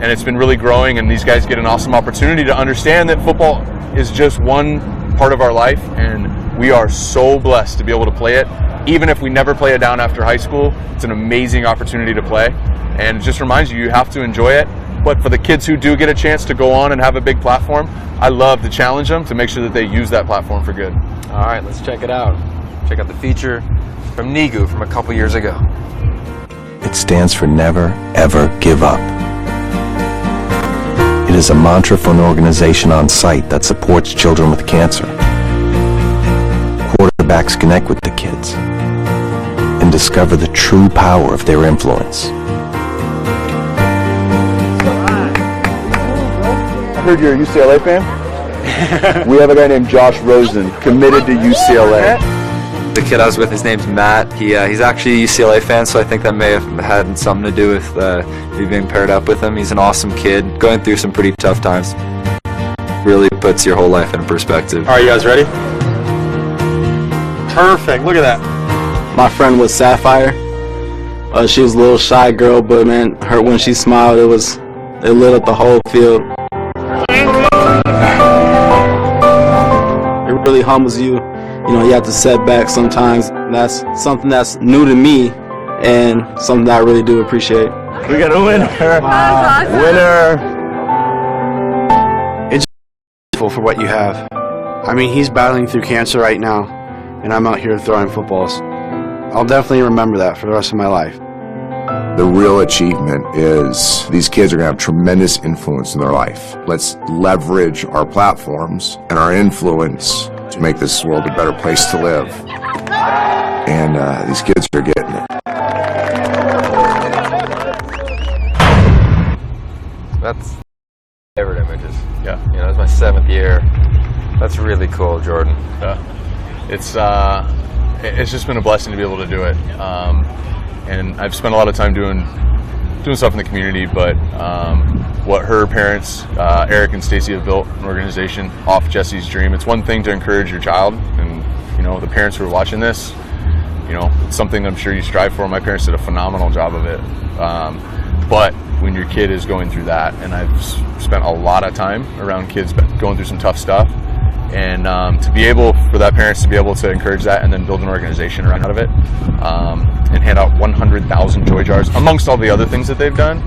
it's been really growing, and these guys get an awesome opportunity to understand that football is just one part of our life, and we are so blessed to be able to play it. Even if we never play it down after high school, it's an amazing opportunity to play. And it just reminds you have to enjoy it. But for the kids who do get a chance to go on and have a big platform, I love to challenge them to make sure that they use that platform for good. All right, let's check it out. Check out the feature from NIGU from a couple years ago. It stands for Never Ever Give Up. It is a mantra for an organization on site that supports children with cancer. Quarterbacks connect with the kids and discover the true power of their influence. I heard you're a UCLA fan. We have a guy named Josh Rosen, committed to UCLA. The kid I was with, his name's Matt. He's actually a UCLA fan, so I think that may have had something to do with me being paired up with him. He's an awesome kid, going through some pretty tough times. Really puts your whole life in perspective. All right, you guys ready? Perfect. Look at that. My friend was Sapphire. She was a little shy girl, but man, when she smiled, it lit up the whole field. It really humbles you. You know, you have to set back sometimes. That's something that's new to me and something that I really do appreciate. We got a winner. Awesome. Winner. It's for what you have. I mean, he's battling through cancer right now, and I'm out here throwing footballs. I'll definitely remember that for the rest of my life. The real achievement is these kids are going to have tremendous influence in their life. Let's leverage our platforms and our influence to make this world a better place to live. And these kids are getting it. That's favorite images. Yeah. You know, it's my 7th year. That's really cool, Jordan. Yeah. It's just been a blessing to be able to do it. And I've spent a lot of time doing stuff in the community, but what her parents, Eric and Stacy, have built an organization off Jesse's dream. It's one thing to encourage your child, and you know, the parents who are watching this, you know, it's something I'm sure you strive for. My parents did a phenomenal job of it. But when your kid is going through that, and I've spent a lot of time around kids going through some tough stuff, and to be able, for that parents to be able to encourage that and then build an organization around out of it, and hand out 100,000 Joy Jars amongst all the other things that they've done.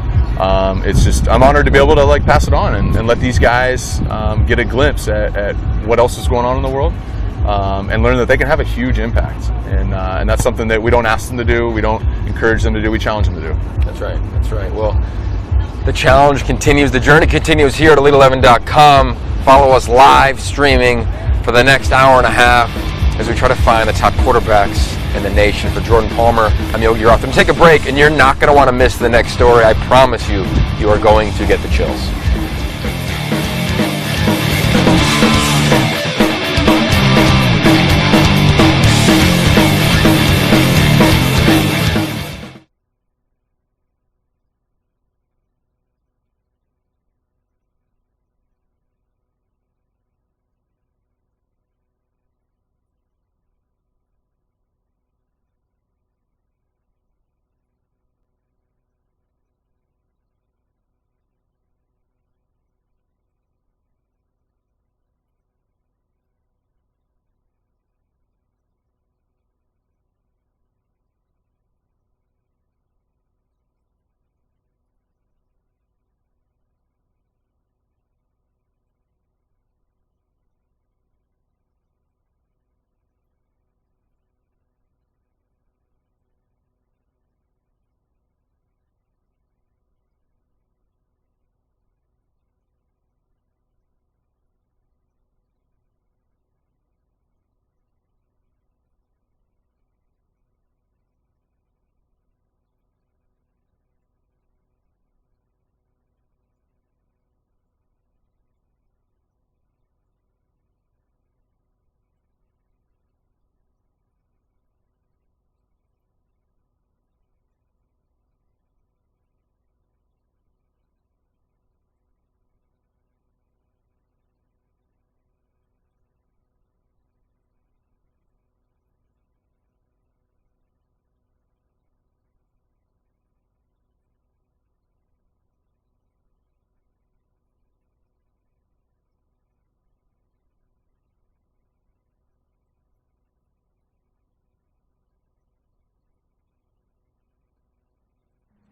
It's just, I'm honored to be able to like pass it on and let these guys get a glimpse at what else is going on in the world, and learn that they can have a huge impact. And that's something that we don't ask them to do, we don't encourage them to do, we challenge them to do. That's right, that's right. Well, the challenge continues, the journey continues here at Elite11.com. Follow us live streaming for the next hour and a half as we try to find the top quarterbacks in the nation. For Jordan Palmer, I'm Yogi Roth. I'm going to take a break, and you're not going to want to miss the next story. I promise you, you are going to get the chills.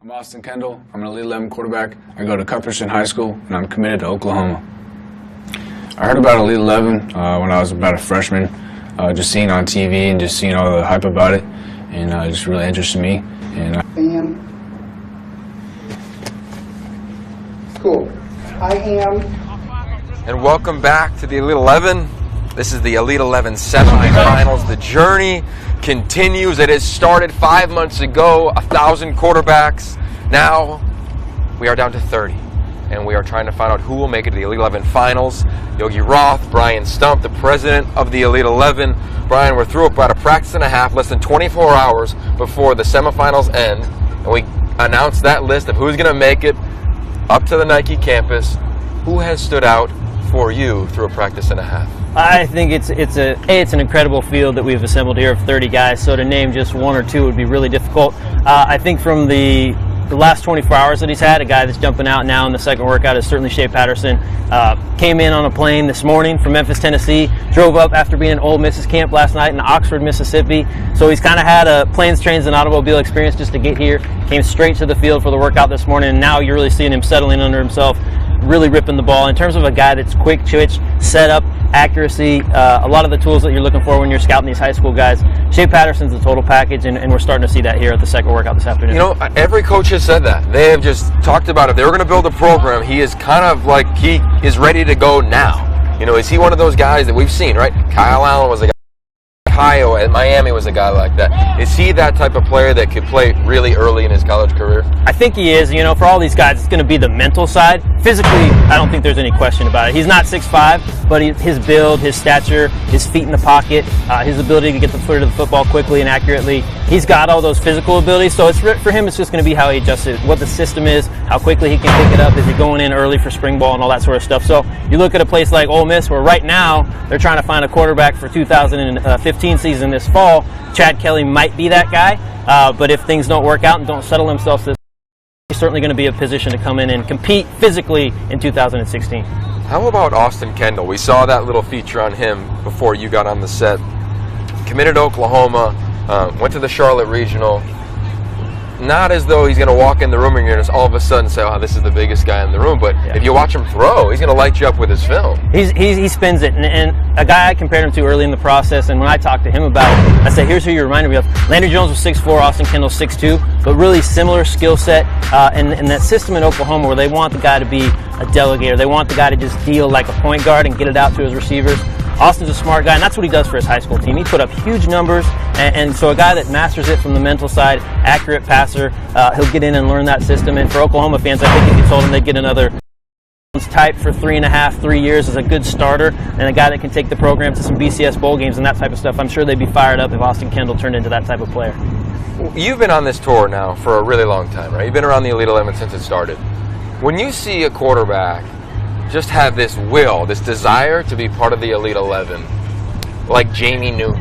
I'm Austin Kendall. I'm an Elite 11 quarterback. I go to Cuthbertson High School, and I'm committed to Oklahoma. I heard about Elite 11 when I was about a freshman, just seeing it on TV and just seeing all the hype about it, and it just really interested me. And Cool. I am. And welcome back to the Elite 11. This is the Elite 11 semifinals. The journey continues. It has started 5 months ago, 1,000 quarterbacks. Now we are down to 30, and we are trying to find out who will make it to the Elite 11 finals. Yogi Roth, Brian Stump, the president of the Elite 11. Brian, we're through about a practice and a half, less than 24 hours before the semifinals end, and we announced that list of who's going to make it up to the Nike campus. Who has stood out for you through a practice and a half? I think it's an incredible field that we've assembled here of 30 guys, so to name just one or two would be really difficult. I think from the last 24 hours that he's had, a guy that's jumping out now in the second workout is certainly Shea Patterson. Came in on a plane this morning from Memphis, Tennessee, drove up after being in Ole Miss's camp last night in Oxford, Mississippi. So he's kind of had a planes, trains, and automobile experience just to get here. Came straight to the field for the workout this morning, and now you're really seeing him settling under himself, really ripping the ball. In terms of a guy that's quick twitch, setup, accuracy, a lot of the tools that you're looking for when you're scouting these high school guys. Shea Patterson's the total package, and we're starting to see that here at the second workout this afternoon. You know, every coach has said that. They have just talked about if they were going to build a program, he is kind of like he is ready to go now. You know, is he one of those guys that we've seen, right? Kyle Allen was a guy. Ohio and Miami was a guy like that. Is he that type of player that could play really early in his college career? I think he is. You know, for all these guys, it's going to be the mental side. Physically, I don't think there's any question about it. He's not 6'5", but his build, his stature, his feet in the pocket, his ability to get the foot of the football quickly and accurately, he's got all those physical abilities. So for him, it's just going to be how he adjusts it, what the system is, how quickly he can pick it up, is he going in early for spring ball and all that sort of stuff. So you look at a place like Ole Miss where right now they're trying to find a quarterback for 2015 season this fall. Chad Kelly might be that guy, but if things don't work out and don't settle themselves this, he's certainly going to be in a position to come in and compete physically in 2016. How about Austin Kendall? We saw that little feature on him before you got on the set. Committed to Oklahoma, went to the Charlotte Regional. Not as though he's going to walk in the room and you're going to all of a sudden say, oh, this is the biggest guy in the room. But if you watch him throw, he's going to light you up with his film. He spins it. And a guy I compared him to early in the process, and when I talked to him about it, I said, here's who you reminded me of. Landry Jones was 6'4", Austin Kendall 6'2", but really similar skill set. And that system in Oklahoma where they want the guy to be a delegator. They want the guy to just deal like a point guard and get it out to his receivers. Austin's a smart guy, and that's what he does for his high school team. He put up huge numbers, and so a guy that masters it from the mental side, accurate passer, he'll get in and learn that system. And for Oklahoma fans, I think if you told them they'd get another type for 3 years as a good starter and a guy that can take the program to some BCS bowl games and that type of stuff, I'm sure they'd be fired up if Austin Kendall turned into that type of player. You've been on this tour now for a really long time, right? You've been around the Elite 11 since it started. When you see a quarterback just have this will, this desire to be part of the Elite 11, like Jamie Newman,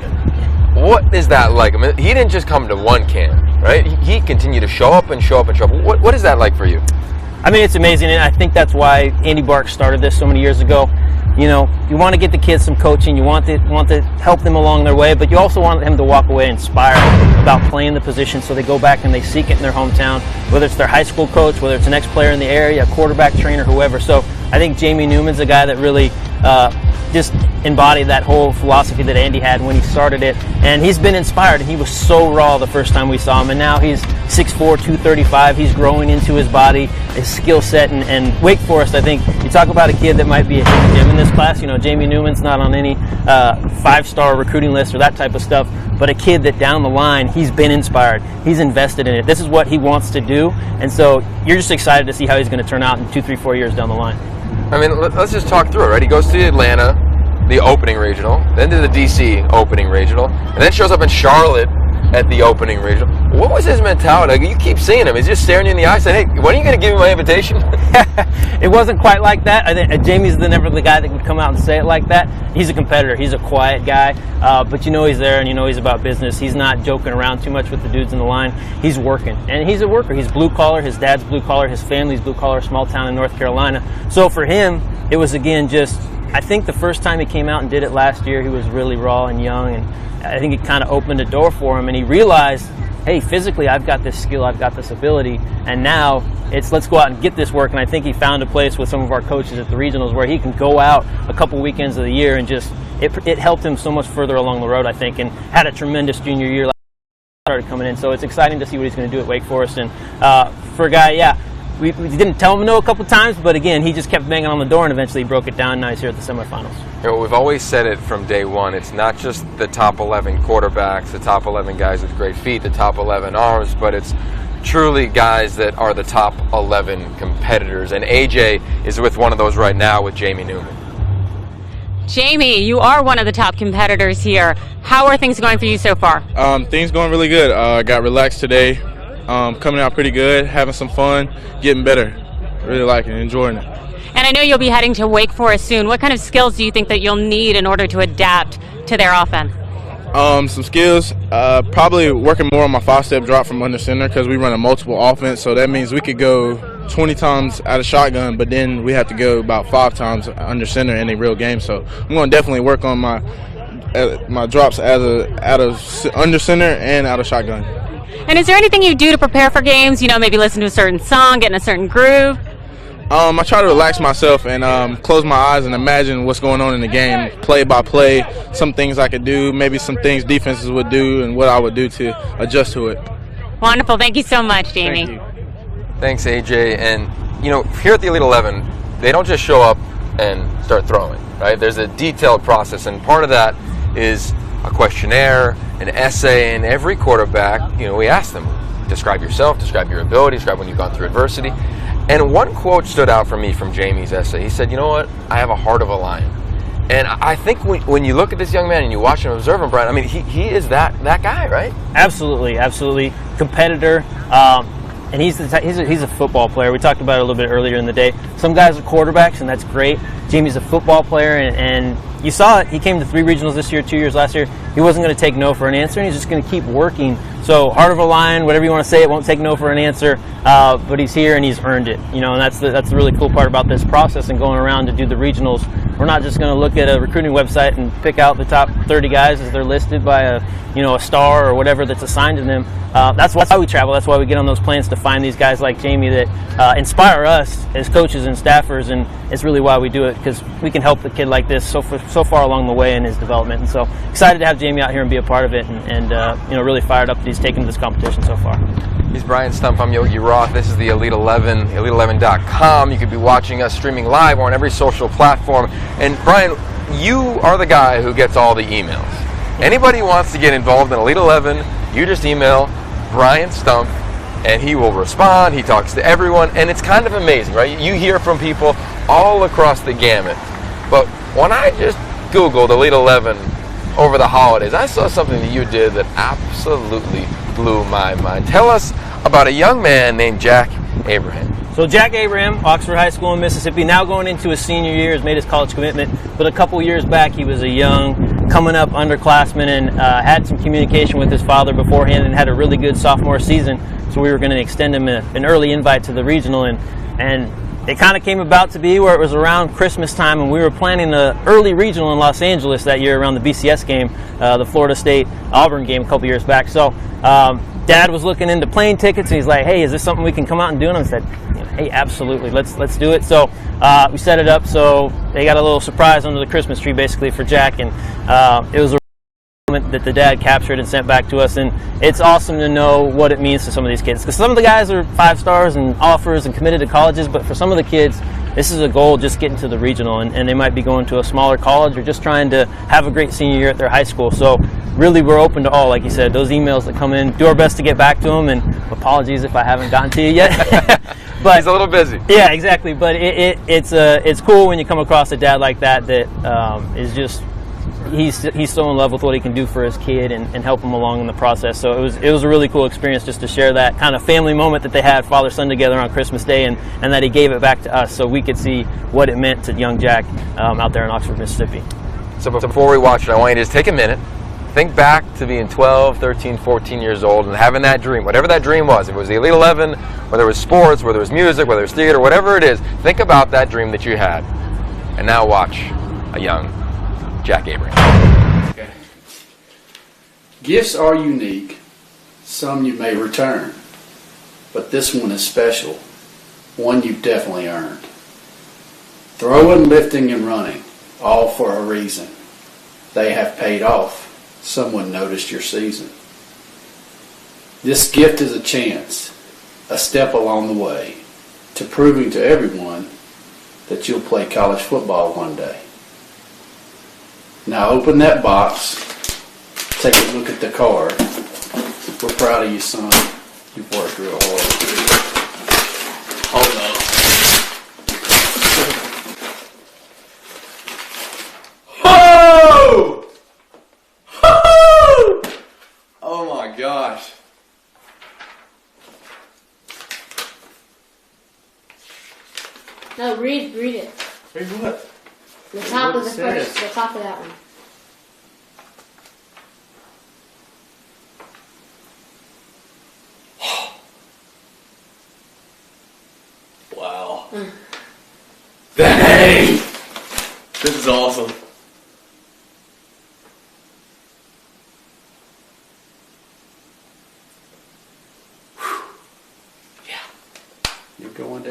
what is that like? I mean, he didn't just come to one camp, right? He continued to show up and show up and show up. What is that like for you? I mean, it's amazing, and I think that's why Andy Bark started this so many years ago. You know, you want to get the kids some coaching, you want to help them along their way, but you also want them to walk away inspired about playing the position, so they go back and they seek it in their hometown, whether it's their high school coach, whether it's the next player in the area, a quarterback trainer, whoever. So I think Jamie Newman's a guy that really just embodied that whole philosophy that Andy had when he started it, and he's been inspired. He was so raw the first time we saw him, and now he's 6'4", 235. He's growing into his body, his skill set, and Wake Forest, I think, you talk about a kid that might be a hidden gem in this class. You know, Jamie Newman's not on any 5-star recruiting list or that type of stuff, but a kid that down the line, he's been inspired. He's invested in it. This is what he wants to do, and so you're just excited to see how he's going to turn out in 2, 3, 4 years down the line. I mean, let's just talk through it, right? He goes to Atlanta, the opening regional, then to the DC opening regional, and then shows up in Charlotte at the opening regional. What was his mentality? Like, you keep seeing him. He's just staring you in the eye saying, hey, when are you going to give me my invitation? It wasn't quite like that. I think Jamie's never the guy that would come out and say it like that. He's a competitor. He's a quiet guy, but you know he's there and you know he's about business. He's not joking around too much with the dudes in the line. He's working, and he's a worker. He's blue collar. His dad's blue collar. His family's blue collar, small town in North Carolina. So for him, it was, again, just, I think the first time he came out and did it last year, he was really raw and young, and I think it kind of opened a door for him, and he realized hey, physically I've got this skill, I've got this ability, and now it's let's go out and get this work. And I think he found a place with some of our coaches at the regionals where he can go out a couple weekends of the year and just it helped him so much further along the road, I think, and had a tremendous junior year. Started coming in, so it's exciting to see what he's going to do at Wake Forest. And for a guy, we didn't tell him no a couple times, but again, he just kept banging on the door and eventually broke it down. Now he's here at the semifinals. You know, we've always said it from day one. It's not just the top 11 quarterbacks, the top 11 guys with great feet, the top 11 arms, but it's truly guys that are the top 11 competitors. And AJ is with one of those right now with Jamie Newman. Jamie, you are one of the top competitors here. How are things going for you so far? Things going really good. Got relaxed today. Coming out pretty good, having some fun, getting better. Really liking it, enjoying it. And I know you'll be heading to Wake Forest soon. What kind of skills do you think that you'll need in order to adapt to their offense? Some skills, probably working more on my 5-step drop from under center because we run a multiple offense, so that means we could go 20 times out of shotgun, but then we have to go about 5 times under center in a real game. So I'm going to definitely work on my drops out of under center and out of shotgun. And is there anything you do to prepare for games? You know, maybe listen to a certain song, get in a certain groove? I try to relax myself and close my eyes and imagine what's going on in the game, play by play, some things I could do, maybe some things defenses would do and what I would do to adjust to it. Wonderful. Thank you so much, Jamie. Thank you. Thanks, AJ. And, you know, here at the Elite 11, they don't just show up and start throwing, right? There's a detailed process, and part of that is a questionnaire, an essay, and every quarterback, you know, we ask them, describe yourself, describe your ability, describe when you've gone through adversity. And one quote stood out for me from Jamie's essay. He said, you know what, I have a heart of a lion. And I think when you look at this young man and you watch him, observe him, Brian, I mean, he is that guy, right? Absolutely, absolutely. Competitor. And he's a football player. We talked about it a little bit earlier in the day. Some guys are quarterbacks, and that's great. Jamie's a football player, and you saw it. He came to 3 regionals this year, 2 years last year. He wasn't going to take no for an answer, and he's just going to keep working. So heart of a lion, whatever you want to say, it won't take no for an answer. But he's here and he's earned it. You know, and that's the really cool part about this process and going around to do the regionals. We're not just going to look at a recruiting website and pick out the top 30 guys as they're listed by a star or whatever that's assigned to them. That's why we travel. That's why we get on those planes to find these guys like Jamie that inspire us as coaches and staffers, and it's really why we do it, because we can help the kid like this so far along the way in his development. And so excited to have Jamie out here and be a part of it, and really fired up that he's taken this competition so far. He's Brian Stump. I'm Yogi Roth. This is the Elite 11, elite11.com. You could be watching us streaming live or on every social platform. And Brian, you are the guy who gets all the emails. Anybody who wants to get involved in Elite 11, you just email Brian Stump, and he will respond. He talks to everyone, and it's kind of amazing, right? You hear from people all across the gamut. But when I just Googled Elite 11 over the holidays, I saw something that you did that absolutely blew my mind. Tell us about a young man named Jack Abraham. So Jack Abraham, Oxford High School in Mississippi, now going into his senior year, has made his college commitment. But a couple years back, he was a young, coming up underclassman and had some communication with his father beforehand and had a really good sophomore season. So we were going to extend him an early invite to the regional, and it kind of came about to be where it was around Christmas time, and we were planning an early regional in Los Angeles that year around the BCS game, the Florida State-Auburn game a couple years back. So Dad was looking into plane tickets, and he's like, hey, is this something we can come out and do? And I said, hey, absolutely, let's do it. So we set it up, so they got a little surprise under the Christmas tree basically for Jack, and it was a moment that the dad captured and sent back to us, and it's awesome to know what it means to some of these kids, because some of the guys are 5 stars and offers and committed to colleges, but for some of the kids, this is a goal, just getting to the regional, and they might be going to a smaller college or just trying to have a great senior year at their high school. So really, we're open to all, like you said, those emails that come in, do our best to get back to them, and apologies if I haven't gotten to you yet. But he's a little busy. Yeah, exactly. But it's cool when you come across a dad like that is just, he's so in love with what he can do for his kid and help him along in the process. So it was a really cool experience just to share that kind of family moment that they had father-son together on Christmas Day, and that he gave it back to us so we could see what it meant to young Jack out there in Oxford, Mississippi. So before we watch it, I want you to just take a minute, think back to being 12, 13, 14 years old and having that dream, whatever that dream was. If it was the Elite 11, whether it was sports, whether it was music, whether it was theater, whatever it is, think about that dream that you had. And now watch a young Jack Abraham. Okay. Gifts are unique, Some you may return, but this one is special, one you've definitely earned. Throwing, lifting, and running, all for a reason. They have paid off. Someone noticed your season. This gift is a chance, a step along the way, to proving to everyone that you'll play college football one day. Now open that box, take a look at the card. We're proud of you, son. You've worked real hard. Hold up. Oh! Oh my gosh. No, read it. Read what? The top What of the it says. first, the top of that one. Wow. Dang! This is awesome.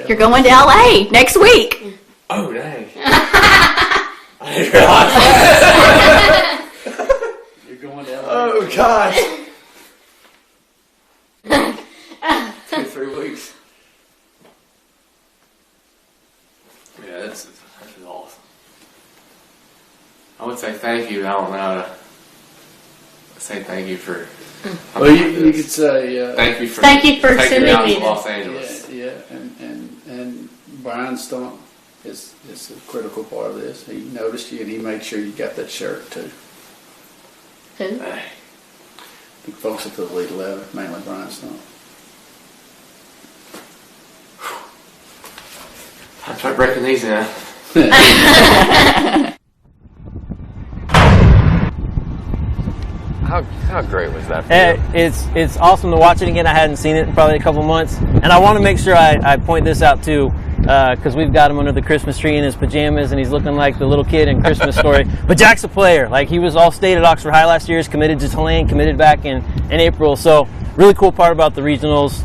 You're going to LA next week. Oh, dang. I didn't realize that. You're going to LA. Oh, gosh. 2-3 weeks. Yeah, this is awesome. I would say thank you. I don't know how to say thank you for. Well, you could say thank you for taking me out me to Los Angeles. Yeah, and Brian Stump is a critical part of this. He noticed you and he made sure you got that shirt too. Who? The folks at the Elite 11, mainly Brian Stump. I tried breaking these in. How great was that for you? It's awesome to watch it again. I hadn't seen it in probably a couple months. And I want to make sure I point this out too, because we've got him under the Christmas tree in his pajamas and he's looking like the little kid in Christmas Story. But Jack's a player. Like, he was all-state at Oxford High last year. He's committed to Tulane, committed back in April. So really cool part about the regionals.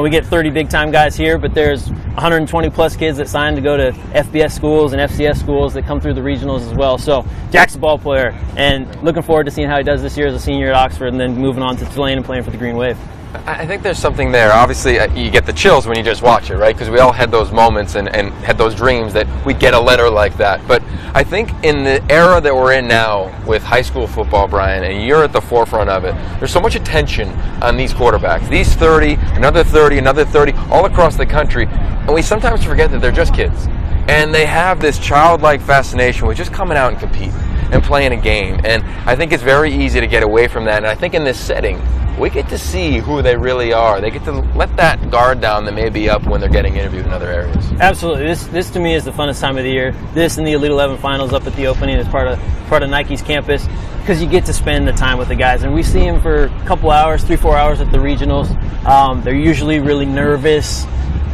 We get 30 big-time guys here, but there's 120-plus kids that sign to go to FBS schools and FCS schools that come through the regionals as well. So Jack's a ball player, and looking forward to seeing how he does this year as a senior at Oxford and then moving on to Tulane and playing for the Green Wave. I think there's something there. Obviously, you get the chills when you just watch it, right? Because we all had those moments and had those dreams that we'd get a letter like that. But I think in the era that we're in now with high school football, Brian, and you're at the forefront of it, there's so much attention on these quarterbacks. These 30, another 30, another 30, all across the country. And we sometimes forget that they're just kids. And they have this childlike fascination with just coming out and competing and playing a game. And I think it's very easy to get away from that. And I think in this setting, we get to see who they really are. They get to let that guard down that may be up when they're getting interviewed in other areas. Absolutely. This to me is the funnest time of the year. This and the Elite 11 finals up at the opening is part of Nike's campus, because you get to spend the time with the guys. And we see them for a couple hours, 3-4 hours at the regionals. They're usually really nervous,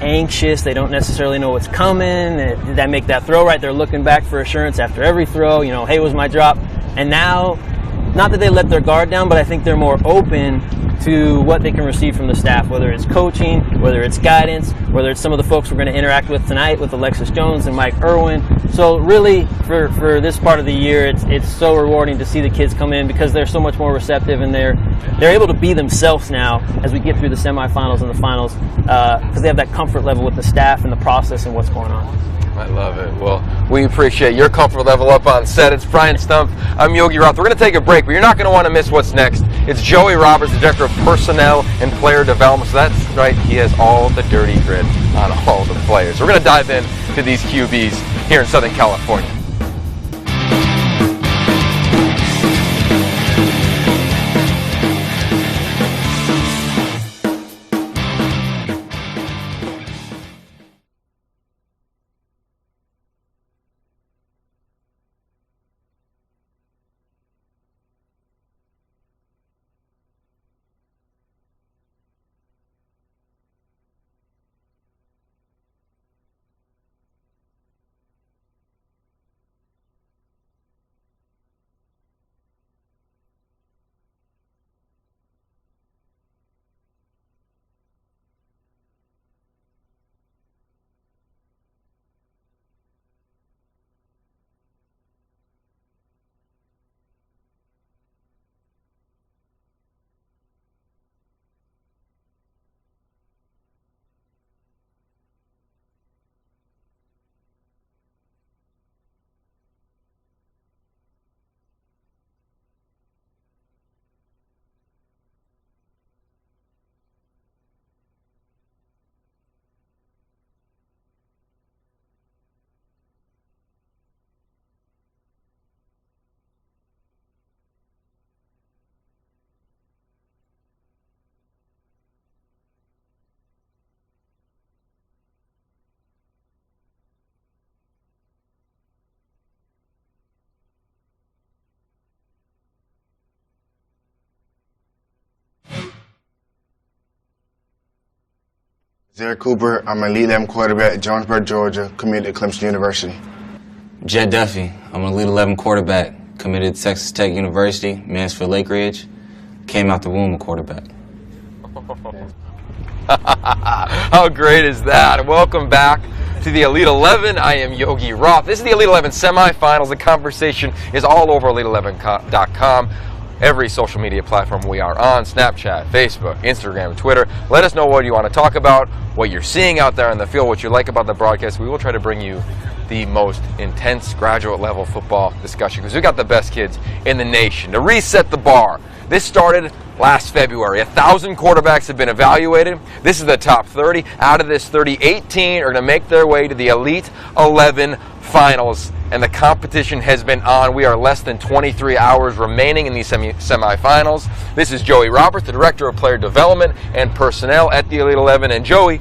anxious. They don't necessarily know what's coming. Did I make that throw right? They're looking back for assurance after every throw. Hey, was my drop? And now, not that they let their guard down, but I think they're more open to what they can receive from the staff, whether it's coaching, whether it's guidance, whether it's some of the folks we're going to interact with tonight with Alexis Jones and Mike Irwin. So really, for this part of the year, it's so rewarding to see the kids come in, because they're so much more receptive, and they're able to be themselves now as we get through the semifinals and the finals, because they have that comfort level with the staff and the process and what's going on. I love it. Well, we appreciate your comfort level up on set. It's Brian Stump. I'm Yogi Roth. We're going to take a break, but you're not going to want to miss what's next. It's Joey Roberts, the Director of Personnel and Player Development. So that's right, he has all the dirty grit on all the players. We're going to dive in to these QBs here in Southern California. Zach Cooper, I'm an Elite 11 quarterback at Jonesboro, Georgia, committed to Clemson University. Jett Duffy, I'm an Elite 11 quarterback, committed to Texas Tech University, Mansfield Lake Ridge, came out the womb a quarterback. How great is that? Welcome back to the Elite 11. I am Yogi Roth. This is the Elite 11 semifinals. The conversation is all over Elite11.com. Every social media platform we are on, Snapchat, Facebook, Instagram, Twitter. Let us know what you want to talk about, what you're seeing out there in the field, what you like about the broadcast. We will try to bring you the most intense graduate level football discussion because we got the best kids in the nation. To reset the bar, this started last February. 1,000 quarterbacks have been evaluated. This is the top 30. Out of this 30, 18 are going to make their way to the Elite 11 finals, and the competition has been on. We are less than 23 hours remaining in these semifinals. This is Joey Roberts, the Director of Player Development and Personnel at the Elite 11. And Joey,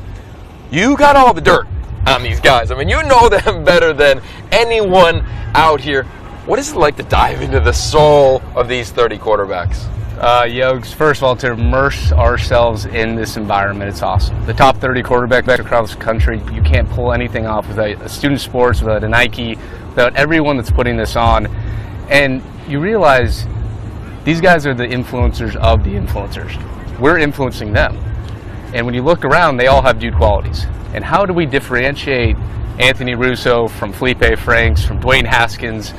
you got all the dirt on these guys. I mean, you know them better than anyone out here. What is it like to dive into the soul of these 30 quarterbacks? Yogs, first of all, to immerse ourselves in this environment, it's awesome. The top 30 quarterbacks across the country, you can't pull anything off without a student sports, without a Nike, without everyone that's putting this on. And you realize these guys are the influencers of the influencers. We're influencing them. And when you look around, they all have dude qualities. And how do we differentiate Anthony Russo from Felipe Franks, from Dwayne Haskins?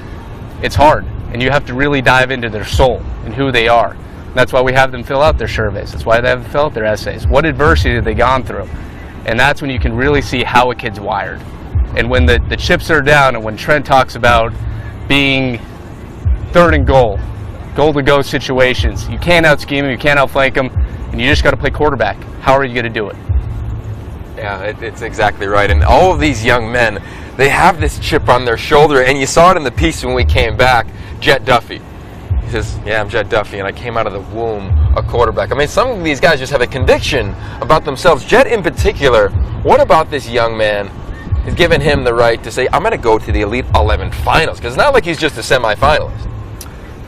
It's hard. And you have to really dive into their soul and who they are. That's why we have them fill out their surveys. That's why they have them fill out their essays. What adversity have they gone through? And that's when you can really see how a kid's wired. And when the chips are down, and when Trent talks about being third and goal to go situations, you can't out-scheme them, you can't outflank them, and you just got to play quarterback. How are you going to do it? Yeah, it's exactly right. And all of these young men, they have this chip on their shoulder, and you saw it in the piece when we came back. Jett Duffy. He says, yeah, I'm Jett Duffy, and I came out of the womb a quarterback. I mean, some of these guys just have a conviction about themselves. Jett in particular, what about this young man has given him the right to say, I'm going to go to the Elite 11 finals? Because it's not like he's just a semifinalist.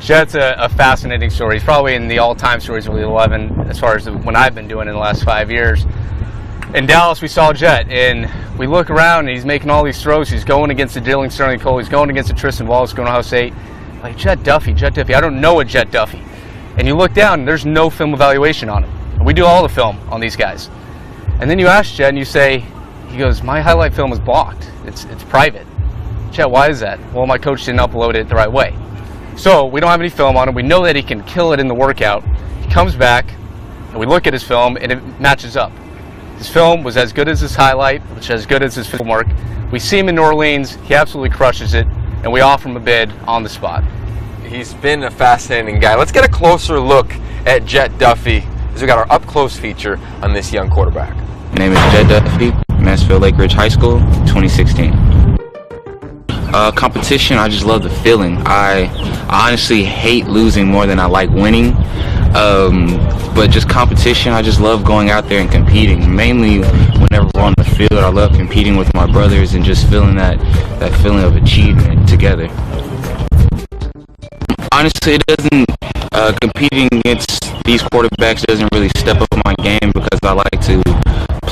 Jett's a fascinating story. He's probably in the all-time stories of Elite 11 as far as when I've been doing in the last 5 years. In Dallas, we saw Jett, and we look around, and he's making all these throws. He's going against the Dylan Sterling Cole. He's going against the Tristan Wallace, going to Ohio State. Like, Jett Duffy. I don't know a Jett Duffy. And you look down, and there's no film evaluation on him. And we do all the film on these guys. And then you ask Jett, and you say, he goes, my highlight film is blocked. It's private. Jett, why is that? Well, my coach didn't upload it the right way. So we don't have any film on him. We know that he can kill it in the workout. He comes back, and we look at his film, and it matches up. His film was as good as his highlight, which is as good as his film work. We see him in New Orleans. He absolutely crushes it, and we offer him a bid on the spot. He's been a fascinating guy. Let's get a closer look at Jett Duffy as we got our up-close feature on this young quarterback. My name is Jett Duffy, Mansfield Lake Ridge High School, 2016. Competition, I just love the feeling. I honestly hate losing more than I like winning. But just competition, I just love going out there and competing. Mainly whenever we're on the field, I love competing with my brothers and just feeling that feeling of achievement together. Honestly, it doesn't, competing against these quarterbacks doesn't really step up my game because I like to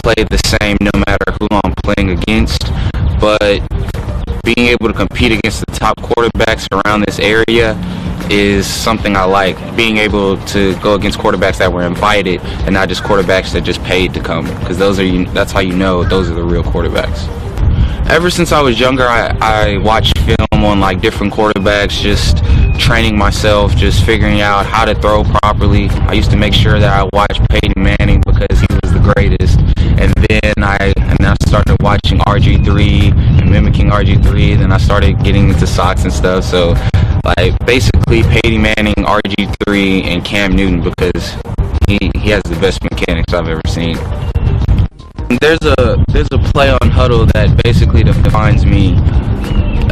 play the same no matter who I'm playing against. But being able to compete against the top quarterbacks around this area is something I like. Being able to go against quarterbacks that were invited and not just quarterbacks that just paid to come, because that's how you know those are the real quarterbacks. Ever since I was younger, I watched film on like different quarterbacks, just training myself, just figuring out how to throw properly. I used to make sure that I watched Peyton Manning because he was the greatest, and then I started watching RG3 and mimicking RG3. Then I started getting into socks and stuff. So like basically Peyton Manning, RG3, and Cam Newton, because he has the best mechanics I've ever seen. There's a play on huddle that basically defines me.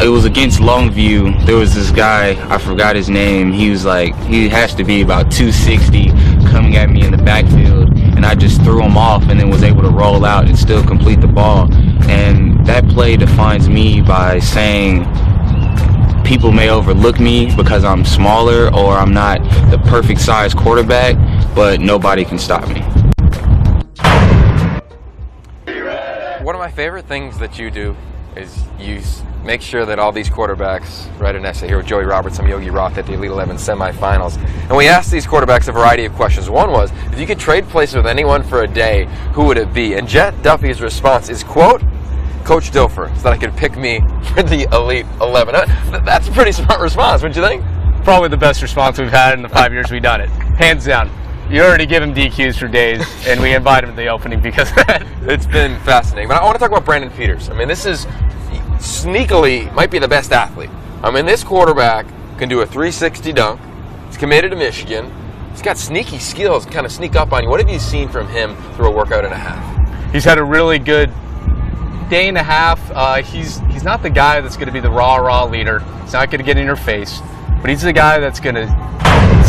It was against Longview. There was this guy, I forgot his name. He was like, he has to be about 260, coming at me in the backfield, and I just threw him off and then was able to roll out and still complete the ball. And that play defines me by saying people may overlook me because I'm smaller or I'm not the perfect size quarterback, but nobody can stop me. my favorite things that you do is you make sure that all these quarterbacks write an essay. Here with Joey Roberts, I'm Yogi Roth at the Elite 11 semifinals. And we asked these quarterbacks a variety of questions. One was, if you could trade places with anyone for a day, who would it be? And Jet Duffy's response is, quote, Coach Dilfer, so that I could pick me for the Elite 11. That's a pretty smart response, wouldn't you think? Probably the best response we've had in the 5 years we've done it. Hands down. You already give him DQs for days, and we invite him to the opening because of that. It's been fascinating. But I want to talk about Brandon Peters. I mean, this is sneakily might be the best athlete. I mean, this quarterback can do a 360 dunk. He's committed to Michigan. He's got sneaky skills, kind of sneak up on you. What have you seen from him through a workout and a half? He's had a really good day and a half. He's not the guy that's going to be the raw leader. He's not going to get in your face, but he's the guy that's going to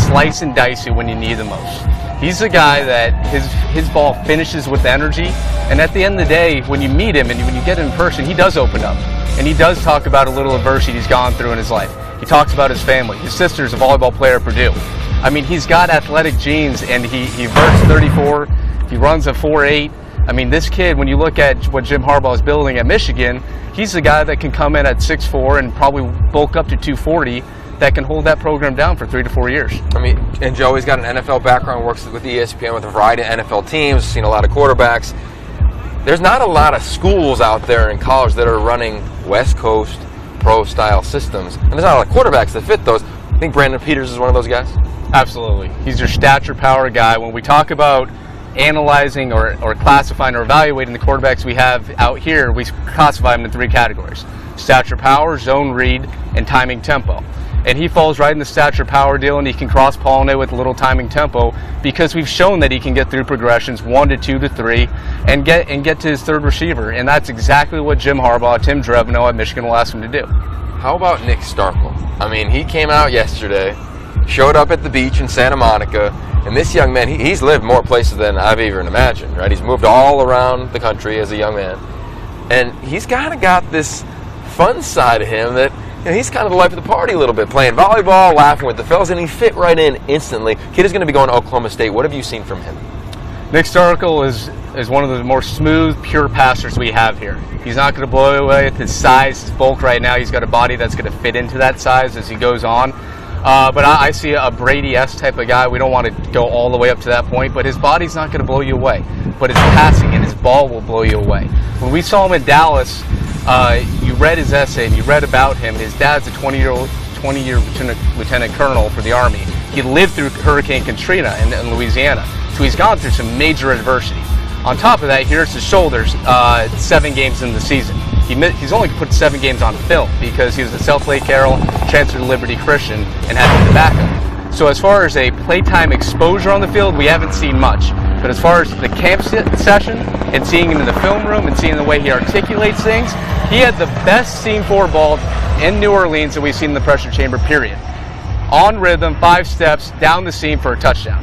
slice and dice you when you need the most. He's the guy that his ball finishes with energy, and at the end of the day, when you meet him and when you get him in person, he does open up, and he does talk about a little adversity he's gone through in his life. He talks about his family. His sister's a volleyball player at Purdue. I mean, he's got athletic genes, and he verts 34. He runs a 4.8. I mean, this kid, when you look at what Jim Harbaugh is building at Michigan, he's the guy that can come in at 6'4" and probably bulk up to 240 that can hold that program down for 3 to 4 years. I mean, and Joey's got an NFL background, works with ESPN with a variety of NFL teams, seen a lot of quarterbacks. There's not a lot of schools out there in college that are running West Coast pro-style systems, and there's not a lot of quarterbacks that fit those. I think Brandon Peters is one of those guys. Absolutely. He's your stature power guy. When we talk about analyzing or classifying or evaluating the quarterbacks we have out here, we classify them in 3 categories: stature power, zone read, and timing tempo. And he falls right in the stature power deal, and he can cross-pollinate with a little timing tempo because we've shown that he can get through progressions 1 to 2 to 3 and get to his third receiver. And that's exactly what Jim Harbaugh, Tim Drevno at Michigan will ask him to do. How about Nick Starkel? I mean, he came out yesterday, showed up at the beach in Santa Monica, and this young man, he's lived more places than I've even imagined, right? He's moved all around the country as a young man. And he's kind of got this fun side of him that, you know, he's kind of the life of the party a little bit, playing volleyball, laughing with the fellas, and he fit right in instantly. Kid is going to be going to Oklahoma State. What have you seen from him? Nick Starkel is one of the more smooth, pure passers we have here. He's not going to blow you away with his size, his bulk right now. He's got a body that's going to fit into that size as he goes on. But I see a Brady-esque type of guy. We don't want to go all the way up to that point, but his body's not going to blow you away. But his passing and his ball will blow you away. When we saw him in Dallas, you read his essay and you read about him. His dad's a 20-year lieutenant colonel for the Army. He lived through Hurricane Katrina in Louisiana, so he's gone through some major adversity. On top of that, here's his shoulders, 7 games in the season. He's only put 7 games on film because he was at South Lake Carroll, transferred to Liberty Christian, and had to be the backup. So as far as a playtime exposure on the field, we haven't seen much. But as far as the camp session and seeing him in the film room and seeing the way he articulates things, he had the best seam forward ball in New Orleans that we've seen in the pressure chamber, period. On rhythm, 5 steps, down the seam for a touchdown.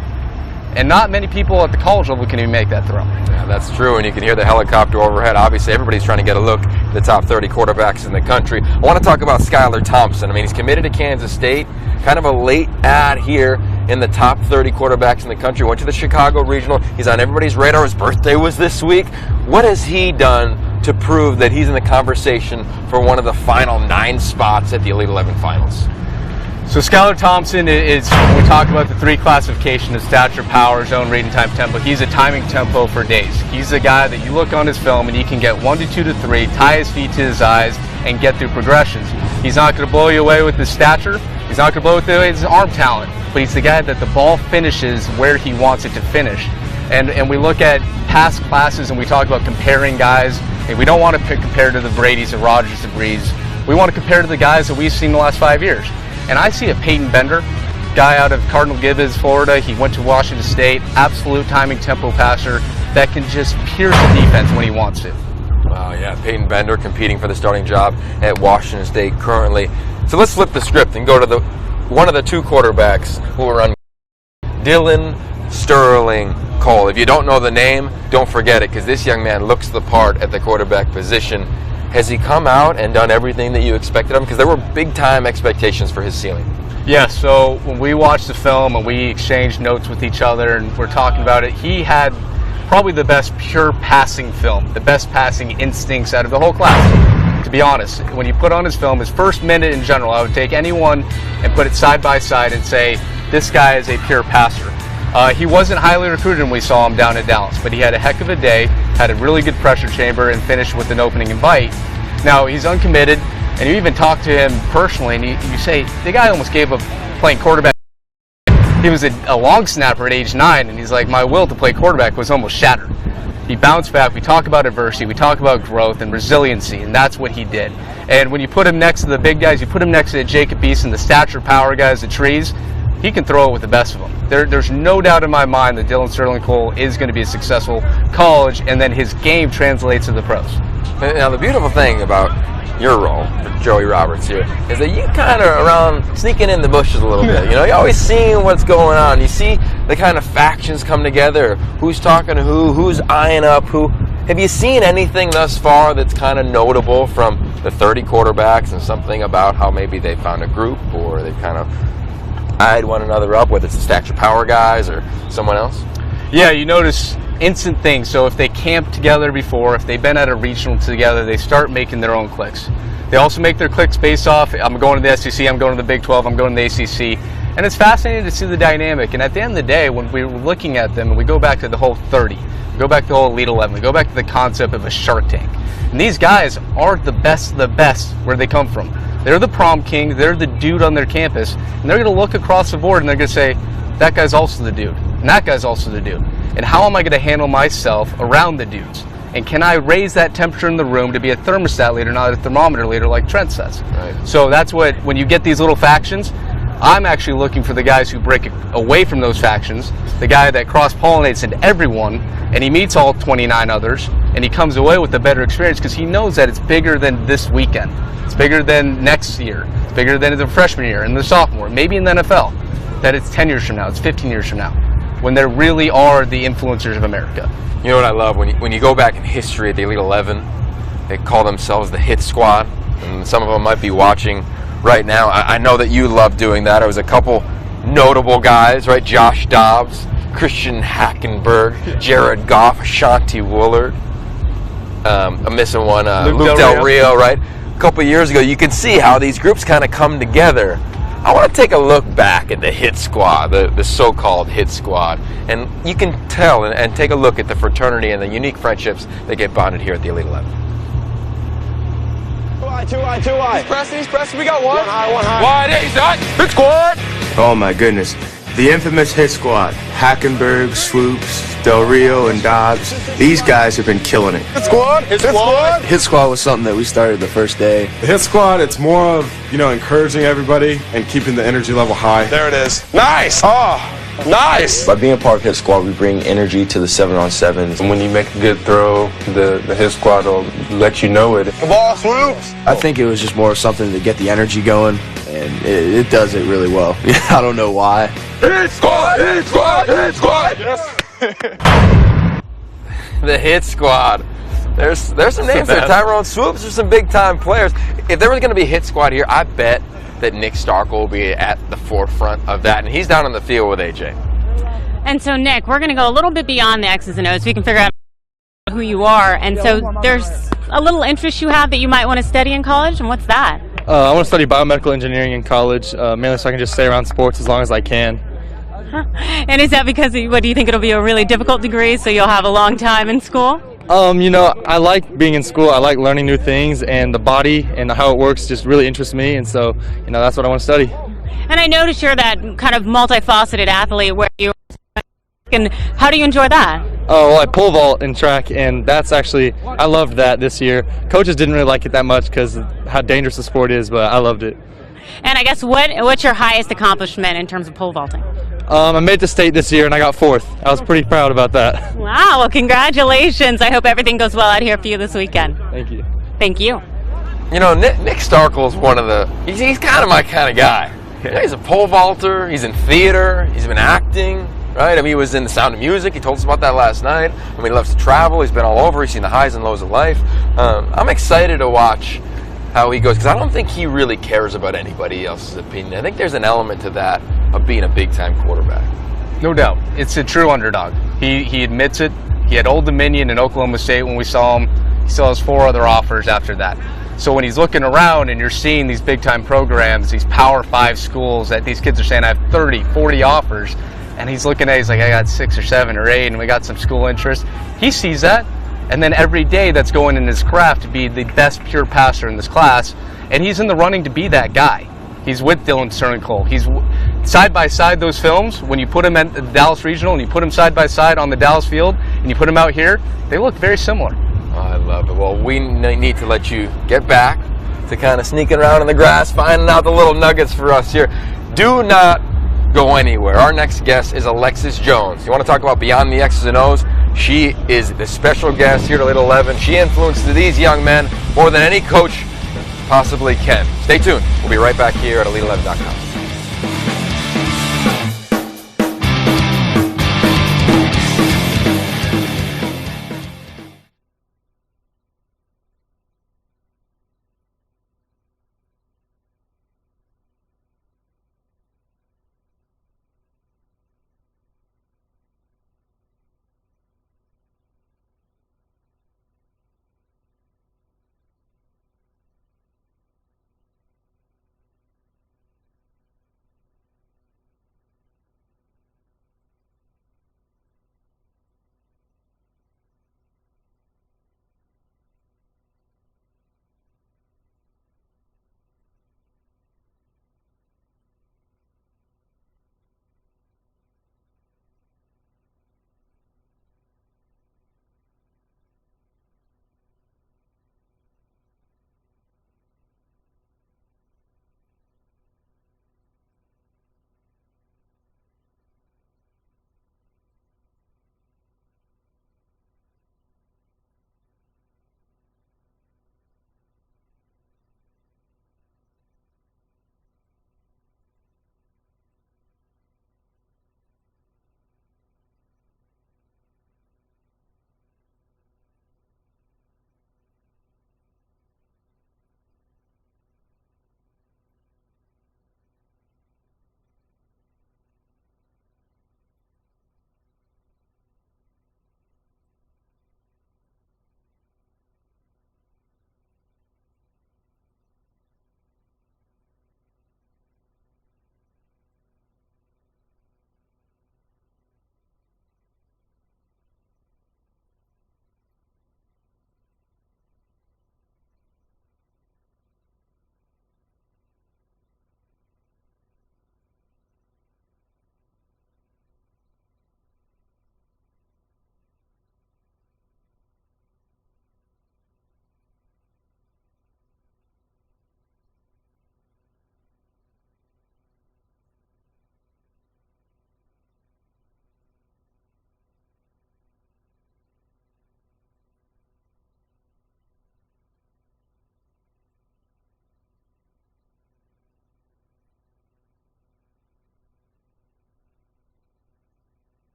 And not many people at the college level can even make that throw. Yeah, that's true, and you can hear the helicopter overhead. Obviously, everybody's trying to get a look at the top 30 quarterbacks in the country. I want to talk about Skylar Thompson. I mean, he's committed to Kansas State, kind of a late ad here in the top 30 quarterbacks in the country. Went to the Chicago Regional. He's on everybody's radar. His birthday was this week. What has he done to prove that he's in the conversation for one of the final 9 spots at the Elite 11 finals? So Skylar Thompson is, when we talk about the 3 classification of stature, power, zone read, and time tempo, he's a timing tempo for days. He's the guy that you look on his film and he can get 1 to 2 to 3, tie his feet to his eyes, and get through progressions. He's not going to blow you away with his stature. He's not going to blow you away with his arm talent. But he's the guy that the ball finishes where he wants it to finish. And we look at past classes and we talk about comparing guys. And we don't want to compare to the Bradys, the Rodgers, the Breeds. We want to compare to the guys that we've seen the last 5 years. And I see a Peyton Bender, guy out of Cardinal Gibbons, Florida. He went to Washington State, absolute timing tempo passer that can just pierce the defense when he wants to. Wow, yeah, Peyton Bender competing for the starting job at Washington State currently. So let's flip the script and go to one of the 2 quarterbacks who are on Dylan Sterling Cole. If you don't know the name, don't forget it, because this young man looks the part at the quarterback position. Has he come out and done everything that you expected of him? Because there were big-time expectations for his ceiling. Yeah, so when we watched the film and we exchanged notes with each other and we're talking about it, he had probably the best pure passing film, the best passing instincts out of the whole class. To be honest, when you put on his film, his first minute in general, I would take anyone and put it side by side and say, this guy is a pure passer. He wasn't highly recruited when we saw him down at Dallas, but he had a heck of a day, had a really good pressure chamber, and finished with an opening invite. Now, he's uncommitted, and you even talk to him personally, and you say, the guy almost gave up playing quarterback. He was a long snapper at age 9, and he's like, my will to play quarterback was almost shattered. He bounced back. We talk about adversity, we talk about growth and resiliency, and that's what he did. And when you put him next to the big guys, you put him next to Jacob Eason, the stature power guys, the trees, he can throw it with the best of them. There's no doubt in my mind that Dylan Sterling Cole is going to be a successful college, and then his game translates to the pros. Now, the beautiful thing about your role, Joey Roberts here, is that you kind of around sneaking in the bushes a little bit. You know, you're always seeing what's going on. You see the kind of factions come together, who's talking to who's eyeing up who. Have you seen anything thus far that's kind of notable from the 30 quarterbacks and something about how maybe they found a group or they've kind of eyed one another up, whether it's the stature power guys or someone else? Yeah, you notice instant things. So if they camped together before, if they've been at a regional together, they start making their own cliques. They also make their cliques based off, I'm going to the SEC, I'm going to the Big 12, I'm going to the ACC. And it's fascinating to see the dynamic. And at the end of the day, when we were looking at them, and we go back to the whole 30, we go back to the whole Elite 11, we go back to the concept of a Shark Tank. And these guys are the best of the best where they come from. They're the prom king, they're the dude on their campus, and they're going to look across the board and they're going to say, that guy's also the dude, and that guy's also the dude. And how am I going to handle myself around the dudes? And can I raise that temperature in the room to be a thermostat leader, not a thermometer leader like Trent says? Right. So that's what, when you get these little factions, I'm actually looking for the guys who break away from those factions, the guy that cross-pollinates into everyone, and he meets all 29 others, and he comes away with a better experience because he knows that it's bigger than this weekend. It's bigger than next year. It's bigger than the freshman year and the sophomore, maybe in the NFL. That it's 10 years from now, it's 15 years from now, when there really are the influencers of America. You know what I love? When you go back in history at the Elite 11, they call themselves the Hit Squad, and some of them might be watching right now. I know that you love doing that. It was a couple notable guys, right? Josh Dobbs, Christian Hackenberg, Jared Goff, Ashanti Woolard. I'm missing one, Luke Del Rio, right? A couple years ago, you can see how these groups kind of come together. I want to take a look back at the Hit Squad, the so-called Hit Squad, and you can tell and take a look at the fraternity and the unique friendships that get bonded here at the Elite 11. Two eye. He's pressing. We got one. One high. Wide, he's done. Hit Squad! Oh my goodness. The infamous Hit Squad. Hackenberg, Swoops, Del Rio, and Dobbs. These guys have been killing it. Hit Squad. Hit Squad. Hit Squad was something that we started the first day. The Hit Squad, it's more of, encouraging everybody and keeping the energy level high. There it is. Nice. Oh, nice. By being part of Hit Squad, we bring energy to the 7-on-7s. And when you make a good throw, the Hit Squad will let you know it. The ball swoops. I think it was just more of something to get the energy going, and it does it really well. I don't know why. Hit Squad. Hit Squad. Hit Squad. Yes. The Hit Squad. There's some names there. Tyrone Swoops. There's some big time players. If there was going to be a Hit Squad here, I bet that Nick Starkel will be at the forefront of that, and he's down on the field with AJ. And so, Nick, we're going to go a little bit beyond the X's and O's so we can figure out who you are. And so there's a little interest you have that you might want to study in college, and what's that? I want to study biomedical engineering in college, mainly so I can just stay around sports as long as I can. And is that because, do you think it'll be a really difficult degree, so you'll have a long time in school? I like being in school. I like learning new things, and the body and how it works just really interests me, and so, that's what I want to study. And I noticed you're that kind of multifaceted athlete where you and how do you enjoy that? Oh, well, I pole vault in track, and that's actually, I loved that this year. Coaches didn't really like it that much because of how dangerous the sport is, but I loved it. And I guess what's your highest accomplishment in terms of pole vaulting? I made the state this year, and I got 4th. I was pretty proud about that. Wow, well, congratulations. I hope everything goes well out here for you this weekend. Thank you. Thank you. Nick Starkel is one of the, he's kind of my kind of guy. He's a pole vaulter, he's in theater, he's been acting, right? He was in The Sound of Music, he told us about that last night. He loves to travel, he's been all over, he's seen the highs and lows of life. I'm excited to watch how he goes, because I don't think he really cares about anybody else's opinion. I think there's an element to that of being a big-time quarterback. No doubt. It's a true underdog. He admits it. He had Old Dominion and Oklahoma State when we saw him. He still has 4 other offers after that. So when he's looking around and you're seeing these big-time programs, these Power 5 schools that these kids are saying, I have 30, 40 offers, and he's looking at it, he's like, I got 6 or 7 or 8, and we got some school interest. He sees that, and then every day that's going in his craft to be the best pure passer in this class, and he's in the running to be that guy. He's with Dylan Sterling-Cole. He's side by side those films. When you put him at the Dallas Regional and you put him side by side on the Dallas field and you put him out here, they look very similar. Oh, I love it. Well, we need to let you get back to kind of sneaking around in the grass, finding out the little nuggets for us here. Do not go anywhere. Our next guest is Alexis Jones. You want to talk about beyond the X's and O's? She is the special guest here at Elite 11. She influences these young men more than any coach possibly can. Stay tuned. We'll be right back here at Elite11.com.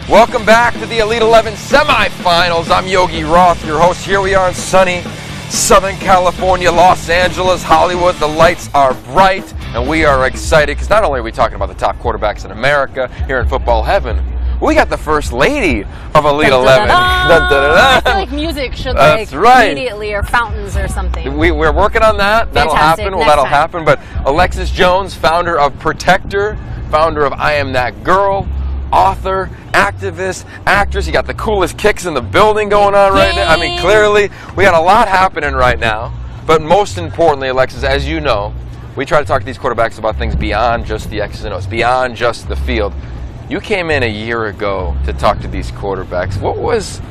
Welcome back to the Elite 11 Semifinals. I'm Yogi Roth, your host. Here we are in sunny Southern California, Los Angeles, Hollywood. The lights are bright, and we are excited because not only are we talking about the top quarterbacks in America here in football heaven, we got the first lady of Elite 11. I feel like music should immediately, or fountains or something. We're working on that. That'll Fantastic. happen. Well, that'll happen. But Alexis Jones, founder of Protector, founder of I Am That Girl, author, activist, actress. You got the coolest kicks in the building going on right now. I mean, clearly, we got a lot happening right now. But most importantly, Alexis, as you know, we try to talk to these quarterbacks about things beyond just the X's and O's, beyond just the field. You came in a year ago to talk to these quarterbacks. What was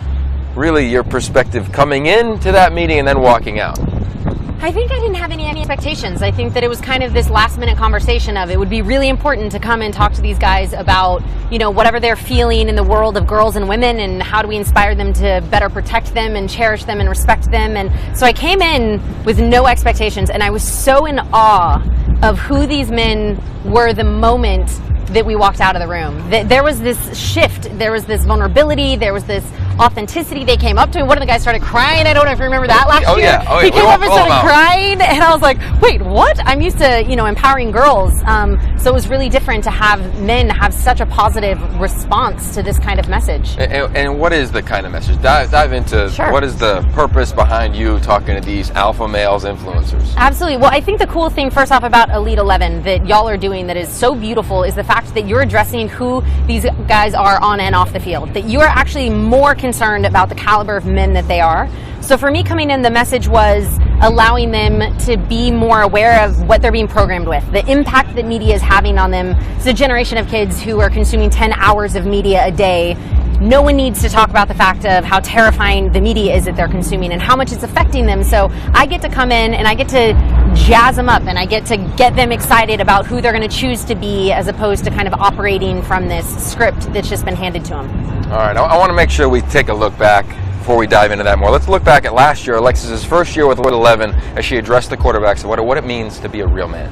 really your perspective coming into that meeting and then walking out? I think I didn't have any expectations. I think that it was kind of this last minute conversation of it would be really important to come and talk to these guys about, you know, whatever they're feeling in the world of girls and women and how do we inspire them to better protect them and cherish them and respect them. And so I came in with no expectations, and I was so in awe of who these men were the moment that we walked out of the room. There was this shift, there was this vulnerability, there was this authenticity. They came up to me. One of the guys started crying. I don't know if you remember that last year. Yeah. He came up and started crying, and I was like, wait, what? I'm used to, you know, empowering girls. So it was really different to have men have such a positive response to this kind of message. And what is the kind of message? Dive into what is the purpose behind you talking to these alpha males influencers? Absolutely. Well, I think the cool thing, first off, about Elite 11 that y'all are doing that is so beautiful is the fact that you're addressing who these guys are on and off the field. That you are actually more concerned about the caliber of men that they are. So for me coming in, the message was allowing them to be more aware of what they're being programmed with, the impact that media is having on them. It's a generation of kids who are consuming 10 hours of media a day. No one needs to talk about the fact of how terrifying the media is that they're consuming and how much it's affecting them. So I get to come in and I get to jazz them up and I get to get them excited about who they're going to choose to be, as opposed to kind of operating from this script that's just been handed to them. All right, I want to make sure we take a look back before we dive into that more. Let's look back at last year, Alexis's first year with Elite 11, as she addressed the quarterbacks and what it means to be a real man.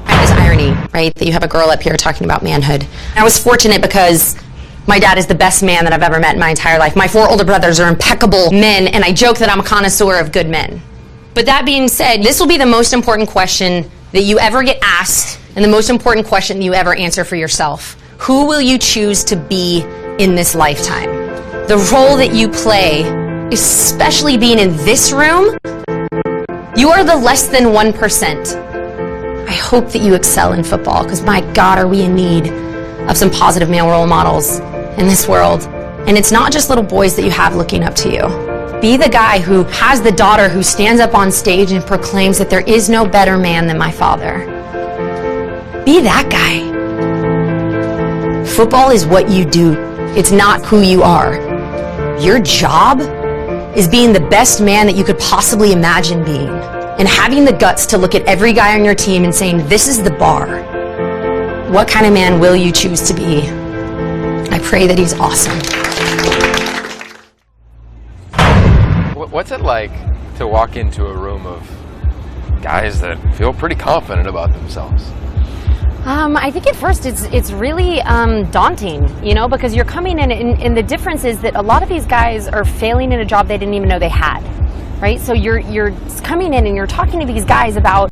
This irony, right, that you have a girl up here talking about manhood. I was fortunate because my dad is the best man that I've ever met in my entire life. My 4 older brothers are impeccable men, and I joke that I'm a connoisseur of good men. But that being said, this will be the most important question that you ever get asked and the most important question that you ever answer for yourself. Who will you choose to be in this lifetime? The role that you play, especially being in this room, you are the less than 1%. I hope that you excel in football, because my God, are we in need of some positive male role models in this world. And it's not just little boys that you have looking up to you. Be the guy who has the daughter who stands up on stage and proclaims that there is no better man than my father. Be that guy. Football is what you do. It's not who you are. Your job is being the best man that you could possibly imagine being, and having the guts to look at every guy on your team and saying, this is the bar. What kind of man will you choose to be? I pray that he's awesome. What's it like to walk into a room of guys that feel pretty confident about themselves? I think at first it's really daunting, you know, because you're coming in and the difference is that a lot of these guys are failing in a job they didn't even know they had, right? So you're coming in and you're talking to these guys about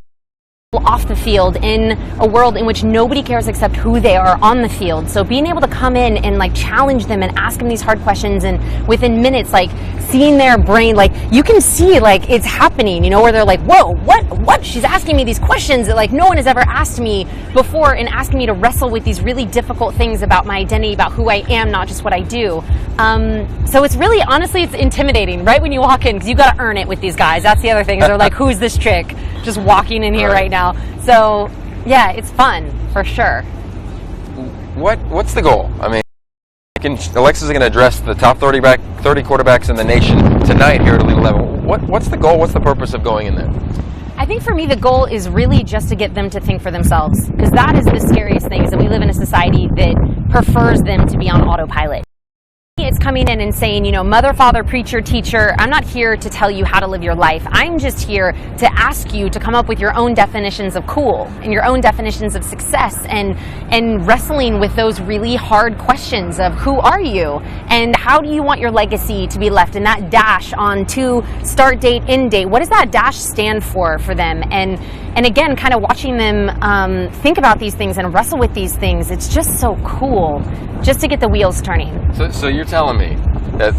off the field in a world in which nobody cares except who they are on the field. So being able to come in and like challenge them and ask them these hard questions, and within minutes, like seeing their brain, like you can see like it's happening, you know, where they're like, whoa, what? She's asking me these questions that like no one has ever asked me before, and asking me to wrestle with these really difficult things about my identity, about who I am, not just what I do. So it's really, honestly, it's intimidating right when you walk in, because you got to earn it with these guys. That's the other thing. They're like, who's this chick just walking in here right now? So yeah, it's fun for sure. What's the goal? I mean, Alexis is going to address the top 30 quarterbacks in the nation tonight here at Elite 11. What's the goal? What's the purpose of going in there? I think for me the goal is really just to get them to think for themselves, because that is the scariest thing, is that we live in a society that prefers them to be on autopilot. It's coming in and saying, you know, mother, father, preacher, teacher, I'm not here to tell you how to live your life. I'm just here to ask you to come up with your own definitions of cool and your own definitions of success, and wrestling with those really hard questions of who are you and how do you want your legacy to be left, and that dash on to start date, end date. What does that dash stand for them? And again, kind of watching them think about these things and wrestle with these things. It's just so cool just to get the wheels turning. So you're telling me that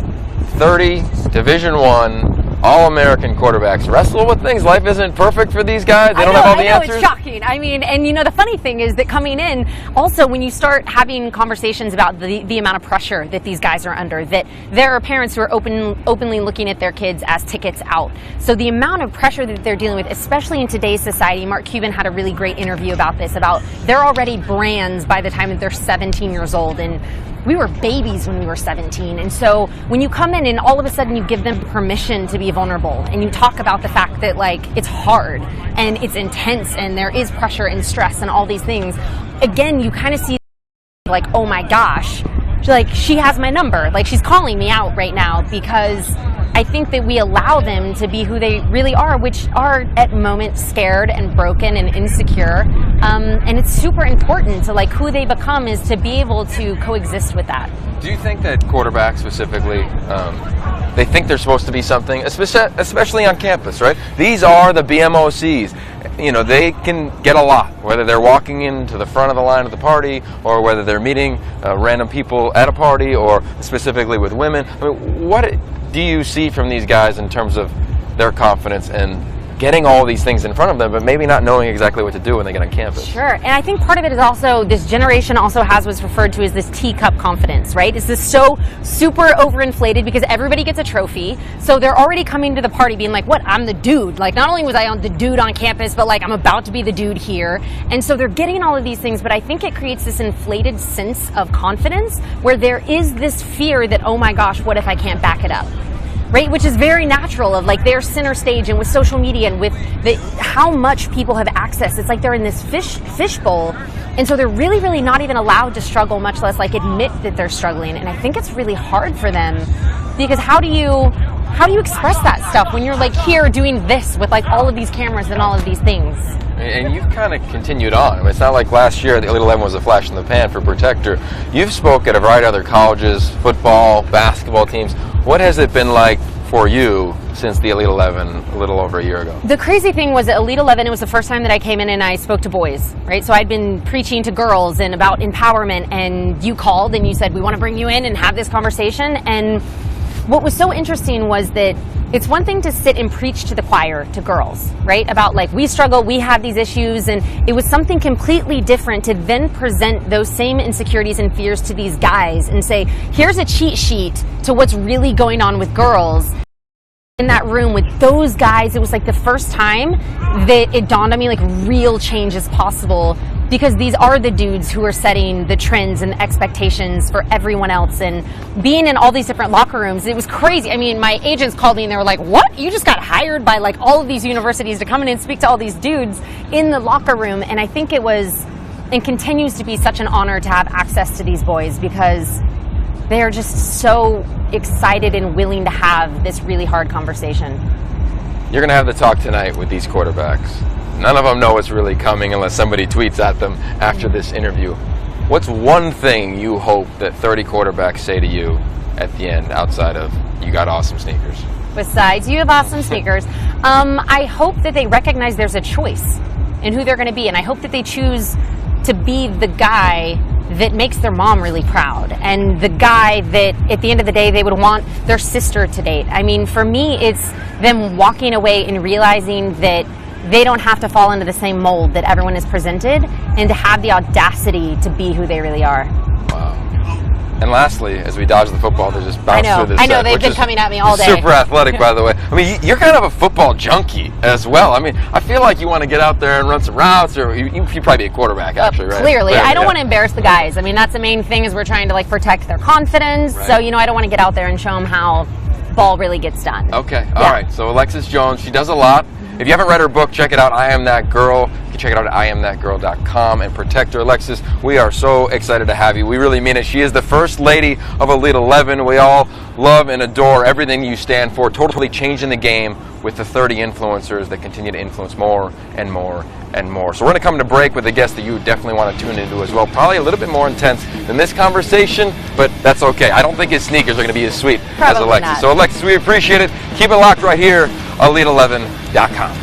30 Division I All-American quarterbacks wrestle with things? Life isn't perfect for these guys? They don't have all the answers? It's shocking. I mean, and you know, the funny thing is that coming in, also when you start having conversations about the amount of pressure that these guys are under, that there are parents who are openly looking at their kids as tickets out. So the amount of pressure that they're dealing with, especially in today's society, Mark Cuban had a really great interview about this, about they're already brands by the time that they're 17 years old, and we were babies when we were 17. And so when you come in and all of a sudden you give them permission to be vulnerable and you talk about the fact that like it's hard and it's intense and there is pressure and stress and all these things, again, you kind of see like, oh my gosh, like she has my number, like she's calling me out right now, because I think that we allow them to be who they really are, which are at moments scared and broken and insecure. And it's super important to like who they become is to be able to coexist with that. Do you think that quarterbacks specifically, they think they're supposed to be something, especially on campus, right? These are the BMOCs. You know, they can get a lot, whether they're walking into the front of the line of the party or whether they're meeting random people at a party or specifically with women. I mean, what do you see from these guys in terms of their confidence and getting all these things in front of them, but maybe not knowing exactly what to do when they get on campus? Sure, and I think part of it is also, this generation also has what's referred to as this teacup confidence, right? It's this so super overinflated because everybody gets a trophy, so they're already coming to the party being like, what, I'm the dude. Like, not only was I the dude on campus, but like, I'm about to be the dude here. And so they're getting all of these things, but I think it creates this inflated sense of confidence where there is this fear that, oh my gosh, what if I can't back it up? Right, which is very natural of like their center stage and with social media and with how much people have access. It's like they're in this fishbowl, and so they're really, really not even allowed to struggle, much less like admit that they're struggling. And I think it's really hard for them because how do you express that stuff when you're like here doing this with like all of these cameras and all of these things? And you've kind of continued on. I mean, it's not like last year the Elite 11 was a flash in the pan for Protector. You've spoke at a variety of other colleges, football, basketball teams. What has it been like for you since the Elite 11 a little over a year ago? The crazy thing was at Elite 11, it was the first time that I came in and I spoke to boys, right? So I'd been preaching to girls and about empowerment, and you called and you said, we want to bring you in and have this conversation. And what was so interesting was that it's one thing to sit and preach to the choir, to girls, right? About like, we struggle, we have these issues, and it was something completely different to then present those same insecurities and fears to these guys and say, here's a cheat sheet to what's really going on with girls. In that room with those guys, it was like the first time that it dawned on me like real change is possible, because these are the dudes who are setting the trends and the expectations for everyone else. And being in all these different locker rooms, it was crazy. I mean, my agents called me and they were like, what? You just got hired by like all of these universities to come in and speak to all these dudes in the locker room. And I think it was and continues to be such an honor to have access to these boys, because they are just so excited and willing to have this really hard conversation. You're going to have the talk tonight with these quarterbacks. None of them know what's really coming unless somebody tweets at them after this interview. What's one thing you hope that 30 quarterbacks say to you at the end, outside of, you got awesome sneakers? Besides, you have awesome sneakers. I hope that they recognize there's a choice in who they're going to be, and I hope that they choose to be the guy that makes their mom really proud, and the guy that at the end of the day they would want their sister to date. I mean, for me, it's them walking away and realizing that they don't have to fall into the same mold that everyone is presented, and to have the audacity to be who they really are. Wow. And lastly, as we dodge the football, they just bounce through this. I know, they've been coming at me all day. Super athletic, by the way. I mean, you're kind of a football junkie as well. I mean, I feel like you want to get out there and run some routes, or you probably be a quarterback, actually, right? Clearly. I don't want to embarrass the guys. I mean, that's the main thing, is we're trying to like protect their confidence. Right. So, I don't want to get out there and show them how ball really gets done. Okay, all right. So Alexis Jones, she does a lot. If you haven't read her book, check it out, I Am That Girl. You can check it out at IamThatGirl.com. And Protector, Alexis, we are so excited to have you. We really mean it. She is the first lady of Elite 11. We all love and adore everything you stand for, totally changing the game with the 30 influencers that continue to influence more and more and more. So we're going to come to break with a guest that you definitely want to tune into as well. Probably a little bit more intense than this conversation, but that's okay. I don't think his sneakers are going to be as sweet as Alexis. Not. So Alexis, we appreciate it. Keep it locked right here, Elite11.com.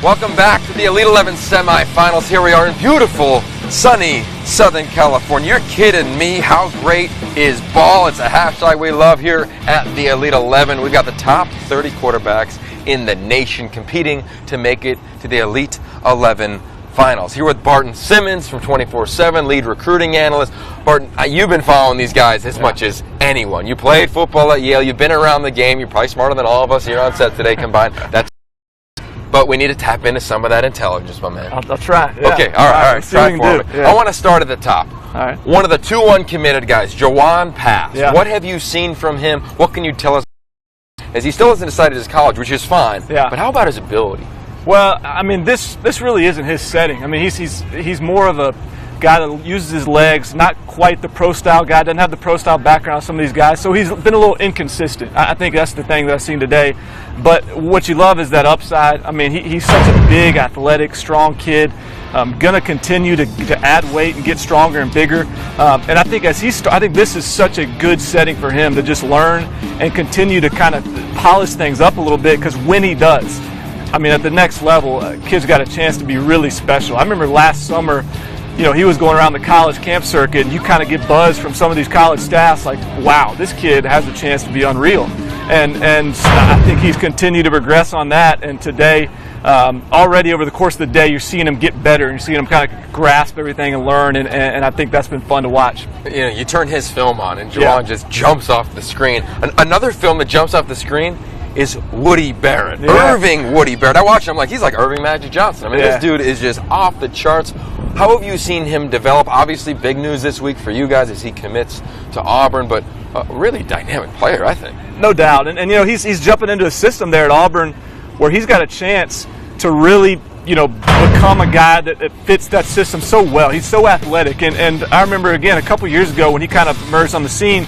Welcome back to the Elite 11 semifinals. Here we are in beautiful, sunny Southern California. You're kidding me. How great is ball? It's a hashtag we love here at the Elite 11. We've got the top 30 quarterbacks in the nation competing to make it to the Elite 11 finals. Here with Barton Simmons from 24/7, lead recruiting analyst. Barton, you've been following these guys as much as anyone. You played football at Yale. You've been around the game. You're probably smarter than all of us here on set today combined. But we need to tap into some of that intelligence, my man. I'll try. Yeah. Okay, all right. Try for me. Yeah. I want to start at the top. All right. One of the 2-1 committed guys, Jawan Pass. Yeah. What have you seen from him? What can you tell us? As he still hasn't decided his college, which is fine. Yeah. But how about his ability? Well, I mean, this really isn't his setting. I mean, he's more of a guy that uses his legs, not quite the pro style guy. Doesn't have the pro style background of some of these guys, so he's been a little inconsistent. I think that's the thing that I've seen today. But what you love is that upside. I mean, he's such a big, athletic, strong kid. Going to continue to add weight and get stronger and bigger. And I think I think this is such a good setting for him to just learn and continue to kind of polish things up a little bit, because when he does, I mean, at the next level, kid's got a chance to be really special. I remember last summer, you know, he was going around the college camp circuit, and you kind of get buzz from some of these college staffs like, wow, this kid has a chance to be unreal. And I think he's continued to progress on that. And today, already over the course of the day, you're seeing him get better, and you're seeing him kind of grasp everything and learn. And I think that's been fun to watch. You know, you turn his film on, and Jawan just jumps off the screen. Another film that jumps off the screen is Woody Barrett. Yeah. Irving Woody Barrett. I watch him like he's like Irving Magic Johnson. I mean, this dude is just off the charts. How have you seen him develop? Obviously, big news this week for you guys as he commits to Auburn, but a really dynamic player, I think. No doubt. And you know, he's jumping into a system there at Auburn where he's got a chance to really, you know, become a guy that fits that system so well. He's so athletic. And I remember, again, a couple years ago when he kind of emerged on the scene,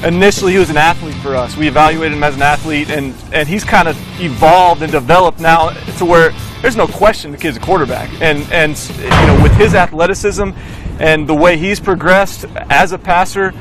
initially he was an athlete for us. We evaluated him as an athlete, and he's kind of evolved and developed now to where there's no question the kid's a quarterback. And you know, with his athleticism and the way he's progressed as a passer,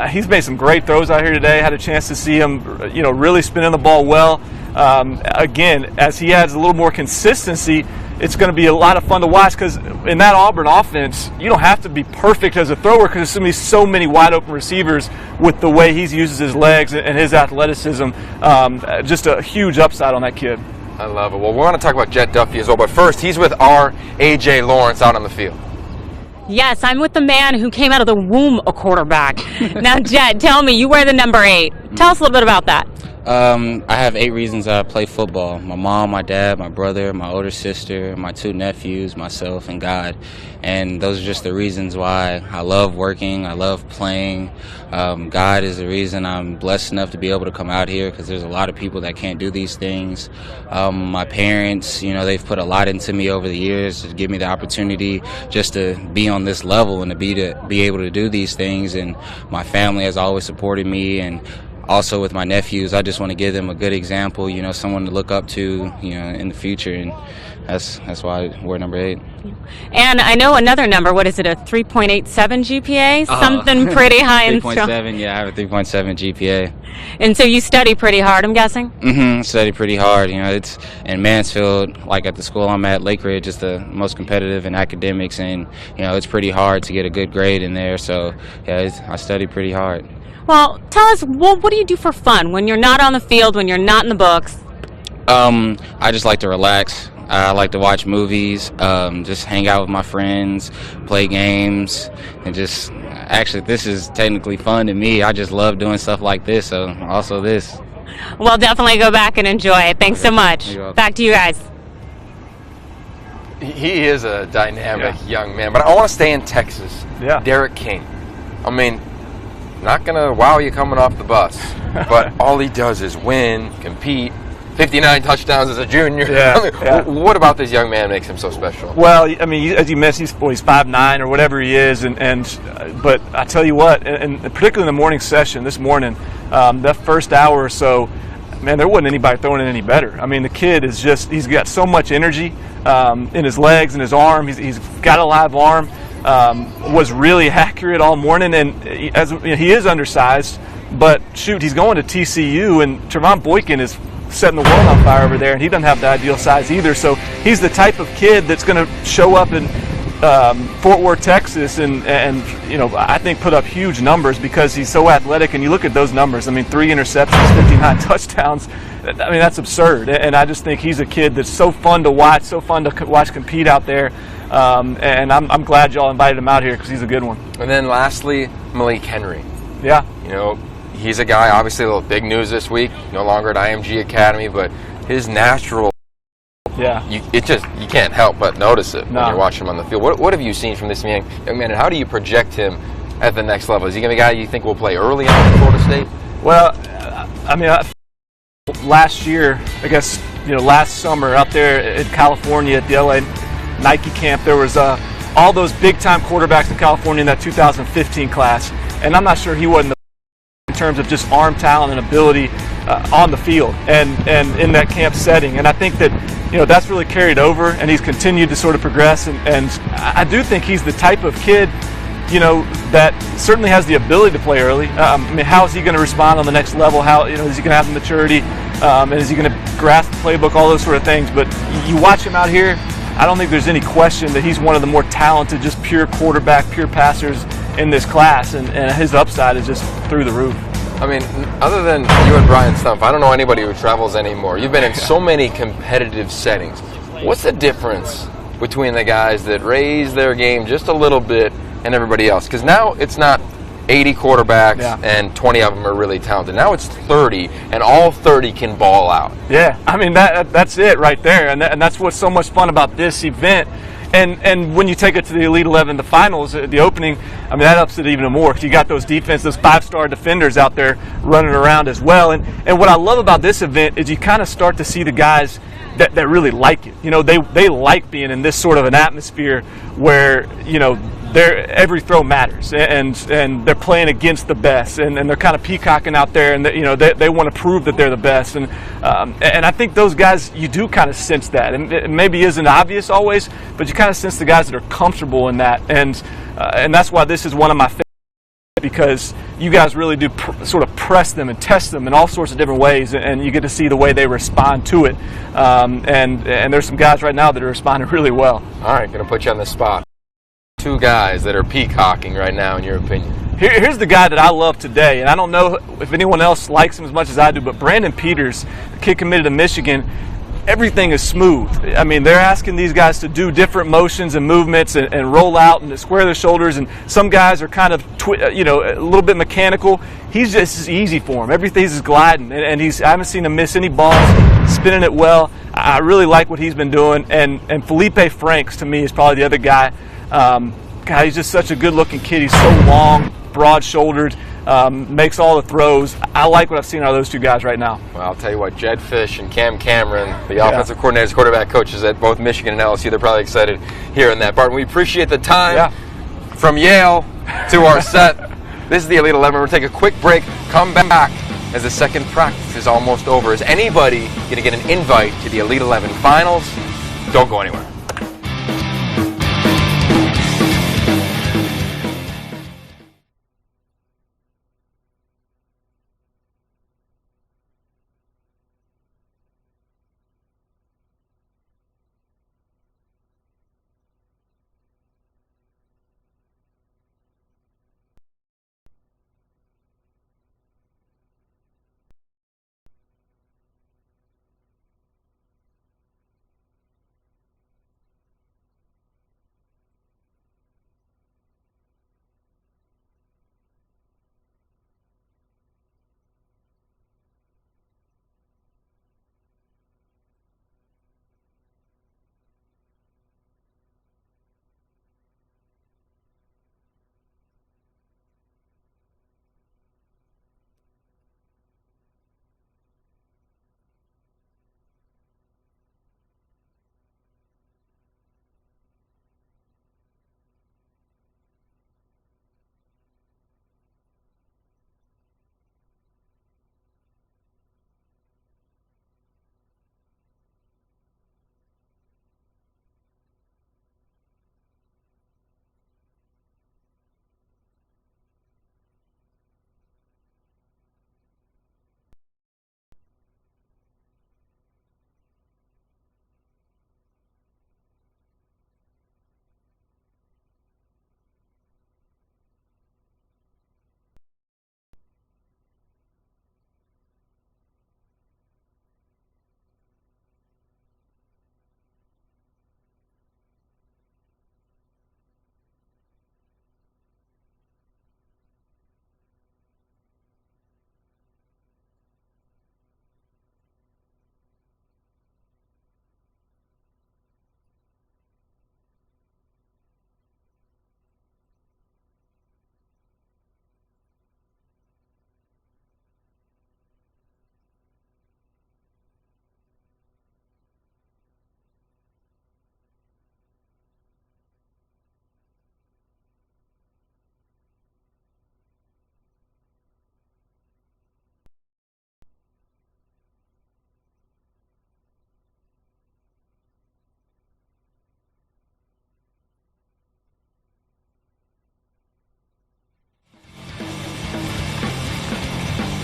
he's made some great throws out here today. Had a chance to see him, you know, really spinning the ball well. Again, as he adds a little more consistency, it's going to be a lot of fun to watch, because in that Auburn offense, you don't have to be perfect as a thrower, because there's going to be so many wide open receivers with the way he uses his legs and his athleticism. Just a huge upside on that kid. I love it. Well, we want to talk about Jet Duffy as well, but first, he's with our A.J. Lawrence out on the field. Yes, I'm with the man who came out of the womb a quarterback. Now, Jet, tell me, you wear the number 8. Tell us a little bit about that. I have 8 reasons I play football. My mom, my dad, my brother, my older sister, my 2 nephews, myself, and God. And those are just the reasons why I love working, I love playing. God is the reason I'm blessed enough to be able to come out here, because there's a lot of people that can't do these things. My parents, you know, they've put a lot into me over the years to give me the opportunity just to be on this level and to be able to do these things. And my family has always supported me, and also with my nephews, I just want to give them a good example, you know, someone to look up to, you know, in the future, and that's why I wear number 8. And I know another number. What is it? A 3.87 GPA? Something pretty high and strong. 3.7. Yeah, I have a 3.7 GPA. And so you study pretty hard, I'm guessing. Study pretty hard. You know, it's in Mansfield, like at the school I'm at, Lake Ridge, is the most competitive in academics, and you know, it's pretty hard to get a good grade in there. So yeah, I study pretty hard. Well, tell us, what do you do for fun when you're not on the field, when you're not in the books? I just like to relax. I like to watch movies, just hang out with my friends, play games, and just, actually, this is technically fun to me. I just love doing stuff like this, so also this. Well, definitely go back and enjoy it. Thanks so much. Back to you guys. He is a dynamic young man, but I want to stay in Texas. Yeah. Derek King. I mean, not going to wow you coming off the bus, but all he does is win, compete. 59 touchdowns as a junior. What about this young man makes him so special? Well, I mean, as you mentioned, he's 5'9" or whatever he is, but I tell you what, and particularly in the morning session this morning, that first hour or so, man, there wasn't anybody throwing it any better. I memean, the kid is he's got so much energy in his legs and his arm. He's got a live arm. Was really accurate all morning, and he is undersized, but shoot, he's going to TCU, and Trevon Boykin is setting the world on fire over there, and he doesn't have the ideal size either. So he's the type of kid that's going to show up in Fort Worth, Texas, and I think put up huge numbers because he's so athletic. And you look at those numbers. I mean, 3 interceptions, 59 touchdowns. I mean, that's absurd. And I just think he's a kid that's so fun to watch, so fun to watch compete out there. And I'm glad y'all invited him out here because he's a good one. And then lastly, Malik Henry. Yeah. He's a guy, obviously a little big news this week, no longer at IMG Academy, but his natural, you can't help but notice it when you're watching him on the field. What have you seen from this young man, and how do you project him at the next level? Is he going to be a guy you think will play early on at Florida State? Well, I mean, last year, I guess, last summer out there in California at the LA Nike camp, there was all those big-time quarterbacks in California in that 2015 class, and I'm not sure he wasn't in terms of just arm talent and ability on the field and in that camp setting. And I think that that's really carried over, and he's continued to sort of progress. And I do think he's the type of kid that certainly has the ability to play early. I mean, how is he going to respond on the next level? How is he going to have the maturity? And is he going to grasp the playbook? All those sort of things. But you watch him out here, I don't think there's any question that he's one of the more talented, just pure quarterback, pure passers in this class, and his upside is just through the roof. I mean, other than you and Brian Stumpf, I don't know anybody who travels anymore. You've been in so many competitive settings. What's the difference between the guys that raise their game just a little bit and everybody else? Because now it's not 80 quarterbacks and 20 of them are really talented. Now it's 30, and all 30 can ball out. Yeah, I mean, that's it right there, and that's what's so much fun about this event. And when you take it to the Elite 11, the finals, the opening, I mean, that ups it even more because you got those those 5-star defenders out there running around as well. And what I love about this event is you kind of start to see the guys that really like it. They like being in this sort of an atmosphere where, every throw matters, and they're playing against the best, and they're kind of peacocking out there, and they want to prove that they're the best, and I think those guys, you do kind of sense that, and it maybe isn't obvious always, but you kind of sense the guys that are comfortable in that, and that's why this is one of my favorites, because you guys really do sort of press them and test them in all sorts of different ways, and you get to see the way they respond to it, and there's some guys right now that are responding really well. All right, going to put you on the spot. 2 guys that are peacocking right now, in your opinion? Here's the guy that I love today, and I don't know if anyone else likes him as much as I do, but Brandon Peters, the kid committed to Michigan, everything is smooth. I mean, they're asking these guys to do different motions and movements and roll out and square their shoulders, and some guys are kind of, a little bit mechanical. He's just easy for him. Everything's just gliding, and I haven't seen him miss any balls, spinning it well. I really like what he's been doing, and Felipe Franks, to me, is probably the other guy. God, he's just such a good-looking kid. He's so long, broad-shouldered, makes all the throws. I like what I've seen out of those 2 guys right now. Well, I'll tell you what, Jed Fish and Cam Cameron, the offensive coordinators, quarterback coaches at both Michigan and LSU, they're probably excited hearing that. Barton, we appreciate the time from Yale to our set. This is the Elite 11. We're going to take a quick break, come back as the second practice is almost over. Is anybody going to get an invite to the Elite 11 finals? Don't go anywhere.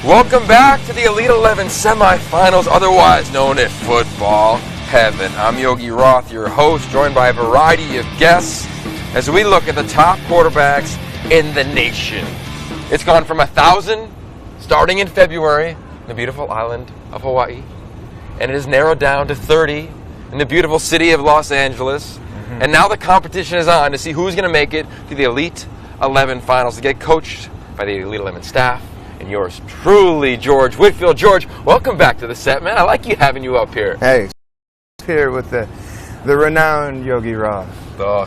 Welcome back to the Elite 11 semifinals, otherwise known as football heaven. I'm Yogi Roth, your host, joined by a variety of guests as we look at the top quarterbacks in the nation. It's gone from 1,000 starting in February in the beautiful island of Hawaii, and it is narrowed down to 30 in the beautiful city of Los Angeles. And now the competition is on to see who's going to make it to the Elite 11 finals, to get coached by the Elite 11 staff and yours truly, George Whitfield. George, welcome back to the set, man. I like having you up here. Hey, here with the renowned Yogi Roth.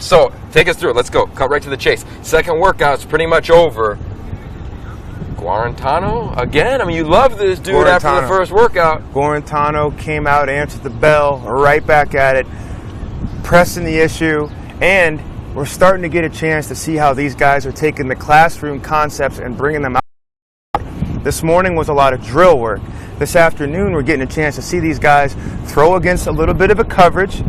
So, take us through it. Let's go. Cut right to the chase. Second workout's pretty much over. Guarantano again? I mean, you love this dude after the first workout. Guarantano came out, answered the bell, right back at it, pressing the issue, and we're starting to get a chance to see how these guys are taking the classroom concepts and bringing them out. This morning was a lot of drill work. This afternoon, we're getting a chance to see these guys throw against a little bit of a coverage,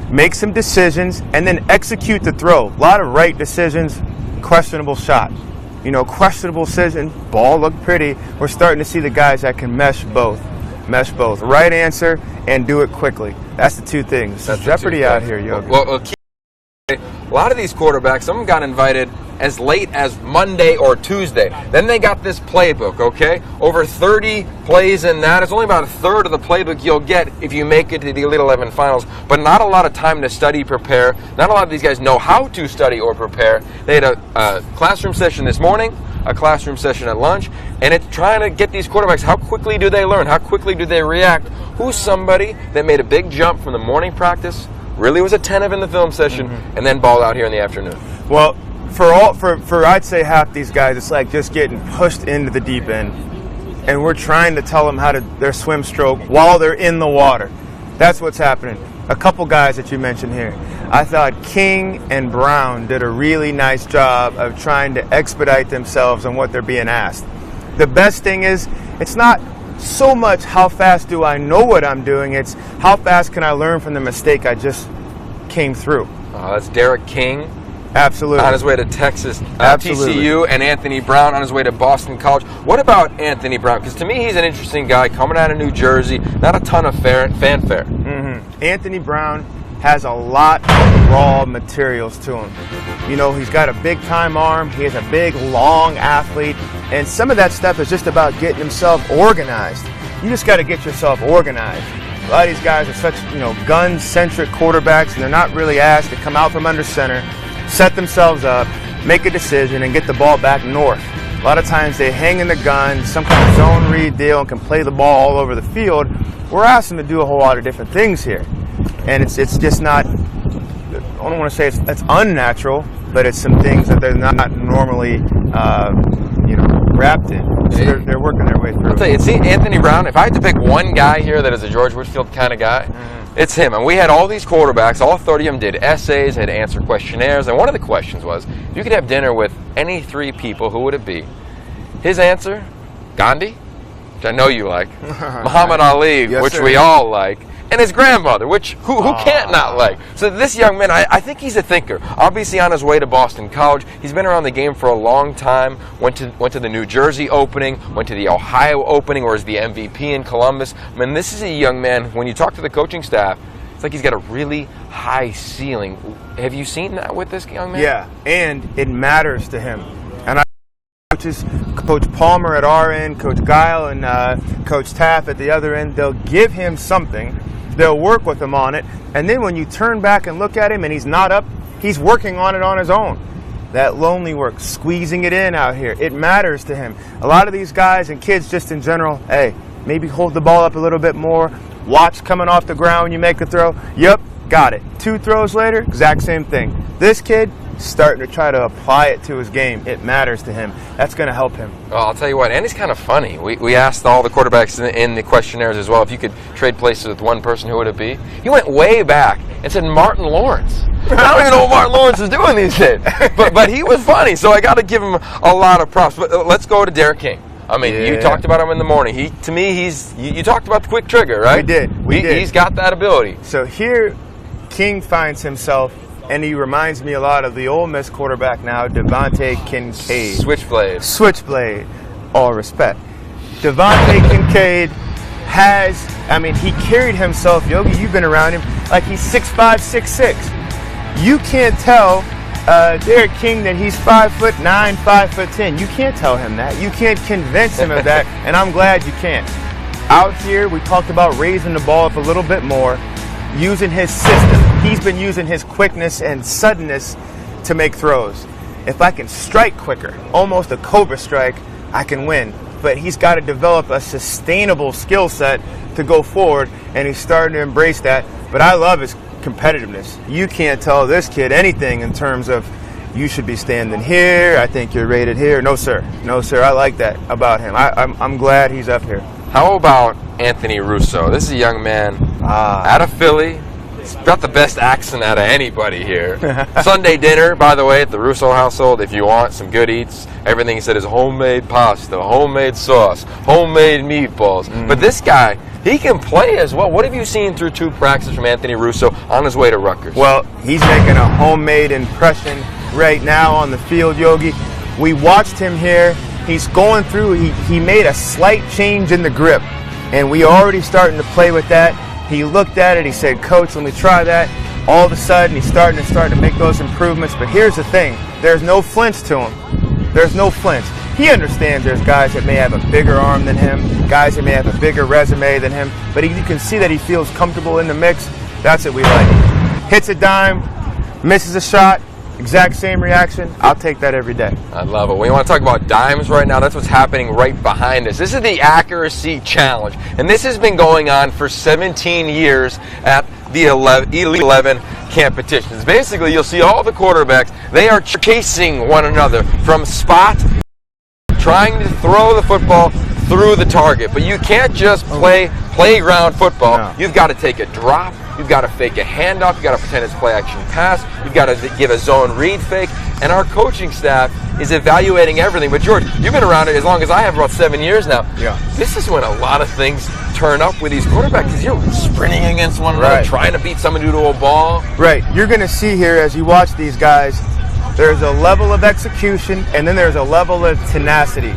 make some decisions, and then execute the throw. A lot of right decisions, questionable shot. You know, questionable decision, ball looked pretty. We're starting to see the guys that can mesh both. Right answer and do it quickly. That's the two things. That's Jeopardy out here, Yogi. Well, a lot of these quarterbacks, some of them got invited as late as Monday or Tuesday. Then they got this playbook, okay? Over 30 plays in that. It's only about a third of the playbook you'll get if you make it to the Elite 11 finals, but not a lot of time to study, prepare. Not a lot of these guys know how to study or prepare. They had a classroom session this morning, a classroom session at lunch, and it's trying to get these quarterbacks, how quickly do they learn? How quickly do they react? Who's somebody that made a big jump from the morning practice, really was attentive in the film session, and then balled out here in the afternoon? Well, for I'd say half these guys, it's like just getting pushed into the deep end, and we're trying to tell them how to their swim stroke while they're in the water. That's what's happening. A couple guys that you mentioned here, I thought King and Brown did a really nice job of trying to expedite themselves on what they're being asked. The best thing is, it's not so much how fast do I know what I'm doing, it's how fast can I learn from the mistake I just came through. That's Derek King. Absolutely. On his way to Texas, TCU, and Anthony Brown on his way to Boston College. What about Anthony Brown? Because to me, he's an interesting guy coming out of New Jersey. Not a ton of fanfare. Anthony Brown has a lot of raw materials to him. You know, he's got a big-time arm. He is a big, long athlete. And some of that stuff is just about getting himself organized. You just got to get yourself organized. A lot of these guys are such, gun-centric quarterbacks, and they're not really asked to come out from under center, set themselves up, make a decision, and get the ball back north. A lot of times they hang in the gun, some kind of zone read deal, and can play the ball all over the field. We're asking them to do a whole lot of different things here. And it's just not, I don't want to say it's unnatural, but it's some things that they're not normally, wrapped in. So they're working their way through. I'll tell you, see, Anthony Brown, if I had to pick one guy here that is a George Whitfield kind of guy, it's him. And we had all these quarterbacks, all 30 of them did essays, had to answer questionnaires, and one of the questions was, if you could have dinner with any three people, who would it be? His answer, Gandhi, which I know you like, Muhammad Ali, which we all like, and his grandmother, which who can't not like. So this young man, I think he's a thinker. Obviously on his way to Boston College. He's been around the game for a long time. Went to the New Jersey opening, went to the Ohio opening, where he's the MVP in Columbus. I mean, this is a young man, when you talk to the coaching staff, it's like he's got a really high ceiling. Have you seen that with this young man? Yeah, and it matters to him. And coaches, Coach Palmer at our end, Coach Guile, and Coach Taff at the other end, they'll give him something. They'll work with him on it, and then when you turn back and look at him and he's not up, he's working on it on his own. That lonely work, squeezing it in out here, it matters to him. A lot of these guys and kids just in general, hey, maybe hold the ball up a little bit more, watch coming off the ground when you make a throw. Yep, got it. 2 throws later, exact same thing. This kid, starting to try to apply it to his game. It matters to him. That's going to help him. Well, I'll tell you what, and he's kind of funny. We asked all the quarterbacks in the questionnaires as well, if you could trade places with one person, who would it be? He went way back and said Martin Lawrence. I don't even know what Martin Lawrence is doing these days. But he was funny, so I got to give him a lot of props. But let's go to Derek King. I mean, you talked about him in the morning. You talked about the quick trigger, right? We did. He's got that ability. So here, King finds himself, and he reminds me a lot of the Ole Miss quarterback now, Devontae Kincaid. Switchblade. Switchblade. All respect. Devontae Kincaid has, I mean, he carried himself, Yogi, you've been around him, like he's 6'5", 6'6". You can't tell Derek King that he's 5'9", 5'10". You can't tell him that. You can't convince him of that, and I'm glad you can't. Out here, we talked about raising the ball up a little bit more, using his system. He's been using his quickness and suddenness to make throws. If I can strike quicker, almost a cobra strike, I can win. But he's got to develop a sustainable skill set to go forward, and he's starting to embrace that. But I love his competitiveness. You can't tell this kid anything in terms of you should be standing here, I think you're rated here. No, sir. No, sir. I like that about him. I'm glad he's up here. How about Anthony Russo? This is a young man out of Philly. He's got the best accent out of anybody here. Sunday dinner, by the way, at the Russo household, if you want some good eats, everything he said is homemade pasta, homemade sauce, homemade meatballs. But this guy, he can play as well. What have you seen through 2 practices from Anthony Russo on his way to Rutgers? Well, he's making a homemade impression right now on the field, Yogi. We watched him here. He's going through, he made a slight change in the grip, and we already starting to play with that. He looked at it, he said, Coach, let me try that. All of a sudden, he's starting to make those improvements. But here's the thing, there's no flinch to him. There's no flinch. He understands there's guys that may have a bigger arm than him, guys that may have a bigger resume than him, but you can see that he feels comfortable in the mix. That's what we like. Hits a dime, misses a shot, exact same reaction. I'll take that every day. I love it. We want to talk about dimes right now. That's what's happening right behind us. This is the accuracy challenge, and this has been going on for 17 years at the Elite 11 competitions. Basically, you'll see all the quarterbacks, they are chasing one another from spot, trying to throw the football through the target. But you can't just play playground football. No. You've got to take a drop. You've got to fake a handoff. You've got to pretend it's play action pass. You've got to give a zone read fake. And our coaching staff is evaluating everything. But George, you've been around it as long as I have, about 7 years now. Yeah. This is when a lot of things turn up with these quarterbacks, because you're sprinting against one another, trying to beat somebody to a ball. Right. You're going to see here as you watch these guys, there's a level of execution, and then there's a level of tenacity.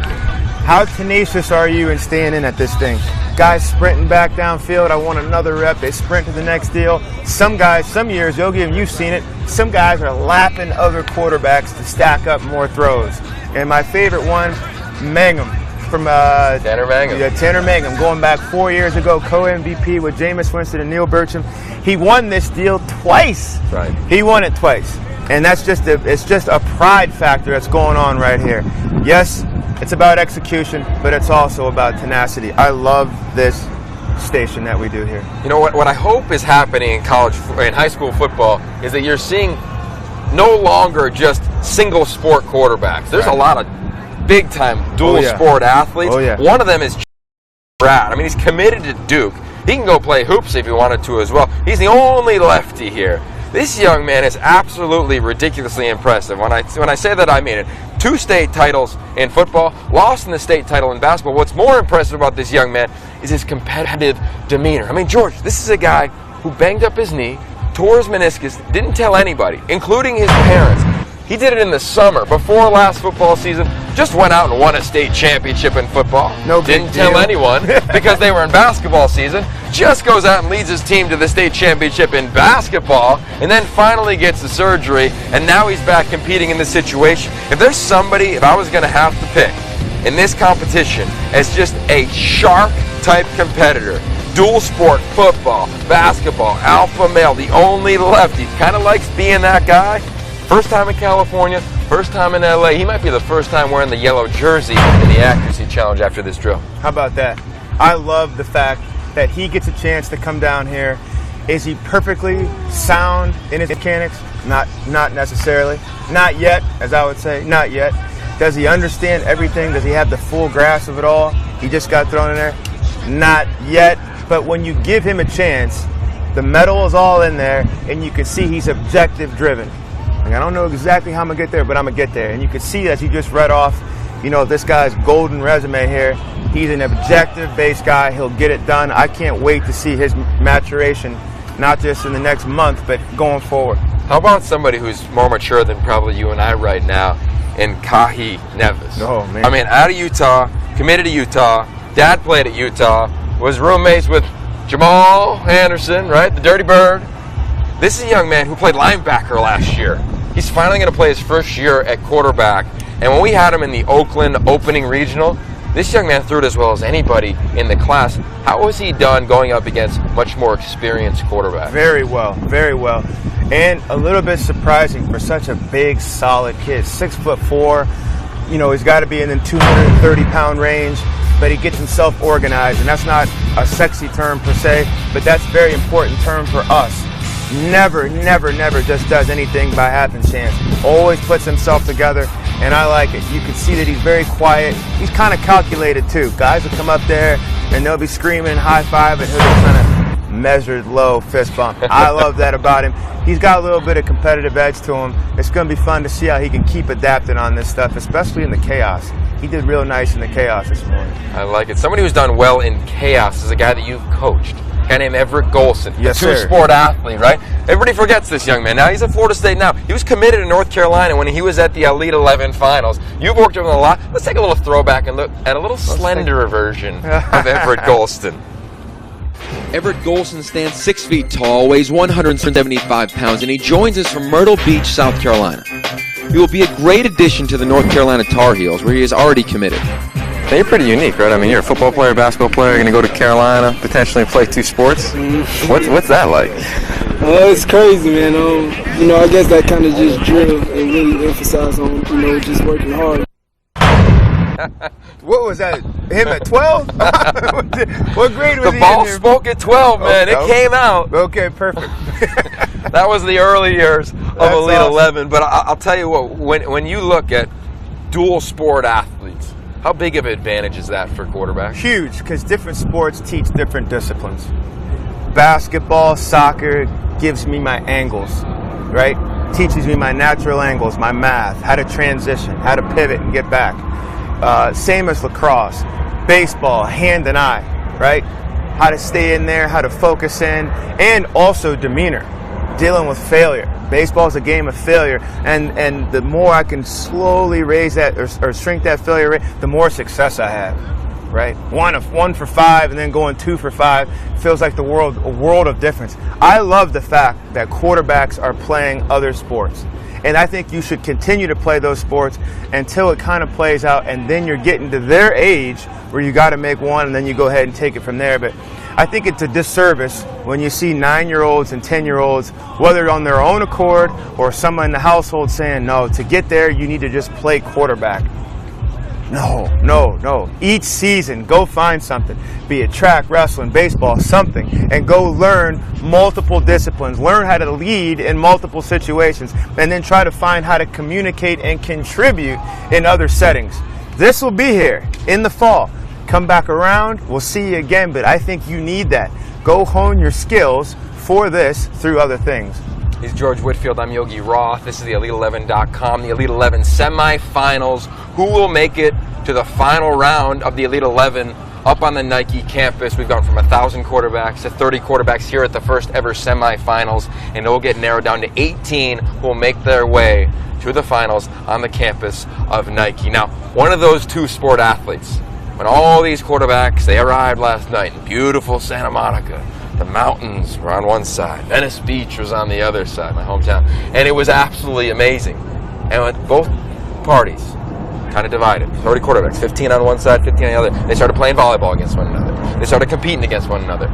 How tenacious are you in staying in at this thing? Guys sprinting back downfield, I want another rep, they sprint to the next deal. Some guys, some years, Yogi, and you've seen it, some guys are lapping other quarterbacks to stack up more throws. And my favorite one, Mangum. From Tanner Mangum. Yeah, Tanner Mangum, going back 4 years ago, co-MVP with Jameis, Winston, and Neil Burcham. He won this deal twice. Right. He won it twice. And that's just it's just a pride factor that's going on right here. Yes, it's about execution, but it's also about tenacity. I love this station that we do here. You know what I hope is happening in high school football is that you're seeing no longer just single sport quarterbacks. There's a lot of big time dual sport athletes. One of them is Brad. I mean, he's committed to Duke. He can go play hoops if he wanted to as well. He's the only lefty here. This young man is absolutely ridiculously impressive. When I say that, I mean it. 2 state titles in football, lost in the state title in basketball. What's more impressive about this young man is his competitive demeanor. I mean, George, this is a guy who banged up his knee, tore his meniscus, didn't tell anybody, including his parents. He did it in the summer, before last football season, just went out and won a state championship in football. Didn't tell anyone because they were in basketball season. Just goes out and leads his team to the state championship in basketball, and then finally gets the surgery, and now he's back competing in this situation. If there's somebody, if I was going to have to pick in this competition as just a shark-type competitor, dual sport, football, basketball, alpha male, the only lefty, kind of likes being that guy. First time in California, first time in LA. He might be the first time wearing the yellow jersey in the accuracy challenge after this drill. How about that? I love the fact that he gets a chance to come down here. Is he perfectly sound in his mechanics? Not necessarily. Not yet, as I would say, not yet. Does he understand everything? Does he have the full grasp of it all? He just got thrown in there? Not yet. But when you give him a chance, the metal is all in there, and you can see he's objective driven. Like, I don't know exactly how I'm going to get there, but I'm going to get there. And you can see, as you just read off, you know, this guy's golden resume here. He's an objective-based guy. He'll get it done. I can't wait to see his maturation, not just in the next month, but going forward. How about somebody who's more mature than probably you and I right now in Kahi Nevis? Oh, man. I mean, out of Utah, committed to Utah, Dad played at Utah, was roommates with Jamal Anderson, right? The Dirty Bird. This is a young man who played linebacker last year. He's finally going to play his first year at quarterback. And when we had him in the Oakland opening regional, this young man threw it as well as anybody in the class. How was he done going up against much more experienced quarterback? Very well, very well. And a little bit surprising for such a big, solid kid. 6'4". You know, he's got to be in the 230-pound range, but he gets himself organized. And that's not a sexy term per se, but that's a very important term for us. Never just does anything by happenstance. Always puts himself together, and I like it. You can see that he's very quiet. He's kind of calculated too. Guys will come up there and they'll be screaming, high five, and he'll just kind of measured low fist bump. I love that about him. He's got a little bit of competitive edge to him. It's going to be fun to see how he can keep adapting on this stuff, especially in the chaos. He did real nice in the chaos this morning. I like it. Somebody who's done well in chaos is a guy that you've coached. A guy named Everett Golson, yes, a two-sport athlete, right? Everybody forgets this young man. Now, he's at Florida State now. He was committed to North Carolina when he was at the Elite 11 finals. You've worked with him a lot. Let's take a little throwback and look at a little slenderer version of Everett Golson. Everett Golson stands 6 feet tall, weighs 175 pounds, and he joins us from Myrtle Beach, South Carolina. He will be a great addition to the North Carolina Tar Heels, where he is already committed. Now, you're pretty unique, right? I mean, you're a football player, basketball player, you're going to go to Carolina, potentially play 2 sports. What's that like? It's crazy, man. You know, I guess that kind of just drill and really emphasize on, you know, just working hard. What was that? Him at 12? What grade was he in? The ball spoke at 12, man. Okay. It came out. Okay, perfect. That was the early years of That's Elite awesome. 11. But I'll tell you what, when you look at dual sport athletes, how big of an advantage is that for quarterbacks? Huge, because different sports teach different disciplines. Basketball, soccer gives me my angles, right? Teaches me my natural angles, my math, how to transition, how to pivot and get back. Same as lacrosse. Baseball, hand and eye, right? How to stay in there, how to focus in, and also demeanor, dealing with failure. Baseball is a game of failure, and the more I can slowly raise that or shrink that failure rate, the more success I have, right? 1 for 5 and then going 2 for 5 feels like a world of difference. I love the fact that quarterbacks are playing other sports. And I think you should continue to play those sports until it kind of plays out, and then you're getting to their age where you got to make one, and then you go ahead and take it from there. But I think it's a disservice when you see 9-year-olds and 10-year-olds, whether on their own accord or someone in the household saying, no, to get there, you need to just play quarterback. No. Each season, go find something, be it track, wrestling, baseball, something, and go learn multiple disciplines. Learn how to lead in multiple situations, and then try to find how to communicate and contribute in other settings. This will be here in the fall. Come back around, we'll see you again, but I think you need that. Go hone your skills for this through other things. He's George Whitfield. I'm Yogi Roth. This is the Elite11.com, the Elite 11 semifinals. Who will make it to the final round of the Elite 11 up on the Nike campus? We've gone from 1,000 quarterbacks to 30 quarterbacks here at the first ever semifinals, and it will get narrowed down to 18 who will make their way to the finals on the campus of Nike. Now, one of those 2 sport athletes, when all these quarterbacks, they arrived last night in beautiful Santa Monica. The mountains were on one side. Venice Beach was on the other side, my hometown. And it was absolutely amazing. And with both parties kind of divided. 30 quarterbacks, 15 on one side, 15 on the other. They started playing volleyball against one another. They started competing against one another.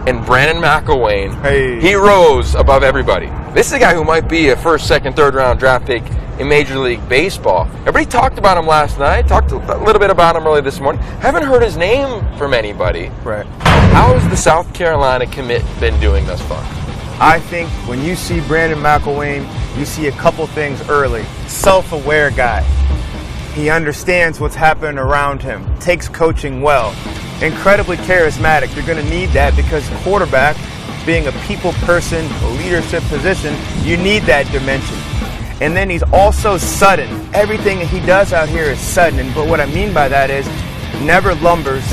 And Brandon McIlwain, he rose above everybody. This is a guy who might be a first, second, third round draft pick in Major League Baseball. Everybody talked about him last night, talked a little bit about him early this morning. Haven't heard his name from anybody. Right. How has the South Carolina commit been doing thus far? I think when you see Brandon McIlwain, you see a couple things early. Self-aware guy. He understands what's happening around him, takes coaching well, incredibly charismatic. You're going to need that because quarterback, being a people person, a leadership position, you need that dimension. And then he's also sudden. Everything he does out here is sudden. But what I mean by that is never lumbers.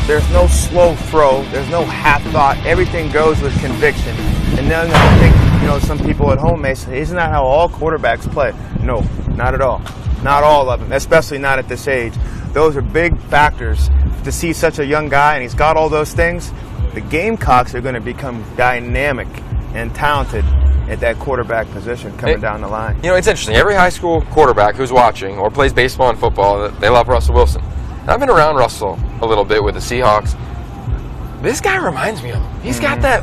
There's no slow throw. There's no half thought. Everything goes with conviction. And then I think, some people at home may say, isn't that how all quarterbacks play? No, not at all. Not all of them, especially not at this age. those are big factors to see such a young guy, and he's got all those things. The Gamecocks are going to become dynamic and talented at that quarterback position coming down the line. You know, it's interesting. Every high school quarterback who's watching or plays baseball and football, they love Russell Wilson. And I've been around Russell a little bit with the Seahawks. This guy reminds me of him. He's got that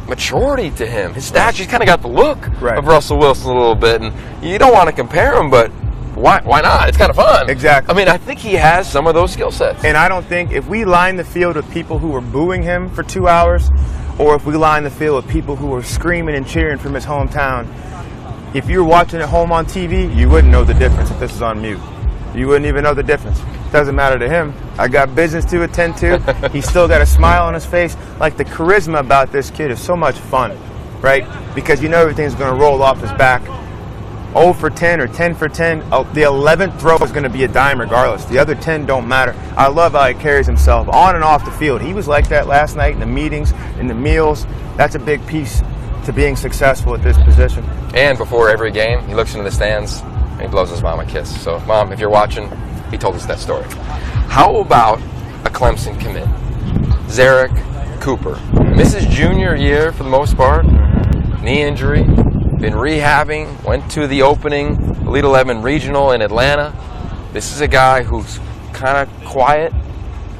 maturity to him. His stature, he's kind of got the look of Russell Wilson a little bit. And you don't want to compare him, but why not? It's kind of fun. Exactly. I mean, I think he has some of those skill sets. And I don't think if we line the field with people who were booing him for 2 hours, or if we line the field with people who were screaming and cheering from his hometown, if you were watching at home on TV, you wouldn't know the difference if this was on mute. You wouldn't even know the difference. Doesn't matter to him. I got business to attend to. He's still got a smile on his face. Like, the charisma about this kid is so much fun, right? Because you know everything's going to roll off his back. 0 for 10 or 10 for 10. The 11th throw is going to be a dime regardless. The other 10 don't matter. I love how he carries himself on and off the field. He was like that last night in the meetings, in the meals. That's a big piece to being successful at this position. And before every game, he looks into the stands and he blows his mom a kiss. So, Mom, if you're watching, he told us that story. How about a Clemson commit? Zarek Cooper. This is junior year for the most part. Knee injury. Been rehabbing. Went to the opening Elite 11 regional in Atlanta. This is a guy who's kind of quiet.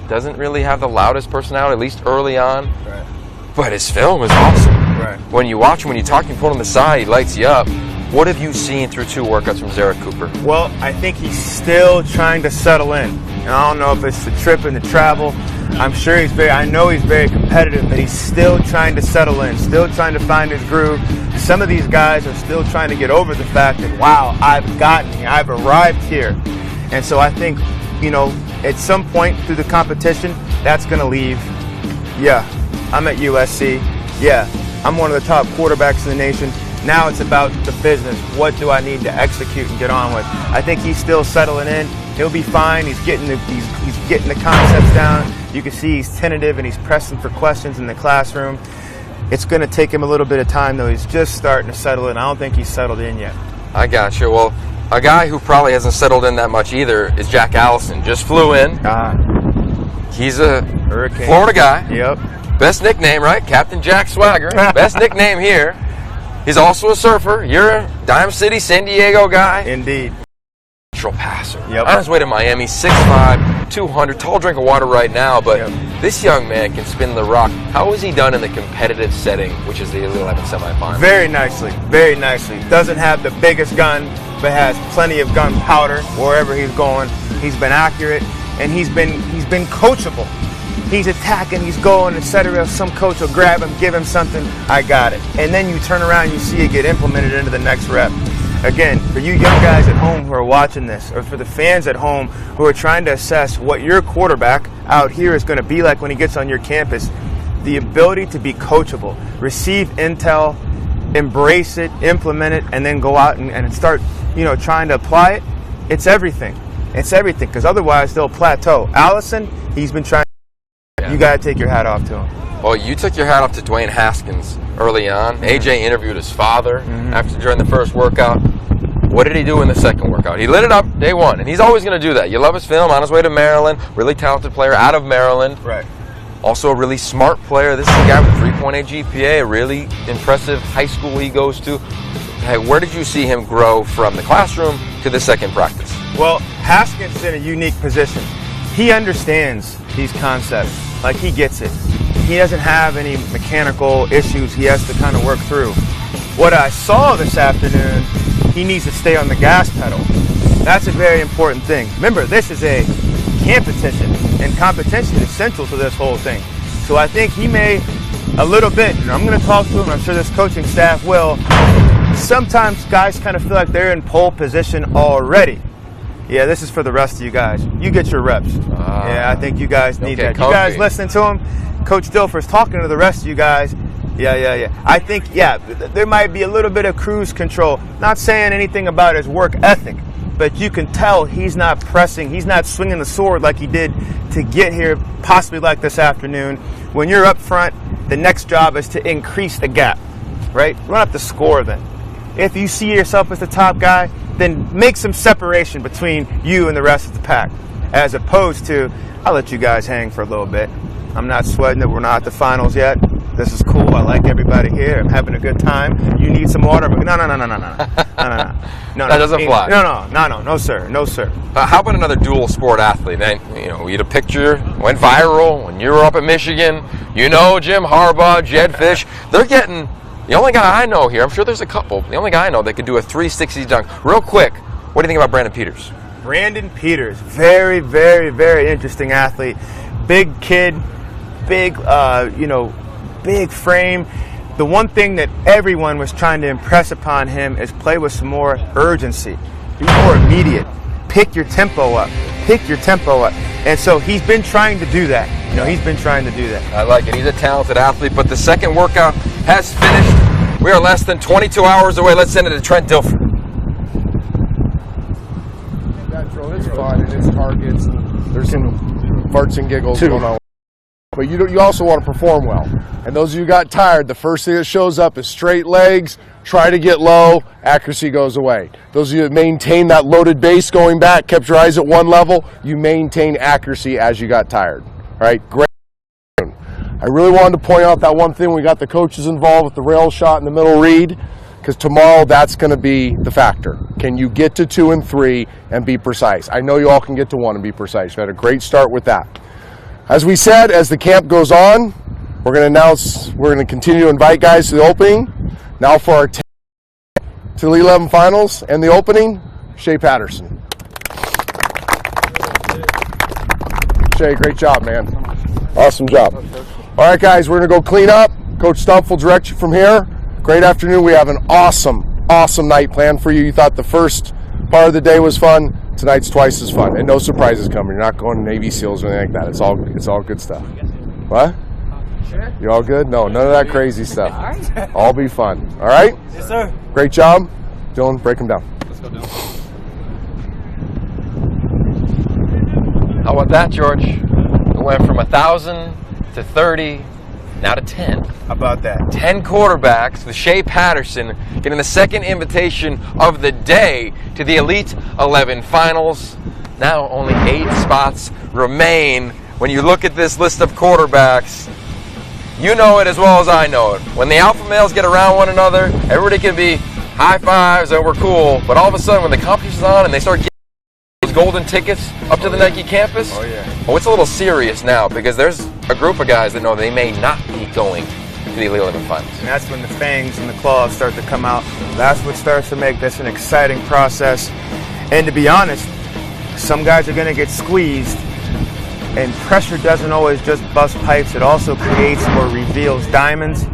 Doesn't really have the loudest personality, at least early on. Right. But his film is awesome. Right. When you watch him, when you talk, you put him on the side, he lights you up. What have you seen through 2 workouts from Zarek Cooper? Well, I think he's still trying to settle in. And I don't know if it's the trip and the travel. I know he's very competitive, but he's still trying to settle in, still trying to find his groove. Some of these guys are still trying to get over the fact that, wow, I've gotten here, I've arrived here. And so I think, at some point through the competition, that's going to leave. Yeah, I'm at USC. Yeah, I'm one of the top quarterbacks in the nation. Now it's about the business. What do I need to execute and get on with? I think he's still settling in. He'll be fine. He's getting the concepts down. You can see he's tentative and he's pressing for questions in the classroom. It's going to take him a little bit of time, though. He's just starting to settle in. I don't think he's settled in yet. I got you. Well, a guy who probably hasn't settled in that much either is Jack Allison. Just flew in. He's a Hurricane. Florida guy. Yep. Best nickname, right? Captain Jack Swagger. Best nickname here. He's also a surfer. You're a Dime City, San Diego guy. Indeed. Natural passer. Yep. On his way to Miami, 6'5", 200, tall drink of water right now, but this young man can spin the rock. How has he done in the competitive setting, which is the Elite 11 semifinal? Very nicely, very nicely. Doesn't have the biggest gun, but has plenty of gunpowder wherever he's going. He's been accurate, and he's been coachable. He's attacking, he's going, etc. Some coach will grab him, give him something, I got it. And then you turn around and you see it get implemented into the next rep. Again, for you young guys at home who are watching this, or for the fans at home who are trying to assess what your quarterback out here is going to be like when he gets on your campus, the ability to be coachable, receive intel, embrace it, implement it, and then go out and start, trying to apply it, it's everything. It's everything, because otherwise they'll plateau. Allison, he's been trying. You got to take your hat off to him. Well, you took your hat off to Dwayne Haskins early on. AJ interviewed his father during the first workout. What did he do in the second workout? He lit it up day one, and he's always going to do that. You love his film. On his way to Maryland, really talented player out of Maryland. Right. Also a really smart player. This is a guy with a 3.8 GPA, a really impressive high school he goes to. Hey, where did you see him grow from the classroom to the second practice? Well, Haskins is in a unique position. He understands these concepts. Like, he gets it. He doesn't have any mechanical issues he has to kind of work through. What I saw this afternoon, he needs to stay on the gas pedal. That's a very important thing. Remember, this is a competition, and competition is central to this whole thing. So I think he may, a little bit, and I'm going to talk to him, I'm sure this coaching staff will, sometimes guys kind of feel like they're in pole position already. Yeah, this is for the rest of you guys. You get your reps. I think you guys need that. Comfy. You guys listening to him, Coach Dilfer's talking to the rest of you guys. Yeah. I think, there might be a little bit of cruise control. Not saying anything about his work ethic, but you can tell he's not pressing. He's not swinging the sword like he did to get here, possibly like this afternoon. When you're up front, the next job is to increase the gap, right? Run up the score then. If you see yourself as the top guy, then make some separation between you and the rest of the pack. as opposed to, I'll let you guys hang for a little bit. I'm not sweating it. We're not at the finals yet. This is cool. I like everybody here. I'm having a good time. You need some water? No. That doesn't fly. No, sir. No, sir. How about another dual sport athlete? We had a picture, went viral when you were up at Michigan. You know Jim Harbaugh, Jed Fish. They're getting, the only guy I know here, I'm sure there's a couple, the only guy I know that could do a 360 dunk. Real quick, what do you think about Brandon Peters? Brandon Peters, very, very, very interesting athlete. Big kid, big, big frame. The one thing that everyone was trying to impress upon him is play with some more urgency. Be more immediate. Pick your tempo up. And so he's been trying to do that. I like it. He's a talented athlete, but the second workout has finished. We are less than 22 hours away. Let's send it to Trent Dilfer. That drill is fun and it's targets. And there's some farts and giggles going on. But you also want to perform well. And those of you who got tired, the first thing that shows up is straight legs, try to get low, accuracy goes away. Those of you that maintain that loaded base going back, kept your eyes at one level, you maintain accuracy as you got tired. All right, great. I really wanted to point out that one thing. We got the coaches involved with the rail shot and the middle read, because tomorrow that's going to be the factor. Can you get to 2 and 3 and be precise? I know you all can get to 1 and be precise. You had a great start with that. As we said, as the camp goes on, we're going to continue to invite guys to the opening. Now for our to the Elite 11 Finals and the opening, Shea Patterson. Shea, great job, man. Awesome job. All right, guys, we're going to go clean up. Coach Stumpf will direct you from here. Great afternoon. We have an awesome night planned for you. You thought the first part of the day was fun. Tonight's twice as fun, and no surprises coming. You're not going to Navy SEALs or anything like that. It's all good stuff. What? Sure. You all good? No, none of that crazy stuff. All right. All be fun. All right? Yes, sir. Great job. Dylan, break them down. Let's go, Dylan. How about that, George? It went from 1,000 to 30, now to 10. How about that? 10 quarterbacks with Shea Patterson getting the second invitation of the day to the Elite 11 Finals. Now only 8 spots remain. When you look at this list of quarterbacks, you know it as well as I know it. When the alpha males get around one another, everybody can be high fives and we're cool, but all of a sudden when the competition's on and they start getting those golden tickets up to the Nike campus, it's a little serious now because there's a group of guys that know they may not be going to the Elite 11 Finals. And that's when the fangs and the claws start to come out. That's what starts to make this an exciting process. And to be honest, some guys are going to get squeezed, and pressure doesn't always just bust pipes. It also creates or reveals diamonds.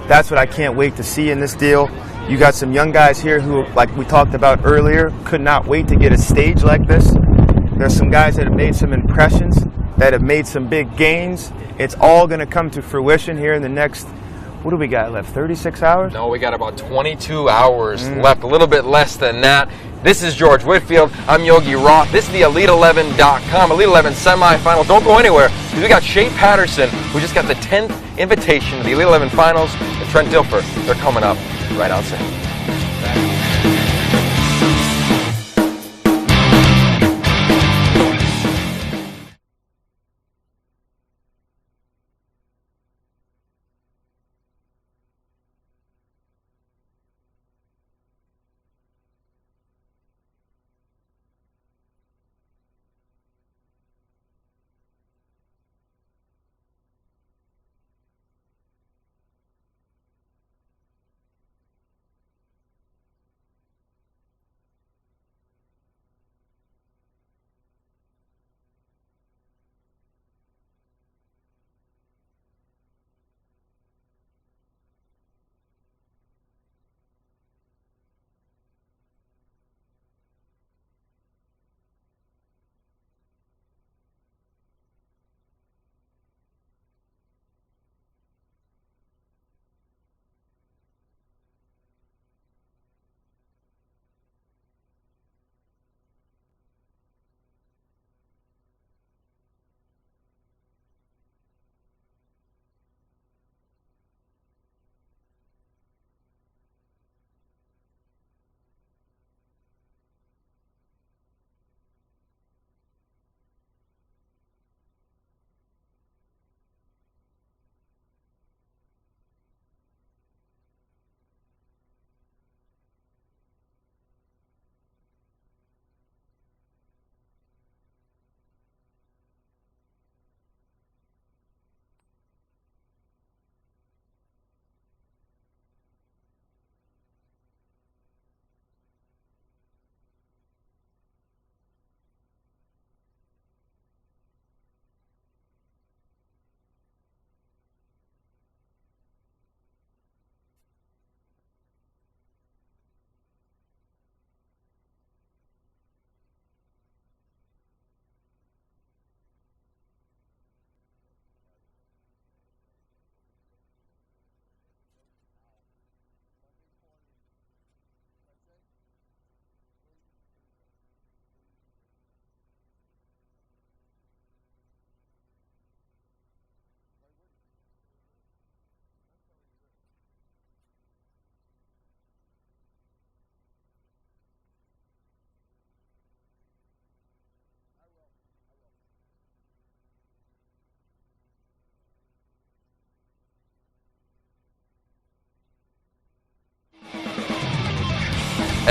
That's what I can't wait to see in this deal. You got some young guys here who, like we talked about earlier, could not wait to get a stage like this. There's some guys that have made some impressions, that have made some big gains. It's all going to come to fruition here in the next, what do we got left, 36 hours? No, we got about 22 hours left, a little bit less than that. This is George Whitfield. I'm Yogi Roth. This is the Elite11.com, Elite 11 semifinals. Don't go anywhere because we got Shea Patterson, who just got the 10th invitation to the Elite 11 Finals, and Trent Dilfer. They're coming up right outside.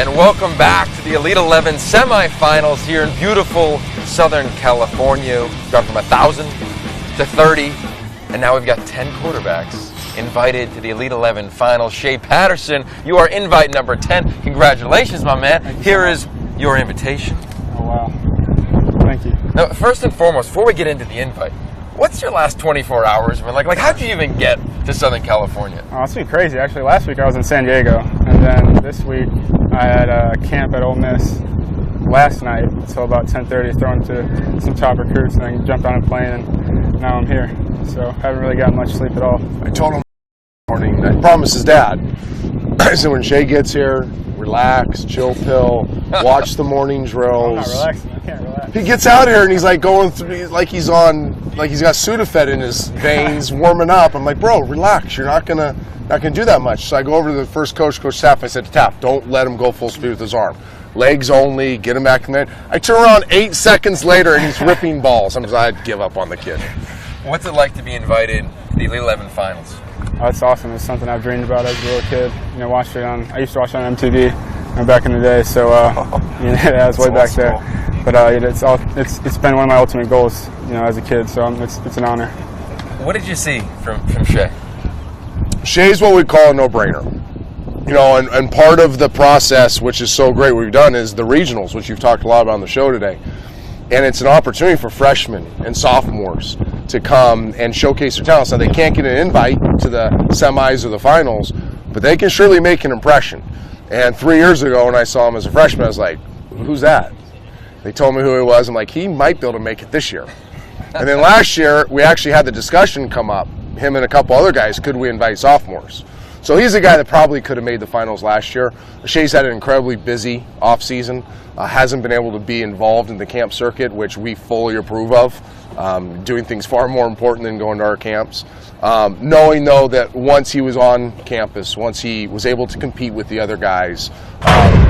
And welcome back to the Elite 11 semifinals here in beautiful Southern California. We've gone from 1,000 to 30, and now we've got 10 quarterbacks invited to the Elite 11 finals. Shea Patterson, you are invite number 10. Congratulations, my man. Here is your invitation. Oh, wow. Thank you. Now, first and foremost, before we get into the invite, what's your last 24 hours? Like how'd you even get to Southern California? Oh, it's been crazy. Actually, last week I was in San Diego, and then this week I had a camp at Ole Miss last night until about 10:30, throwing to some top recruits, and then jumped on a plane, and now I'm here. So haven't really got much sleep at all. I told him morning, I promised his dad. I said, when Shea gets here, relax, chill pill, watch the morning drills. I'm not relaxing. I can't relax. He gets out here and he's like going through, like he's got Sudafed in his veins, warming up. I'm like, bro, relax. You're not gonna do that much. So I go over to the first coach Tapp. I said to Tapp, don't let him go full speed with his arm. Legs only, get him back in there. I turn around 8 seconds later and he's ripping balls. I'd give up on the kid. What's it like to be invited to the Elite 11 finals? Oh, it's awesome. It's something I've dreamed about as a little kid. Watched it on. I used to watch it on MTV back in the day. So I was way back there. But it's been one of my ultimate goals, as a kid. So it's an honor. What did you see from Shea? Shea's what we call a no-brainer. And part of the process, which is so great we've done, is the regionals, which you've talked a lot about on the show today. And it's an opportunity for freshmen and sophomores to come and showcase their talents. Now, they can't get an invite to the semis or the finals, but they can surely make an impression. And 3 years ago, when I saw him as a freshman, I was like, who's that? They told me who he was. I'm like, he might be able to make it this year. And then last year, we actually had the discussion come up, him and a couple other guys, could we invite sophomores? So he's a guy that probably could have made the finals last year. Shea's had an incredibly busy offseason, hasn't been able to be involved in the camp circuit, which we fully approve of, doing things far more important than going to our camps. Knowing, though, that once he was on campus, once he was able to compete with the other guys,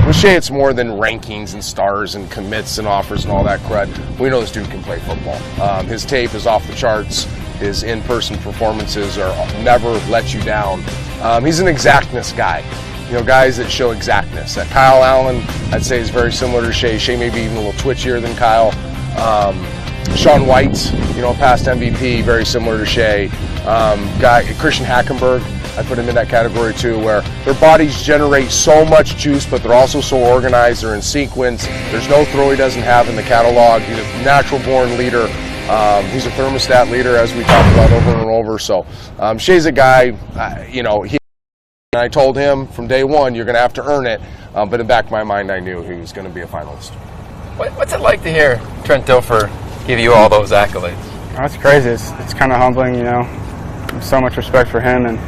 with Shea, it's more than rankings and stars and commits and offers and all that crud. We know this dude can play football. His tape is off the charts. His in-person performances never let you down. He's an exactness guy. Guys that show exactness. Kyle Allen, I'd say, is very similar to Shea. Shea may be even a little twitchier than Kyle. Sean White, past MVP, very similar to Shea. Christian Hackenberg, I put him in that category too, where their bodies generate so much juice, but they're also so organized. They're in sequence. There's no throw he doesn't have in the catalog. He's a natural-born leader. He's a thermostat leader, as we talked about over and over. So Shea's a guy, and I told him from day one, you're going to have to earn it. But in the back of my mind, I knew he was going to be a finalist. What's it like to hear Trent Dilfer give you all those accolades? That's crazy. It's kind of humbling, So much respect for him, and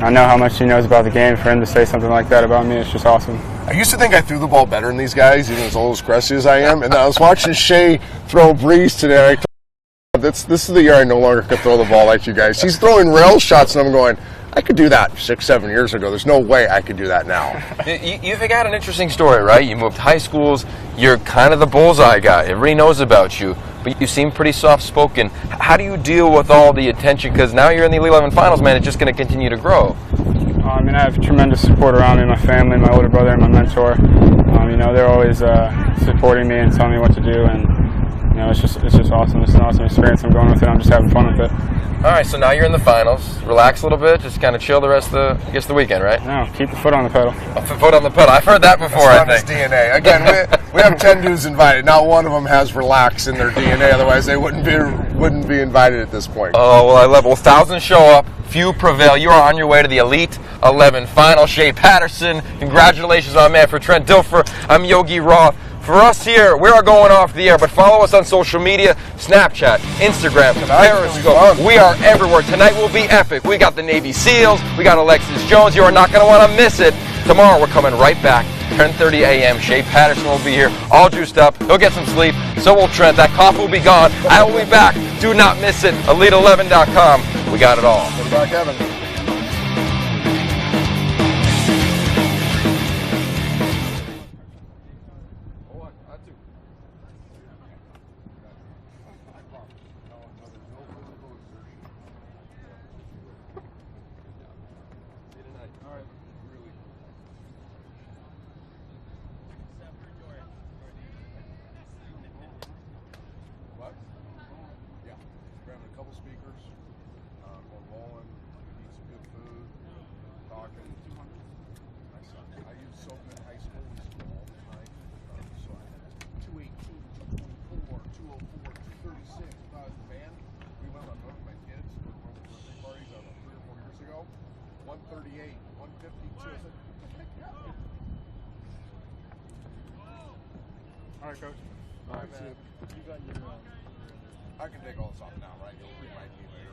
I know how much he knows about the game. For him to say something like that about me, it's just awesome. I used to think I threw the ball better than these guys, even as old as crusty as I am. And I was watching Shea throw Breeze today. This is the year I no longer could throw the ball like you guys. He's throwing rail shots, and I'm going, I could do that 6-7 years ago. There's no way I could do that now. You've got an interesting story, right? You moved high schools. You're kind of the bullseye guy. Everybody knows about you, but you seem pretty soft-spoken. How do you deal with all the attention? Because now you're in the Elite 11 finals, man. It's just going to continue to grow. I have tremendous support around me, my family, my older brother, and my mentor. They're always supporting me and telling me what to do, and it's just awesome. It's an awesome experience. I'm going with it. I'm just having fun with it. All right, so now you're in the finals. Relax a little bit. Just kind of chill the rest of the weekend, right? No, keep the foot on the pedal. Foot on the pedal. I've heard that before, I think. That's not his DNA. Again, we have 10 dudes invited. Not one of them has relax in their DNA. Otherwise, they wouldn't be invited at this point. Oh, well, I love it. Well, thousands show up. Few prevail. You are on your way to the Elite 11 final. Shea Patterson, congratulations, my man. For Trent Dilfer, I'm Yogi Roth. For us here, we are going off the air, but follow us on social media, Snapchat, Instagram, Periscope. We are everywhere. Tonight will be epic. We got the Navy SEALs. We got Alexis Jones. You are not going to want to miss it. Tomorrow, we're coming right back. 10:30 a.m. Shea Patterson will be here, all juiced up. He'll get some sleep. So will Trent. That cough will be gone. I will be back. Do not miss it. Elite11.com. We got it all. Good luck, Kevin. All right, Coach. All right, man. You got your. I can take all this off now, right? You'll remind me later.